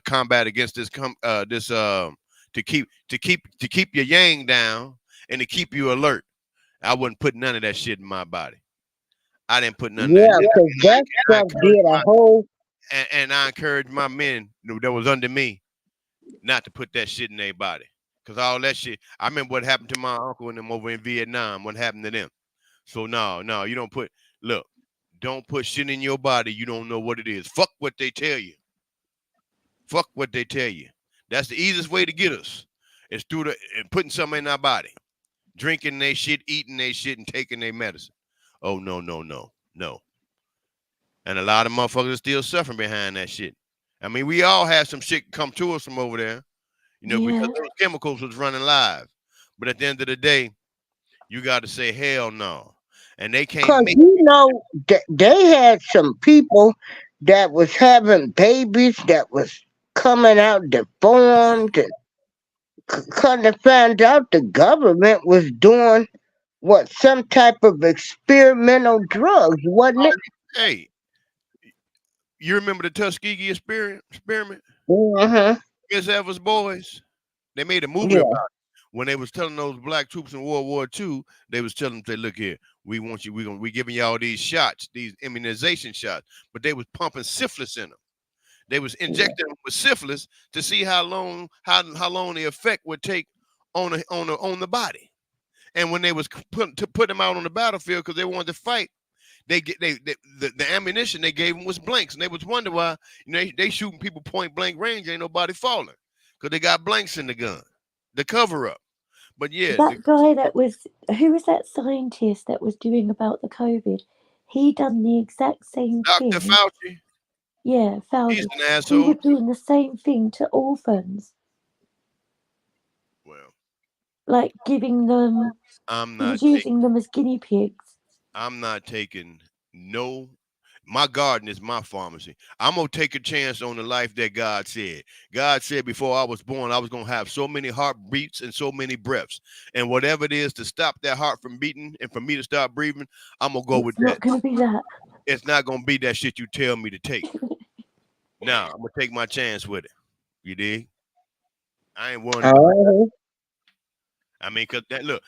combat against this to keep your yang down and to keep you alert. I wouldn't put none of that shit in my body. I didn't put none of Yeah, that. because that I stuff did a whole. and I encouraged my men that was under me not to put that shit in their body. Cause all that shit, I remember what happened to my uncle and them over in Vietnam. What happened to them? So no, you don't put. Look, don't put shit in your body. You don't know what it is. Fuck what they tell you. Fuck what they tell you. That's the easiest way to get us. It's through putting something in our body, drinking their shit, eating their shit, and taking their medicine. Oh no. And a lot of motherfuckers are still suffering behind that shit. I mean, we all had some shit come to us from over there, because Yeah. those chemicals was running live. But at the end of the day, you got to say hell no, and they can't Because make. they had some people that was having babies that was coming out deformed, and come to find out the government was doing what, some type of experimental drugs, wasn't it? Hey, you remember the Tuskegee experiment? Uh-huh. Miss Evers boys. They made a movie Yeah. about it. When they was telling those black troops in World War II, they was telling them, "Say, look here, we giving y'all these shots, these immunization shots," but they was pumping syphilis in them. They was injecting them with syphilis to see how long the effect would take on the body. And when they was put them out on the battlefield because they wanted to fight, the ammunition they gave them was blanks, and they was wonder why they shooting people point blank range, ain't nobody falling because they got blanks in the gun, the cover up. But yeah, That guy who was that scientist that was doing about the COVID? He done the exact same Dr. thing. Fauci, Yeah, Fauci. he's an He asshole. was doing the same thing to orphans, Well, like giving them. I'm He not was taking. using them as guinea pigs. I'm not taking no. My garden is my pharmacy. I'm gonna take a chance on the life that God said. God said before I was born, I was gonna have so many heartbeats and so many breaths, and whatever it is to stop that heart from beating and for me to start breathing, I'm gonna go with It's not that. going to be that. It's not gonna be that shit you tell me to take. Now I'm gonna take my chance with it. You dig? I ain't worrying about. Oh, I mean, cause look,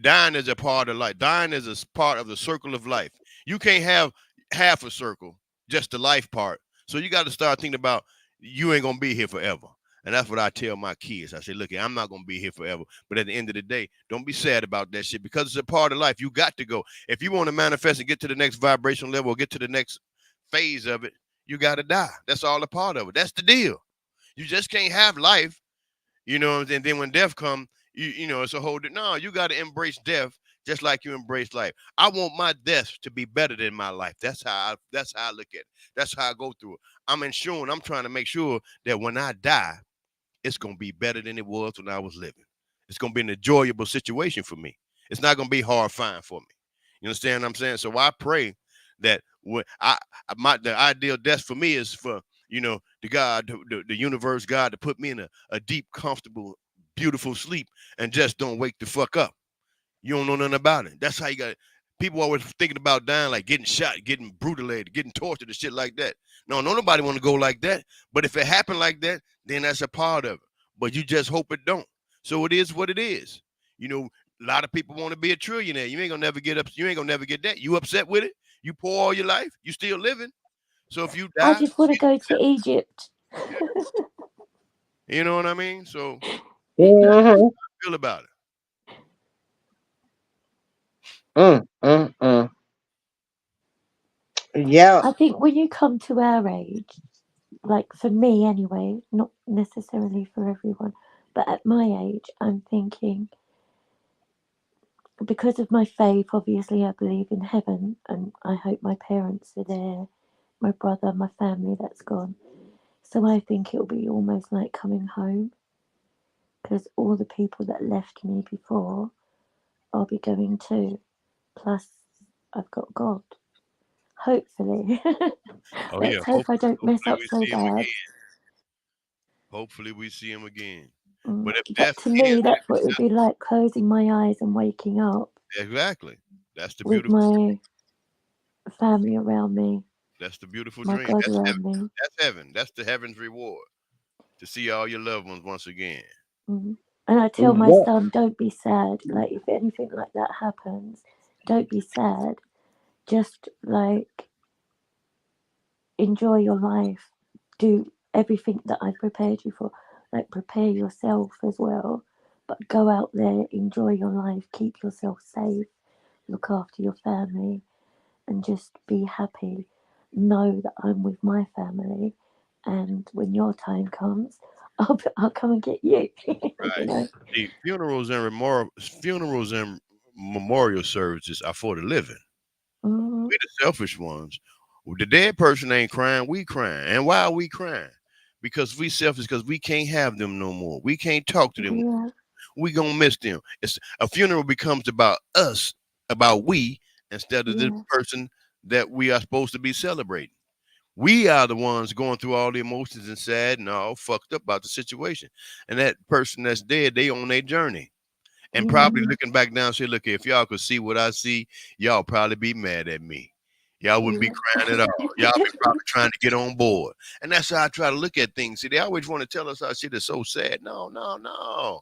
dying is a part of life. Dying is a part of the circle of life. You can't have half a circle, just the life part. So you got to start thinking about you ain't gonna be here forever. And that's what I tell my kids. I say, look, I'm not gonna be here forever. But at the end of the day, don't be sad about that shit because it's a part of life. You got to go. If you want to manifest and get to the next vibration level or get to the next phase of it, you got to die. That's all a part of it. That's the deal. You just can't have life, and then when death comes, it's a whole. No, you got to embrace death just like you embrace life. I want my death to be better than my life. That's how I look at it. That's how I go through it. I'm trying to make sure that when I die, it's gonna be better than it was when I was living. It's gonna be an enjoyable situation for me. It's not gonna be horrifying for me. You understand what I'm saying? So I pray that the ideal death for me is for, you know, the God, the universe, God, to put me in a deep, comfortable, beautiful sleep and just don't wake the fuck up. You don't know nothing about it. That's how you got it. People always thinking about dying, like getting shot, getting brutalized, getting tortured and shit like that. No, nobody want to go like that. But if it happened like that, then that's a part of it. But you just hope it don't. So it is what it is. You know, a lot of people want to be a trillionaire. You ain't gonna never get up. You ain't gonna never get that. You upset with it? You poor all your life. You still living. So if you I die, just want to go to Egypt. you know what I mean. So Mhm. feel about it. Mm. Yeah. I think when you come to our age, like for me anyway, not necessarily for everyone, but at my age, I'm thinking, because of my faith, obviously I believe in heaven and I hope my parents are there, my brother, my family that's gone. So I think it'll be almost like coming home, because all the people that left me before, I'll be going too. Plus, I've got God. Hopefully. Oh yeah. Let's hope I don't mess Hopefully up we so see him bad. again. Hopefully we see him again. Mm, But if But death to is me, that's what it would be like, closing my eyes and waking up exactly, that's the with beautiful. my family around me, That's the beautiful my dream. God That's heaven. around me. That's heaven. That's the heaven's reward to see all your loved ones once again. Mm. And I tell my Yeah. son, don't be sad. Like, if anything like that happens, don't be sad. Just like enjoy your life. Do everything that I've prepared you for. Like, prepare yourself as well. But go out there, enjoy your life, keep yourself safe, look after your family, and just be happy. Know that I'm with my family, and when your time comes, I'll come and get you. You Right. know. See, funerals and memorial services are for the living. Mm, We the selfish ones. The dead person ain't crying. We crying. And why are we crying? Because we selfish. Because we can't have them no more. We can't talk to them. yeah, We gonna miss them. It's a funeral becomes about us, about we, instead of the yeah, person that we are supposed to be celebrating. We are the ones going through all the emotions and sad and all fucked up about the situation. And that person that's dead, they on their journey. And yeah, probably looking back down, say, look, if y'all could see what I see, y'all probably be mad at me. Y'all wouldn't be crying at all. Y'all be probably trying to get on board. And that's how I try to look at things. See, they always want to tell us our shit is so sad. No, no, no.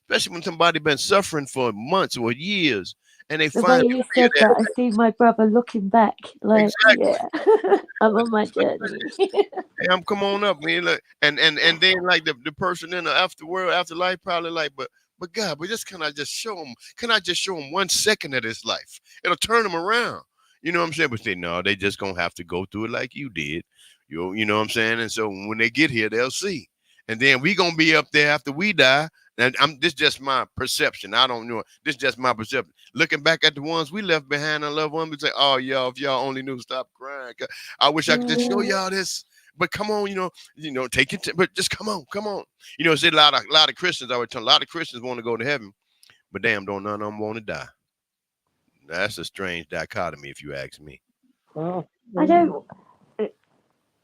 Especially when somebody been suffering for months or years and they The way finally you feel said that. that, I see my brother looking back, like, Exactly. yeah, I'm on my journey. Hey, come on up, man. Look, and then like the person in the afterworld, afterlife, probably like, but God, but just can I just show him? Can I just show him 1 second of this life? It'll turn them around. You know what I'm saying? But they no, they just gonna have to go through it like you did. You know what I'm saying? And so when they get here, they'll see. And then we gonna be up there after we die. And this just my perception. I don't know. This just my perception. Looking back at the ones we left behind, our loved ones, we say, "Oh, y'all, if y'all only knew, stop crying." I wish I could just show Yeah. y'all this. But come on, take it. But just come on, come on. It's a lot of Christians. I would tell a lot of Christians want to go to heaven, but damn, don't none of them want to die. That's a strange dichotomy, if you ask me. I don't.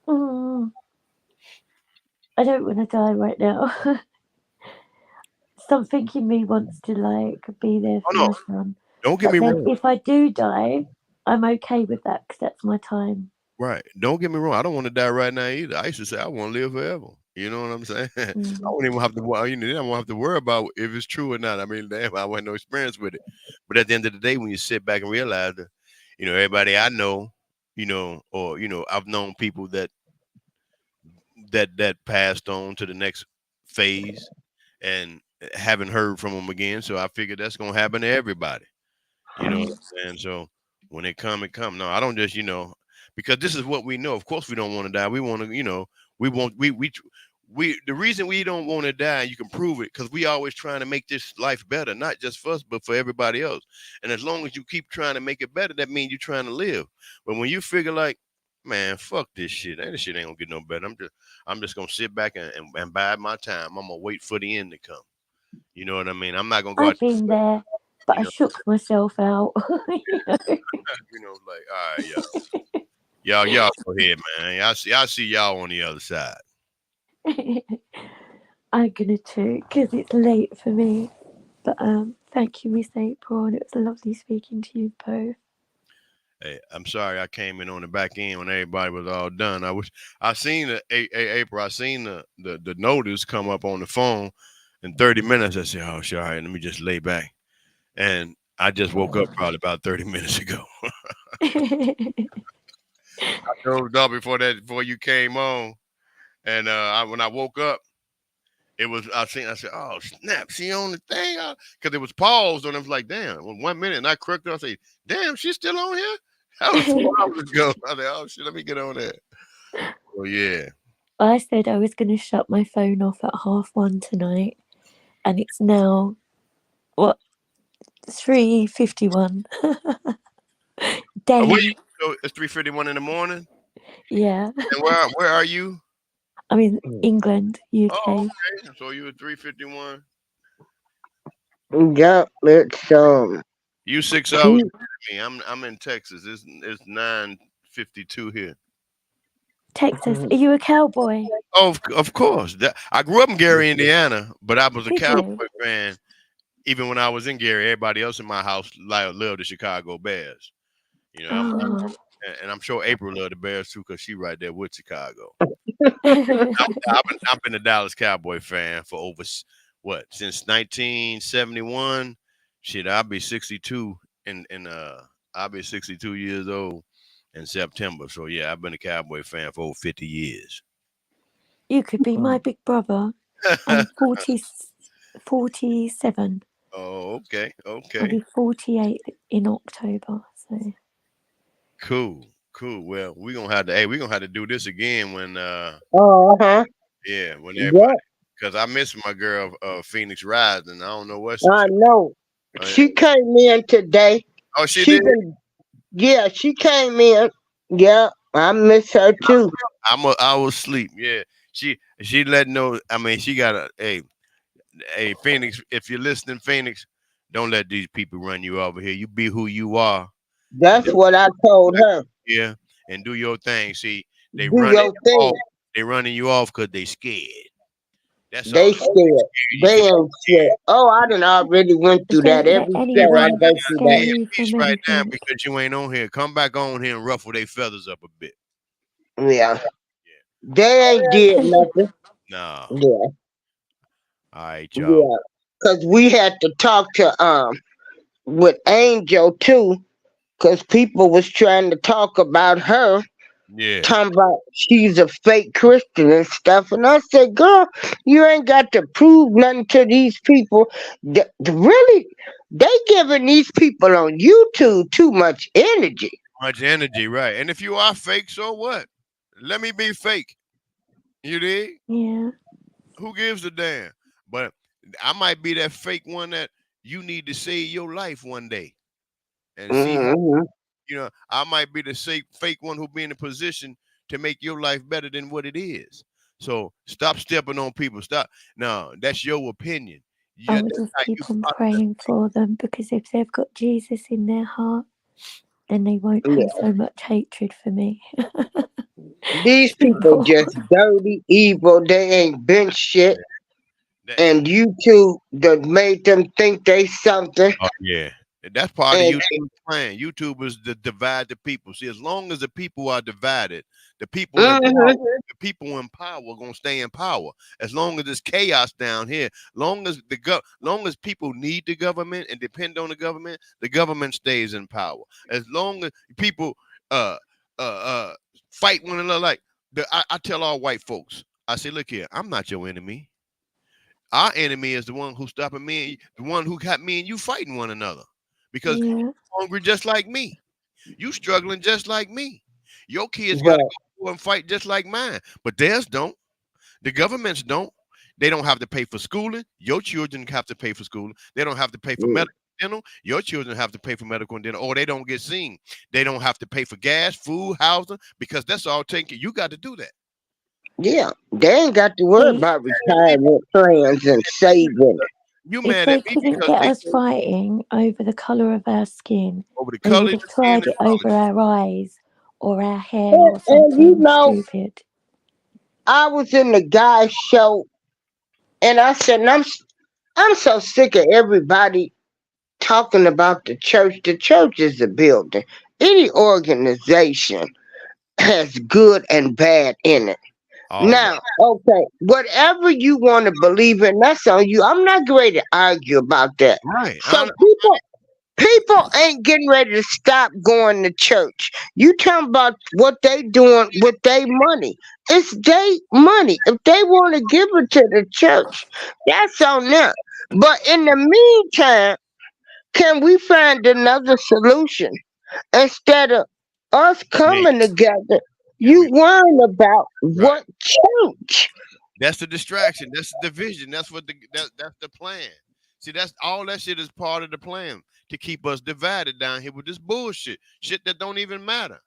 Mm, I don't want to die right now. Something in me wants to like be there Oh for no, my son. don't get me But then wrong. if I do die, I'm okay with that because that's my time. Right. Don't get me wrong. I don't want to die right now either. I used to say I want to live forever. You know what I'm saying? I Mm, won't even have to. I don't have to worry about if it's true or not. I mean, damn, I want no experience with it. But at the end of the day, when you sit back and realize that, everybody I know, or I've known people that passed on to the next phase, and haven't heard from them again. So I figured that's gonna happen to everybody. You know what mm. I'm saying? So when it come, it come. No, I don't just, because this is what we know. Of course, we don't want to die. We want to, we want we the reason we don't want to die, you can prove it, because we always trying to make this life better, not just for us, but for everybody else. And as long as you keep trying to make it better, that means you're trying to live. But when you figure like, man, fuck this shit. This shit ain't gonna get no better. I'm just gonna sit back and bide my time. I'm gonna wait for the end to come. You know what I mean? I'm not gonna go out, I've been there, but you I know, shook myself out. You know? like, all right, yeah. Y'all go ahead, man. I see y'all on the other side. I'm gonna too, because it's late for me. But thank you, Miss April, and it was lovely speaking to you both. Hey, I'm sorry I came in on the back end when everybody was all done. I seen the April. I seen the notice come up on the phone in 30 minutes. I said, "Oh, sure, all right, let me just lay back." And I just woke up probably about 30 minutes ago. I dozed off before you came on, and when I woke up, I said, "Oh snap, she on the thing," because it was paused on. I was like, "Damn!" 1 minute, and I crooked up. I said, "Damn, she's still on here." That was 4 hours ago. I said, "Oh shit, let me get on there." Oh yeah. I said I was going to shut my phone off at 1:30 tonight, and it's now, what, 3:51. Day. So it's 3:51 in the morning. Yeah. And where are you? I'm in England, UK. Oh, okay. So you at 3:51. Yeah, it's You 6 hours. Me. I'm in Texas. It's 9:52 here. Texas. Are you a cowboy? Oh, of course. I grew up in Gary, Indiana, but I was a Did you? Cowboy fan. Even when I was in Gary, everybody else in my house loved the Chicago Bears. You know, Oh. and I'm sure April loved the Bears too, because she right there with Chicago. Oh. I've been a Dallas Cowboy fan for over since 1971. Shit, I'll be 62 I'll be 62 years old in September. So yeah, I've been a Cowboy fan for over 50 years. You could be my big brother. I'm 47. Oh, okay. I'll be 48 in October. So Cool. Well, we're gonna have to do this again when uh-huh. yeah, when Yeah, everybody, because I miss my girl Phoenix Rising. I don't know what I know. She came in today. oh, she She did. yeah, she came in. Yeah, I miss her too. I was asleep. Yeah, she let know. I mean, she got a Phoenix. If you're listening, Phoenix, don't let these people run you over here. You be who you are. That's what I told her. Yeah, and do your thing. See, they Do your thing. They running you off because they scared. That's They all. scared. They ain't scared. Oh, I done already went through that don't let every show. I anyone go through scare that. you Peace from right now anything. because you ain't on here. Come back on here and ruffle their feathers up a bit. Yeah. They ain't did nothing. Nah. Yeah. All right, y'all. Yeah. Cause we had to talk to with Angel too, cause people was trying to talk about her, Yeah. talking about she's a fake Christian and stuff. And I said, girl, you ain't got to prove nothing to these people. Really, they giving these people on YouTube too much energy. Much energy, right? And if you are fake, so what? Let me be fake. You dig? Yeah. Who gives a damn? But I might be that fake one that you need to save your life one day, and see how, I might be the fake one who be in a position to make your life better than what it is. So stop stepping on people. Stop. No, that's your opinion. I would just keep on praying for them, because if they've got Jesus in their heart, then they won't have so much hatred for me. These people just dirty, evil. They ain't been shit. And YouTube that made them think they something. Oh yeah. That's part of YouTube's plan. YouTube is to divide the people. See, as long as the people are divided, the people in power are gonna stay in power. As long as there's chaos down here, long as people need the government and depend on the government stays in power. As long as people fight one another, like I tell all white folks, I say, look here, I'm not your enemy. Our enemy is the one who's stopping me, the one who got me and you fighting one another. Because you're hungry just like me. You struggling just like me. Your kids got to go and fight just like mine. But theirs don't. The governments don't. They don't have to pay for schooling. Your children have to pay for schooling. They don't have to pay for medical and dental. Your children have to pay for medical and dental, or they don't get seen. They don't have to pay for gas, food, housing, because that's all taken. You got to do that. Yeah, they ain't got to worry about retirement plans and saving. You if mad they at me couldn't because get they us fighting over the colour of our skin, over the they color would have tried it over our eyes or our hair or And something you know, stupid. I was in the guy's show, and I said, I'm so sick of everybody talking about the church. The church is a building. Any organization has good and bad in it. Always. Now, okay, whatever you want to believe in, that's on you. I'm not ready to argue about that. Right. So people ain't getting ready to stop going to church. You talking about what they doing with their money. It's their money. If they want to give it to the church, that's on them. But in the meantime, can we find another solution instead of us coming together? You worrying about what church? That's the distraction. That's the division. That's what that's the plan. See, that's all that shit is part of the plan to keep us divided down here with this bullshit. Shit that don't even matter.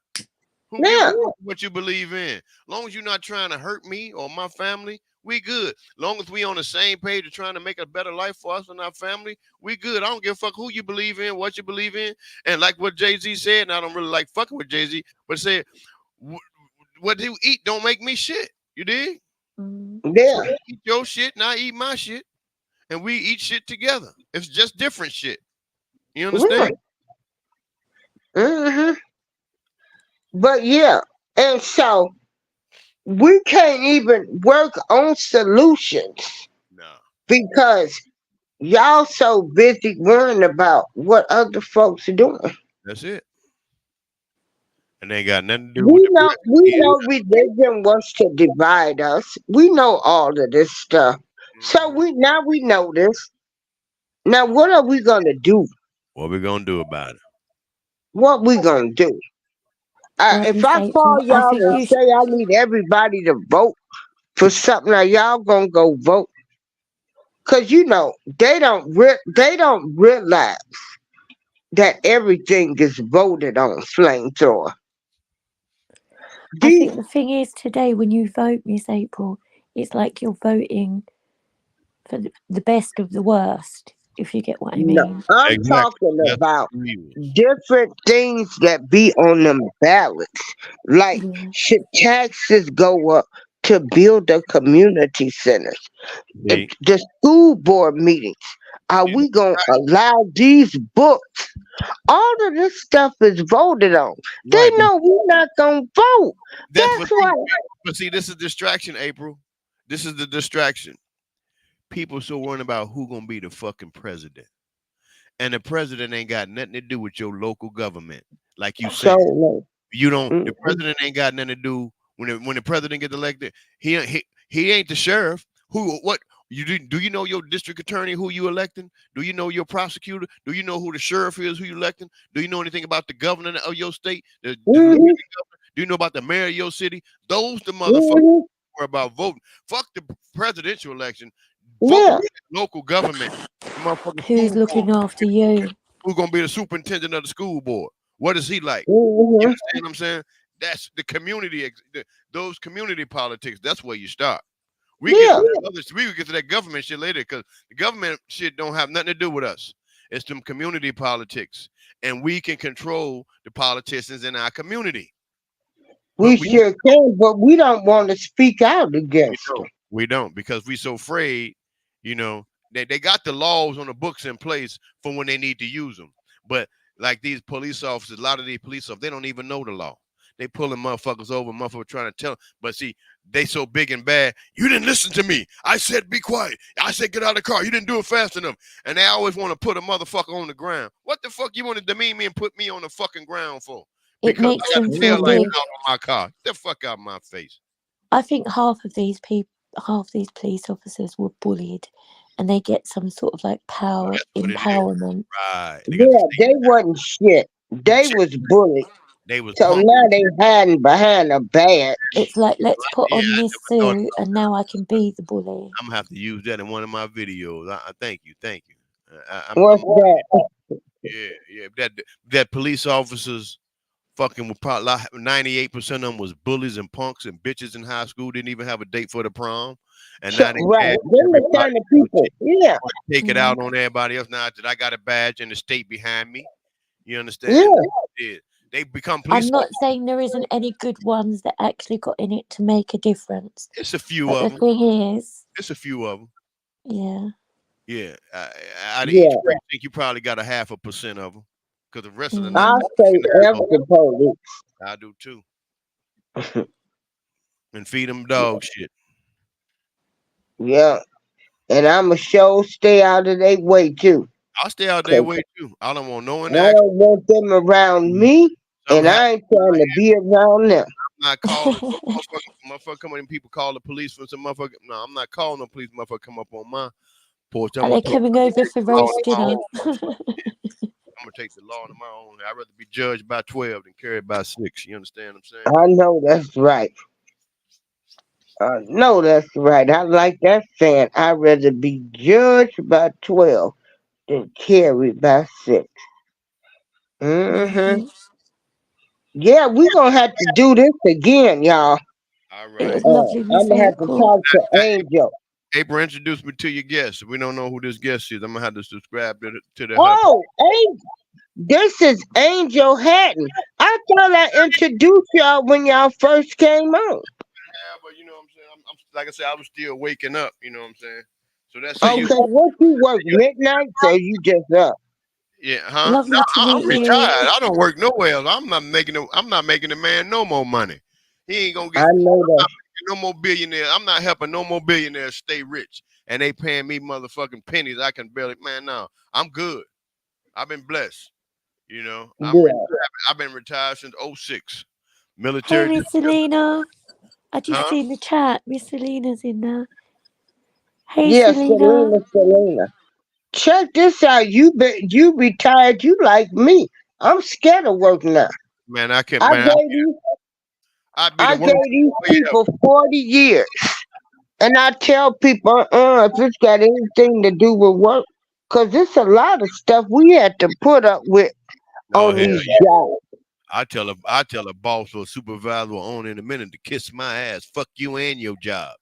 Who gives Yeah. a fuck what you believe in? Long as you're not trying to hurt me or my family, we good. Long as we on the same page of trying to make a better life for us and our family, we good. I don't give a fuck who you believe in, what you believe in. And like what Jay-Z said, and I don't really like fucking with Jay-Z, but said, what you eat don't make me shit. You dig? Mm. Yeah. You eat your shit and I eat my shit. And we eat shit together. It's just different shit. You understand? Mm-hmm. But yeah, and so we can't even work on solutions No. because y'all so busy worrying about what other folks are doing. That's it. And they ain't got nothing to do with We know religion wants to divide us. We know all of this stuff. So we know this. Now what are we gonna do? What we gonna do about it? What we gonna do? Like If Miss I call April, I y'all think and you should. say I need everybody to vote for something, now y'all gonna go vote? Cause you know they don't realize that everything is voted on flamethrower. I These think the thing is today when you vote, Miss April, it's like you're voting for the best of the worst, if you get what I no, mean. I'm Exactly. talking That's about the views. different things that be on them ballots. Like, Yeah. should taxes go up to build the community centers? If See? the school board meetings, are You we gonna allow these books? All of this stuff is voted on. They right. know we're not gonna vote. That's That's what why. but see, this is distraction, April. This is the distraction. People so worried about who gonna be the fucking president. And the president ain't got nothing to do with your local government. Like you said. So You don't. The mm, president ain't got nothing to do when the president gets elected. He ain't the sheriff. Who? What? Do you know your district attorney who you electing? Do you know your prosecutor? Do you know who the sheriff is who you electing? Do you know anything about the governor of your state? The mhm, lieutenant governor? Do you know about the mayor of your city? Those the motherfuckers mhm, who are about voting. Fuck the presidential election. yeah, Focus on local government. The motherfucking Who's school board. looking after you? Who's gonna be the superintendent of the school board? What is he like? You mhm, understand what I'm saying? That's the community, those community politics. That's where you start. We get yeah, to that we will get to that government shit later because the government shit don't have nothing to do with us. It's them community politics, and we can control the politicians in our community. we But sure can, but we don't want to speak out against them. we don't because we so afraid. You know, they got the laws on the books in place for when they need to use them. But like these police officers, a lot of these police officers, they don't even know the law. They pulling motherfuckers over, motherfuckers trying to tell them. But see, they so big and bad. You didn't listen to me. I said be quiet. I said get out of the car. You didn't do it fast enough. And they always want to put a motherfucker on the ground. What the fuck you want to demean me and put me on the fucking ground for? It Because makes I got them a feel tail light big. out on my car. Get the fuck out of my face. I think half these police officers were bullied, and they get some sort of like power That's what it is. empowerment. Right. They got Yeah, the they wasn't shit. They shit. was bullied. They was So punked. now they hiding behind a badge. It's like, let's put Yeah, on I this never thought suit, and now I can be the bully. I'm gonna have to use that in one of my videos. I thank you. What's that? Yeah. That police officers fucking with probably 98% of them was bullies and punks and bitches in high school. Didn't even have a date for the prom, and now they Right. mad Them the everybody kind of people. Yeah. take it out on everybody else. Now that I got a badge and the state behind me, you understand? Yeah. Yeah. They become I'm police. not saying there isn't any good ones that actually got in it to make a difference. It's a few But of the them. thing is, It's a few of them. yeah. Yeah. Out of each Yeah, precinct, you probably got a 0.5% of them. Because the rest of the Mm. I say F the police. I do too. And feed them dog shit. Yeah, and I'ma sure stay out of their way too. I'll stay out their way too. I don't want no I interaction. don't want them around me, Something and happen, I ain't trying to be around them. I'm not calling no motherfucker come in and people call the police for some motherfucker. No, I'm not calling no police motherfucker come up on my porch. Are they coming over for roast dinner? I'm gonna take the law into my own. I'd rather be judged by 12 than carried by 6. You understand what I'm saying? I know that's right. I know that's right. I like that saying. I'd rather be judged by 12 than carried by 6. Mm-hmm. Mhm. Yeah, we gonna have to do this again, y'all. All It right. was lovely, Miss I'm gonna have to April. talk to Angel. April, introduce me to your guest. We don't know who this guest is. I'm gonna have to subscribe to the Oh, this is Angel Hatton. I thought I introduced y'all when y'all first came on. Yeah, but you know what I'm saying. I'm like I said, I was still waking up. You know what I'm saying. So that's how Okay, you. what you work midnight? So you just up? Yeah, huh? Lovely No, to I'm meet you. retired. I don't work nowhere else. I'm not making the man no more money. He ain't gonna get I know that. no more billionaire. I'm not helping no more billionaires stay rich. And they paying me motherfucking pennies. I can barely, man, no. I'm good. I've been blessed. You know, Yeah. I've been retired since 06. Hey, Military. Miss Selena. I just Huh? seen the chat. Miss Selena's in there. Hey, Yeah, Selena. Selena. Check this out. You retired. You like me. I'm scared of work now. Man, I can't, I man. I'd be the I worst gave these employee ever. people 40 years. And I tell people, if it's got anything to do with work, because it's a lot of stuff we had to put up with No, on hell, these jobs. I tell a boss or a supervisor or owner in a minute to kiss my ass. Fuck you and your job.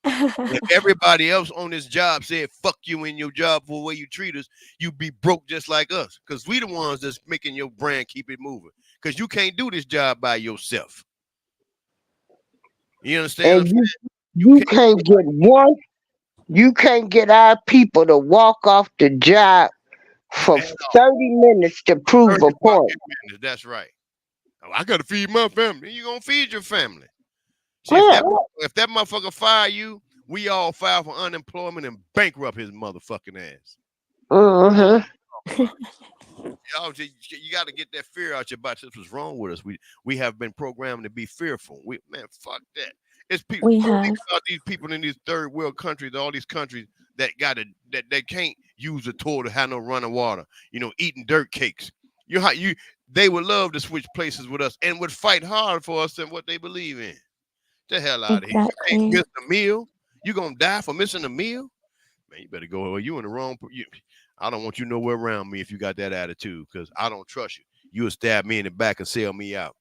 If everybody else on this job said fuck you and your job for the way you treat us, you'd be broke just like us. Because we the ones that's making your brand keep it moving. Because you can't do this job by yourself. You understand? And you can't get one. You can't get our people to walk off the job for 30 minutes to prove a point. That's right. I gotta feed my family. You gonna feed your family. See, Yeah. if that motherfucker fire you, we all file for unemployment and bankrupt his motherfucking ass. Mm-hmm. Y'all, you got to get that fear out your butt. This was wrong with us. We have been programmed to be fearful. Man, fuck that. It's people. We Think have. about these people in these third world countries, all these countries that that they can't use a toilet, have no running water. You know, eating dirt cakes. They would love to switch places with us and would fight hard for us and what they believe in. The hell out of here. You can't miss a meal. You gonna die for missing a meal? Man, you better go. You in the wrong. I don't want you nowhere around me if you got that attitude, because I don't trust you. You will stab me in the back and sell me out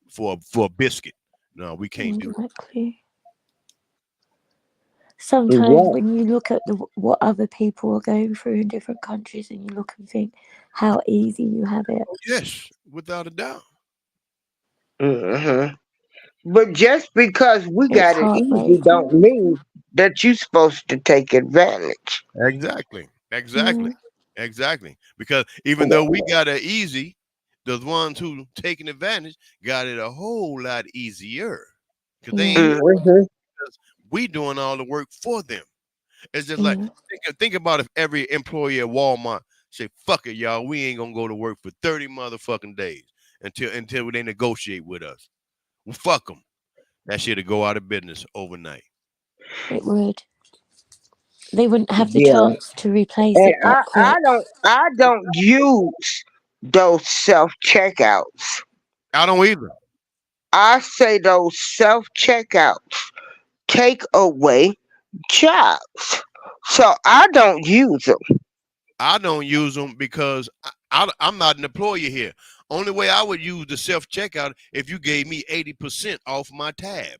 for a biscuit. No, we can't do it. Sometimes when you look at what other people are going through in different countries, and you look and think how easy you have it. Yes, without a doubt. Mm-hmm. But just because we got it easy don't mean that you're supposed to take advantage. Exactly. Because even though we got it easy, the ones who taking advantage got it a whole lot easier. Because they ain't we doing all the work for them. It's just like think about if every employee at Walmart say, fuck it, y'all, we ain't gonna go to work for 30 motherfucking days until they negotiate with us. Well, fuck them. That shit'll go out of business overnight. It would. They wouldn't have the chance to replace and it that quick. I don't use those self checkouts. I don't either. I say those self checkouts take away jobs. So I don't use them. I don't use them because I'm not an employee here. Only way I would use the self checkout if you gave me 80% off my tab.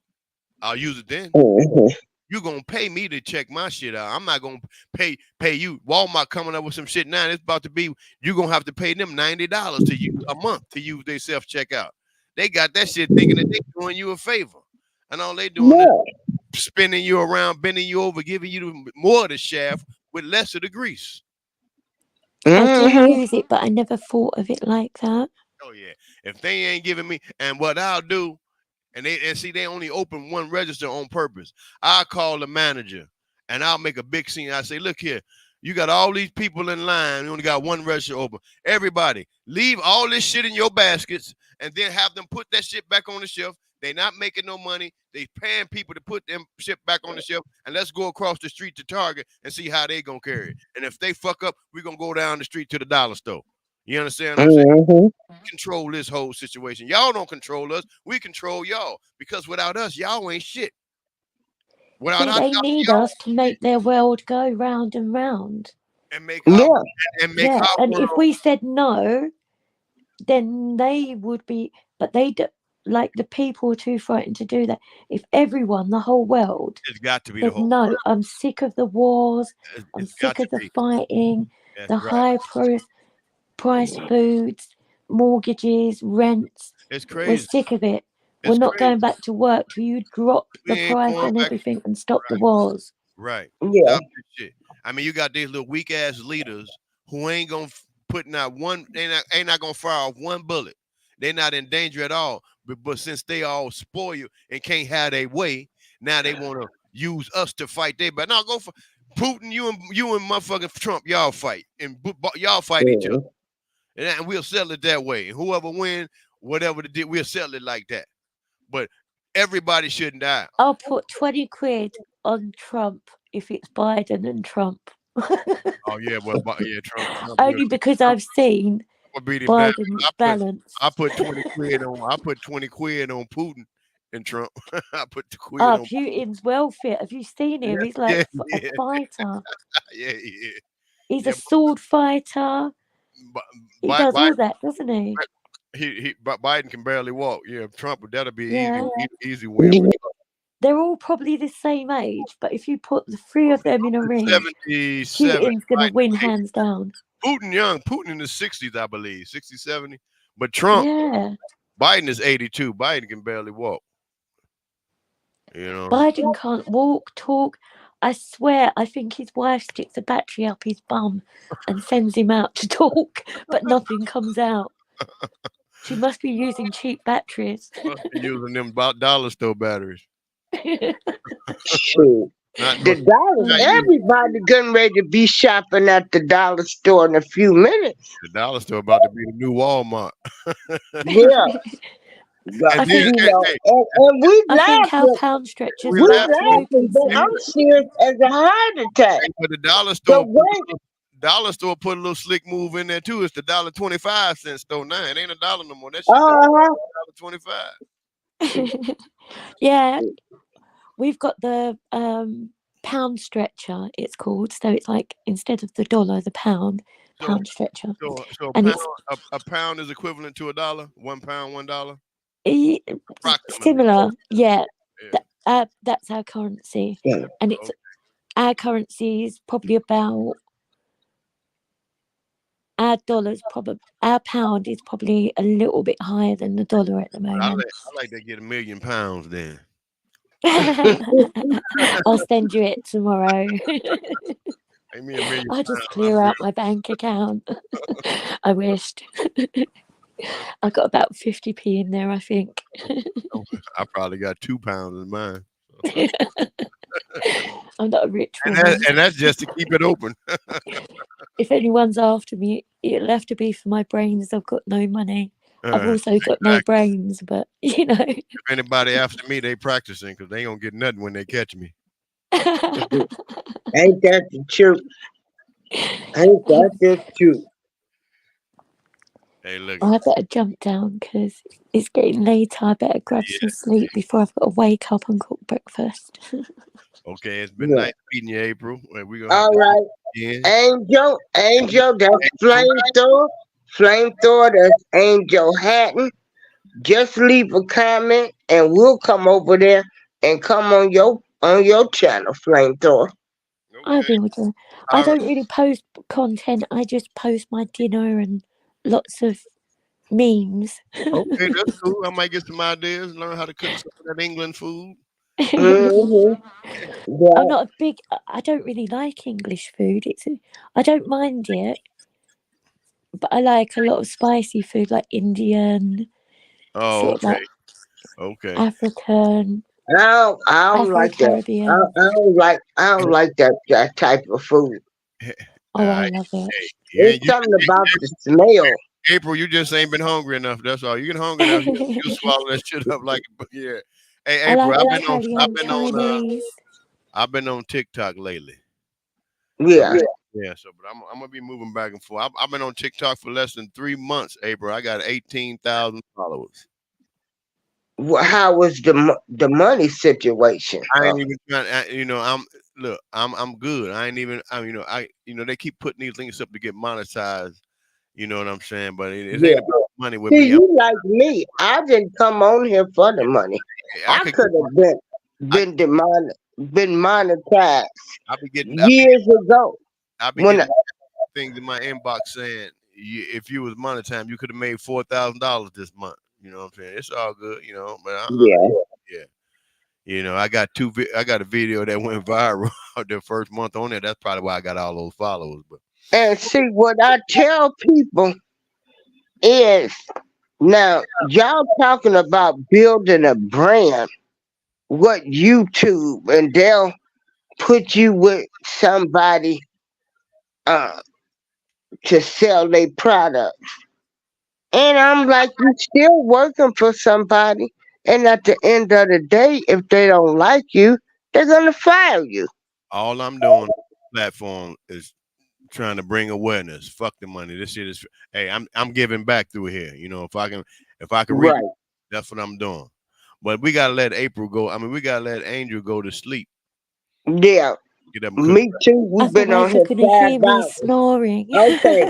I'll use it then. Mm-hmm. you're gonna pay me to check my shit out. I'm not gonna pay you. Walmart coming up with some shit now. It's about to be, you're gonna have to pay them $90 to use a month to use their self-checkout. They got that shit thinking that they doing you a favor. And all they doing is spinning you around, bending you over, giving you more of the shaft with less of the grease. I do use it, but I never thought of it like that. Oh yeah. If they ain't giving me, and what I'll do, and see, they only open one register on purpose. I'll call the manager and I'll make a big scene. I say, look here, you got all these people in line. You only got one register open. Everybody, leave all this shit in your baskets and then have them put that shit back on the shelf. They not making no money. They paying people to put them shit back on the shelf. And let's go across the street to Target and see how they gonna carry it. And if they fuck up, we're gonna go down the street to the dollar store. You understand what I'm saying? We control this whole situation. Y'all don't control us. We control y'all. Because without us, y'all ain't shit. Without us, They need us to make their world go round and round. And make our, and make Yeah, our and if world. we said no, then they would be, but they do, like the people are too frightened to do that. If everyone, the whole world, It's got to be the said whole no, world. I'm sick of the wars, I'm It's got sick of to the be. fighting, That's the right. high price foods, mortgages, rents. It's We're crazy. sick of it. It's We're not crazy. going back to work till you drop We the ain't price going on back. everything and stop the wars. Right. Yeah. Stop this shit. I mean, you got these little weak ass leaders who ain't gonna put out one. They ain't not gonna fire off one bullet. They're not in danger at all. But since they all spoil and can't have their way, now they want to use us to fight their. But now go for Putin. You and motherfucking Trump. Y'all fight and y'all fight each other, and we'll settle it that way. And whoever win, whatever the deal, we'll settle it like that. But everybody shouldn't die. I'll put 20 quid on Trump if it's Biden and Trump. Oh yeah, well yeah, Trump Only because I've seen will beat him down. Biden's balance. I put 20 quid on. I put 20 quid on Putin and Trump. I put the quid Oh, on. Putin's well fit. Have you seen him? He's like a fighter. Yeah, yeah. He's a sword fighter. He does all that, doesn't he? Biden can barely walk. Yeah, Trump, that'll be easy Yeah. win. They're all probably the same age, but if you put the three of them in a ring, 77. Putin's going to win hands down. Putin young. Putin in the 60s, I believe. 60, 70. But Trump, Yeah. Biden is 82. Biden can barely walk. You know. Biden can't walk, talk. I swear, I think his wife sticks a battery up his bum and sends him out to talk, but nothing comes out. She must be using cheap batteries. Using them dollar store batteries. Shoot. The dollar, everybody getting ready to be shopping at the dollar store in a few minutes. The dollar store about to be the new Walmart. Yeah. I think, and we I think our laughing. pound stretchers We are about to laughing, open but I'm soon. serious as a heart attack. But the dollar store put a little slick move in there too. It's the $1.25 store now. It ain't a dollar no more. That shit $1.25. Yeah, we've got the pound stretcher, it's called. So it's like instead of the dollar, the pound stretcher. So and a pound is equivalent to $1. 1 pound, $1. Similar, yeah. That's our currency, and it's our currency is probably about our pound is probably a little bit higher than the dollar at the moment. I like to get 1 million pounds then. I'll send you it tomorrow. I'll just clear out my bank account. I wished. I got about 50p in there, I think. I probably got 2 pounds in mine. I'm not a rich woman. And that's just to keep it open. If anyone's after me, it'll have to be for my brains. I've got no money. I've also got no brains, but you know. If anybody after me, they practicing because they ain't gonna get nothing when they catch me. Ain't that the truth? Ain't that the truth? Hey, look. I better jump down because it's getting later. I better grab some sleep before I've got to wake up and cook breakfast. Okay, it's been nice meeting you, April. We're gonna all right. Angel, that's Flamethrower, that's Angel Hatton. Just leave a comment and we'll come over there and come on your on your channel, Flamethrower. I Okay. will do. I All right. don't really post content. I just post my dinner and lots of memes. Okay, that's cool. I might get some ideas, learn how to cook some of that England food. Mm-hmm. I'm Yeah, not a big. I don't really like English food. I don't mind it, but I like a lot of spicy food, like Indian, Oh, sort of like okay. Okay. African, I don't like that. Afro-Caribbean. I don't like that type of food. Oh, I Right. love it. Hey, yeah, It's something about the smell. April, you just ain't been hungry enough. That's all. You get hungry enough, you swallow that shit up like yeah. Hey, I April, like Yeah, Italian, Chinese. I've been on TikTok lately. yeah. Yeah, so but I'm gonna be moving back and forth. I've been on TikTok for less than 3 months, April. I got 18,000 followers. How was the money situation? I ain't even trying. I'm good. I ain't even. They keep putting these links up to get monetized. You know what I'm saying? But it Yeah. ain't about money with See, me. you like me. I didn't come on here for the money. I I could. could have been monetized I be getting. years ago. I be When getting things in my inbox saying if you was monetized, you could have made $4,000 this month. You know what I'm saying? It's all good. But yeah. yeah. I got I got a video that went viral the first month on there. That's probably why I got all those followers. But And see, what I tell people is now, y'all talking about building a brand, what YouTube, and they'll put you with somebody uh, to sell their product. And I'm like, you still working for somebody. And at the end of the day, if they don't like you, they're going to fire you. all I'm doing on the platform is trying to bring awareness. Fuck the money. This shit is. Hey, I'm giving back through here. If I can reach, Right. that's what I'm doing. But we gotta let April go. I mean, we gotta let Angel go to sleep. Yeah. Get up and cook. Me too. We've been on Otherwise, you're here gonna hear 5 me hours. snoring. Okay.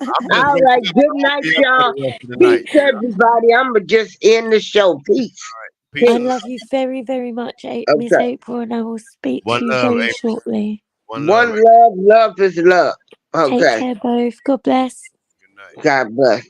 I'm just All waking right. up. Good I'm night, gonna be up for y'all. the rest of the Peace, night. everybody. I'm going to just end the show. Peace. Peace. I love you very, very much, Miss Okay. April, and I will speak One to you love, very April. shortly. One love. One love. Love is love. Take Okay. care, both. God bless. Good night. God bless.